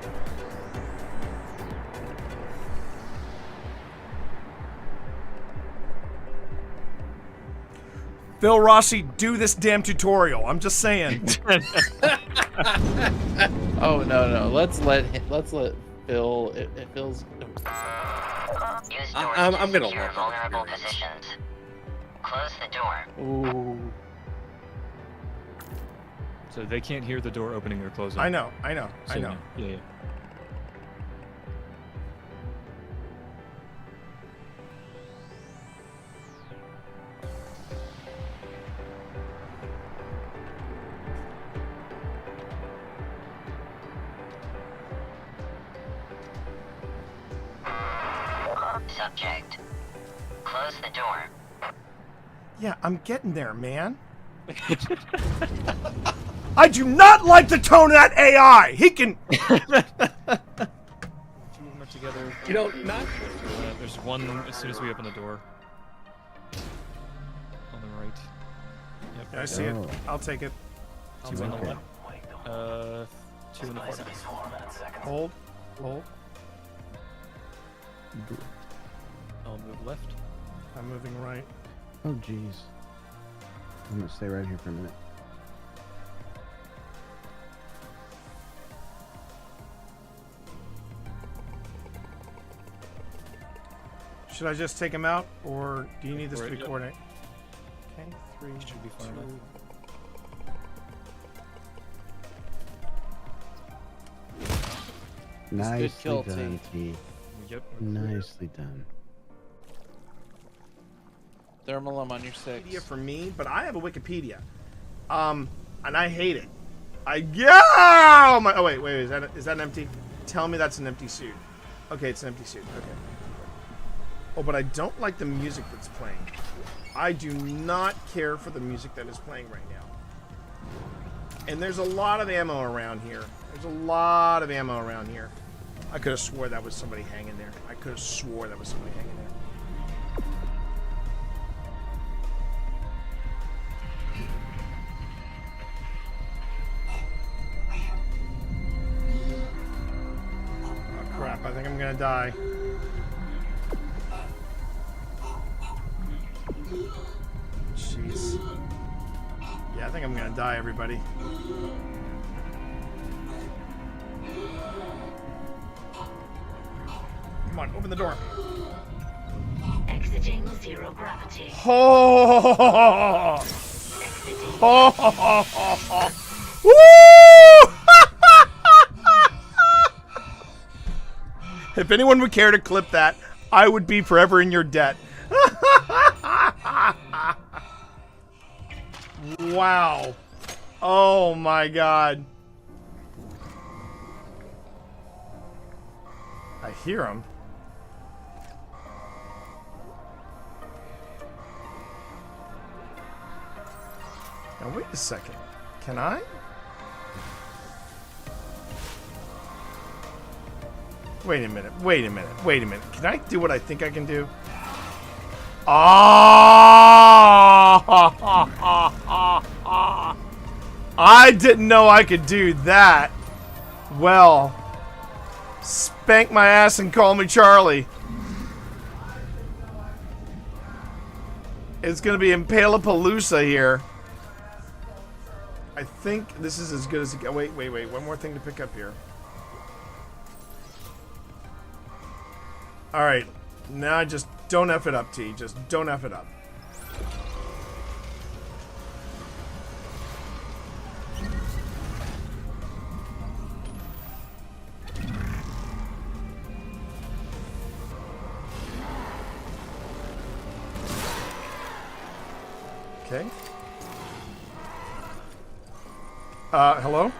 Phil Rossi, do this damn tutorial. I'm just saying. Oh no! Let's let Phil. It feels. I'm gonna secure vulnerable positions. Close the door. Ooh. So they can't hear the door opening or closing. I know. So, Yeah. Subject. Close the door. Yeah, I'm getting there, man. I do not like the tone of that AI. He can. Two of them are together. You know, not. There's one as soon as we open the door. On the right. Yep. Yeah, I see it. I'll take it. Two on the left. Two in the corner. Hold. I'll move left. I'm moving right. Oh, jeez. I'm gonna stay right here for a minute. Should I just take him out, or do you need this to be Yep. coordinated? Okay, 3, Should be far 2. enough. Nicely kill, done, T. Yep. Nicely done. Thermal, I'm on your 6. Wikipedia for me, but I have a Wikipedia. And I hate it. Oh my! Oh wait, is that an empty? Tell me that's an empty suit. Okay, it's an empty suit. Okay. Oh, but I don't like the music that's playing. I do not care for the music that is playing right now. And there's a lot of ammo around here. I could have swore that was somebody hanging there. Oh crap, I think I'm gonna die. Jeez. Yeah, I think I'm gonna die, everybody. Come on, open the door. Exiting 0 gravity. Oh! Woo! If anyone would care to clip that, I would be forever in your debt. Wow. Oh my god. I hear him. Now wait a second. Can I? Wait a minute. Can I do what I think I can do? I didn't know I could do that. Well, spank my ass and call me Charlie. It's gonna be Impalapalooza here. I think this is as good as it gets. Wait. One more thing to pick up here. Alright. Now just don't F it up, T. Just don't F it up. Okay. Hello?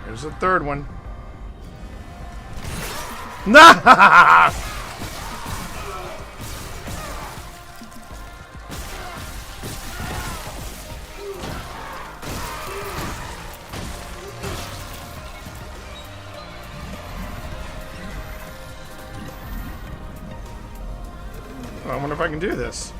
There's a third one. Nah! I wonder if I can do this.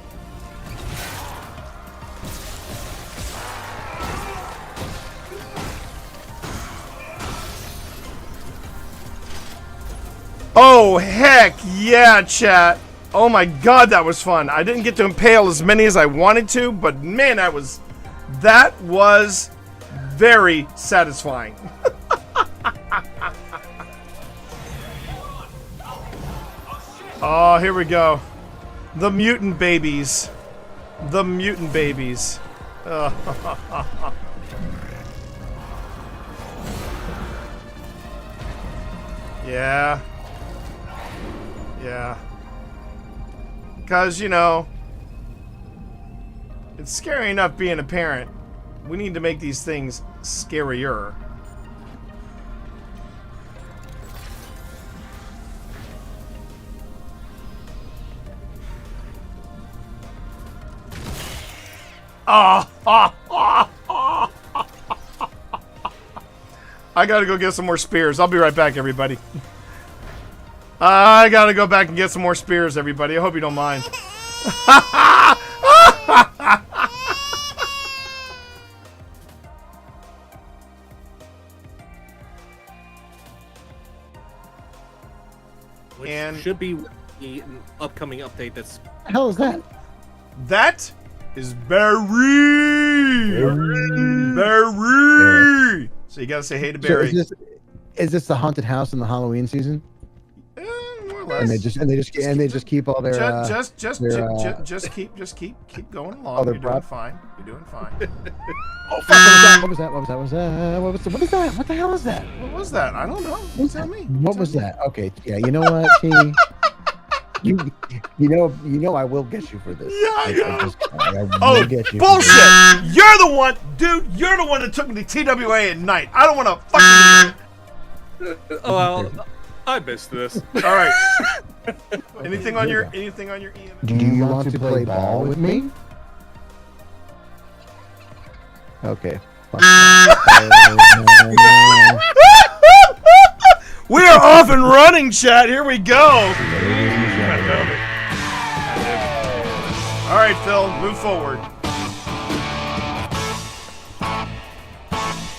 Oh, heck yeah, chat. Oh my god, that was fun. I didn't get to impale as many as I wanted to, but man, that was very satisfying. Oh, here we go. The mutant babies. The mutant babies. Yeah. Yeah. Because, you know, it's scary enough being a parent. We need to make these things scarier. I gotta go get some more spears. I'll be right back, everybody. I gotta go back and get some more spears, everybody. I hope you don't mind. Which should be the upcoming update that's... What the hell is that? That is Barry! Barry! So you gotta say hey to Barry. So is this the haunted house in the Halloween season? More or less. And they just keep all their just keep going along. You're doing fine. You're doing fine. Oh fuck! What was that? What was that? What was that? What was that? What was that? What the hell is that? What was that? I don't know. What's Tell me. What was that? Okay, yeah. You know what, T? You know I will get you for this. Yeah, I will Oh, get you. bullshit! You're the one, dude. You're the one that took me to TWA at night. I don't want to fucking hear it. Well, I missed this. All right. Anything on your EM? Do you want to play ball with me? Okay. We are off and running, chat. Here we go. All right, Phil, move forward.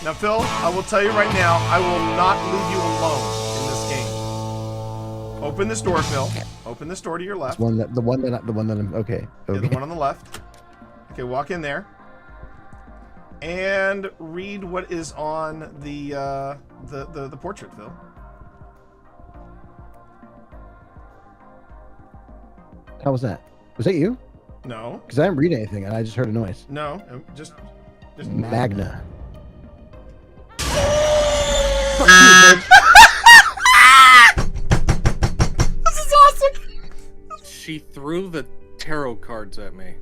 Now, Phil, I will tell you right now, I will not leave you alone in this game. Open this door, Phil. Open this door to your left. The one that I'm okay. Yeah, the one on the left. Okay, walk in there. And read what is on the portrait, Phil. How was that? Was that you? No. Because I didn't read anything and I just heard a noise. No, just Magna. This is awesome. She threw the tarot cards at me.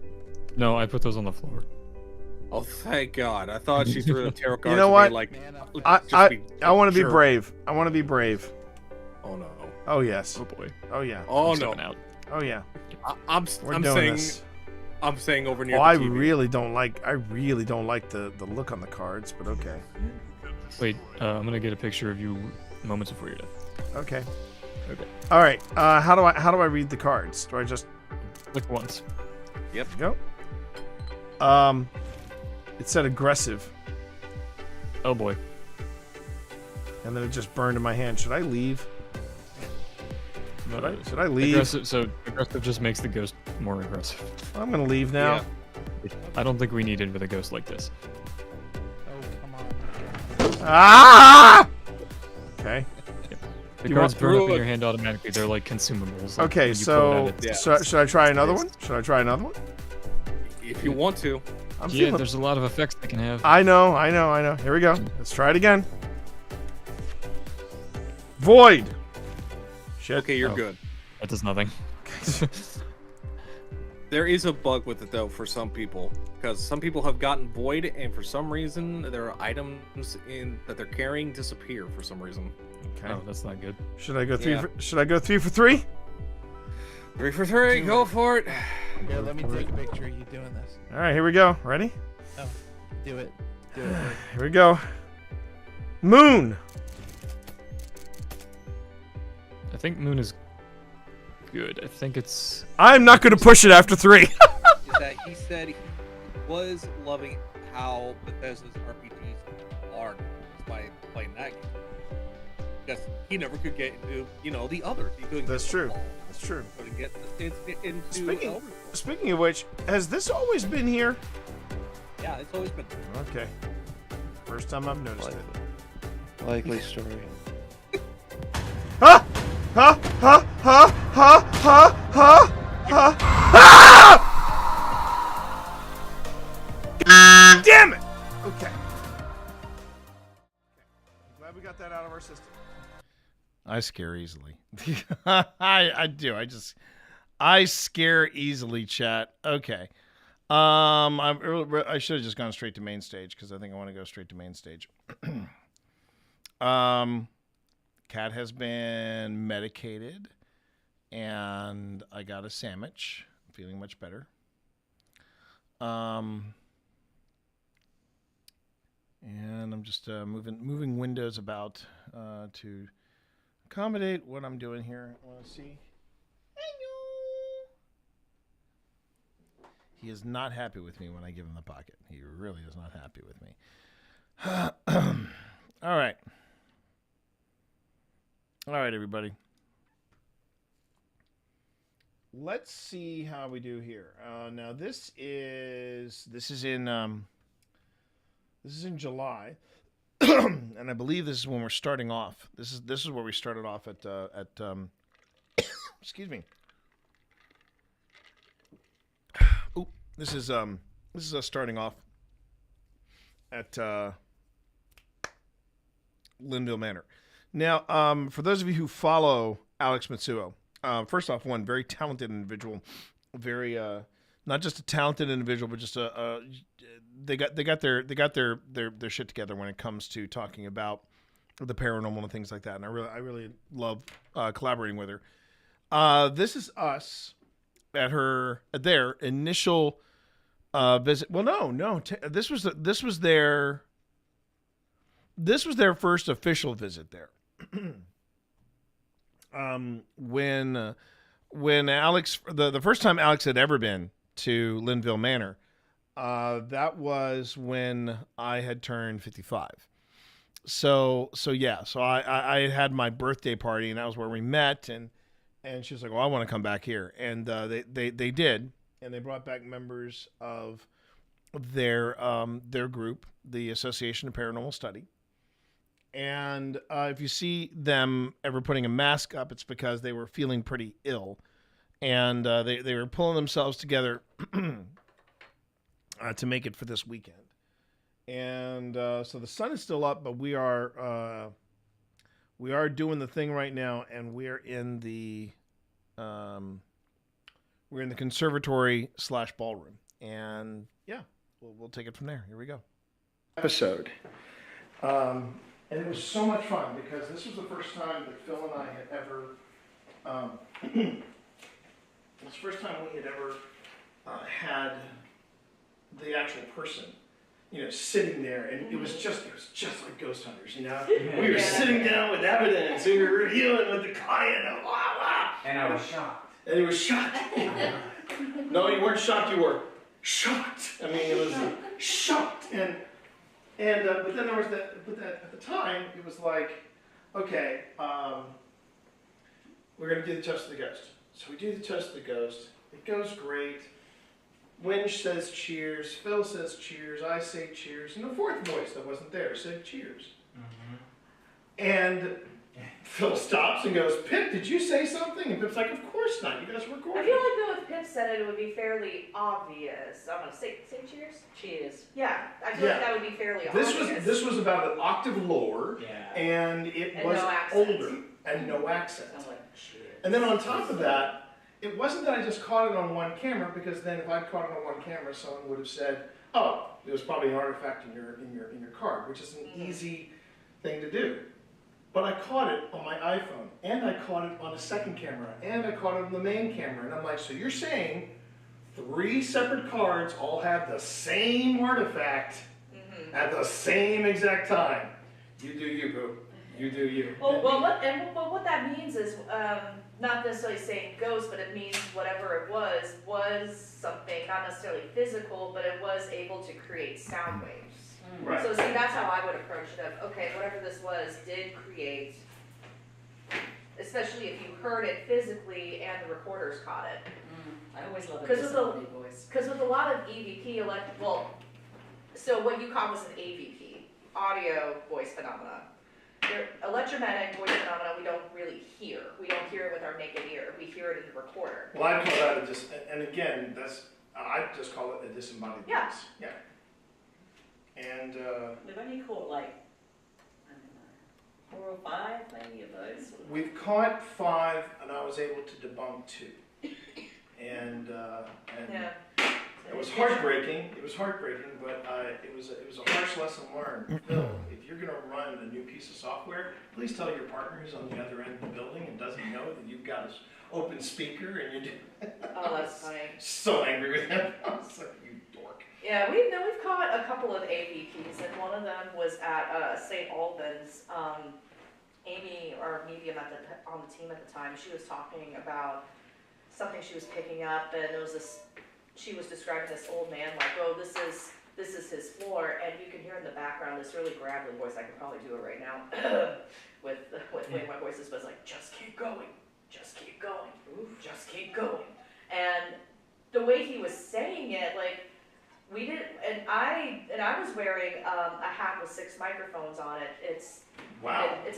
No, I put those on the floor. Oh, thank God! I thought she threw the tarot cards. You know at what? me like, I want to be sure. brave. I want to be brave. Oh no. Oh yes. Oh boy. Oh yeah. Oh I'm no. stepping out. Oh yeah. I'm doing saying. this. I'm saying over near Oh, the I TV. really don't like the look on the cards, but okay. Wait, I'm gonna get a picture of you moments before your death. Okay. Okay. All right. How do I read the cards? Do I just click once? Yep. Go. It said aggressive. Oh boy. And then it just burned in my hand. Should I leave? Should I leave? Aggressive just makes the ghost more aggressive. I'm gonna leave now. Yeah. I don't think we need it with a ghost like this. Ah! Okay. The You cards want- burn up in your hand automatically. They're like consumables. Like, Okay, when you so put it out, should I try another one? Should I try another one? If you want to. I'm yeah, feeling... there's a lot of effects they can have. I know. Here we go. Let's try it again. Void. Shit. Okay, you're Oh. good. That does nothing. There is a bug with it though for some people, because some people have gotten void, and for some reason their items that they're carrying disappear for some reason. Okay. Oh, that's not good. Should I go three? Yeah. Should I go 3 for 3? 3 for 3, go for it. Here, let me take a picture of you doing this. All right, here we go. Ready? No, do it. Do it. Here we go. Moon. I think Moon is good. I think it's. I'm not going to push it after 3. Is that he said he was loving how Bethesda's RPGs are by playing that game. Because he never could get into, the others. He couldn't. That's get true. them all. That's true. Couldn't get into Speaking of which, has this always been here? Yeah, it's always been. Okay. First time I've noticed it. Likely story. Ha! Ha! Ha! Ha! Ha! Ha! Ha! Ha! Ah! Damn it! Okay. Glad we got that out of our system. I scare easily. I do. I scare easily, chat. Okay. I should have just gone straight to main stage because I think I want to go straight to main stage. Cat has been medicated, and I got a sandwich. I'm feeling much better. And I'm just moving windows about to accommodate what I'm doing here. I want to see. He is not happy with me when I give him the pocket. He really is not happy with me. All right. All right, everybody. Let's see how we do here. Now this is in July, and I believe this is when we're starting off. This is where we started off at excuse me. This is us starting off Linville Manor. Now, for those of you who follow Alex Mitsuo, first off, one very talented individual, very not just a talented individual, but just they got their shit together when it comes to talking about the paranormal and things like that. And I really love collaborating with her. This is us at their initial visit. Well, no, this was their first official visit there. When Alex, the first time Alex had ever been to Linville Manor, that was when I had turned 55. So I had my birthday party, and that was where we met, and she was like, well, I want to come back here. And they did, and they brought back members of their group, the Association of Paranormal Study. And if you see them ever putting a mask up, it's because they were feeling pretty ill. And they were pulling themselves together to make it for this weekend. And so the sun is still up, but we are doing the thing right now, and we're in the conservatory / ballroom. And yeah, we'll take it from there. Here we go. Episode. And it was so much fun because this was the first time that Phil and I had ever, it was the first time we had ever had the actual person, sitting there, and it was just like Ghost Hunters, We were sitting down with evidence, we were reviewing with the client, and blah, blah. And I was shocked. And he was shocked. No, you weren't shocked, you were shocked. I mean, it was shocked. But then there was but at the time, it was like, okay, we're going to do the Test of the Ghost. So we do the Test of the Ghost. It goes great. Winch says cheers. Phil says cheers. I say cheers. And the fourth voice that wasn't there said cheers. Mm-hmm. And Phil stops and goes, Pip, did you say something? And Pip's like, of course not. You guys were recording. I feel like though if Pip said it would be fairly obvious. I'm going to say cheers? Cheers. Yeah, I feel like that would be fairly obvious. This was about an octave lower, and it was older, and no accent. And then on top of that, it wasn't that I just caught it on one camera, because then if I'd caught it on one camera, someone would have said, oh, it was probably an artifact in your card, which is an easy thing to do. But I caught it on my iPhone, and I caught it on a second camera, and I caught it on the main camera. And I'm like, so you're saying 3 separate cards all have the same artifact at the same exact time? You do you, boo. You do you. Well, what that means is not necessarily saying ghost, but it means whatever it was something, not necessarily physical, but it was able to create sound waves. Right. So see, that's how I would approach it. Okay, whatever this was did create, especially if you heard it physically and the recorders caught it. I always love it voice. Because with a lot of EVP, so what you caught was an AVP, audio voice phenomena. Electromagnetic voice phenomena we don't really hear. We don't hear it with our naked ear. We hear it in the recorder. Well, I call that and again, I just call it a disembodied voice. Yeah. And we've only caught 4 or 5 maybe of those. We've caught 5, and I was able to debunk 2. And it was heartbreaking. It was heartbreaking, but it was a harsh lesson learned. Phil, if you're going to run a new piece of software, please tell your partner who's on the other end of the building and doesn't know that you've got an open speaker and you're doing. Oh, that's funny. So angry with him. I was like, you dork. Yeah, we've caught a couple of AVPs, and one of them was at St. Albans. Amy, our medium on the team at the time, she was talking about something she was picking up, and it was this. She was describing this old man like, "Oh, this is his floor," and you can hear in the background this really gravelly voice. I could probably do it right now with the way my voice is, but it's like, "Just keep going, just keep going, just keep going," and the way he was saying it, like. We did, and I was wearing a hat with 6 microphones on it. It's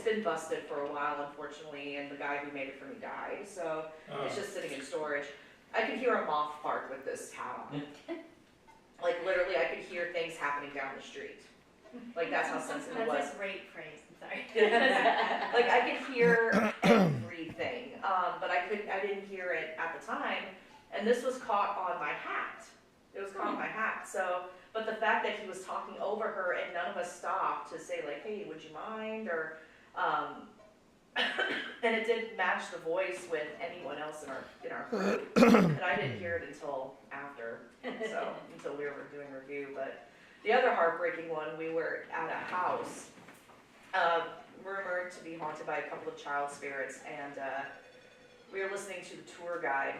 been busted for a while, unfortunately, and the guy who made it for me died, so it's just sitting in storage. I could hear a moth fart with this hat on. Like literally, I could hear things happening down the street. Like that's how sensitive it was. That's a great phrase. I'm sorry. Like I could hear everything, but I didn't hear it at the time. And this was caught on my hat. It was caught on my hat. So, but the fact that he was talking over her and none of us stopped to say like, hey, would you mind? Or, and it didn't match the voice with anyone else in our group. And I didn't hear it until after, so until we were doing review. But the other heartbreaking one, we were at a house, rumored to be haunted by a couple of child spirits, and we were listening to the tour guide.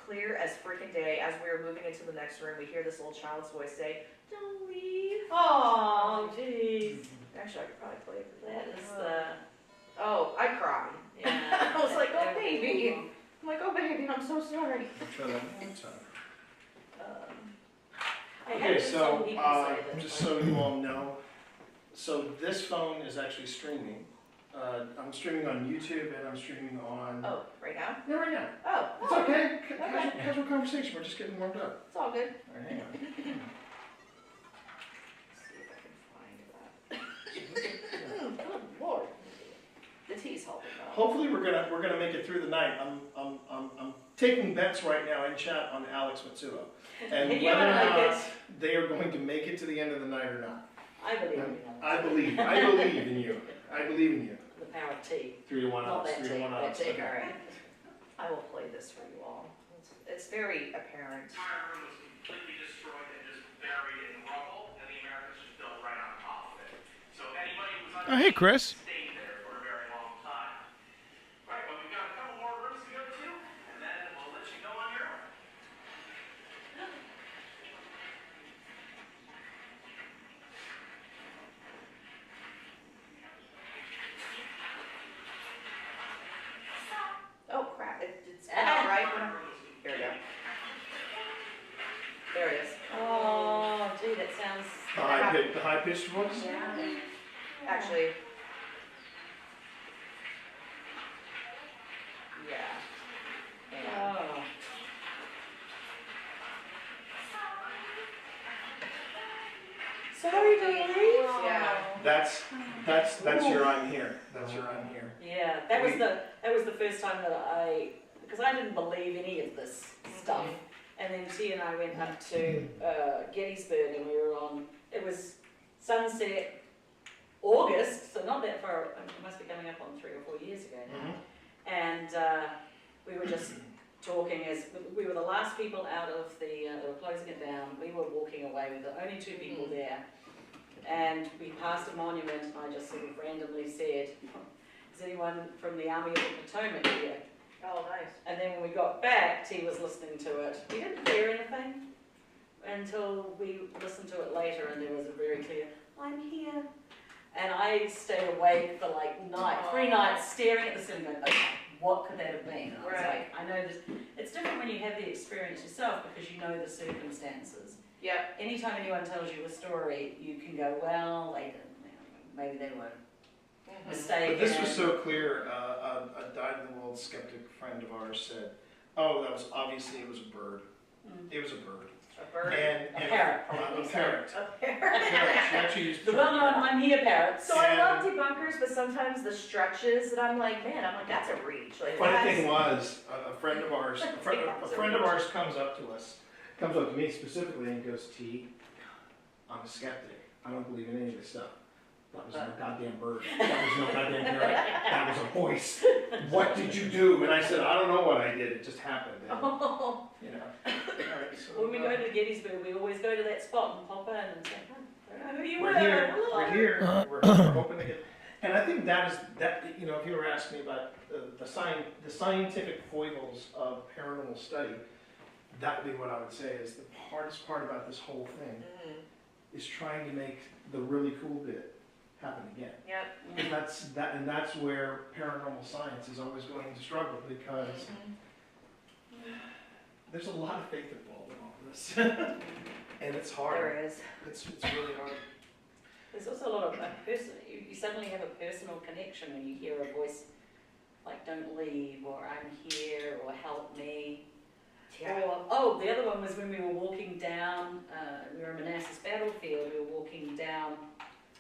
Clear as freaking day, as we were moving into the next room, we hear this little child's voice say, "Don't leave." Oh, jeez. Actually, I could probably play it for that. Is oh, I cried. Yeah. I was like, "Oh baby." I'm like, "Oh baby, I'm so sorry." I'll try that one more time. I had Okay, to so tell people say that. just so you all know, so this phone is actually streaming. I'm streaming on YouTube and I'm streaming on. Oh, right now? Yeah, right now. Oh, It's okay. Casual conversation. We're just getting warmed up. It's all good. All right, hang on. Let's see if I can find that. Good Lord. The tea's helping though. Hopefully we're gonna make it through the night. I'm taking bets right now in chat on Alex Matsuo and You whether or like not it. they are going to make it to the end of the night or not. I believe in you. I believe in you. I believe in you. The power of tea. 3 to 1 Not odds. that 3 to tea, 1 that odds. tea. Okay. All right. I will play this for you all. It's very apparent. entire room was completely destroyed and just buried in rubble, and the Americans just built right on top of it. So anybody who was Oh, hey, Chris. stayed there for a very long time. Right, but we've got a couple more rooms to go to, and then we'll let you go on your own. Oh crap! It's out right when here we go. There it is. Oh, gee, that sounds. The high pitched voice. Yeah. Actually, yeah. Oh. Sorry, darling. Yeah. That's your I'm here. That's your I'm here. Yeah, that was the first time that because I didn't believe any of this stuff, and then T and I went up to Gettysburg, and we were on. It was sunset, August, so not that far. It must be coming up on 3 or 4 years ago now, and we were just talking as we were the last people out of they were closing it down. We were walking away with the only 2 people there. And we passed a monument, and I just sort of randomly said, is anyone from the Army of the Potomac here? Oh, nice. And then when we got back, T was listening to it. We didn't hear anything until we listened to it later, and there was a very clear, I'm here. And I stayed awake for like 3 nights staring at the ceiling going, okay, what could that have been? And I was like, I know this. It's different when you have the experience yourself because you know the circumstances. Yep. Anytime anyone tells you a story, you can go, well, they didn't. Maybe they were mistaken. But this was so clear. A dyed-in-the-world skeptic friend of ours said, "Oh, that was obviously it was a bird. It was a bird. A bird. And a parrot. A parrot. A parrot. She actually used the well-known I'm here parrot. So I love debunkers, but sometimes the stretches that I'm like, that's a reach. Like, funny thing was, a friend of ours, a friend of ours comes up to me specifically and goes, T, I'm a skeptic. I don't believe in any of this stuff. That was no goddamn bird. That was no goddamn parrot. That was a voice. What did you do? And I said, I don't know what I did. It just happened. And, Oh. you know. All right, so, When we go to Gettysburg, we always go to that spot and pop in and say, I don't know who you we're were. here. Hello. We're here. We're hoping to get. And I think that. You know, if you were asking me about the scientific foibles of paranormal study, that would be what I would say is the hardest part about this whole thing is trying to make the really cool bit happen again. Yep. And that's where paranormal science is always going to struggle because there's a lot of faith involved in all of this, and it's hard. There is. It's really hard. There's also a lot of you suddenly have a personal connection when you hear a voice like "Don't leave" or "I'm here" or "Help me." Yeah. Or, the other one was when we were walking down, we were in Manassas Battlefield, we were walking down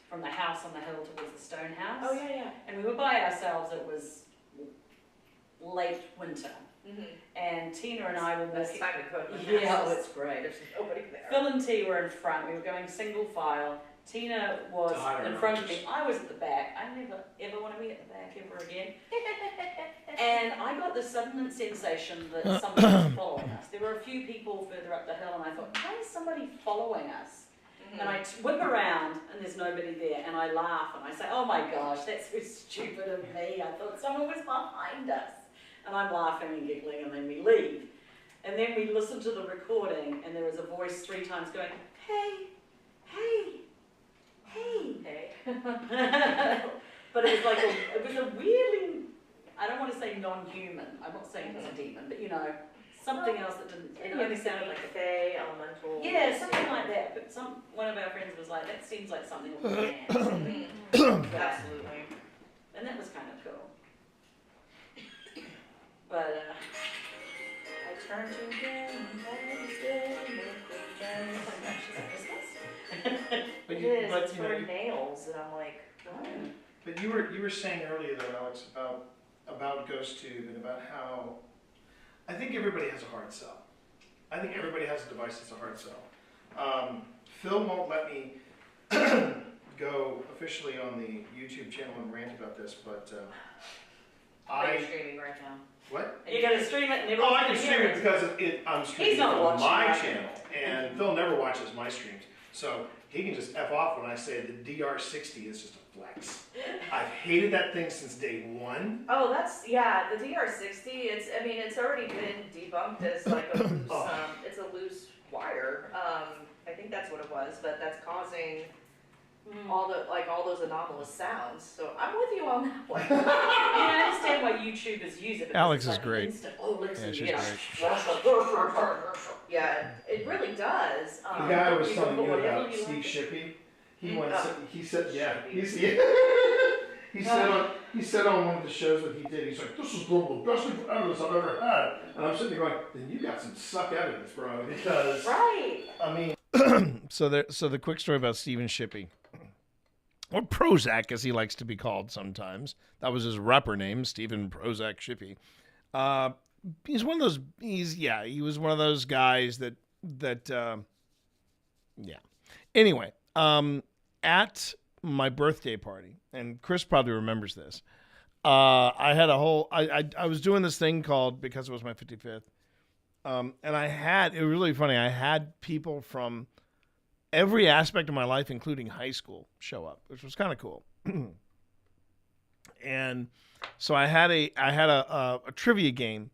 from the house on the hill towards the stone house. Oh, yeah. And we were by ourselves, it was late winter. Mm-hmm. And Tina and I were Best walking. time to go to Yeah, Manassas. it's great. There's nobody there. Phil and T were in front, we were going single file. Tina was in front of me, I was at the back. I never ever want to be at the back ever again. And I got this sudden sensation that somebody was following us. There were a few people further up the hill and I thought, why is somebody following us? Mm-hmm. And I whip around and there's nobody there and I laugh and I say, oh my gosh, that's so stupid of me. I thought someone was behind us. And I'm laughing and giggling and then we leave. And then we listen to the recording and there was a voice 3 times going, hey, hey, hey. Hey. But it was like it was a weirdly, I don't want to say non-human. I'm not saying it's a demon, but you know, something else that didn't. It only sounded like a fae, elemental. Yeah, something like that. But one of our friends was like, that seems like something of a man. Absolutely. And that was kind of cool. But I turned to him. It is. It's for nails, and I'm like, what? But you were saying earlier though, Alex, about Ghost Tube and about how I think everybody has a hard sell. I think everybody has a device that's a hard sell. Phil won't let me go officially on the YouTube channel and rant about this, but I'm streaming right now. What? You're gonna stream it and Oh, everyone's I can gonna stream hear it because I'm streaming He's not it on watching my that. channel, and Phil never watches my streams, so he can just F off when I say the DR60 is just a flex. I've hated that thing since day one. Oh, the DR60. It's already been debunked as like a loose, it's a loose wire. I think that's what it was, but that's causing all those anomalous sounds. So I'm with you on that one. I understand why YouTubers use it. Alex it's is like great. Instant, oh, listen, Yeah, she's you know, great. Yeah, it really does. The guy I was you telling can you put whatever about, you Steve like. Shippey, he Mm. went. Oh. He said, yeah. He said on one of the shows that he did, he's like, this is one of the best evidence I've ever had. And I'm sitting there going, then you got some suck evidence, bro, because right. I mean. So the quick story about Stephen Shippey, or Prozac as he likes to be called sometimes. That was his rapper name, Stephen Prozac Shippey. He's one of those. He was one of those guys that. Anyway, at my birthday party, and Chris probably remembers this. I had a whole. I was doing this thing called, because it was my 55th. And it was really funny. I had people from every aspect of my life, including high school, show up, which was kind of cool. And so I had a trivia game,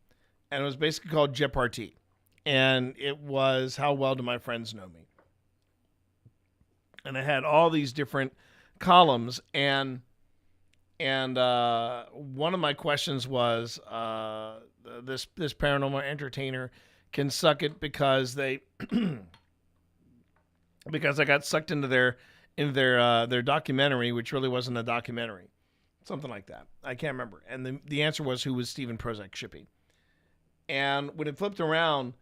and it was basically called Jeopardy, and it was how well do my friends know me. And I had all these different columns, and one of my questions was this paranormal entertainer can suck it because they because I got sucked into their documentary, which really wasn't a documentary, something like that. I can't remember. And the answer was, who was Stephen Prozac Shippey? And when it flipped around,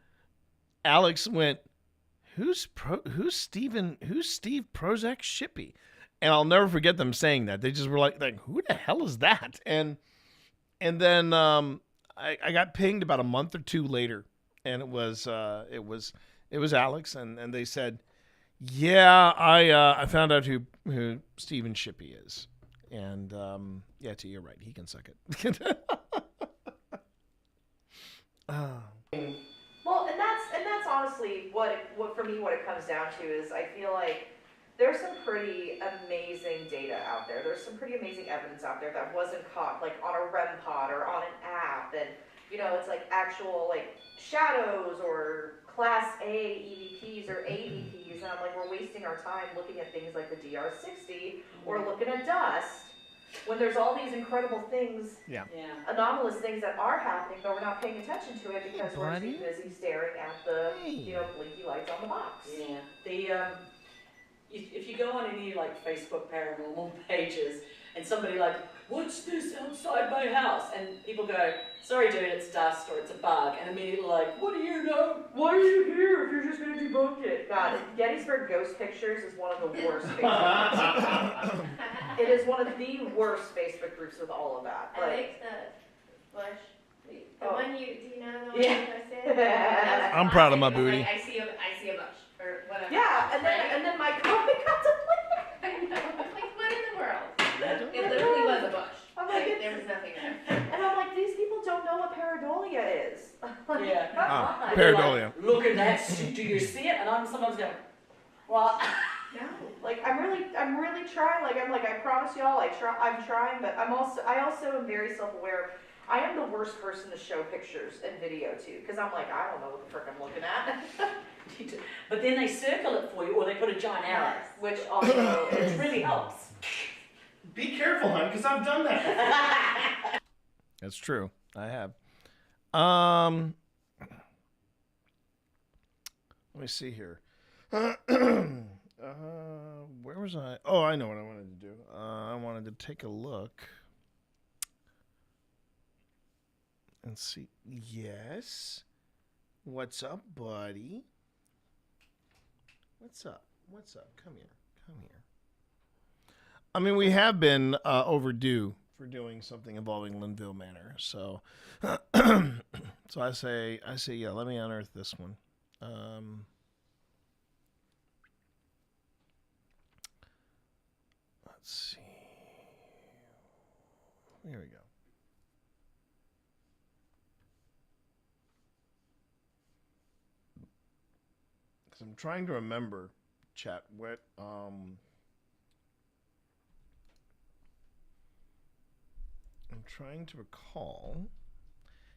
Alex went, Who's Steve Prozac Shippey? And I'll never forget them saying that. They just were like, who the hell is that? And then I got pinged about a month or two later, and it was Alex, and they said, yeah, I found out who Stephen Shippey is, and T, you're right, he can suck it. Well, and that's honestly what for me what it comes down to is I feel like there's some pretty amazing data out there. There's some pretty amazing evidence out there that wasn't caught like on a REM pod or on an app, and it's like actual like shadows or class A EVPs or AVPs, and I'm like, we're wasting our time looking at things like the DR60 or looking at dust when there's all these incredible things, anomalous things that are happening, but we're not paying attention to it because we're too busy staring at the blinky lights on the box. Yeah. If you go on any like Facebook paranormal pages and somebody like, what's this outside my house? and people go, sorry dude, it's dust or it's a bug, and immediately like, what do you know? Why are you here if you're just going to debunk it? God, Gettysburg Ghost Pictures is one of the worst Facebook groups. It is one of the worst Facebook groups with all of that. I But like the bush. The Oh. one do you know the one Yeah. you posted? That was I'm proud of my awesome. It was booty. like, I see a bush or whatever. yeah, and then my comment got to I know. I'm like, what in the world? It literally was a bush. I'm like, Like, there was nothing there. and I'm like, these people don't know what pareidolia is. Like, Yeah. come on. And they're like, Pareidolia. look at that, do you see it? And I'm sometimes going, well, No. Like I'm really trying. I promise y'all, I'm trying, but I also am very self-aware. I am the worst person to show pictures and video to, because I'm like, I don't know what the frick I'm looking at. but then they circle it for you or they put a giant arrow. Which also Which really helps. Be careful, hon, because I've done that. That's true. I have. Let me see here. Where was I? Oh, I know what I wanted to do. I wanted to take a look and see. Yes. What's up, buddy? What's up? What's up? Come here. Come here. I mean, we have been overdue for doing something involving Linville Manor. So, so I say, yeah. Let me unearth this one. Let's see. Here we go. Because I'm trying to remember, chat, what I'm trying to recall.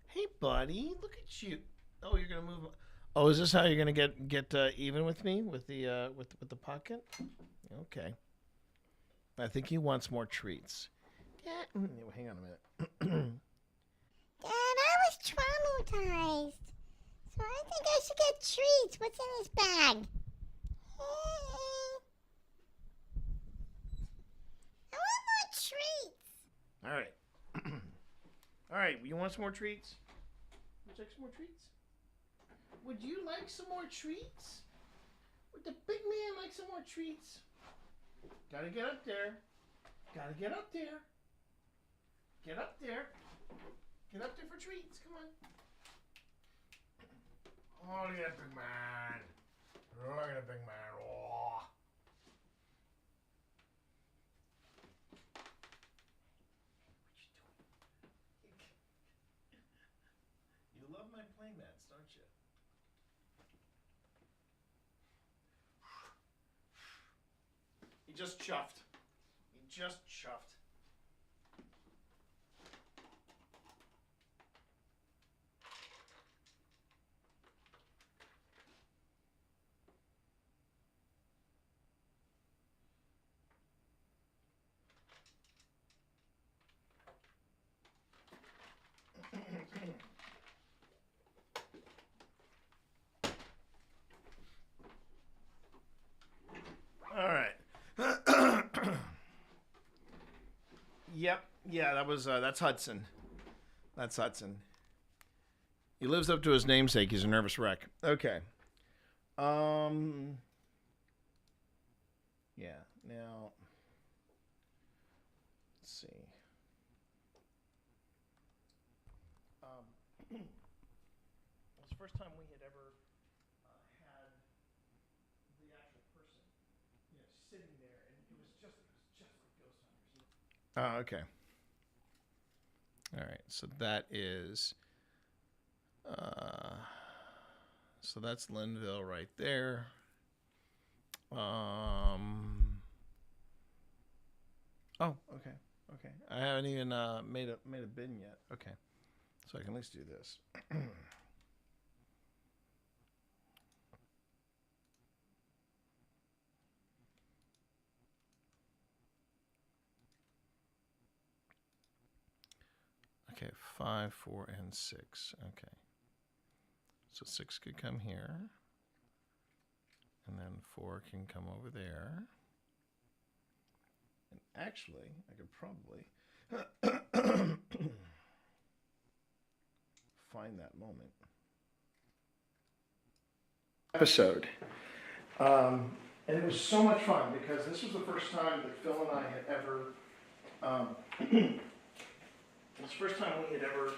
Hey, buddy, look at you. Oh, you're gonna move. Oh, is this how you're gonna get even with me with the with the pocket? Okay. I think he wants more treats. Dad, hang on a minute. Dad, I was traumatized. So I think I should get treats. What's in his bag? I want more treats. All right. All right, you want some more treats? Would you like some more treats? Would you like some more treats? Would the big man like some more treats? Gotta get up there. Gotta get up there. Get up there. Get up there for treats. Come on. Oh, look at that big man. Look at that big man. Oh. You love my playmats, don't you? He just chuffed. He just chuffed. All right. Yep. Yeah, that was that's Hudson. That's Hudson. He lives up to his namesake. He's a nervous wreck. Okay. Yeah. Now, let's see. It was the first time we had ever had the actual person, sitting there, and it was just like Ghost Hunters. Oh, okay. All right, so that is, so that's Linville right there. Oh, okay. I haven't even made a bin yet. Okay, so I can at least do this. Okay, 5, 4, and 6. Okay. So 6 could come here. And then 4 can come over there. And actually, I could probably... find that moment. Episode. And it was so much fun because this was the first time that Phil and I had ever, it was the first time we had ever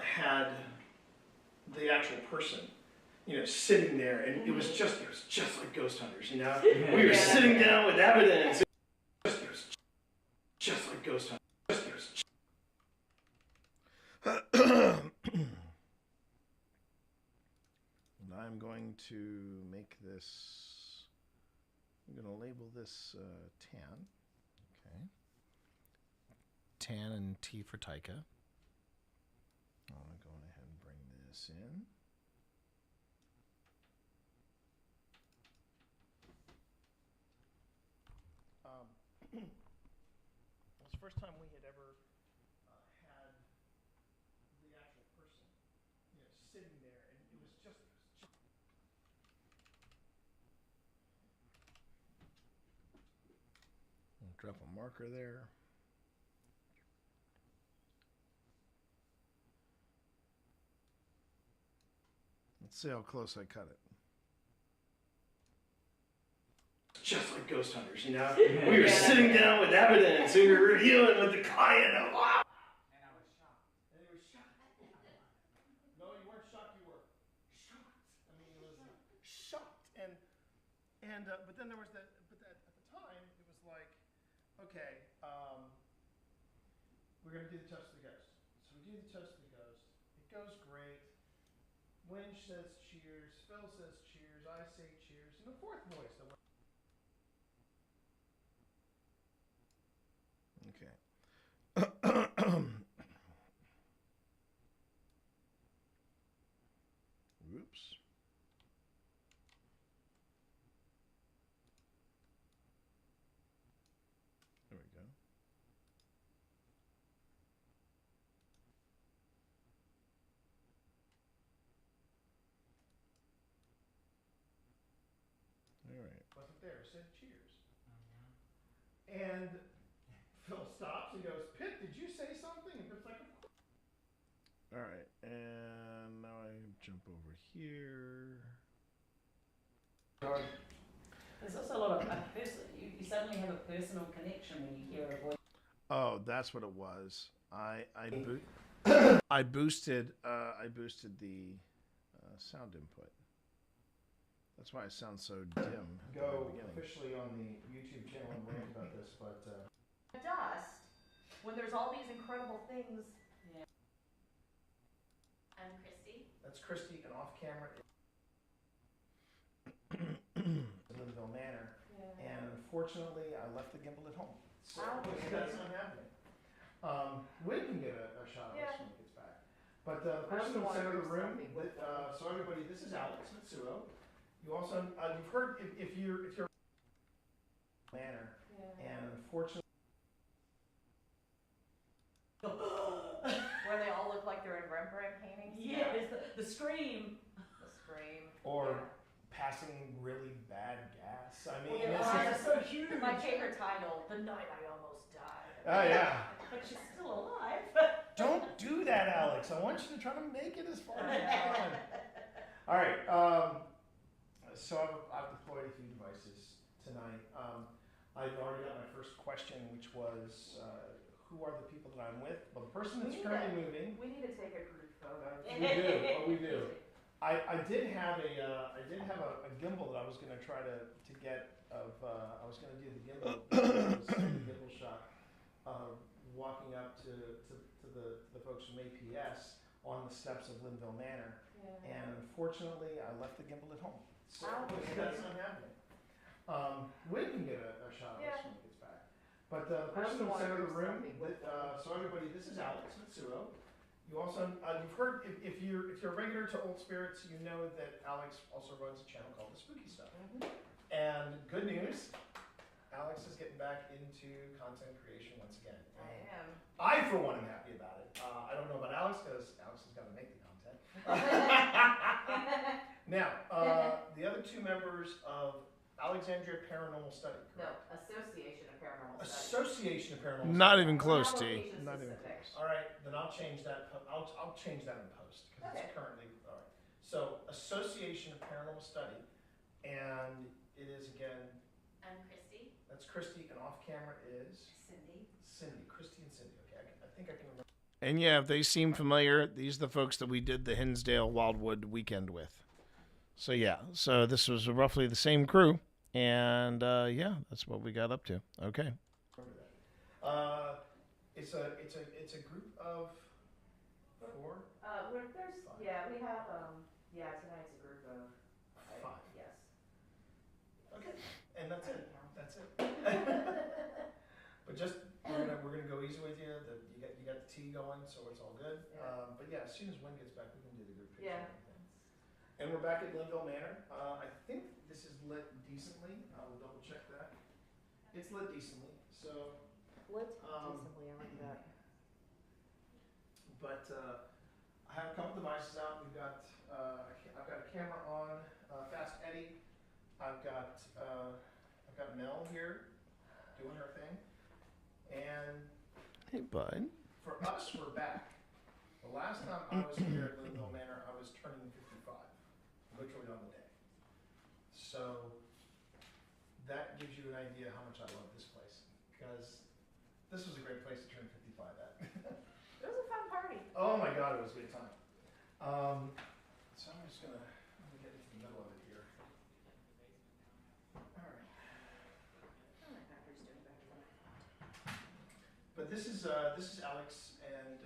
had the actual person, sitting there, and it was just like Ghost Hunters, We were sitting down with evidence. It was just like Ghost Hunters. And I'm going to make this, I'm going to label this tan. Okay. Tan and T for Taika. I'm going ahead and bring this in. It was the first time we had ever had the actual person, sitting there, and it was just. I'll drop a marker there. Let's see how close I cut it. Just like Ghost Hunters, We were sitting down with evidence, we were reviewing with the client. Wow. And I was shocked. And he was shocked. No, you weren't shocked. You were shocked. I mean, it was shocked. And but then there was that. But at the time, it was like, okay, we're gonna do the touch of the ghost. So we do the touch of the ghost. It goes great. Winch says cheers. Phil says cheers. I say cheers. And the fourth voice that. Okay. Oops. There we go. All right. Wasn't there? Said cheers. And Phil stops and goes, "Pip, did you say something?" And Pip's like, "Of course." All right, and now I jump over here. There's also a lot of you suddenly have a personal connection when you hear a voice. Oh, that's what it was. I boosted the sound input. That's why it sounds so dim. Go officially on the YouTube channel and rant about this, but Dust, when there's all these incredible things. Yeah. I'm Christy. That's Christy, and off camera. Linville Manor, and unfortunately, I left the gimbal at home. So that's not happening. Wynn can get a shot of us when he gets back. But the person in the center of the room, so everybody, this is Alex Mitsuo. You also, you've heard, if you're Manor, and unfortunately, Where they all look like they're in Rembrandt paintings. Yes, the scream. The scream. Or passing really bad gas. I mean, That's so huge. My favorite title, "The Night I Almost Died." Oh yeah. But she's still alive. Don't do that, Alex. I want you to try to make it as far as you can. All right. So I've deployed a few devices tonight. I've already got my first question, which was, who are the people that I'm with? Well, the person that's currently moving. We need to take a group photo. We do. Oh, we do. I did have a gimbal that I was going to try to get of. I was going to do the gimbal shot, walking up to the folks from APS on the steps of Linville Manor, and unfortunately, I left the gimbal at home. So that's not happening. Wynn can get a shot of us when he gets back. But the person in the center of the room, so everybody, this is Alex Mitsuo. You also, you've heard, if you're a regular to Old Spirits, you know that Alex also runs a channel called The Spooky Stuff. And good news, Alex is getting back into content creation once again. I am. I, for one, am happy about it. I don't know about Alex, because Alex has got to make the content. Now, the other two members of Alexandria Paranormal Study. No, Association of Paranormal Studies. Association of Paranormal Not Study. even close, T. Location Not even specific. close. All right, then I'll change that. I'll change that in post because Okay. it's currently all right. So Association of Paranormal Study, and it is again. I'm Christy. That's Christy, and off camera is Cindy. Cindy, Christy, and Cindy. Okay, I think I can remember. And yeah, if they seem familiar, these are the folks that we did the Hinsdale Wildwood weekend with. So yeah, so this was roughly the same crew, and yeah, that's what we got up to. Okay. It's a group of 4. We have tonight's a group of 5. Yes. Okay, and that's it. That's it. But just we're gonna go easy with you. You got the tea going, so it's all good. Yeah. But yeah, as soon as Wynn gets back, we can do the group picture. Yeah. And everything. And we're back at Linville Manor. I think this is lit decently. I will double check that. It's lit decently. So. Lit decently. I like that. But I have a couple devices out. We've got I've got a camera on Fast Eddie. I've got Mel here doing her thing, and Hey, bud. for us, we're back. The last time I was here at Linville Manor, I was turning 55, literally on the day. So that gives you an idea how much I love this place, because this was a great place to turn 55 at. It was a fun party. Oh my God, it was a good time. So I'm just gonna get into the middle of it here. All right. But this is Alex and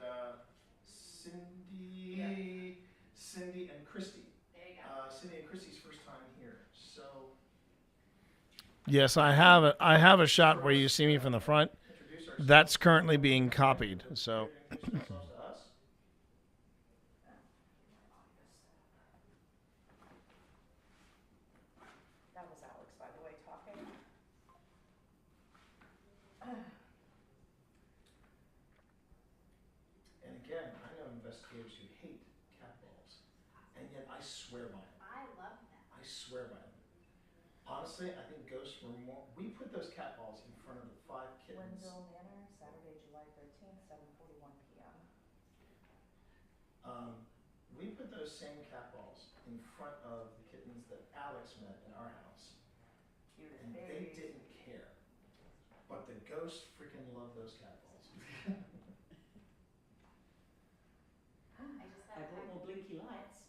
Cindy, Cindy and Christy. There you go. Cindy and Christy's first time here. So Yes, I have a shot where you see me from the front. That's currently being copied. So. introduce ourselves to us. That was Alex, by the way, talking. And again, I know investigators who hate cat balls, and yet I swear by them. I love them. I swear by them. Honestly, I think ghosts were more. We put those cat balls in front of the 5 kittens. Linville Manor, Saturday, July 13th, 7:41 p.m. We put those same cat balls in front of the kittens that Alex met in our house, Cute as and they babies. didn't care. But the ghosts freaking love those cat balls. I just I got brought more blinky lights.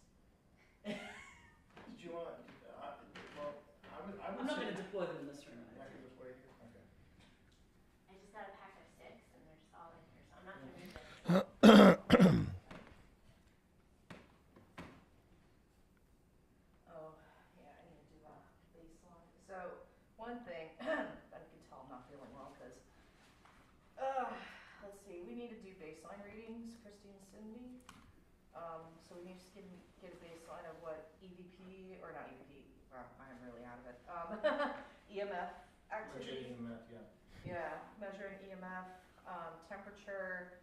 Did you want? Well, I would I'm not say. going to deploy them in this room. I can deploy here. Okay. I just got a pack of 6 and they're just all in here, so I'm not going to move them. Oh, yeah, I need to do a baseline. So, one thing, I can tell I'm not feeling well because, let's see, we need to do baseline readings, Christy and Cindy. So we need to just get a baseline of what EVP, or not EVP, well, I'm really out of it, EMF activity. Legit EMF, yeah. Yeah, measuring EMF, temperature,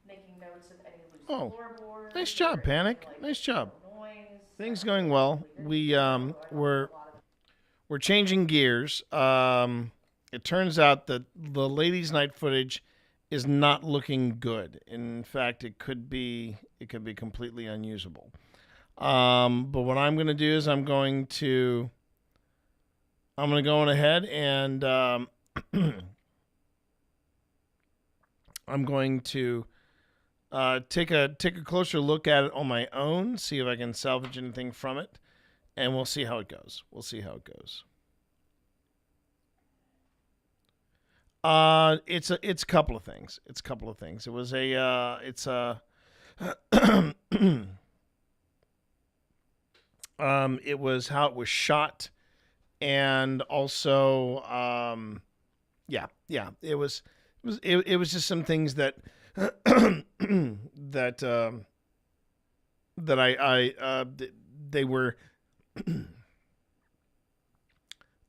making notes of any loose Oh, floorboards. nice job, or Panic. like Nice job. noise. Things going well. We're changing gears. It turns out that the ladies' night footage is not looking good. In fact, it could be completely unusable. But what I'm going to do is I'm going to go on ahead and I'm going to take a closer look at it on my own, see if I can salvage anything from it, and we'll see how it goes. It's a couple of things. It was it was how it was shot, and also it was just some things that they were.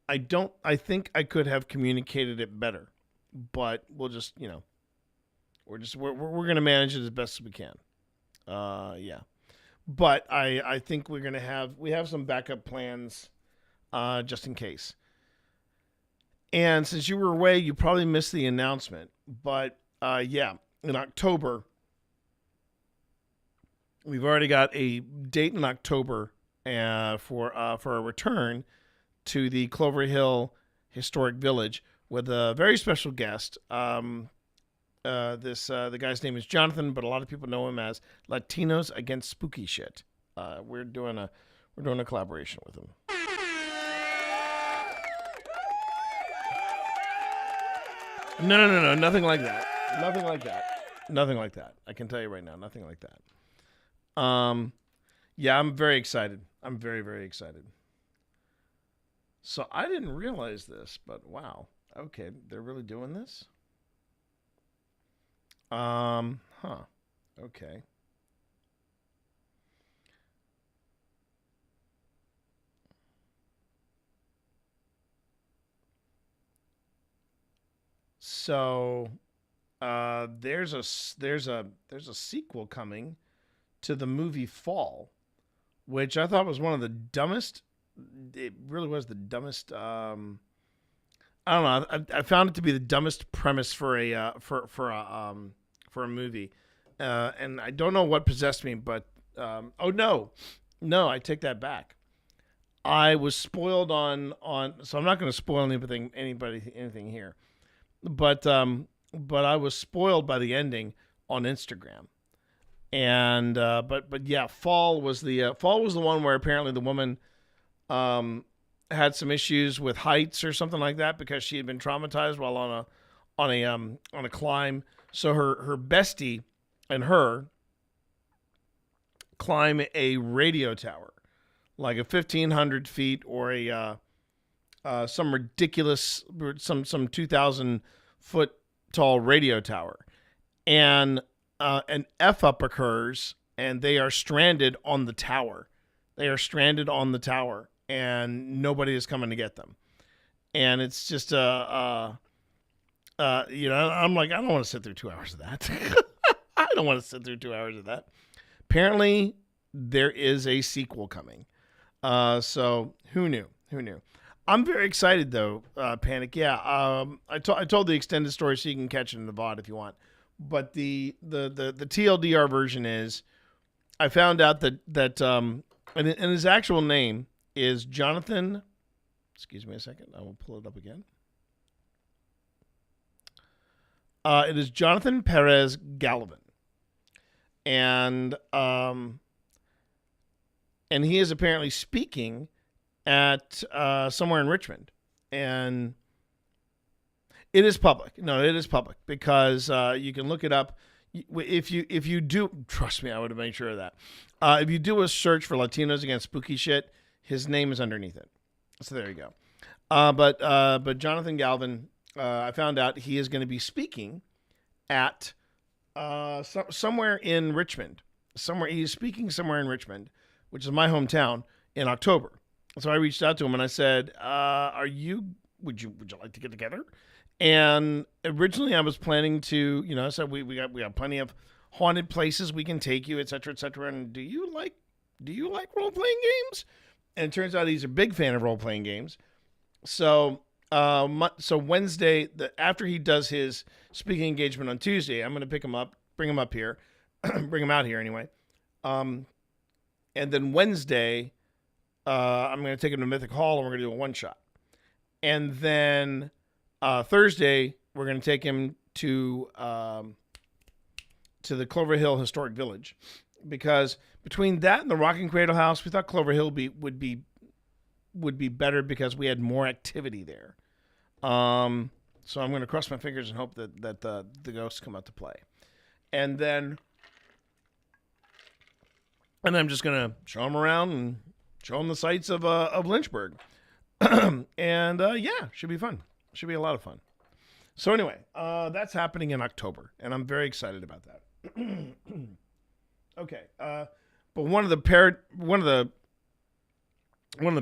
I think I could have communicated it better, but we'll just, we're gonna manage it as best as we can. But I think we have some backup plans, just in case. And since you were away, you probably missed the announcement. But yeah, in October, we've already got a date in October for a return to the Clover Hill Historic Village with a very special guest. The guy's name is Jonathan, but a lot of people know him as Latinos Against Spooky Shit. We're doing a collaboration with him. No, nothing like that. Nothing like that. Nothing like that. I can tell you right now, nothing like that. Yeah, I'm very excited. I'm very, very excited. So I didn't realize this, but wow. Okay, they're really doing this? Okay. So there's a sequel coming to the movie Fall, which I thought was one of the dumbest. It really was the dumbest. I don't know. I found it to be the dumbest premise for a movie, and I don't know what possessed me. But oh no, I take that back. I was spoiled on. So I'm not going to spoil anything here, but I was spoiled by the ending on Instagram. And but yeah, Fall was the one where apparently the woman had some issues with heights or something like that because she had been traumatized while on a climb. So her bestie and her climb a radio tower, like a 1,500 feet or some ridiculous some 2,000 foot tall radio tower, and an F up occurs and they are stranded on the tower. And nobody is coming to get them. And it's just I'm like, I don't want to sit through 2 hours of that. I don't want to sit through 2 hours of that. Apparently, there is a sequel coming. So who knew? I'm very excited though, Panic. Yeah, I told the extended story so you can catch it in the VOD if you want. But the TLDR version is, I found out that and his actual name is Jonathan. Excuse me a second. I will pull it up again. It is Jonathan Perez Gallivan, and he is apparently speaking at somewhere in Richmond, and it is public. No, it is public because you can look it up. If you do, trust me, I would have made sure of that. If you do a search for Latinos Against Spooky Shit, his name is underneath it. So there you go. But Jonathan Galvin, I found out he is going to be speaking at somewhere in Richmond. He's speaking somewhere in Richmond, which is my hometown, in October. So I reached out to him and I said, would you like to get together? And originally I was planning to, I said we got plenty of haunted places we can take you, et cetera, et cetera. And do you like role-playing games? And it turns out he's a big fan of role-playing games. So Wednesday, after he does his speaking engagement on Tuesday, I'm going to pick him up, bring him up here, bring him out here anyway. And then Wednesday, I'm going to take him to Mythic Hall and we're going to do a one-shot. And then Thursday, we're going to take him to the Clover Hill Historic Village, because between that and the Rocking Cradle House, we thought Clover Hill would be better because we had more activity there. So I'm going to cross my fingers and hope that the ghosts come out to play, and then I'm just going to show them around and show them the sights of Lynchburg, and yeah, should be fun. Should be a lot of fun. So anyway, that's happening in October, and I'm very excited about that. Okay, but one of the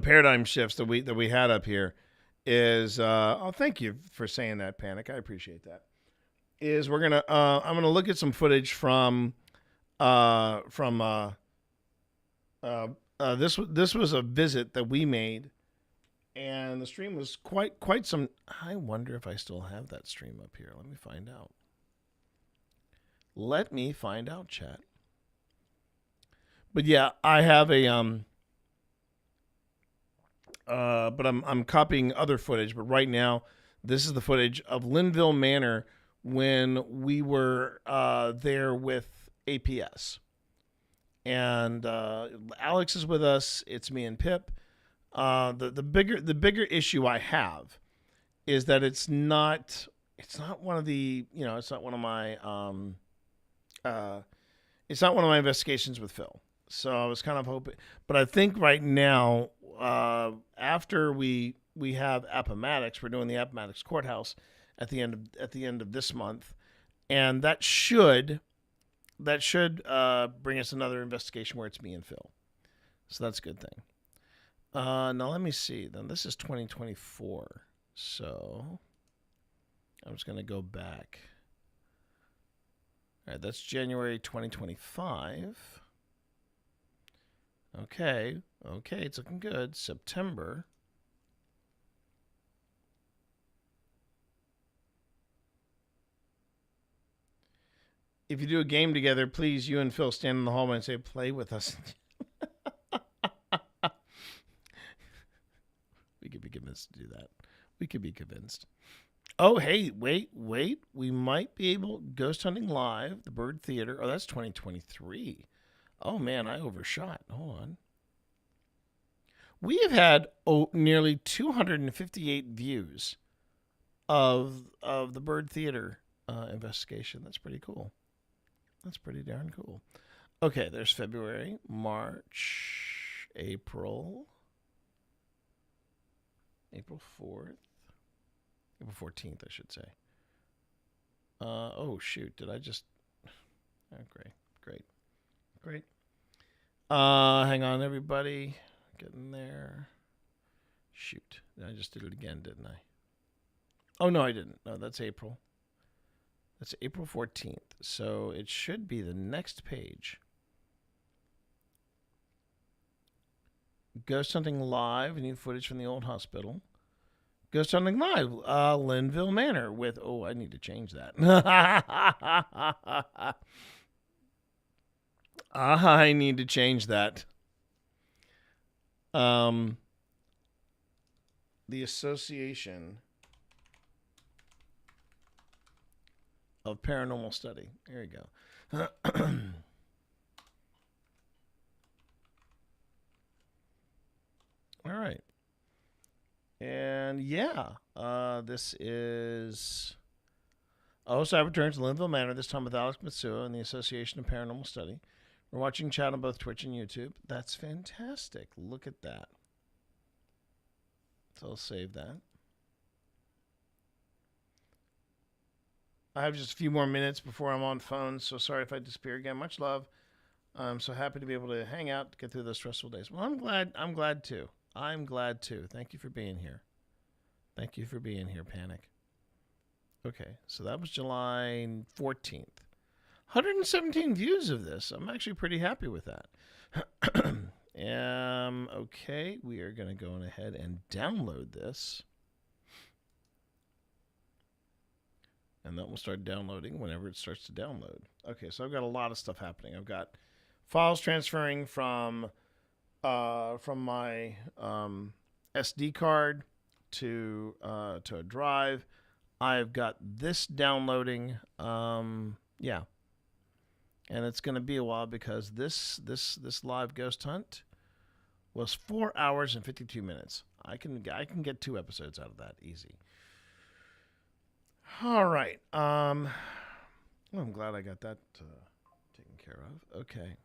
paradigm shifts that we had up here is thank you for saying that, Panic. I appreciate that. Is I'm gonna look at some footage from this was a visit that we made, And the stream was quite some. I wonder if I still have that stream up here. Let me find out. Let me find out, chat. But yeah, I have a but I'm copying other footage. But right now, this is the footage of Linville Manor when we were there with APS. And Alex is with us. It's me and Pip. The bigger issue I have is that it's not one of the, it's not one of my investigations with Phil. So I was kind of hoping, but I think right now, after we have Appomattox, we're doing the Appomattox courthouse at the end of this month, and that should bring us another investigation where it's me and Phil. So that's a good thing. Now let me see. Then this is 2024. So I'm just going to go back. All right, that's January 2025. Okay, it's looking good. September. If you do a game together, please, you and Phil stand in the hallway and say, play with us. We could be convinced to do that. We could be convinced. Oh, hey, wait. We might be able, Ghost Hunting Live, the Bird Theater. Oh, that's 2023. Oh, man, I overshot. Hold on. We have had nearly 258 views of the Bird Theater investigation. That's pretty cool. That's pretty darn cool. Okay, there's February, March, April 4th. April 14th, I should say. Oh, shoot. Did I just... Oh, great. Hang on, everybody. Getting there. Shoot. I just did it again, didn't I? Oh, no, I didn't. No, that's April. That's April 14th. So it should be the next page. Ghost Hunting Live, new footage from the old hospital. Ghost Hunting Live, Linville Manor with... Oh, I need to change that. I need to change that. The Association of Paranormal Study. There you go. All right. And yeah, this is OSI Return to Linville Manor, this time with Alex Matsuo and the Association of Paranormal Study. We're watching chat on both Twitch and YouTube. That's fantastic. Look at that. So I'll save that. I have just a few more minutes before I'm on phone, so sorry if I disappear again. Much love. I'm so happy to be able to hang out, get through those stressful days. Well, I'm glad too. I'm glad too. Thank you for being here. Thank you for being here, Panic. Okay, so that was July 14th. 117 views of this. I'm actually pretty happy with that. Okay, we are going to go ahead and download this. And that will start downloading whenever it starts to download. Okay, so I've got a lot of stuff happening. I've got files transferring from my SD card to a drive. I've got this downloading. Yeah, and it's going to be a while because this live ghost hunt was 4 hours and 52 minutes. I can get 2 episodes out of that easy. All right. Well, I'm glad I got that taken care of. Okay,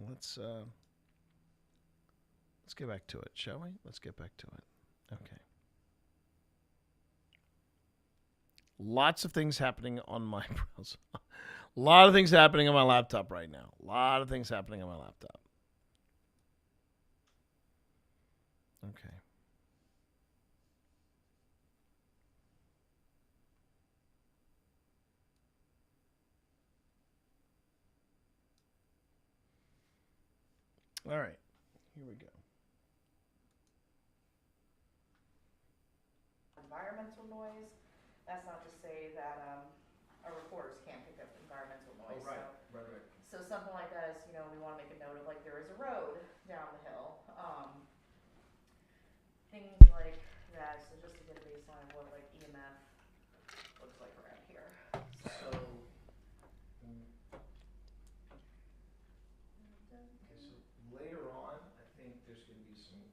let's get back to it, shall we? Let's get back to it. Okay. Lots of things happening on my browser. A lot of things happening on my laptop right now. A lot of things happening on my laptop. Okay. All right. Here we go. environmental noise. That's not to say that our recorders can't pick up environmental noise. Right. So something like that is, we want to make a note of, like, there is a road down the hill. Things like that, so just to get a baseline of what, like, EMF looks like around here. So, later on, I think there's going to be some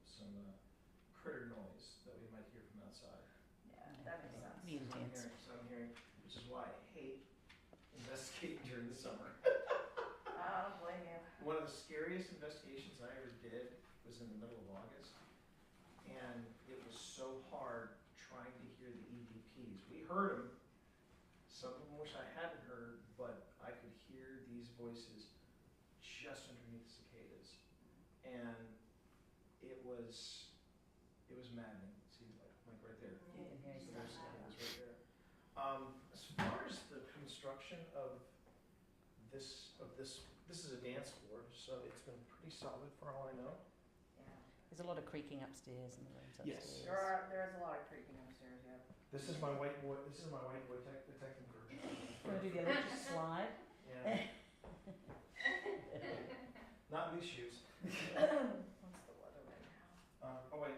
critter noise that we might hear from outside. Yeah, that makes sense. So I'm hearing, which is why I hate investigating during the summer. I don't blame you. One of the scariest investigations I ever did was in the middle of August, and it was so hard trying to hear the EVPs. We heard them, some of them which I hadn't heard, but I could hear these voices just underneath the cicadas, and it was maddening. See, like right there. You can hear So stuff. there's cicadas right there. As far as the construction of this is a dance floor, so it's been pretty solid for all I know. Yeah. There's a lot of creaking upstairs in the rooms upstairs. Yes. There's a lot of creaking upstairs, yeah. This is my white boy detecting group. Want to do the electric slide? Yeah. Not in these shoes. What's the weather right now? Oh wait.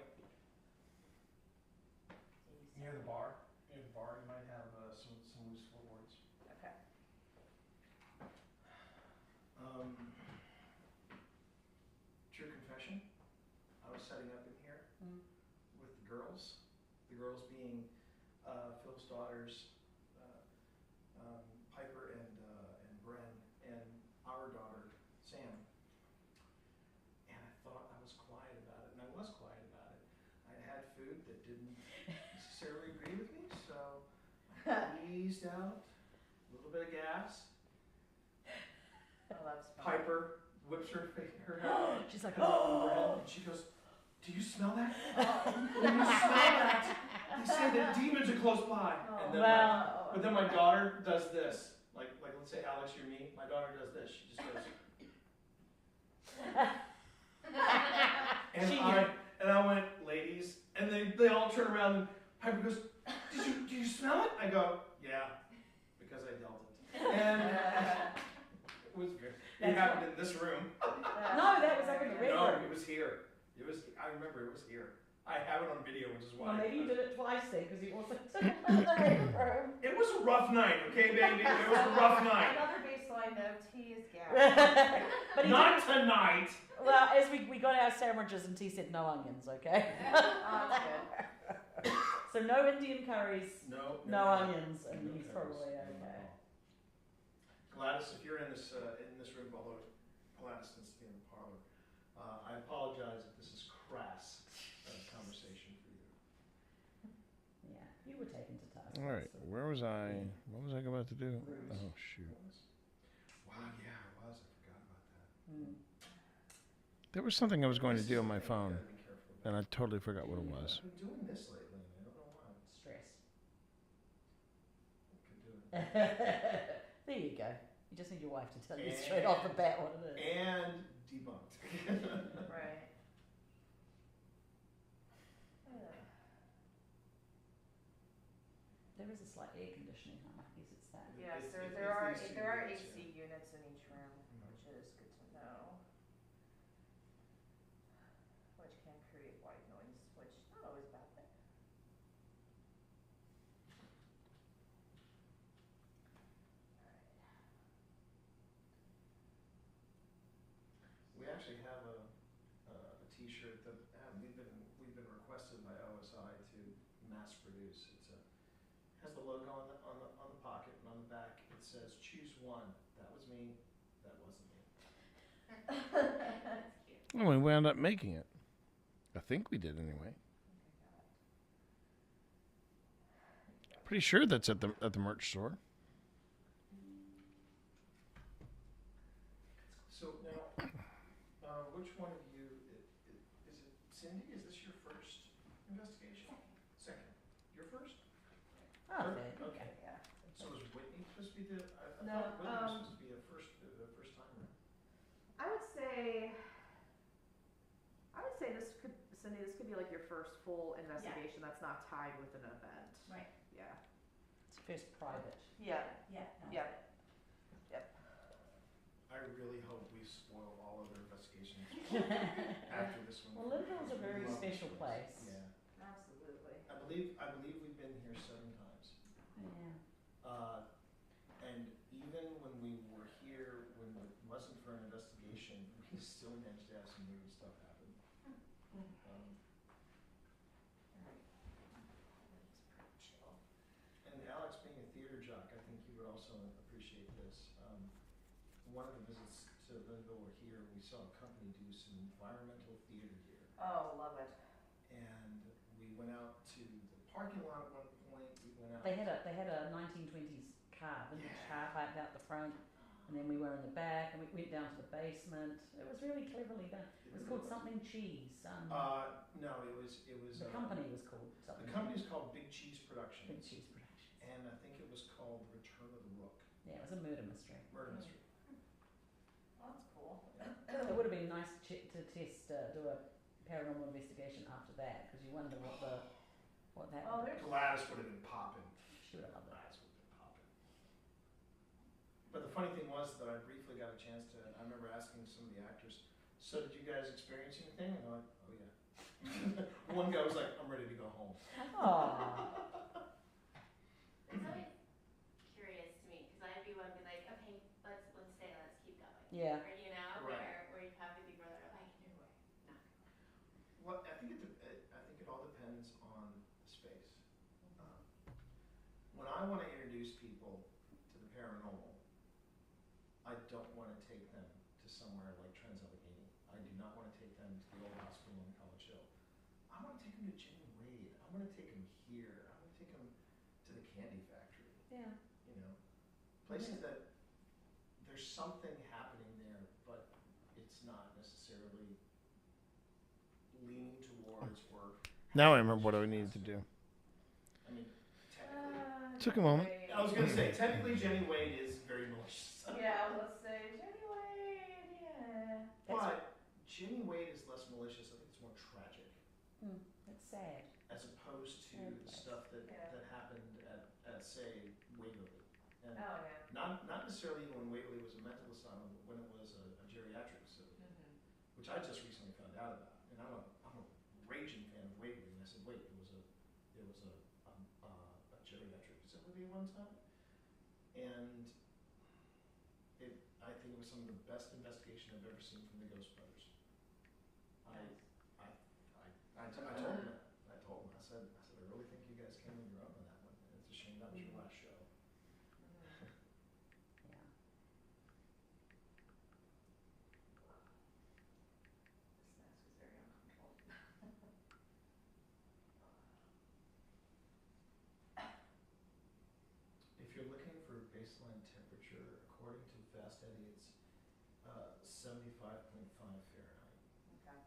Near the bar, you might have some loose floorboards. Okay. True confession, I was setting up in here with the girls being Phil's daughters, Piper and Bren, and our daughter, Sam. And I thought I was quiet about it, and I was quiet about it. I had food that didn't necessarily agree with me, so I eased out, a little bit of gas. Oh, that's fun. Piper whips her head. She's like, oh! And she goes, do you smell that? Do you smell that? They say that demons are close by. And then but then my daughter does this. Like let's say Alex, you're me. My daughter does this. She just goes. and I went, ladies, and they all turn around and Piper goes, do you smell it? I go, yeah, because I dealt it. And it was good. It happened in this room. No, that was up in the red No, room. it was here. I remember it was here. I have it on video, which is why. Well, maybe you did it twice then, because you also took it in the red room. It was a rough night, okay, baby? It was a rough night. Another baseline note, T is gas. But Not tonight. Well, as we got our sandwiches and T said no onions, okay? That's good. So no Indian curries, no onions, and no he's curries. probably okay. Gladys, if you're in this room, although Gladys needs to be in the parlor, I apologize if this is crass conversation for you. Yeah, you were taken to task. All right, where was I? What was I about to do? Oh, shoot. Wow, yeah, I was. I forgot about that. There was something I was going to do on my phone, and I totally forgot what it was. I've been doing this lately, and I don't know why. Stress. Could do it. There you go. You just need your wife to tell you straight off the bat what it is. And debunked. Right. There is a slight air conditioning, huh? I guess it's that. Yes, there it's are these AC units, units in each room, which is good to know. Which can create white noise, which is not always a bad thing. We actually have a T-shirt that we've been requested by OSI to mass produce. Has the logo on the pocket, and on the back it says "Choose one." That was me. That wasn't me. Well, we wound up making it. I think we did anyway. Pretty sure that's at the merch store. So now, which one of you is it? Cindy? Is this your first investigation? Second. Your first? Oh, Third? okay. Yeah. So is Whitney supposed to be the? I No, thought Whitney was supposed to be a first timer. I would say this could Cindy, this could be like your first full investigation that's not tied with an event. Right. Yeah. It's first private. Yeah. Yeah. No. Yeah. Yep. I really hope we spoil all of their investigations after this one. Well, Liverpool's a very Love special this place. Yeah. Absolutely. I believe we've been here 7 times. Yeah. And even when we were here, when it wasn't for an investigation, we still managed to have some weird stuff happen. And Alex, being a theater jock, I think you would also appreciate this. One of the visits to Linville were here, we saw a company do some environmental theater here. Oh, love it. And we went out to the parking lot at one point. We went out. They had a 1920s car, vintage car parked out the front, and then we were in the back, and we went down to the basement. It was really cleverly done. It was called something cheese. No, it was. The company was called something. The company is called Big Cheese Productions. Big Cheese Productions. And I think it was called Return of the Rook. Yeah, it was a murder mystery. Murder mystery. Oh, that's cool. It would have been nice to do a paranormal investigation after that, because you wonder what that. Oh, there's Gladys would have been popping. She would have loved that. Gladys would have been popping. But the funny thing was that I briefly got a chance to. I remember asking some of the actors, "So did you guys experience anything?" And they're like, "Oh yeah." One guy was like, "I'm ready to go home." Aww. It's always curious to me because I'd be one be like, okay, let's stay, let's keep going. Yeah. Or you know, Right. where you have the people that are like, no way, not. Well, I think it all depends on the space. When I want to introduce people to the paranormal, I don't want to take them to somewhere like Trans Allegheny. I do not want to take them to the old hospital in College Hill. I want to take them to Jenny Wade. I want to take them here. I want to take them to the Candy Factory. Yeah. You know, places that there's something happening there, but it's not necessarily leaning towards or. Now I remember what I needed to do. I mean, technically. Took a moment. I was going to say, technically, Jenny Wade is very malicious. Yeah, let's say Jenny Wade. Yeah. But Jenny Wade is less malicious. I think it's more tragic. It's sad. As opposed to the stuff that happened at say Waverly. And Oh, yeah. Not necessarily even when Waverly was a mental asylum, but when it was a geriatric facility, which I just recently found out about. And I'm a raging fan of Waverly, and I said, wait, it was a geriatric facility at one time, and I think it was some of the best investigation I've ever seen from the Ghost Brothers. I told him that. I said, I really think you guys came on your own on that one. And it's a shame that was your last show. Yeah. This mask is very uncomfortable. If you're looking for baseline temperature, according to Fast Eddie, it's 75.5 Fahrenheit. Okay.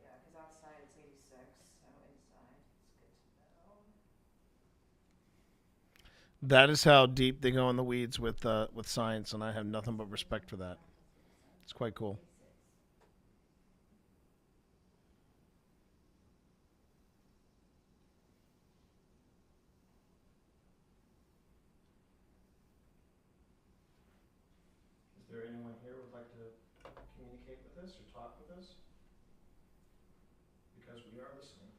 Yeah, because outside it's 86, so inside it's good to know. That is how deep they go in the weeds with science, and I have nothing but respect for that. It's quite cool. Is there anyone here who would like to communicate with us or talk with us? Because we are listening.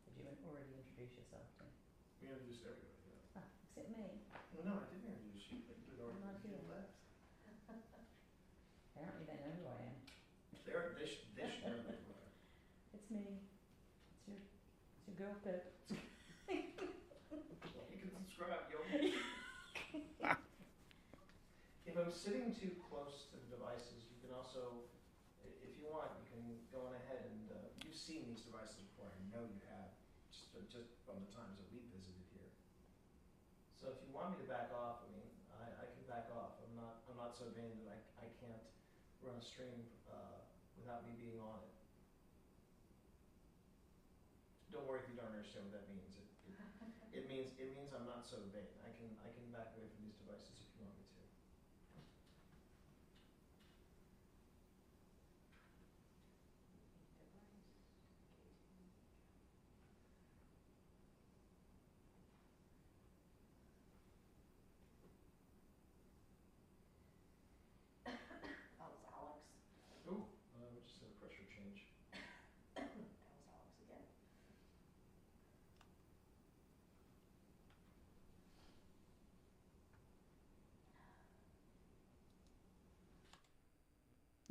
Did you already introduce yourself to? We introduced everybody, yeah. Ah, except me. Well, no, I didn't introduce you, but you had already I'm not here. left. Apparently they know who I am. They should know who you are. It's me. It's your girl Pip. You can subscribe, yo. If I'm sitting too close to the devices, you can also, if you want, you can go on ahead and you've seen these devices before. I know you have, just from the times that we visited here. So if you want me to back off, I mean, I can back off. I'm not so vain that I can't run a stream without me being on it. Don't worry if you don't understand what that means. It means I'm not so vain. I can back away from these devices if you want me to.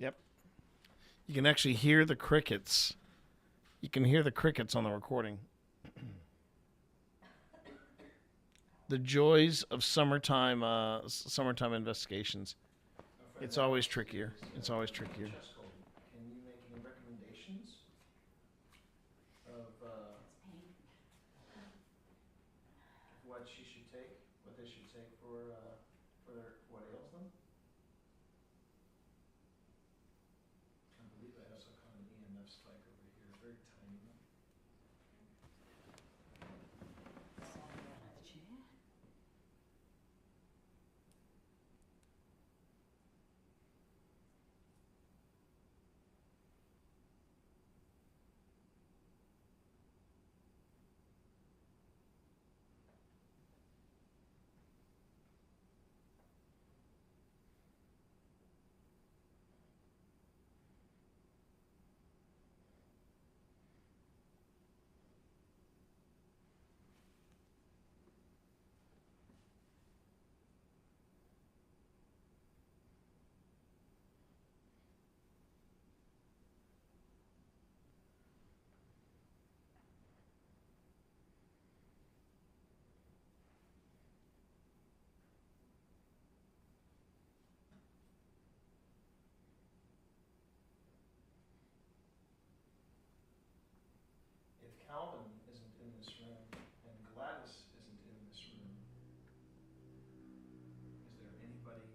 Yep. You can actually hear the crickets. You can hear the crickets on the recording. The joys of summertime investigations. It's always trickier. It's always trickier. Can you make any recommendations of what she should take, what they should take for what ails them? I believe I also caught an EMF spike over here, very tiny one. If Calvin isn't in this room and Gladys isn't in this room, is there anybody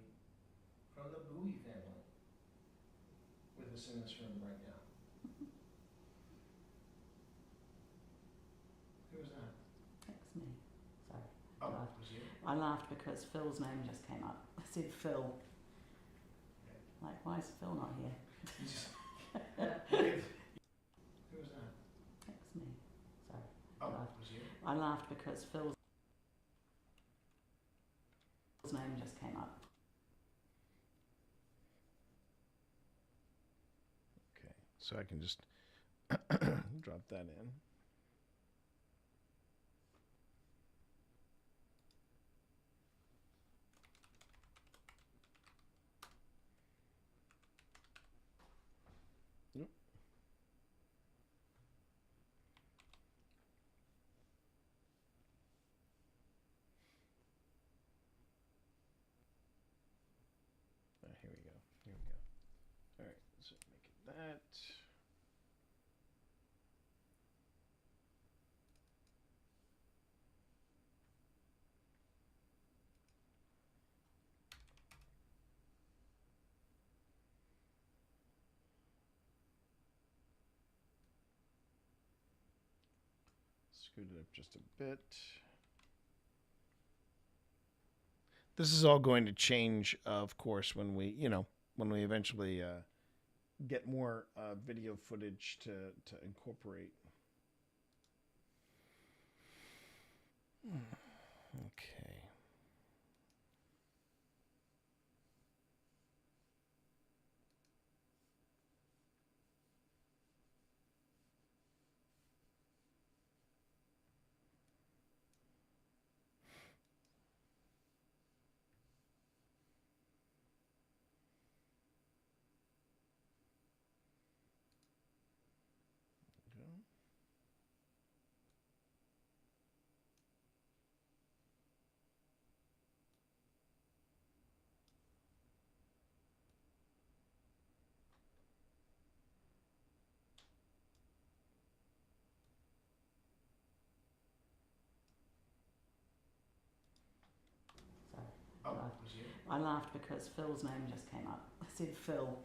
from the Bowie family with us in this room right now? Who was that? That's me. Sorry. Oh, I laughed. was you? I laughed because Phil's name just came up. I said Phil. Like, why is Phil not here? Who was that? That's me. Sorry. Oh, I laughed. was you? I laughed because Phil's name just came up. Okay, so I can just drop that in. Yep. Here we go. Here we go. All right, so make it that. Scoot it up just a bit. This is all going to change, of course, when we, when we eventually get more video footage to incorporate. Okay. Oh, was you? I laughed because Phil's name just came up. I said Phil.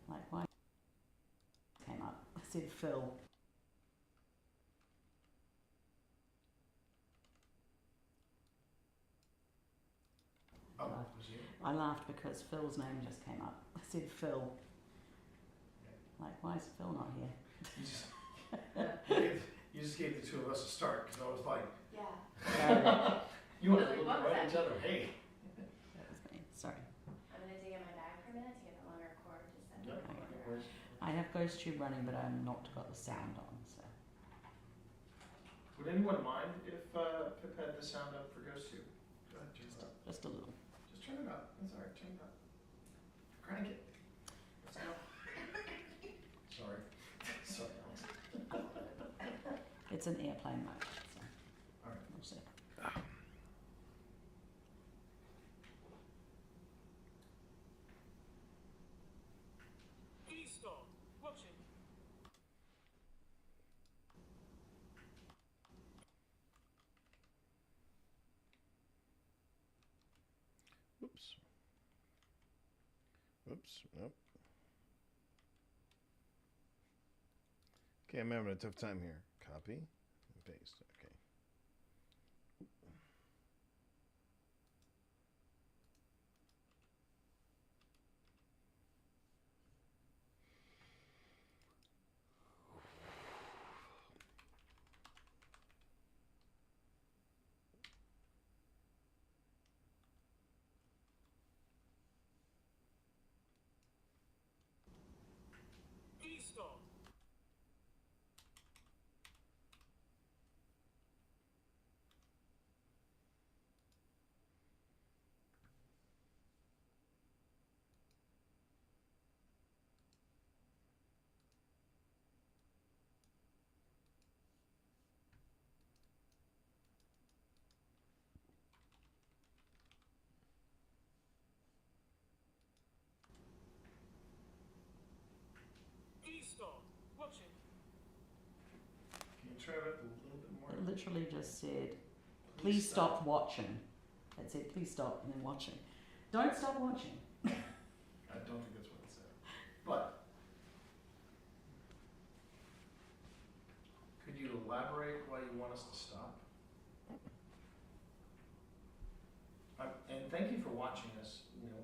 Like, why came up? I said Phil. Oh, was you? I laughed because Phil's name just came up. I said Phil. Like, why is Phil not here? You just gave the two of us a start, because I was like, Yeah. you want to Really, look what was right at that? each other, hey. That was me. Sorry. I'm gonna dig in my bag for a minute to get the longer cord to send Yep. it. I have Ghost Tube running, but I'm not got the sound on, so. Would anyone mind if Pip had the sound up for Ghost Tube? Go ahead, turn it up. Just a little. Just turn it up. That's all right, turn it up. Crank it. It's in airplane mode. So All right. we'll see. Oops. Oops. Nope. Okay, I'm having a tough time here. Copy and paste. Okay. Can you try it a little bit more? It literally just said, please stop watching. It said, please stop, and then watching. Don't stop watching. I don't think that's what it said. But could you elaborate why you want us to stop? And thank you for watching us. You know,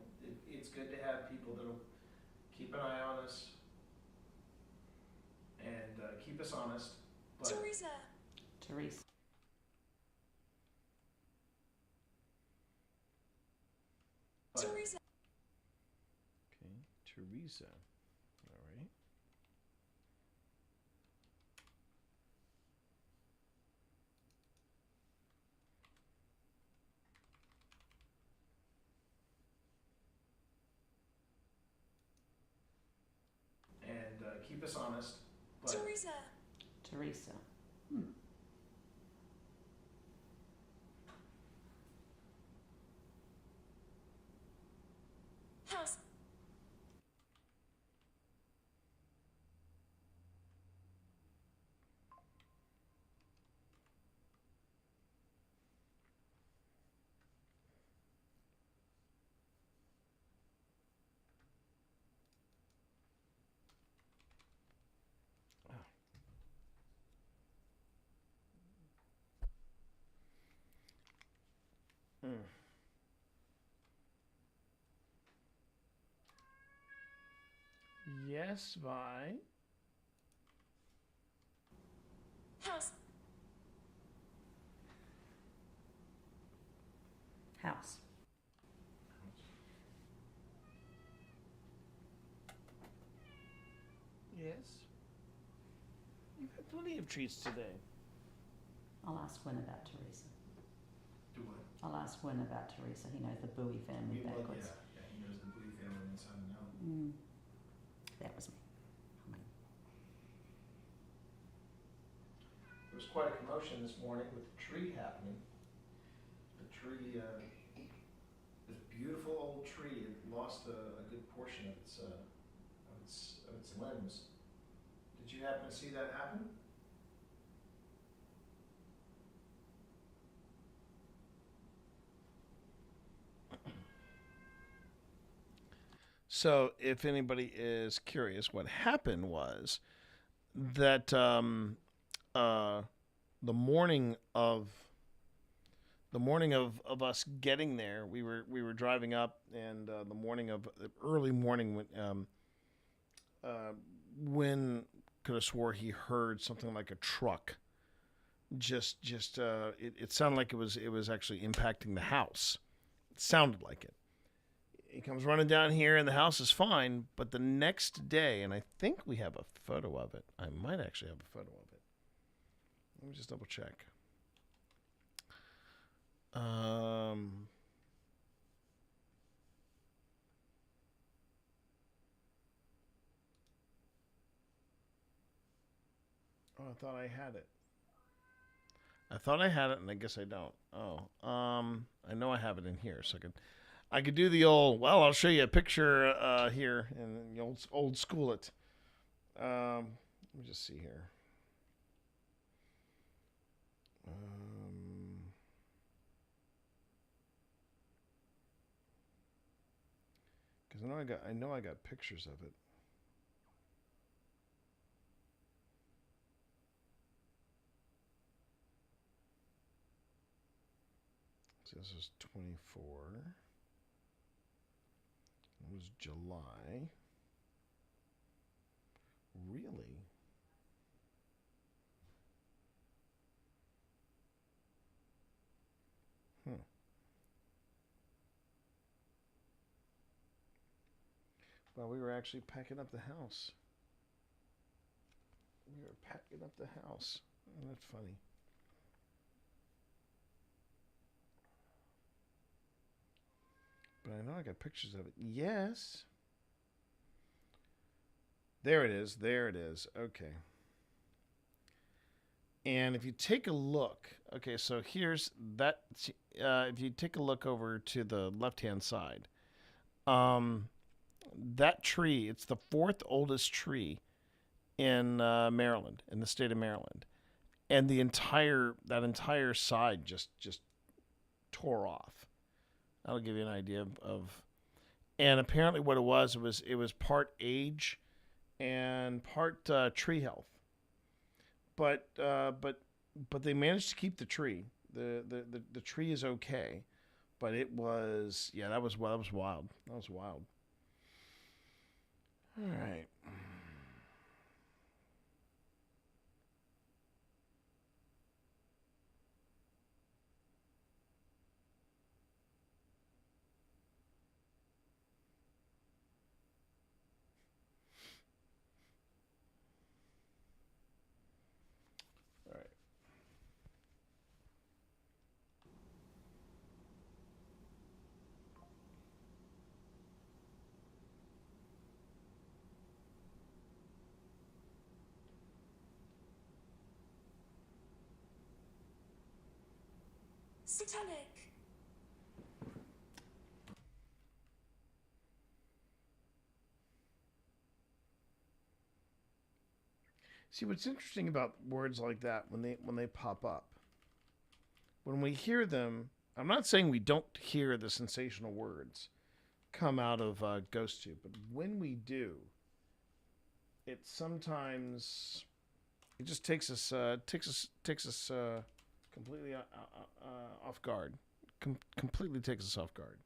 it's good to have people that'll keep an eye on us and keep us honest. But Teresa. Teresa. Okay, Teresa. All right. And keep us honest. But Teresa. Hmm. House. Mm. Yes, Vi. House. House. Yes. You've had plenty of treats today. I'll ask Win about Teresa. Do what? I'll ask Win about Teresa. He knows the Bowie family backwards. Yeah, he knows the Bowie family inside and out. That was me. There was quite a commotion this morning with the tree happening. The tree, this beautiful old tree, it lost a good portion of its limbs. Did you happen to see that happen? So, if anybody is curious, what happened was that the morning of us getting there, we were driving up, and the early morning when could have swore he heard something like a truck. It sounded like it was actually impacting the house. It sounded like it. He comes running down here, and the house is fine. But the next day, and I think we have a photo of it. I might actually have a photo of it. Let me just double check. Oh, I thought I had it. I thought I had it, and I guess I don't. Oh, I know I have it in here, so I could do the old. Well, I'll show you a picture here, and the old school it. Let me just see here. Because I know I got pictures of it. So this is 24. It was July. Really? Well, we were actually packing up the house. We were packing up the house. Isn't that funny? But I know I got pictures of it. Yes. There it is. There it is. Okay. And if you take a look, okay, so here's that. If you take a look over to the left-hand side, that tree, it's the fourth oldest tree in Maryland, in the state of Maryland, and that entire side just tore off. That'll give you an idea of. And apparently, what it was part age and part tree health. But they managed to keep the tree. The tree is okay, but it was that was wild. That was wild. All right. All right. Satanic. See, what's interesting about words like that when they pop up, when we hear them, I'm not saying we don't hear the sensational words come out of GhostTube, but when we do, it sometimes it just takes us completely off guard. Completely takes us off guard.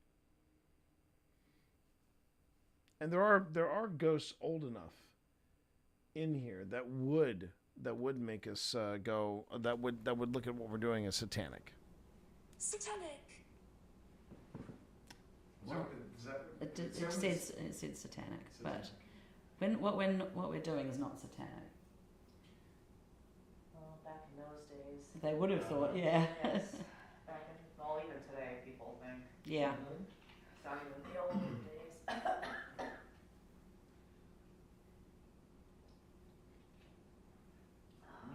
And there are ghosts old enough in here that would make us go that would look at what we're doing as satanic. Satanic. Well, it said satanic, but what we're doing is not satanic. Well, back in those days. They would have thought, yeah. Yes. Back in, well, even today, people think. Yeah. It's not even the old days.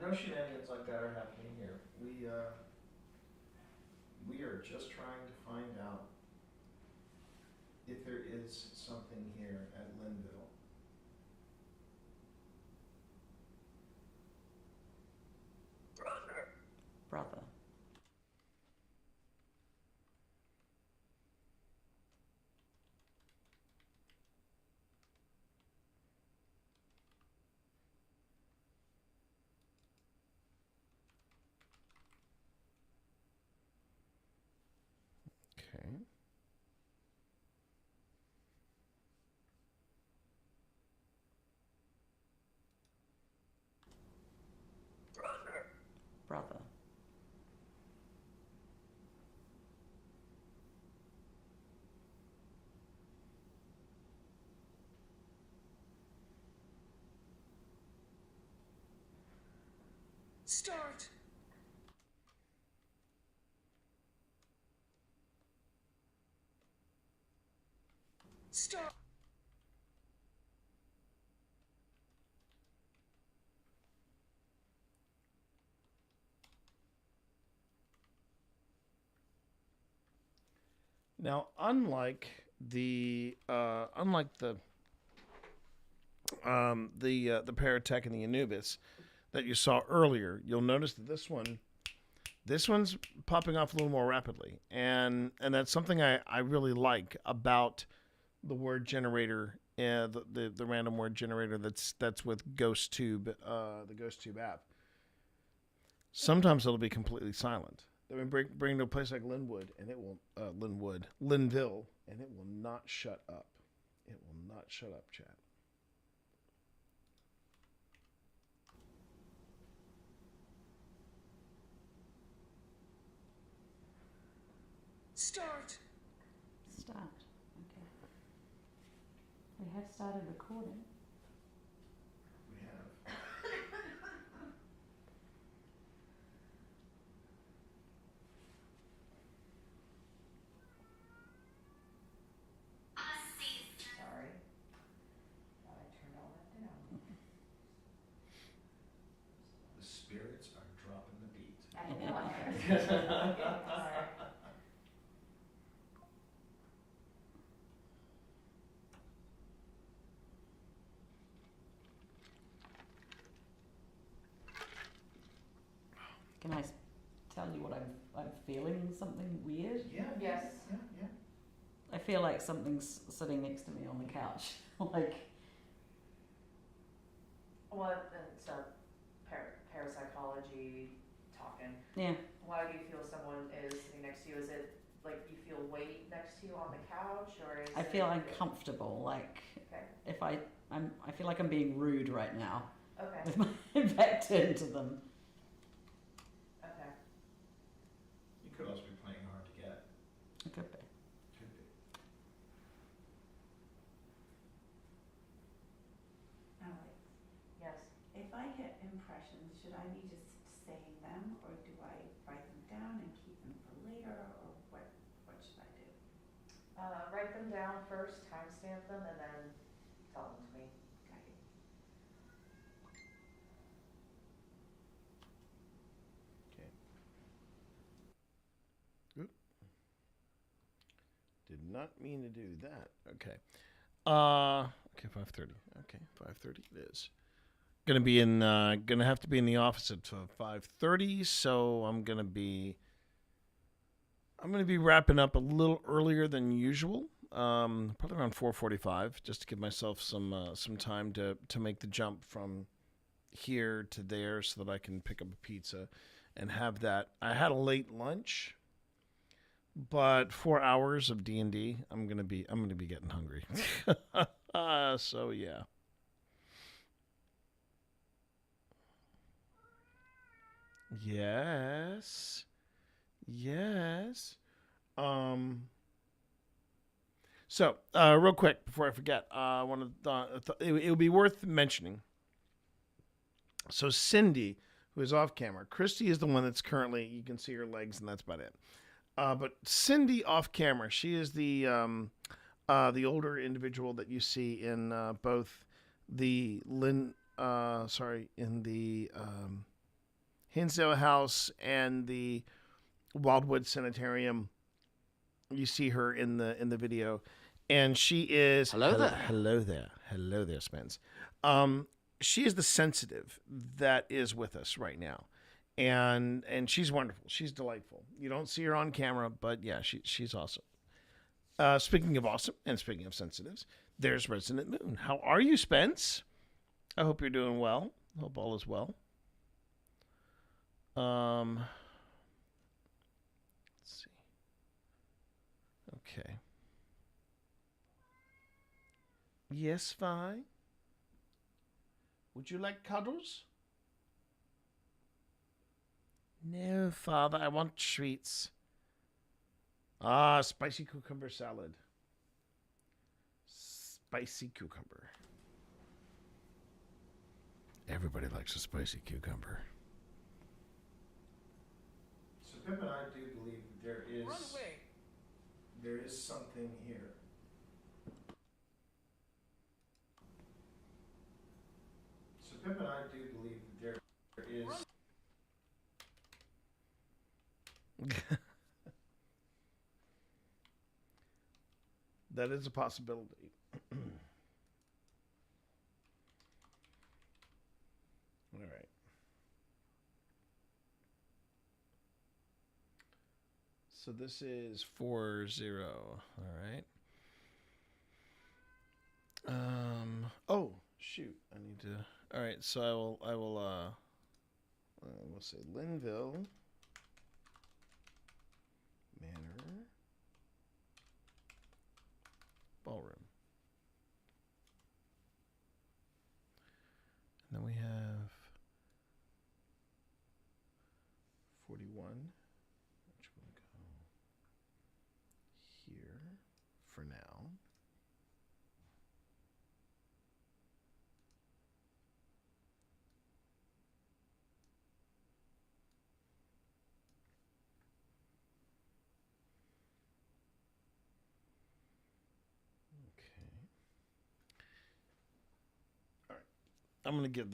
No shenanigans like that are happening here. We are just trying to find out if there is something here at Linville. Brother. Okay. Brother. Start. Start. Now, unlike the Paratech and the Anubis that you saw earlier, you'll notice that this one's popping off a little more rapidly, and that's something I really like about the word generator, the random word generator that's with GhostTube, the GhostTube app. Sometimes it'll be completely silent. I mean, bring to a place like Linwood, and it will Linville, and it will not shut up. It will not shut up, chat. Start. Start. Okay. We have started recording. We have. Sorry. Thought I turned all that down. The spirits are dropping the beat. I know. Sorry. Can I tell you what I'm feeling? Something weird? Yeah. Yes. Yeah. I feel like something's sitting next to me on the couch. Like, What? It's parapsychology talking. yeah. Why do you feel someone is sitting next to you? Is it like you feel weight next to you on the couch, or is I feel uncomfortable. Like, Okay. if I feel like I'm being rude right now. Okay. With my back turned to them. Okay. You could also be playing hard to get. It could be. Could be. Alex, Yes. if I get impressions, should I be just saying them, or do I write them down and keep them for later, or what should I do? Write them down first, timestamp them, and then tell them to me. Okay. Okay. Oop. Did not mean to do that. Okay. Okay, 5:30. Okay, 5:30 it is. Gonna have to be in the office at 5:30, so I'm gonna be wrapping up a little earlier than usual. Probably around 4:45, just to give myself some time to make the jump from here to there, so that I can pick up a pizza and have that. I had a late lunch, but 4 hours of D&D, I'm gonna be getting hungry. So yeah. Yes. Yes. So, real quick before I forget, it would be worth mentioning. So Cindy, who is off camera, Christy is the one that's currently, you can see her legs, and that's about it. But Cindy off camera, she is the older individual that you see in both the Hinsdale House and the Wildwood Sanitarium. You see her in the video, and she is hello there, Spence. She is the sensitive that is with us right now, and she's wonderful. She's delightful. You don't see her on camera, but yeah, she's awesome. Speaking of awesome and speaking of sensitives, there's Resident Moon. How are you, Spence? I hope you're doing well. Hope all is well. Let's see. Okay. Yes, Vi? Would you like cuddles? No, Father, I want treats. Ah, spicy cucumber salad. Spicy cucumber. Everybody likes a spicy cucumber. So Pip and I do believe there is something here. So Pip and I do believe there is. That is a possibility. All right. So this is 4-0. All right. Oh shoot! I need to. All right. So I will. We'll say Linville Manor Ballroom. And then we have 41, which will go here for now. I'm going to give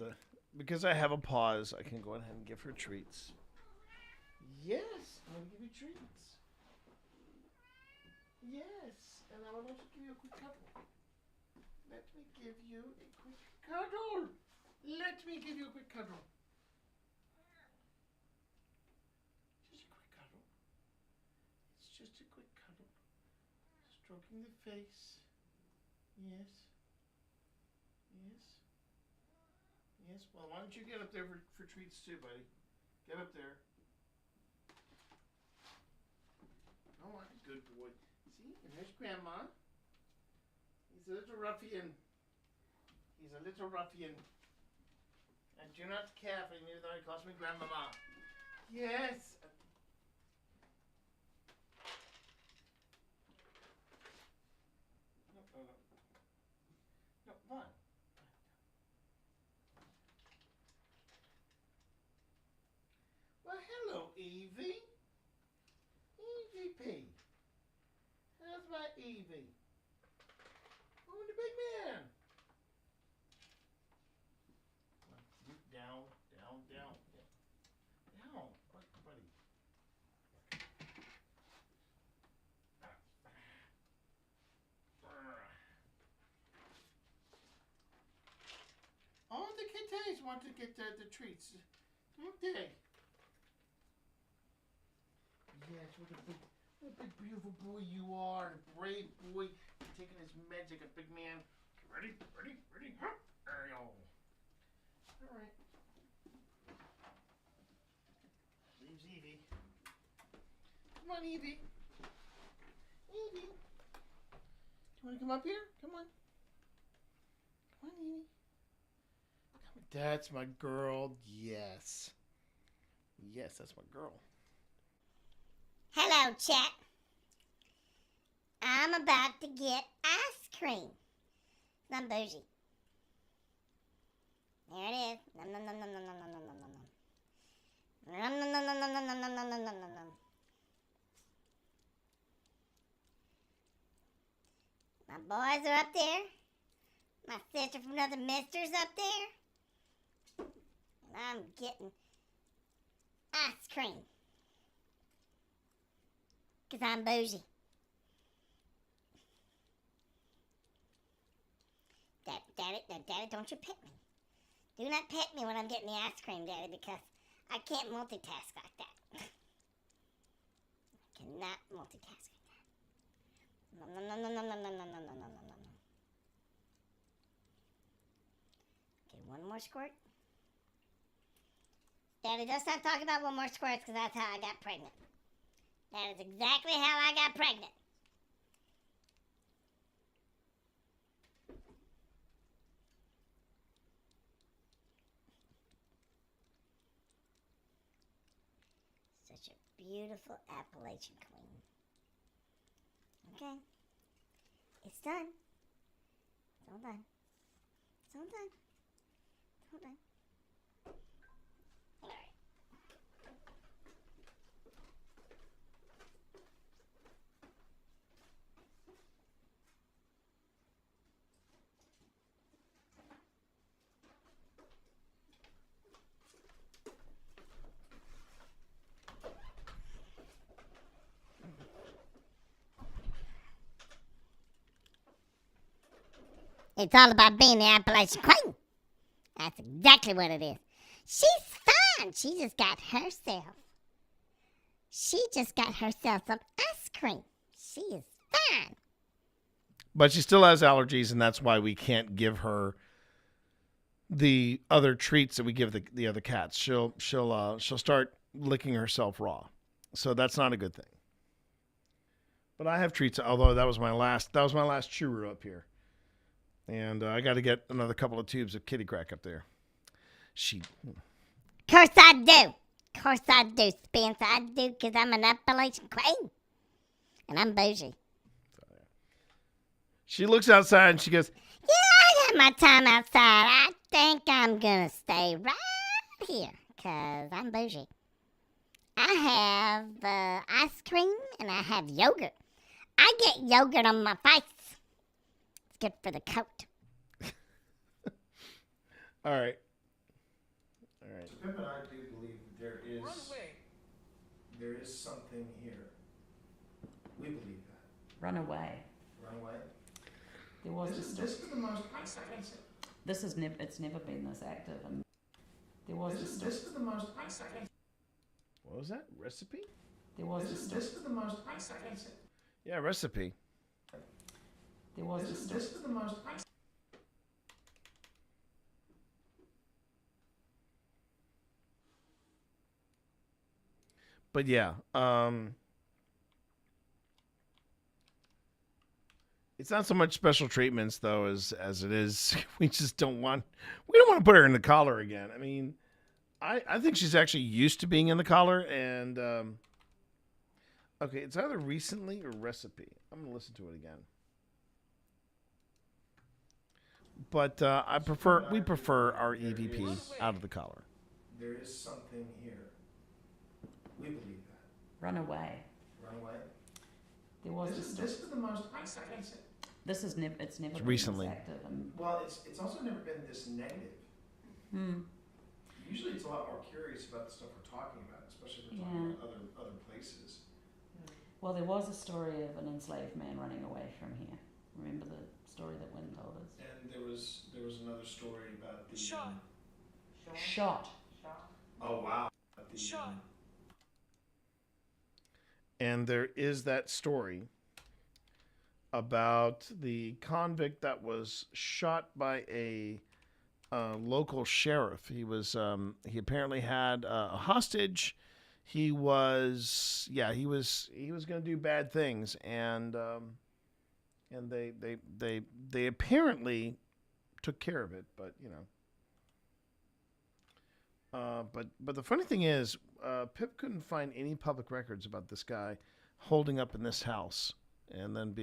because I have a pause, I can go ahead and give her treats. Yes, I'm going to give you treats. Yes, and I will also give you a quick cuddle. Let me give you a quick cuddle. Let me give you a quick cuddle. Just a quick cuddle. It's just a quick cuddle. Stroking the face. Yes. Yes. Yes, well, why don't you get up there for treats too, buddy? Get up there. Oh, what a good boy. See, and there's Grandma. He's a little ruffian. He's a little ruffian. And do not care for me, though he calls me Grandmama. Yes. No. No, what? Well, hello, Evie. Evie P. How's my Evie? Oh, the big man. Down. Down, buddy. All the kitties want to get the treats, don't they? Yes, what a big beautiful boy you are, a brave boy, taking his meds like a big man. Ready? Huh? There you go. All right. Leaves Evie. Come on, Evie. Evie. You want to come up here? Come on. Come on, Evie. That's my girl. Yes. Yes, that's my girl. Hello, chat. I'm about to get ice cream. I'm bougie. There it is. Nom nom nom nom nom nom nom nom nom nom nom. Nom nom nom nom nom nom nom nom nom nom nom nom. My boys are up there. My sister from another mister's up there. And I'm getting ice cream. 'Cause I'm bougie. Daddy, don't you pet me. Do not pet me when I'm getting the ice cream, Daddy, because I can't multitask like that. I cannot multitask like that. No. Okay, one more squirt. Daddy, let's not talk about one more squirt, because that's how I got pregnant. That is exactly how I got pregnant. Such a beautiful Appalachian queen. Okay. It's done. It's all done. It's all done. It's all done. All right. It's all about being the Appalachian Queen. That's exactly what it is. She's fine. She just got herself some ice cream. She is fine. But she still has allergies, and that's why we can't give her the other treats that we give the other cats. She'll start licking herself raw. So that's not a good thing. But I have treats, although that was my last churro up here. And I got to get another couple of tubes of kitty crack up there. Course I do. Course I do, Spence. I do, because I'm an Appalachian Queen. And I'm bougie. She looks outside and she goes, yeah, I got my time outside. I think I'm going to stay right here, because I'm bougie. I have ice cream and I have yogurt. I get yogurt on my face. It's good for the coat. All right. Pip and I do believe there is something here. We believe that. Run away. Run away? There was This is the most exciting. it's never been this active, and there was This is the most exciting. What was that? Recipe? This is the most exciting. Yeah, recipe. There was This is the most exciting. But yeah, it's not so much special treatments though as it is we don't want to put her in the collar again. I mean, I think she's actually used to being in the collar, and okay, it's either recently or recipe. I'm gonna listen to it again. But we prefer our EVP out of the collar. There is something here. We believe that. Run away. Run away? There was This is the most exciting. it's never been recently. this active, and Well, it's also never been this negative. Usually it's a lot more curious about the stuff we're talking about, especially if we're talking about other places. Well, there was a story of an enslaved man running away from here. Remember the story that Wynn told us? And there was another story about the Shot. Oh wow. And there is that story about the convict that was shot by a local sheriff. He he apparently had a hostage. He was going to do bad things, and they apparently took care of it, but you know. But the funny thing is, Pip couldn't find any public records about this guy holding up in this house and then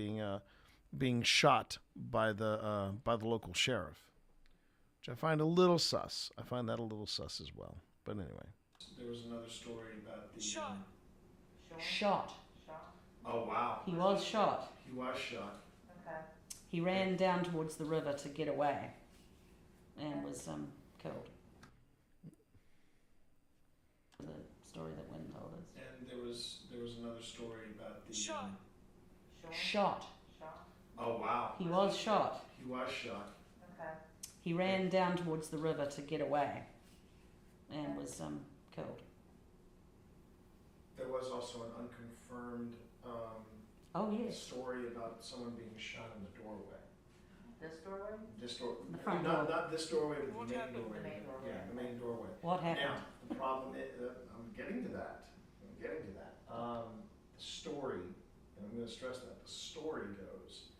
being shot by the local sheriff, which I find a little sus. I find that a little sus as well. But anyway, there was another story about the Shot. Oh wow. He was shot. He was shot. Okay. He ran down towards the river to get away, and was killed. The story that Wynn told us. And there was another story about the Shot. Oh wow. He was shot. He was shot. Okay. He ran down towards the river to get away, and was killed. There was also an unconfirmed story about someone being shot in the doorway. This doorway? This door. The front not, door. Not this doorway, but the main doorway. The main doorway. Yeah, the main doorway. What happened? Now, the problem is, I'm getting to that. The story, and I'm going to stress that, the story goes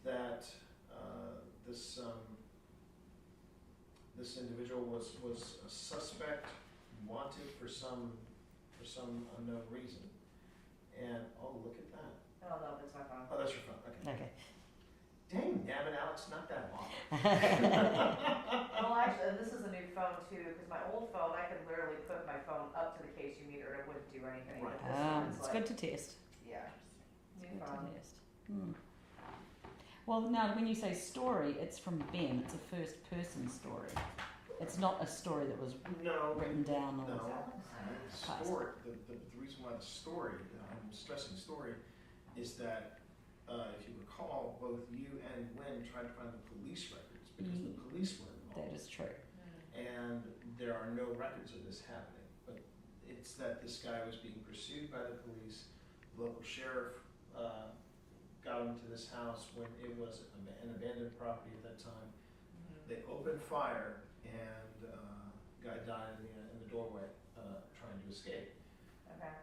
that this individual was a suspect, wanted for some unknown reason. And, oh, look at that. Oh, no, that's my phone. Oh, that's your phone, okay. Okay. Dang, nabbit Alex, not that long. Well, actually, and this is a new phone too, because my old phone, I could literally put my phone up to the KC meter and it wouldn't do anything. Right. But this one's It's like, good to test. Yeah. New Good phone. to test. Well, now when you say story, it's from Ben. It's a first-person story. It's not a story that was written down. Or The story, the reason why the story, I'm stressing story, is that if you recall, both you and Lynn tried to find the police records because the police were involved. That is true. And there are no records of this happening. But it's that this guy was being pursued by the police. The local sheriff got him to this house when it was an abandoned property at that time. They opened fire, and guy died in the doorway trying to escape. Okay.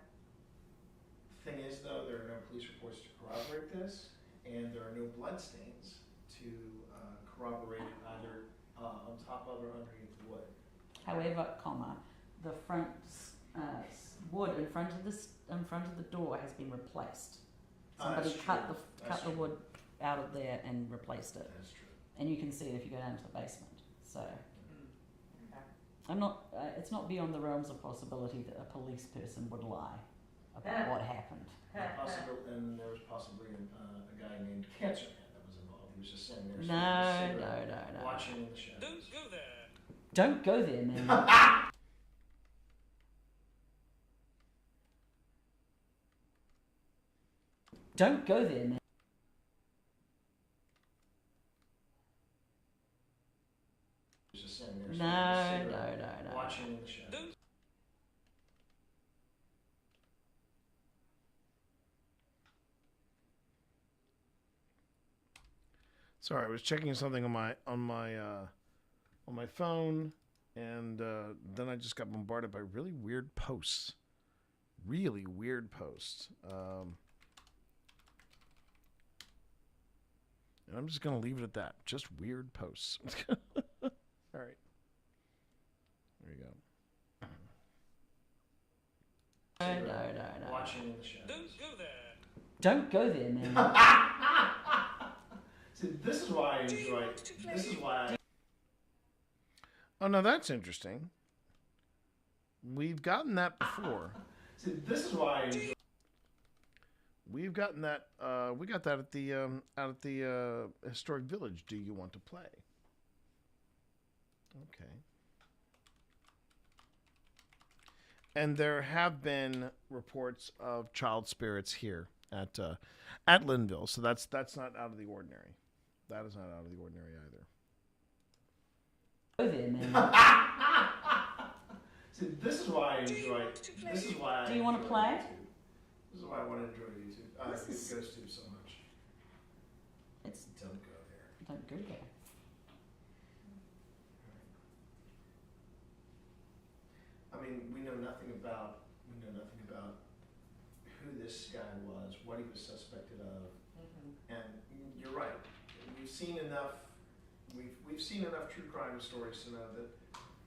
Thing is, though, there are no police reports to corroborate this, and there are no bloodstains to corroborate it either on top of or underneath the wood. However, the front wood in front of the door has been replaced. Somebody That's cut true. the That's wood out of there and replaced it. That's true. And you can see it if you go down to the basement. So Okay. I'm not. It's not beyond the realms of possibility that a police person would lie about what happened. And there was possibly a guy named Cancer Man that was involved. He was just sitting there No. watching in the shadows. Don't go there, man. Don't go there, man. He was just sitting there No. watching in the shadows. Sorry, I was checking something on my phone, and then I just got bombarded by really weird posts. Really weird posts. And I'm just gonna leave it at that. Just weird posts. All right. There you go. No. Watching in the shadows. Don't go there, man. See, this is why I enjoy. This is why. Oh, no, that's interesting. We've gotten that before. See, this is why I enjoy. We've gotten that. We got that at the out at the historic village. Do you want to play? Okay. And there have been reports of child spirits here at Linville, so that's not out of the ordinary. That is not out of the ordinary either. Go there, man. See, this is why I enjoy. This is why. Do you want to play? This is why I want to enjoy YouTube. GhostTube so much. It's Don't go there. Don't go there. I mean, we know nothing about who this guy was, what he was suspected of, and you're right. We've seen enough. We've seen enough true crime stories to know that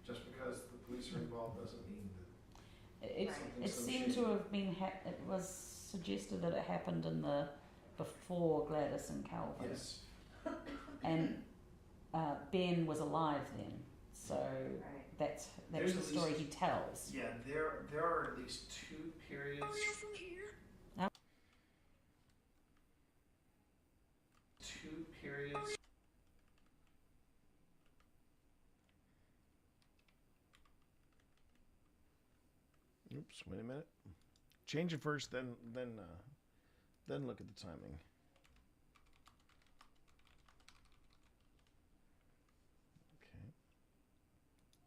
just because the police are involved doesn't mean that. It seemed to have been. It was suggested that it happened in the before Gladys and Calvin. Yes. And Ben was alive then, so that's the story he tells. Yeah, there are at least two periods. Oh, you're from here? Two periods. Oops, wait a minute. Change it first, then look at the timing.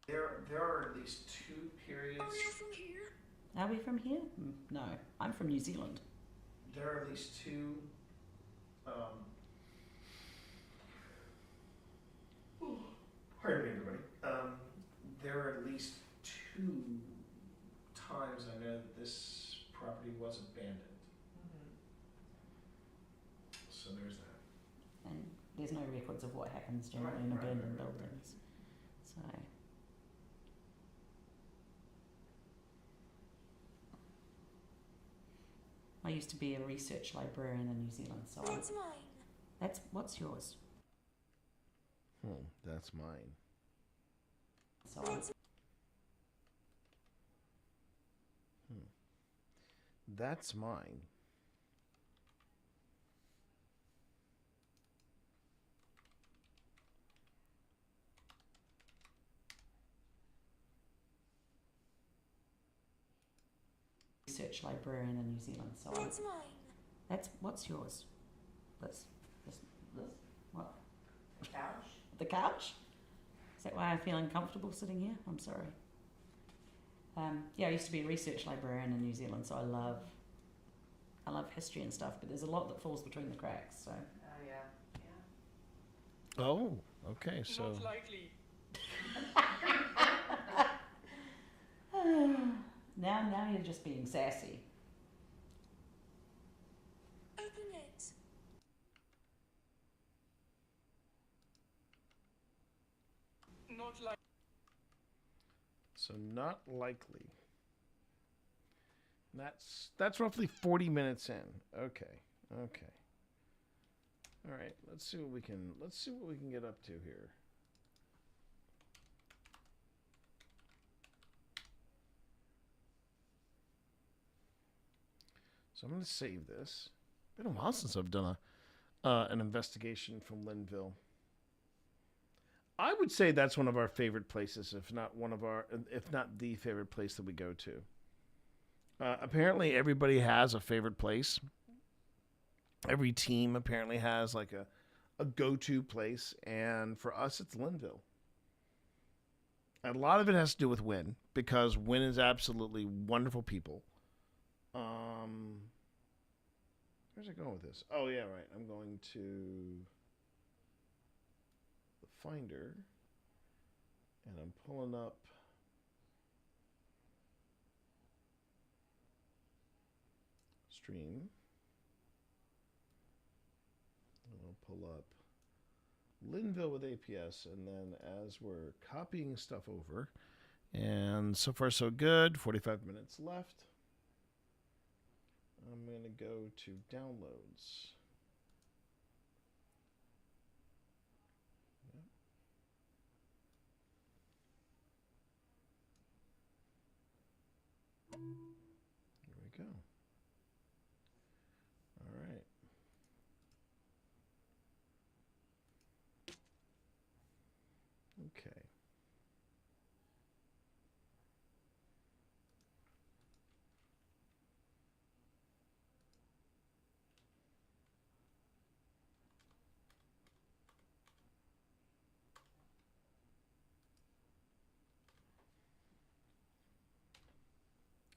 There are at least two periods. Oh, you're from here? Are we from here? No, I'm from New Zealand. There are at least two. Pardon me, everybody. There are at least two times I know that this property was abandoned. So there's that. And there's no records of what happens generally in abandoned buildings. So. I used to be a research librarian in New Zealand, so That's mine. what's yours? That's mine. So That's mine. research librarian in New Zealand, so That's mine. what's yours? This, what? The couch? The couch? Is that why I feel uncomfortable sitting here? I'm sorry. Yeah, I used to be a research librarian in New Zealand, so I love history and stuff, but there's a lot that falls between the cracks, so. Oh, yeah. Oh, okay, so. Not likely. Now you're just being sassy. Open it. Not like. So not likely. That's roughly 40 minutes in. Okay. All right. Let's see what we can get up to here. So I'm going to save this. Been a while since I've done an investigation from Linville. I would say that's one of our favorite places, if not the favorite place that we go to. Apparently, everybody has a favorite place. Every team apparently has like a go-to place, and for us, it's Linville. And a lot of it has to do with Wynn, because Wynn is absolutely wonderful people. Where's it going with this? Oh yeah, right. I'm going to the Finder, and I'm pulling up stream. And I'll pull up Linville with APS, and then as we're copying stuff over, and so far so good, 45 minutes left. I'm going to go to downloads. Here we go. All right. Okay.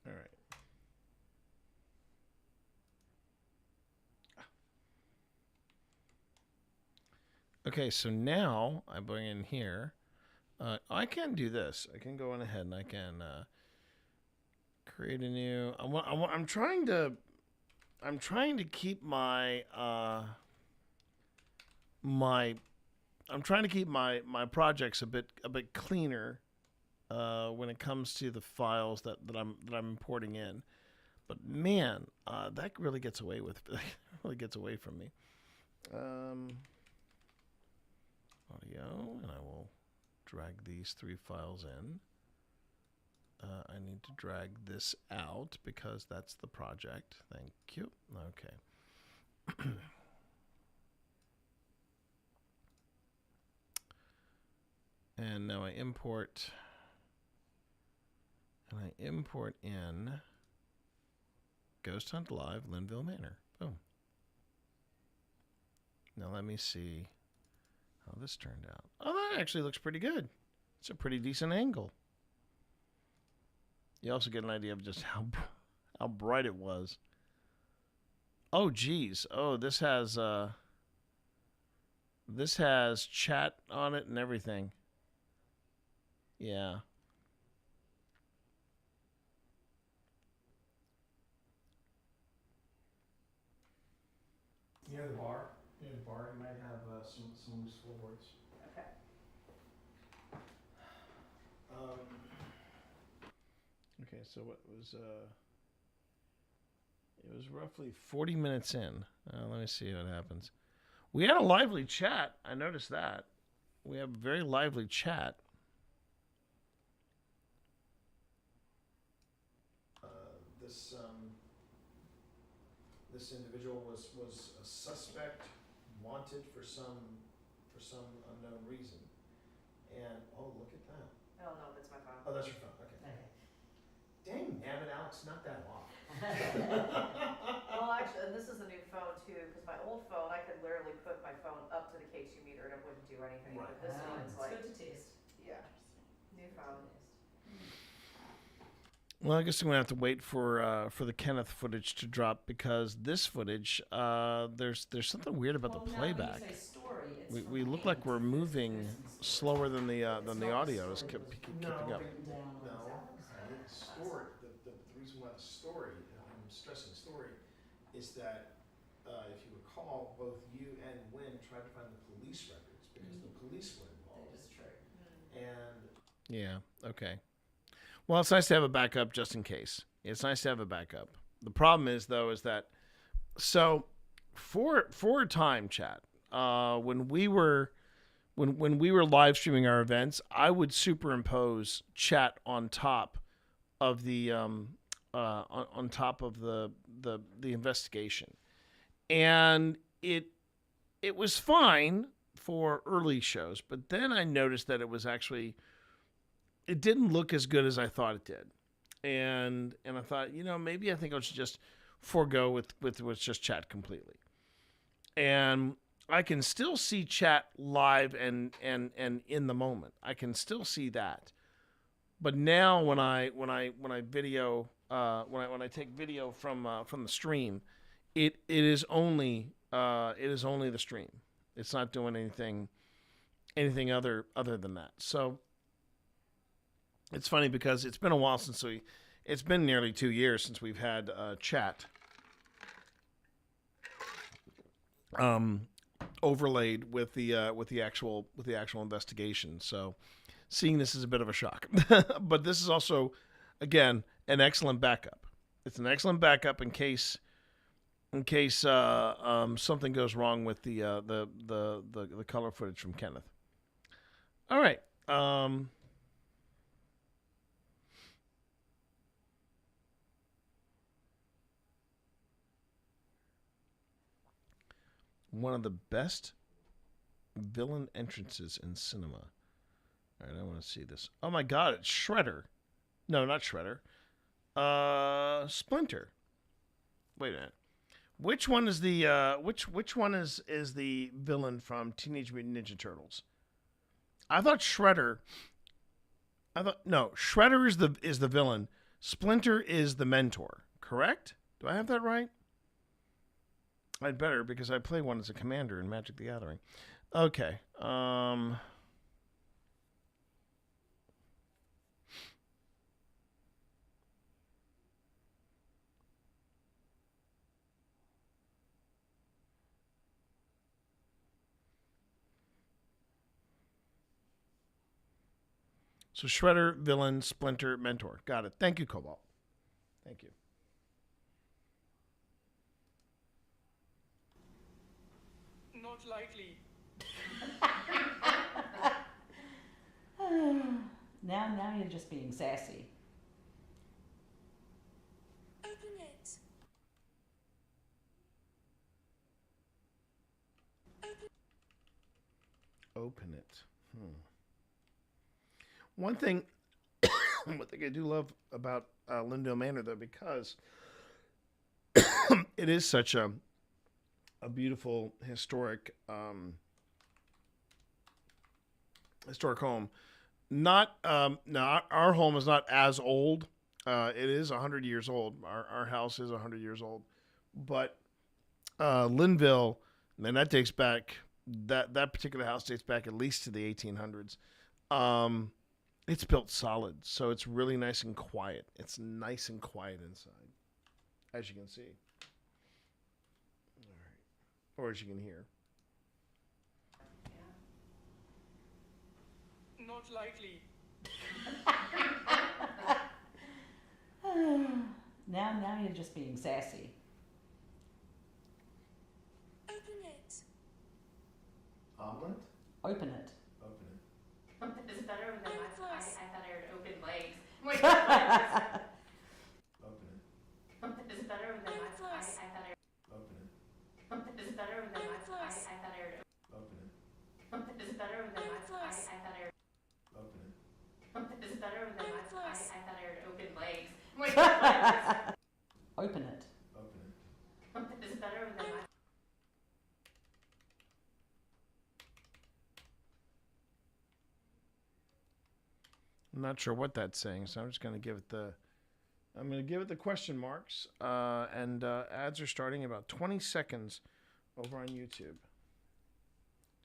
All right. Okay, so now I bring in here. I can do this. I can go on ahead and I can create a new. I'm trying to keep my my projects a bit cleaner when it comes to the files that I'm importing in. But man, that really gets away from me. Audio, and I will drag these 3 files in. I need to drag this out because that's the project. Thank you. Okay. And now I import in Ghost Hunt Live Linville Manor. Boom. Now let me see how this turned out. Oh, that actually looks pretty good. It's a pretty decent angle. You also get an idea of just how bright it was. Oh, geez. Oh, this has chat on it and everything. Yeah. Near the bar, you might have some loose floorboards. Okay. Okay, so it was roughly 40 minutes in. Let me see what happens. We had a lively chat. I noticed that. We have a very lively chat. This individual was a suspect, wanted for some unknown reason, and oh, look at that. Oh no, that's my phone. Oh, that's your phone. Okay. Dang, nabbit Alex, not that long. Well, actually, and this is a new phone too, because my old phone, I could literally put my phone up to the K2 meter and it wouldn't do anything. Right. But this one is It's like, good to test. yeah, new phone. Well, I guess I'm gonna have to wait for the Kenneth footage to drop because this footage, there's something weird about the playback. We look like we're moving slower than the audio is keeping up. No. The story, the reason why the story, I'm stressing the story, is that if you recall, both you and Wynn tried to find the police records because the police were involved. That is true. And Yeah. Okay. Well, it's nice to have a backup just in case. It's nice to have a backup. The problem is though, is that so for a time, chat, when we were live streaming our events, I would superimpose chat on top of the on top of the investigation, and it was fine for early shows, but then I noticed that it didn't look as good as I thought it did, and I thought, maybe I think I should just forego with just chat completely, and I can still see chat live and in the moment. I can still see that. But now when I video when I take video from the stream, it is only the stream. It's not doing anything other than that. So it's funny because it's been a while it's been nearly 2 years since we've had chat overlaid with the actual investigation. So seeing this is a bit of a shock, but this is also, again, an excellent backup. It's an excellent backup in case something goes wrong with the color footage from Kenneth. All right. One of the best villain entrances in cinema. All right, I want to see this. Oh my God, it's Shredder. No, not Shredder. Splinter. Wait a minute. Which one is the which one is the villain from Teenage Mutant Ninja Turtles? I thought Shredder. Shredder is the villain. Splinter is the mentor. Correct? Do I have that right? I'd better, because I play one as a commander in Magic the Gathering. Okay. So Shredder, villain, Splinter, mentor. Got it. Thank you, Cobalt. Thank you. Not likely. Now you're just being sassy. Open it. Open it. One thing I do love about Lindale Manor, though, because it is such a beautiful historic home. Not now our home is not as old. It is 100 years old. Our house is 100 years old, but Linville, man, that dates back. That particular house dates back at least to the 1800s. It's built solid, so it's really nice and quiet. It's nice and quiet inside, as you can see. All right, or as you can hear. Not likely. Now you're just being sassy. Open it. Omelet? Open it. Open it. It's better than I thought I heard open legs. Open it. It's better than I thought I Open it. It's better than I thought I heard Open it. It's better than I thought I heard Open it. It's better than I thought I heard open legs. Open it. It's better than my. I'm not sure what that's saying, so I'm just going to give it the question marks. And ads are starting in about 20 seconds over on YouTube.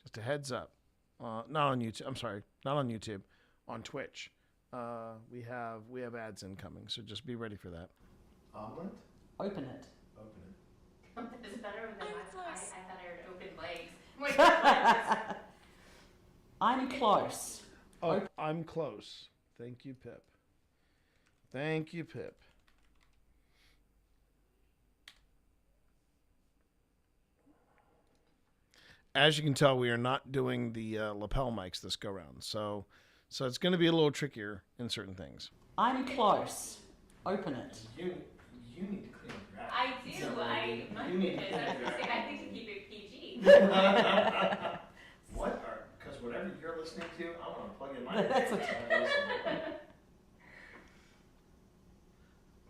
Just a heads up. Not on YouTube. I'm sorry, not on YouTube. On Twitch. We have ads incoming, so just be ready for that. Omelet? Open it. It's better than my. I thought I heard open legs. I'm close. Oh, I'm close. Thank you, Pip. Thank you, Pip. As you can tell, we are not doing the lapel mics this go round, so it's going to be a little trickier in certain things. I'm close. Open it. You need to clean up your act. I do. You need to clean up your I act. think to keep it PG. What? Because whatever you're listening to, I want to plug in my. That's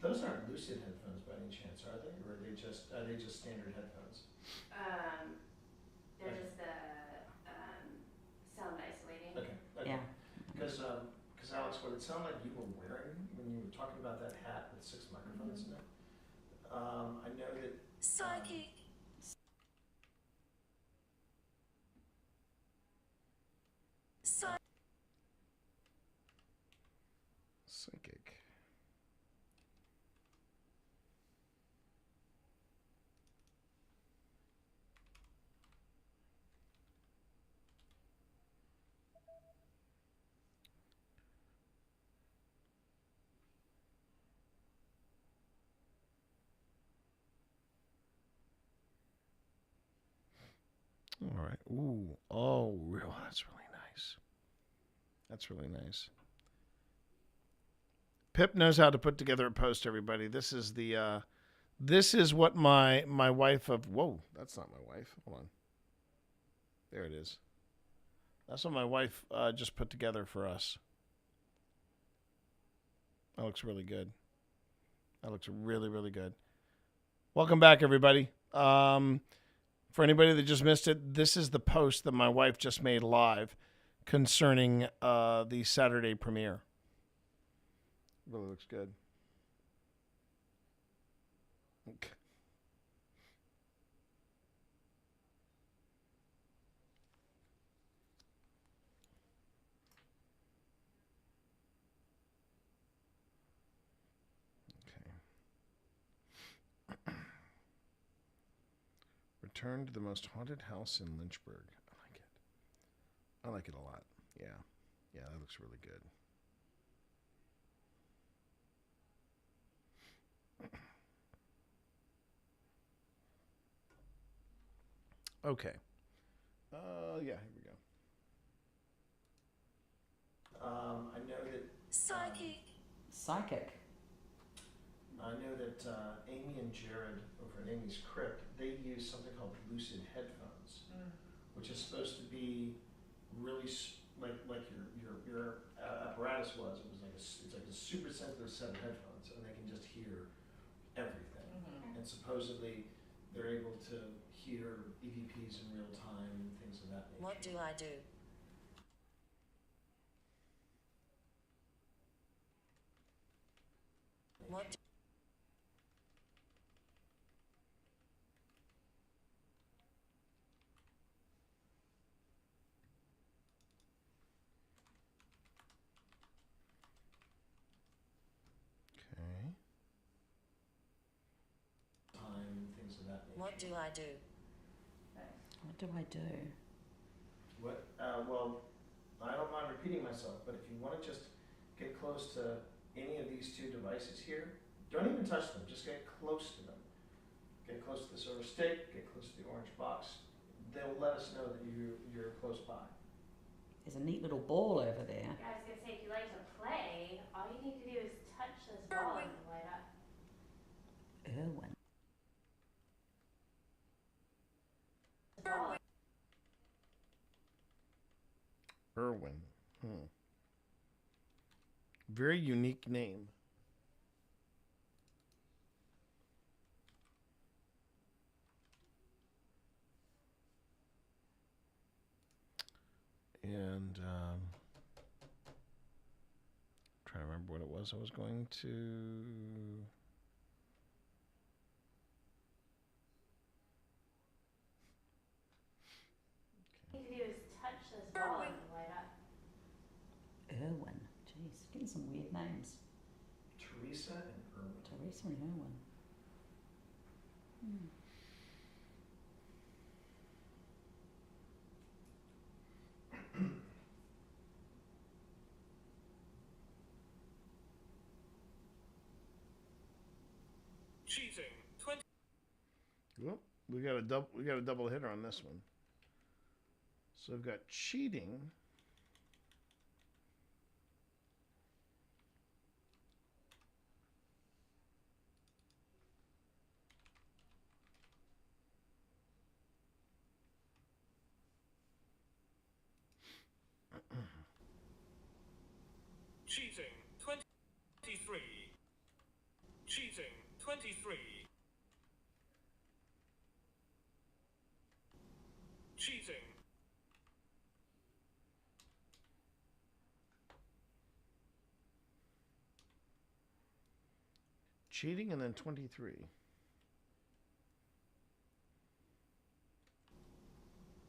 Those aren't Lucid headphones by any chance, are they? Or are they just standard headphones? They're just the sound isolating. Okay. Yeah. Because Alex, what it sounded like you were wearing when you were talking about that hat with 6 microphones in it. I know that. Psychic. Psychic. All right. Ooh. Oh, real. That's really nice. That's really nice. Pip knows how to put together a post, everybody. This is the this is what my wife of whoa, that's not my wife. Hold on. There it is. That's what my wife just put together for us. That looks really good. That looks really, really good. Welcome back, everybody. For anybody that just missed it, this is the post that my wife just made live concerning the Saturday premiere. Really looks good. Okay. Return to the most haunted house in Lynchburg. I like it. I like it a lot. Yeah. Yeah, that looks really good. Okay. Yeah, here we go. I know that. Psychic. I know that Amy and Jared over at Amy's Crypt, they use something called Lucid headphones, which is supposed to be really like your apparatus was. It was like it's like a super sensitive set of headphones, and they can just hear everything. And supposedly they're able to hear EVPs in real time and things of that nature. What do I do? What? Okay. Time, things of that nature. What do I do? What do I do? What? Well, I don't mind repeating myself, but if you want to just get close to any of these 2 devices here, don't even touch them. Just get close to them. Get close to the silver stick. Get close to the orange box. They'll let us know that you're close by. There's a neat little ball over there. Yeah, I was gonna say, if you like to play, all you need to do is touch this ball and it'll light up. Irwin. Irwin. Very unique name. And trying to remember what it was I was going to. All you need to do is touch this ball and light up. Irwin. Jeez, getting some weird names. Teresa and Irwin. Teresa and Irwin. Hmm. Cheating. 20. Well, we got a double hitter on this one. So I've got cheating. Cheating. 23. Cheating. 23. Cheating. Cheating and then 23.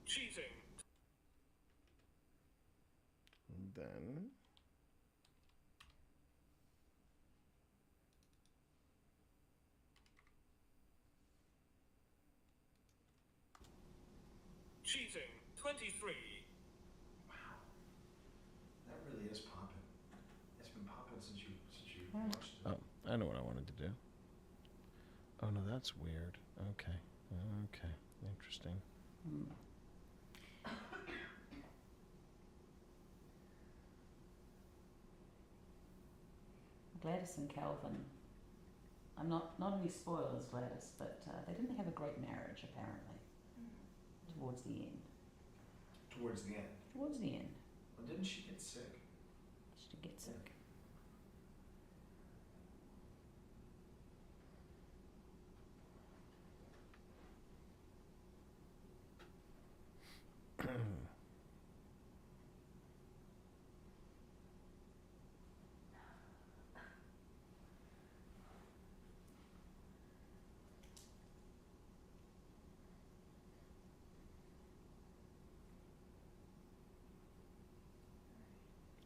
Cheating. And then Cheating. 23. Wow. That really is popping. It's been popping since you Right. watched it. oh, I know what I wanted to do. Oh no, that's weird. Okay. Okay. Interesting. Hmm. Gladys and Calvin. I'm not any spoilers, Gladys, but they didn't have a great marriage apparently. Towards the end. Towards the end. Towards the end, Well, didn't she get sick? she did get sick.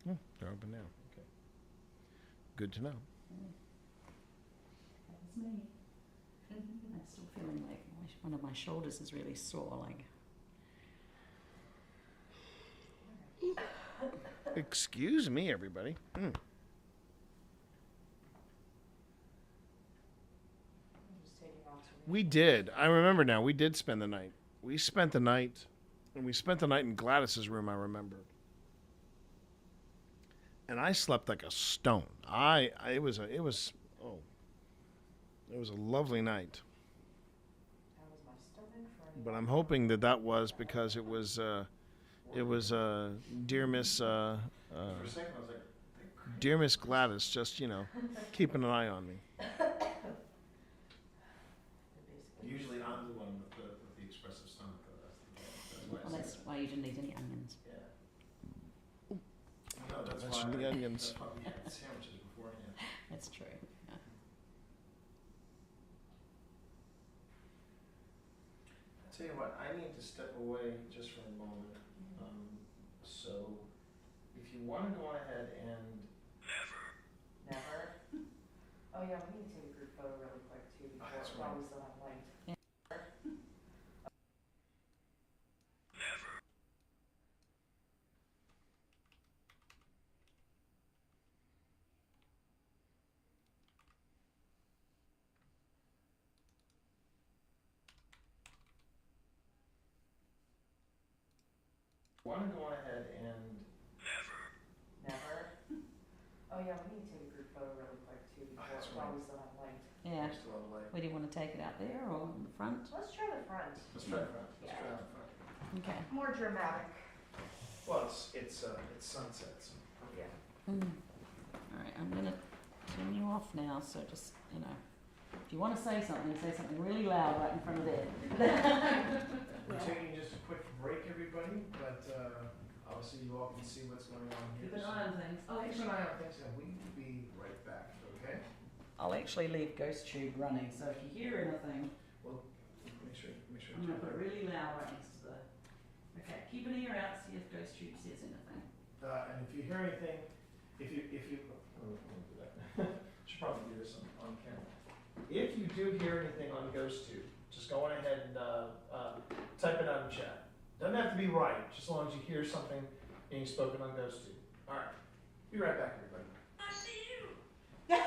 Oh, they're open now. Okay. Good to know. That was me. I'm still feeling like one of my shoulders is really sore. Like. Excuse me, everybody. We did. I remember now. We did spend the night. We spent the night, and we spent the night in Gladys's room. I remember. And I slept like a stone. It was a lovely night. But I'm hoping that was because it was dear Miss For a second, I was like, dear Miss Gladys, just keeping an eye on me. usually I'm the one with the expressive stomach, though. That's why I Well, say that's that. why you didn't eat any onions. Yeah. No, that's Mention why the onions. That's why we had sandwiches beforehand. That's true. Yeah. I tell you what, I need to step away just for a moment. So, if you want to go on ahead and Never? Oh yeah, we need to take a group photo really quick too, Oh, that's before right. we still have light. want to go on ahead and Never? Oh yeah, we need to take a group photo really quick too, that's before, while right. we still have light. Yeah. we still have light. Where do you want to take it out there or in the front? Let's try the front. Let's try the front. Let's Yeah. try the front. Okay. More dramatic. Well, it's sunset, so. Yeah. All right, I'm gonna turn you off now. So just if you want to say something really loud right in front of there. We're taking just a quick break, everybody, but I'll so you all can see what's going on here. Keep an eye on things. Keep an eye on things, and we will be right back, okay? I'll actually leave Ghost Tube running, so if you hear anything, Well, make sure. I'm going to put it really loud right next to the... Okay, keep an ear out, see if Ghost Tube says anything. And if you hear anything, if you, oh, let me do that. Should probably do this on camera. If you do hear anything on GhostTube, just go on ahead and type it out in chat. Doesn't have to be right, just as long as you hear something being spoken on GhostTube. All right, be right back, everybody. I see you. Okay.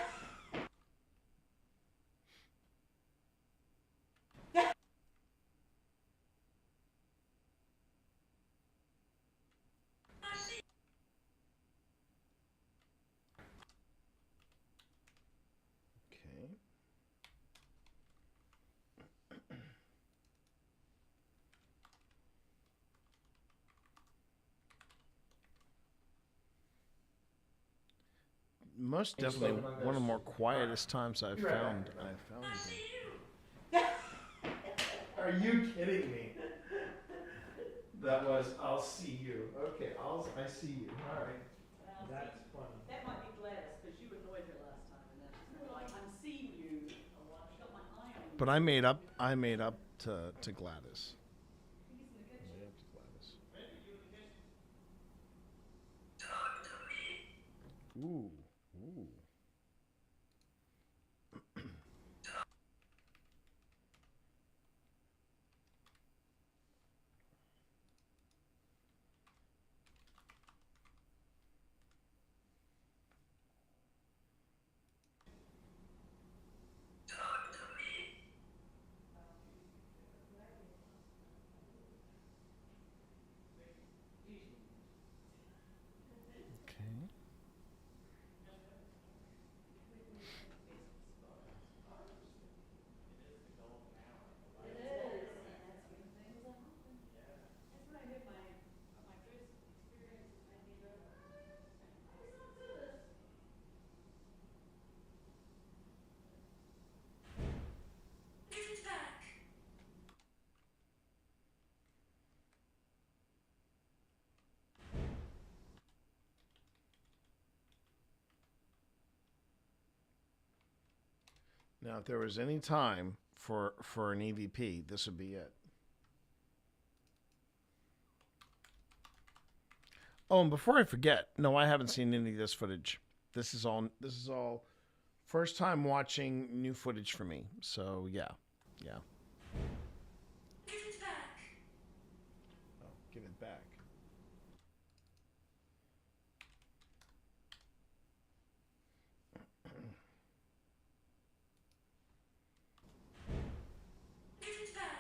Most definitely one of the more quietest times I've found. Are you kidding me? That was, I'll see you. Okay, I see you. All right. That's funny. That might be Gladys, because you annoyed her last time, and that's like, I'm seeing you. I've got my eye on you. But I made up to Gladys. Made up to Gladys. Ooh. Okay. Give it back. Now, if there was any time for an EVP, this would be it. Oh, and before I forget, no, I haven't seen any of this footage. This is all first time watching new footage for me. So yeah. Give it back. Oh, give it back. Give it back.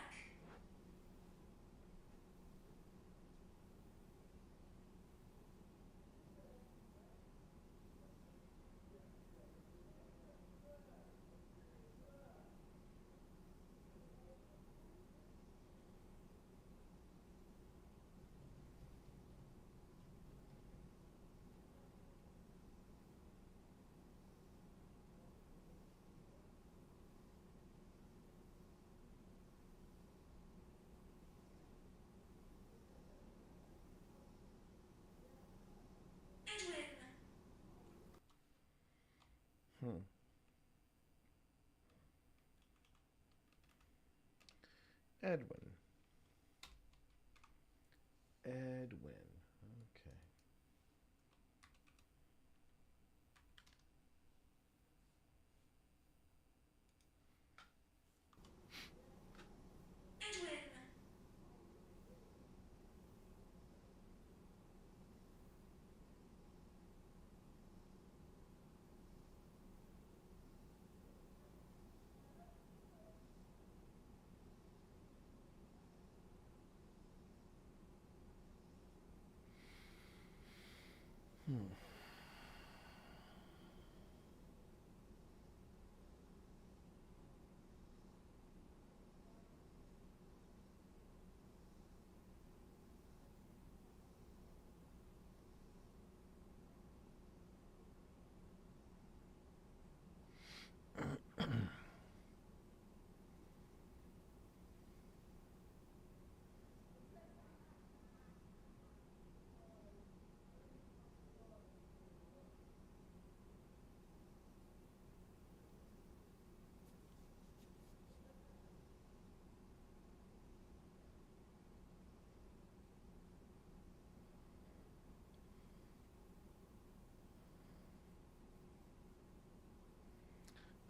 Edwin. Okay.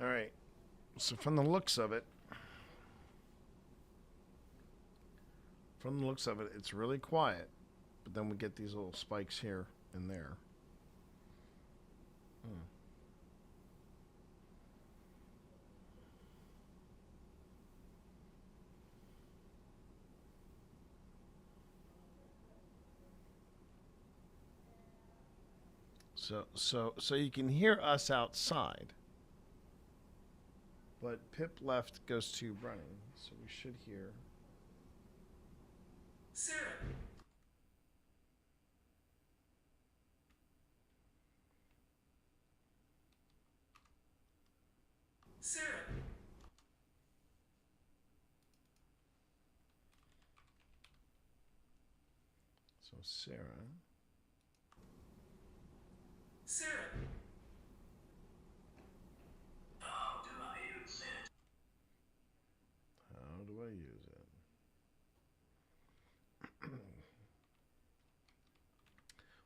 All right. So from the looks of it, it's really quiet. But then we get these little spikes here and there. So you can hear us outside. But Pip left goes to running, so we should hear. Sarah. Sarah. So Sarah. Sarah. How do I use it? How do I use it?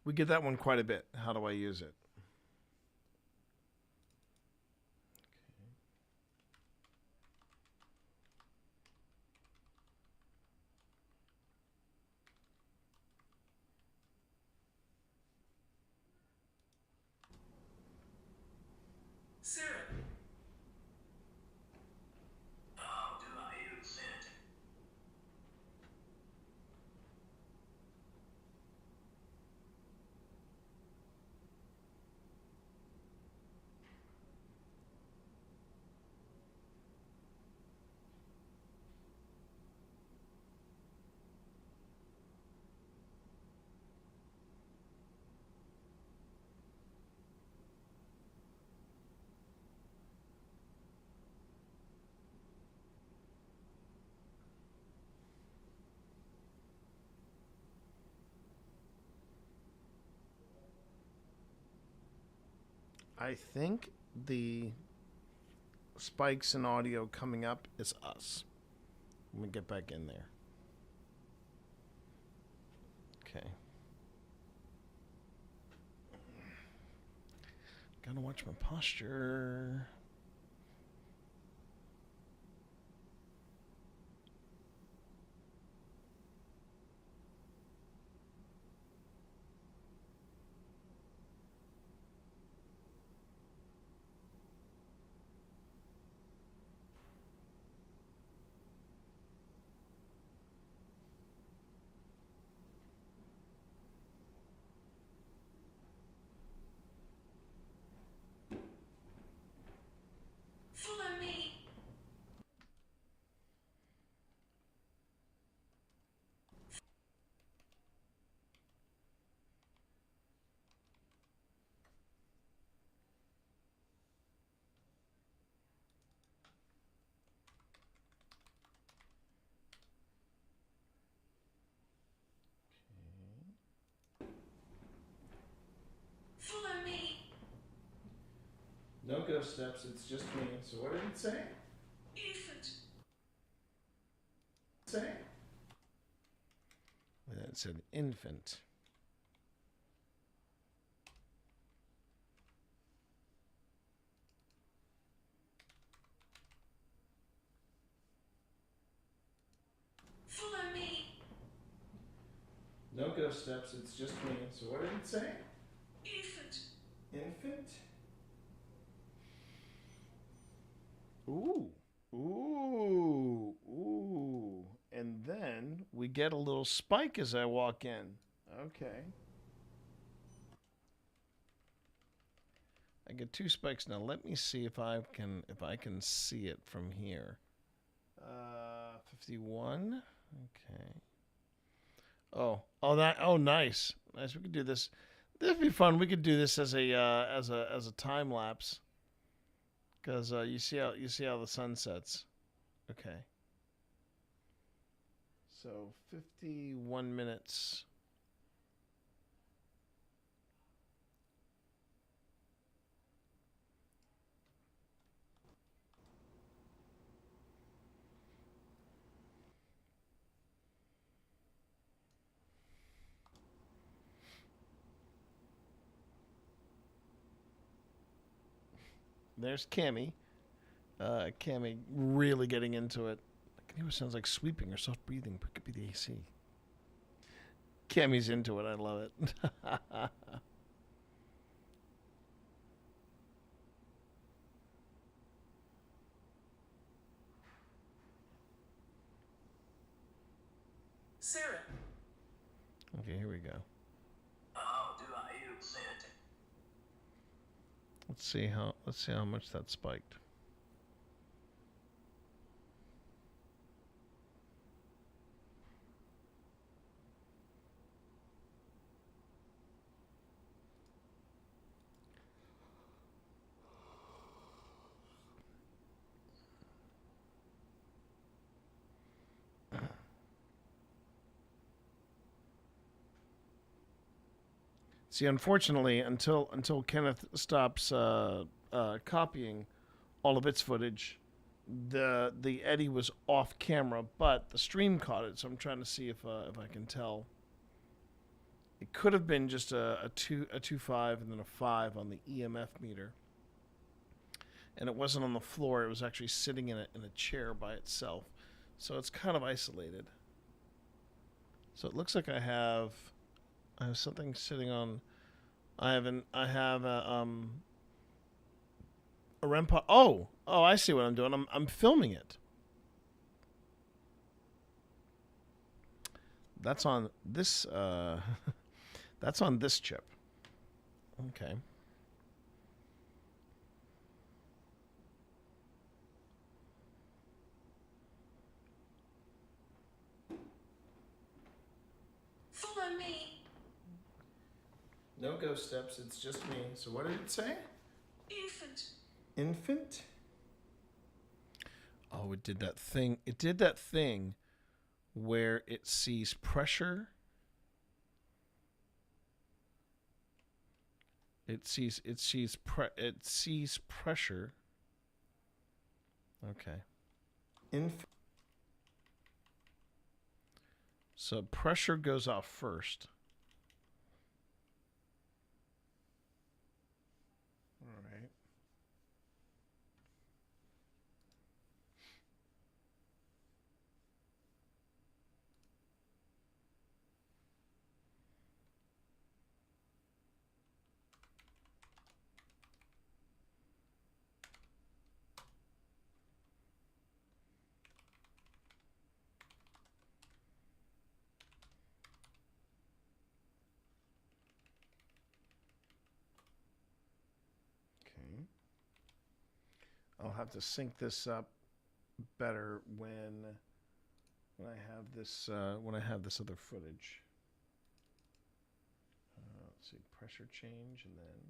We get that one quite a bit. How do I use it? Sarah. How do I use it? I think the spikes in audio coming up is us. Let me get back in there. Okay. Gotta watch my posture. Follow me. Follow me. No ghost steps, it's just me. So what did it say? Infant. Say? It said infant. Follow me. No ghost steps, it's just me. So what did it say? Infant. Infant? Ooh. Ooh. Ooh. And then we get a little spike as I walk in. Okay. I get 2 spikes now. Let me see if I can see it from here. 51. Okay. Oh, nice. Nice. We could do this. This would be fun. We could do this as a time lapse. Cuz you see how the sun sets. Okay. So 51 minutes. There's Cammy. Cammy really getting into it. I can hear what sounds like sweeping or soft breathing, but it could be the AC. Cammy's into it. I love it. Sarah. Okay, here we go. How do I use it? Let's see how much that spiked. See, unfortunately, until Kenneth stops copying all of its footage, the Eddie was off camera, but the stream caught it. So I'm trying to see if I can tell. It could have been just a 2.5 and then a 5 on the EMF meter, and it wasn't on the floor. It was actually sitting in a chair by itself, so it's kind of isolated. So it looks like I have something sitting on. I have a REM pod. Oh, I see what I'm doing. I'm filming it. That's on this. That's on this chip. Okay. Follow me. No ghost steps. It's just me. So what did it say? Infant. Infant? Oh, it did that thing. It did that thing where it sees pressure. It sees pressure. Okay. So pressure goes off first. All right. I'll have to sync this up better when I have this other footage. Let's see, pressure change, and then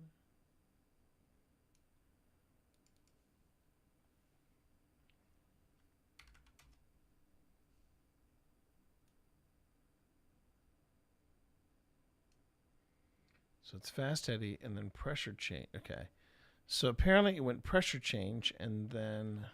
so it's fast Eddie, and then pressure change. Okay. So apparently it went pressure change, and then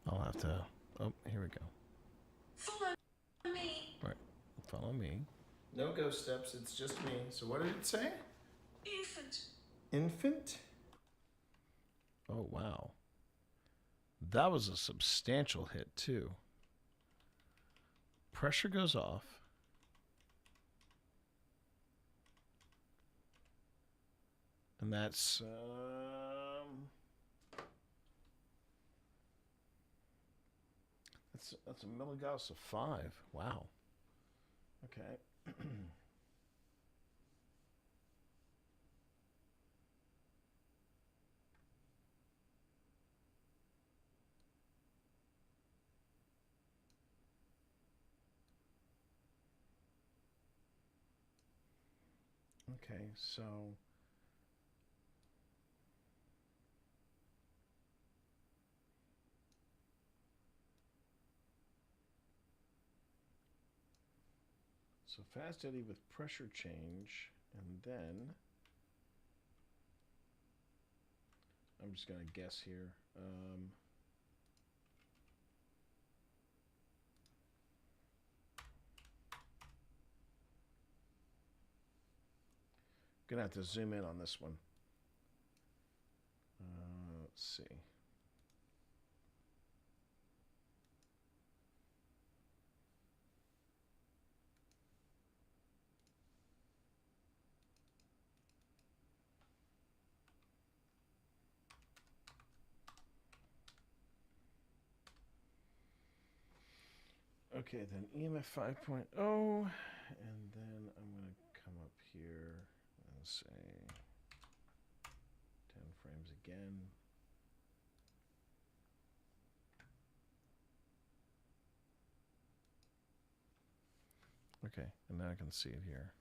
I'll have to. Oh, here we go. Follow me. Right, follow me. No ghost steps. It's just me. So what did it say? Infant. Infant? Oh, wow. That was a substantial hit, too. Pressure goes off. And that's a milligauss of 5. Wow. Okay. Okay, so fast eddy with pressure change, and then I'm just gonna guess here. Gonna have to zoom in on this one. Let's see. Okay, then EMF 5.0, and then I'm going to come up here and say 10 frames again. Okay, and now I can see it here.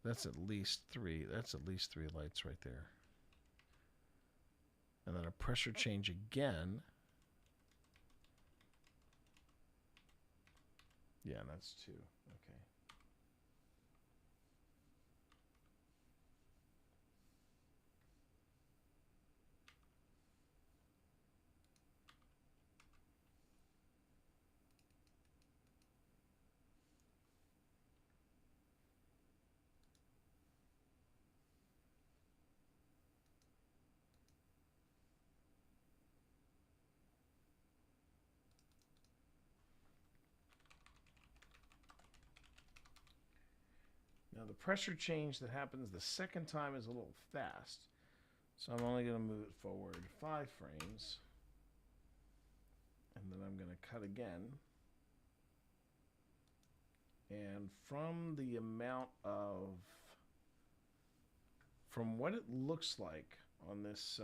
That's at least three. That's at least 3 lights right there. And then a pressure change again. Yeah, that's 2. Okay. Now the pressure change that happens the second time is a little fast. So I'm only going to move it forward 5 frames. And then I'm going to cut again. And from the amount of, from what it looks like on this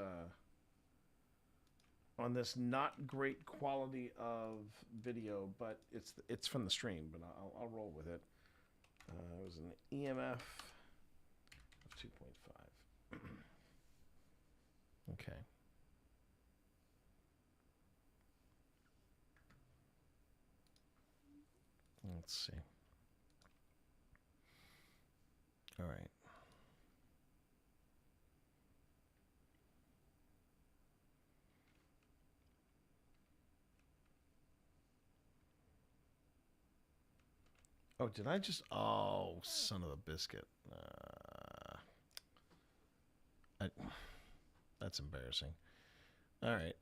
not great quality of video, but it's from the stream, but I'll roll with it. It was an EMF of 2.5. Okay. Let's see. All right. Oh, did I just... Oh, son of a biscuit. That's embarrassing. All right.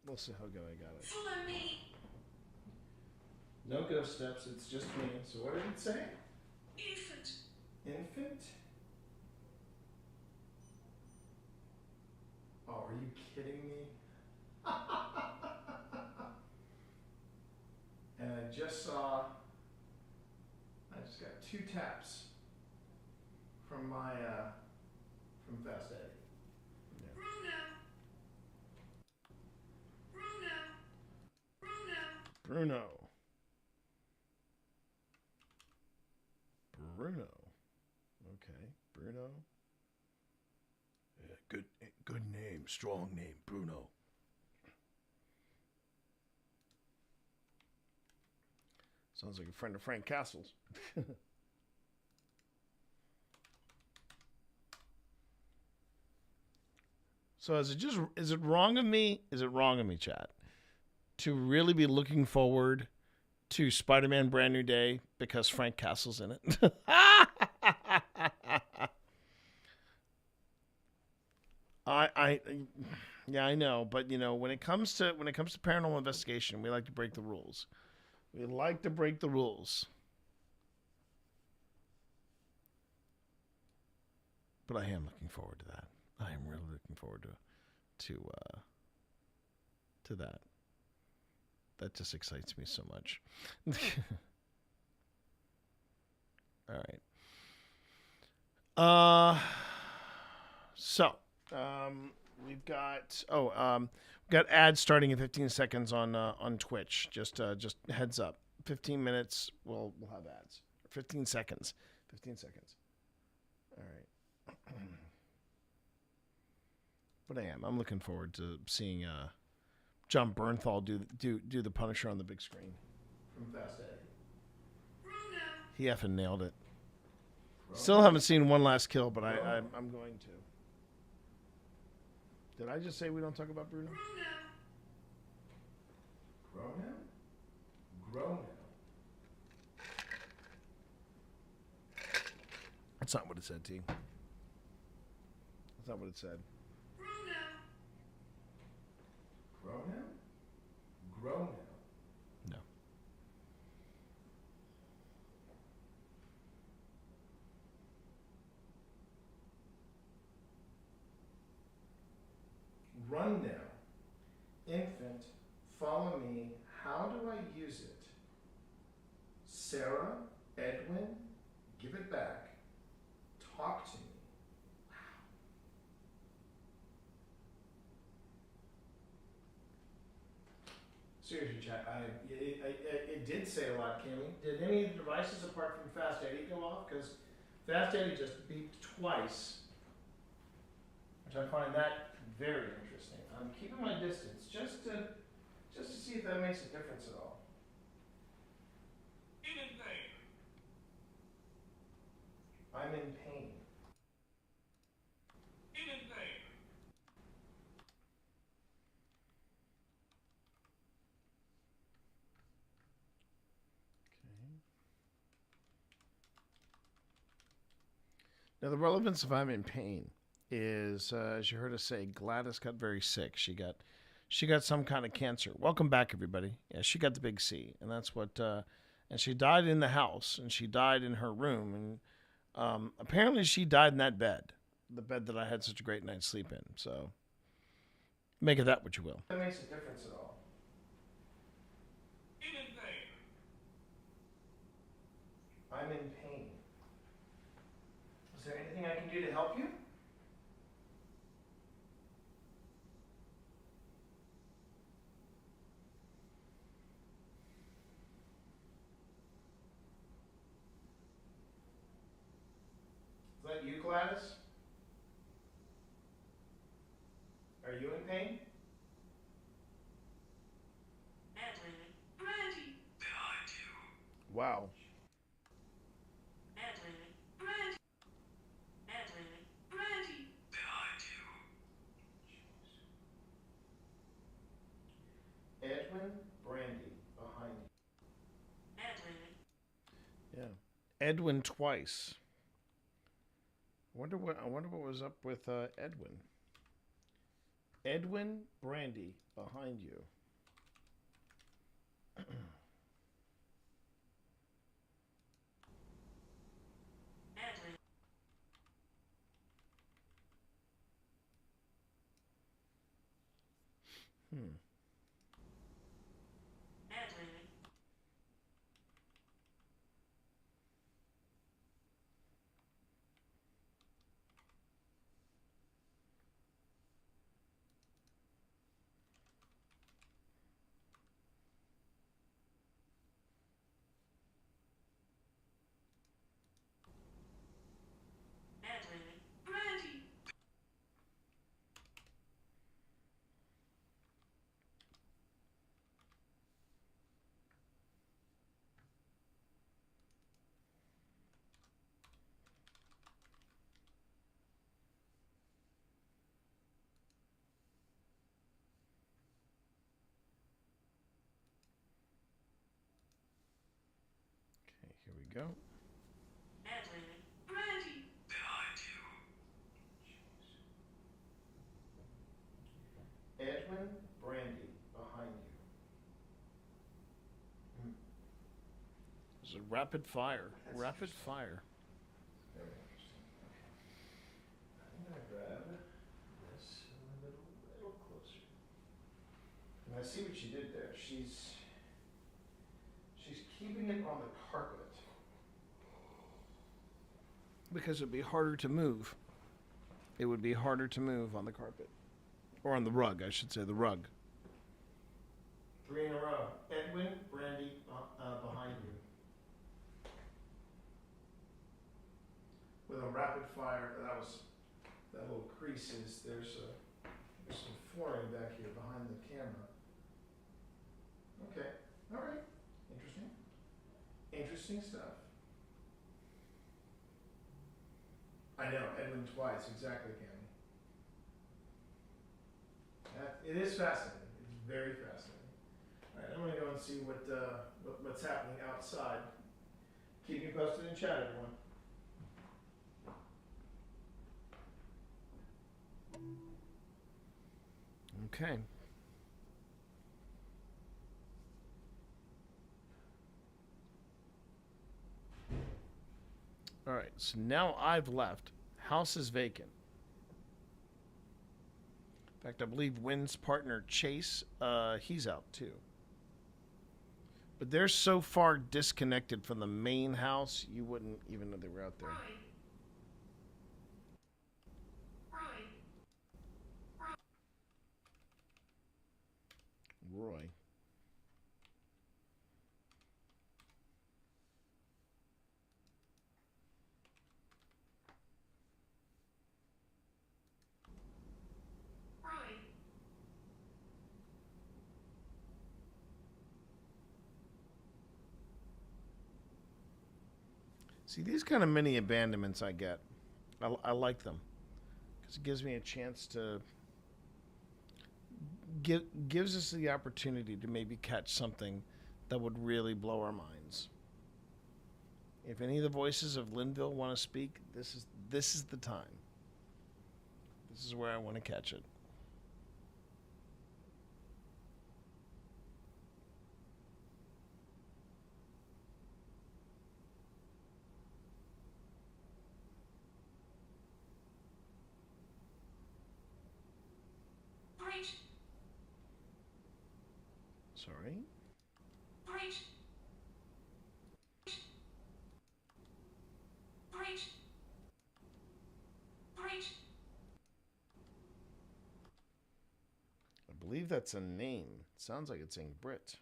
We'll see how good I got it. Follow me. No ghost steps. It's just me. So what did it say? Infant. Infant? Oh, are you kidding me? And I just saw, I just got 2 taps from my, from Fast Eddie. Yeah. Bruno. Okay, Bruno. Yeah, good name, strong name, Bruno. Sounds like a friend of Frank Castle's. So is it wrong of me? Is it wrong of me, chat, to really be looking forward to Spider-Man Brand New Day because Frank Castle's in it? Yeah, I know, but when it comes to paranormal investigation, we like to break the rules. We like to break the rules. But I am looking forward to that. I am really looking forward to that. That just excites me so much. All right. We've got we got ads starting in 15 seconds on Twitch. Just heads up. 15 minutes. We'll have ads. 15 seconds. 15 seconds. All right. But I'm looking forward to seeing John Bernthal do the Punisher on the big screen from Fast Eddie. He effing nailed it. Still haven't seen One Last Kill, but I'm going to. Did I just say we don't talk about Bruno? Grow now? Grow now. That's not what it said, T. That's not what it said. Grow now? Grow now. No. Run now. Infant, follow me. How do I use it? Sarah, Edwin, give it back. Talk to me. Seriously, chat. It did say a lot, Kimmy. Did any of the devices apart from Fast Eddie go off? Because Fast Eddie just beeped twice, which I find that very interesting. I'm keeping my distance just to see if that makes a difference at all. I'm in pain. Now, the relevance of I'm in pain is, as you heard us say, Gladys got very sick. She got some kind of cancer. Welcome back, everybody. Yeah, she got the big C, and that's what. And she died in the house, and she died in her room, and apparently she died in that bed, the bed that I had such a great night's sleep in. So, make of that what you will. That makes a difference at all. I'm in pain. Is there anything I can do to help you? Is that you, Gladys? Are you in pain? Wow. Edwin, Brandy, behind you. Yeah, Edwin twice. I wonder what was up with Edwin. Edwin, Brandy, behind you. Okay, here we go. Edwin, Brandy, behind you. This is rapid fire. Rapid fire. Very interesting. Okay. I'm going to grab this a little closer. And I see what she did there. She's keeping it on the carpet because it would be harder to move. It would be harder to move on the carpet. Or on the rug, I should say, the rug. 3 in a row. Edwin, Brandy, behind you. With a rapid fire, that little crease is, there's some flooring back here behind the camera. Okay, all right, interesting. Interesting stuff. I know, Edwin twice, exactly, Cammy. It is fascinating. It's very fascinating. All right, I'm going to go and see what's happening outside. Keep me posted in chat, everyone. Okay. All right, so now I've left. House is vacant. In fact, I believe Wynn's partner, Chase, he's out too. But they're so far disconnected from the main house, you wouldn't even know they were out there. Roy. See, these kind of mini abandonments I get, I like them. Because it gives me a chance to... gives us the opportunity to maybe catch something that would really blow our minds. If any of the voices of Linville want to speak, this is the time. This is where I want to catch it. Sorry. I believe that's a name. Sounds like it's saying Brit.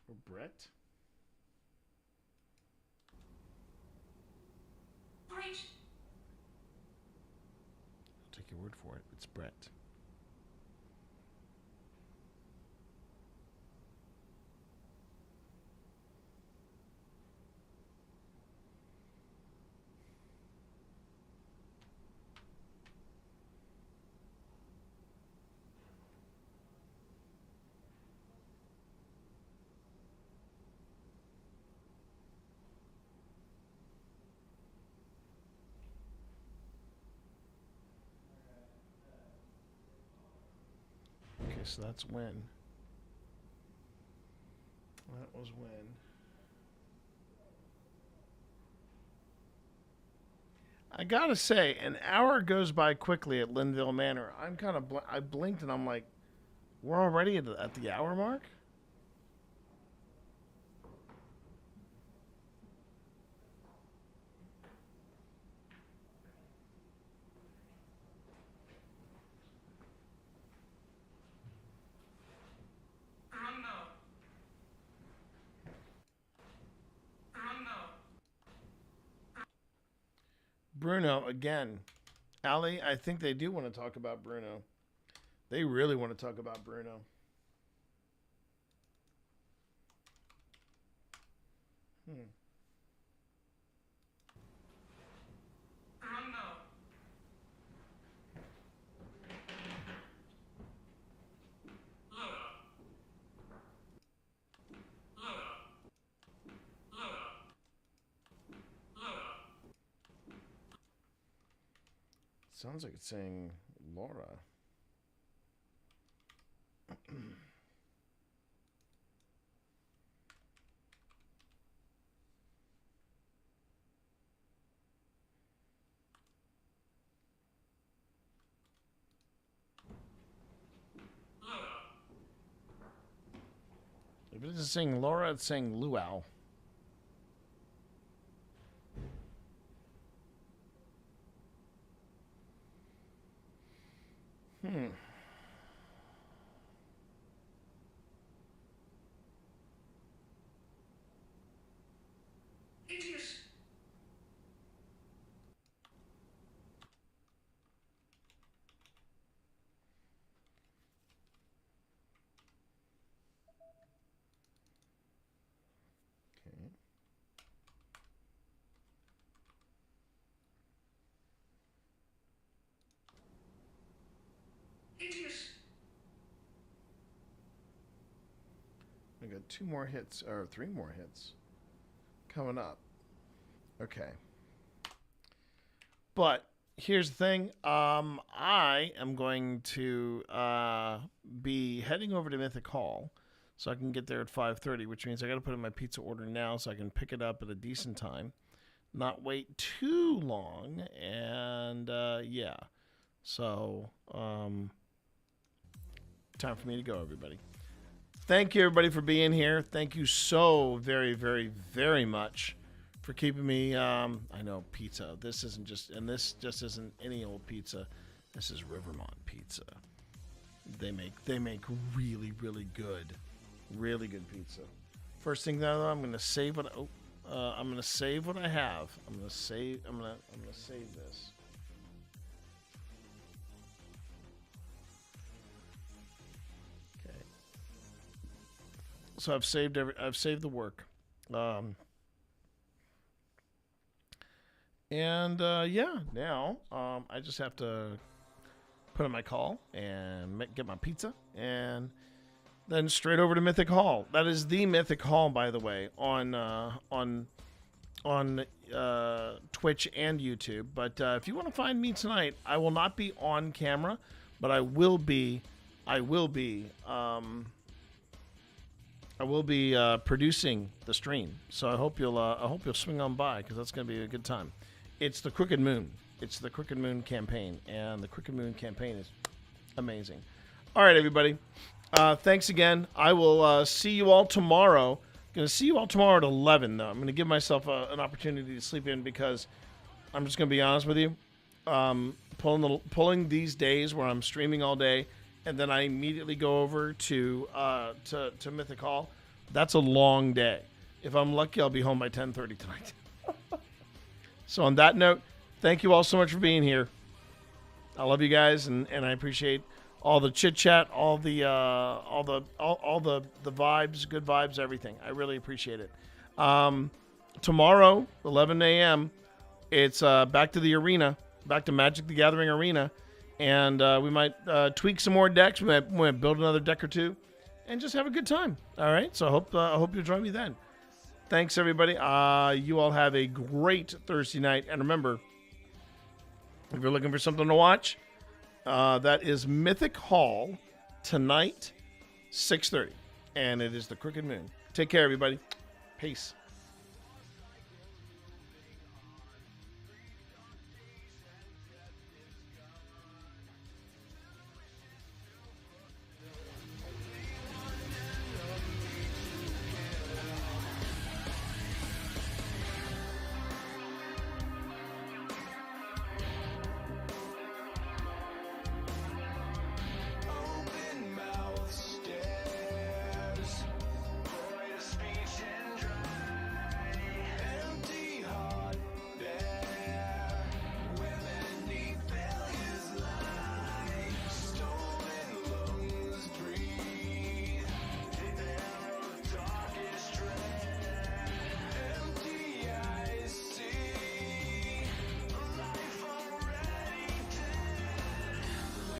Or Brett? I'll take your word for it. It's Brett. Okay, so that's when. That was when. I gotta say, an hour goes by quickly at Linville Manor. I'm kind of I blinked and I'm like, we're already at the hour mark? Bruno, again. Allie, I think they do want to talk about Bruno. They really want to talk about Bruno. Sounds like it's saying Laura. If it isn't saying Laura, it's saying Luau. Idiot. Idiot. I got 2 more hits, or 3 more hits coming up. Okay. But here's the thing. I am going to be heading over to Mythic Hall so I can get there at 5:30, which means I got to put in my pizza order now so I can pick it up at a decent time, not wait too long, and yeah. So, time for me to go, everybody. Thank you, everybody, for being here. Thank you so very, very, very much for keeping me. I know pizza. This isn't just, and this just isn't any old pizza. This is Rivermont pizza. They make really, really good pizza. First thing though, I'm gonna save what I'm gonna save what I have. I'm gonna save this. Okay. So I've saved the work. Yeah, now I just have to put in my call and get my pizza, and then straight over to Mythic Hall. That is the Mythic Hall, by the way, on Twitch and YouTube. But if you want to find me tonight, I will not be on camera, but I will be producing the stream. So I hope you'll swing on by, because that's going to be a good time. It's the Crooked Moon. It's the Crooked Moon campaign, and the Crooked Moon campaign is amazing. All right, everybody. Thanks again. I will see you all tomorrow. Going to see you all tomorrow at 11, though. I'm going to give myself an opportunity to sleep in, because I'm just going to be honest with you. Pulling these days where I'm streaming all day, and then I immediately go over to Mythic Hall. That's a long day. If I'm lucky, I'll be home by 10:30 tonight. So on that note, thank you all so much for being here. I love you guys, and I appreciate all the chit chat, all the vibes, good vibes, everything. I really appreciate it. Tomorrow, 11 a.m., it's back to the arena, back to Magic the Gathering Arena, and we might tweak some more decks. We might build another deck or two, and just have a good time. All right. So I hope you'll join me then. Thanks, everybody. You all have a great Thursday night. And remember, if you're looking for something to watch, that is Mythic Hall tonight, 6:30. And it is the Crooked Moon. Take care, everybody. Peace.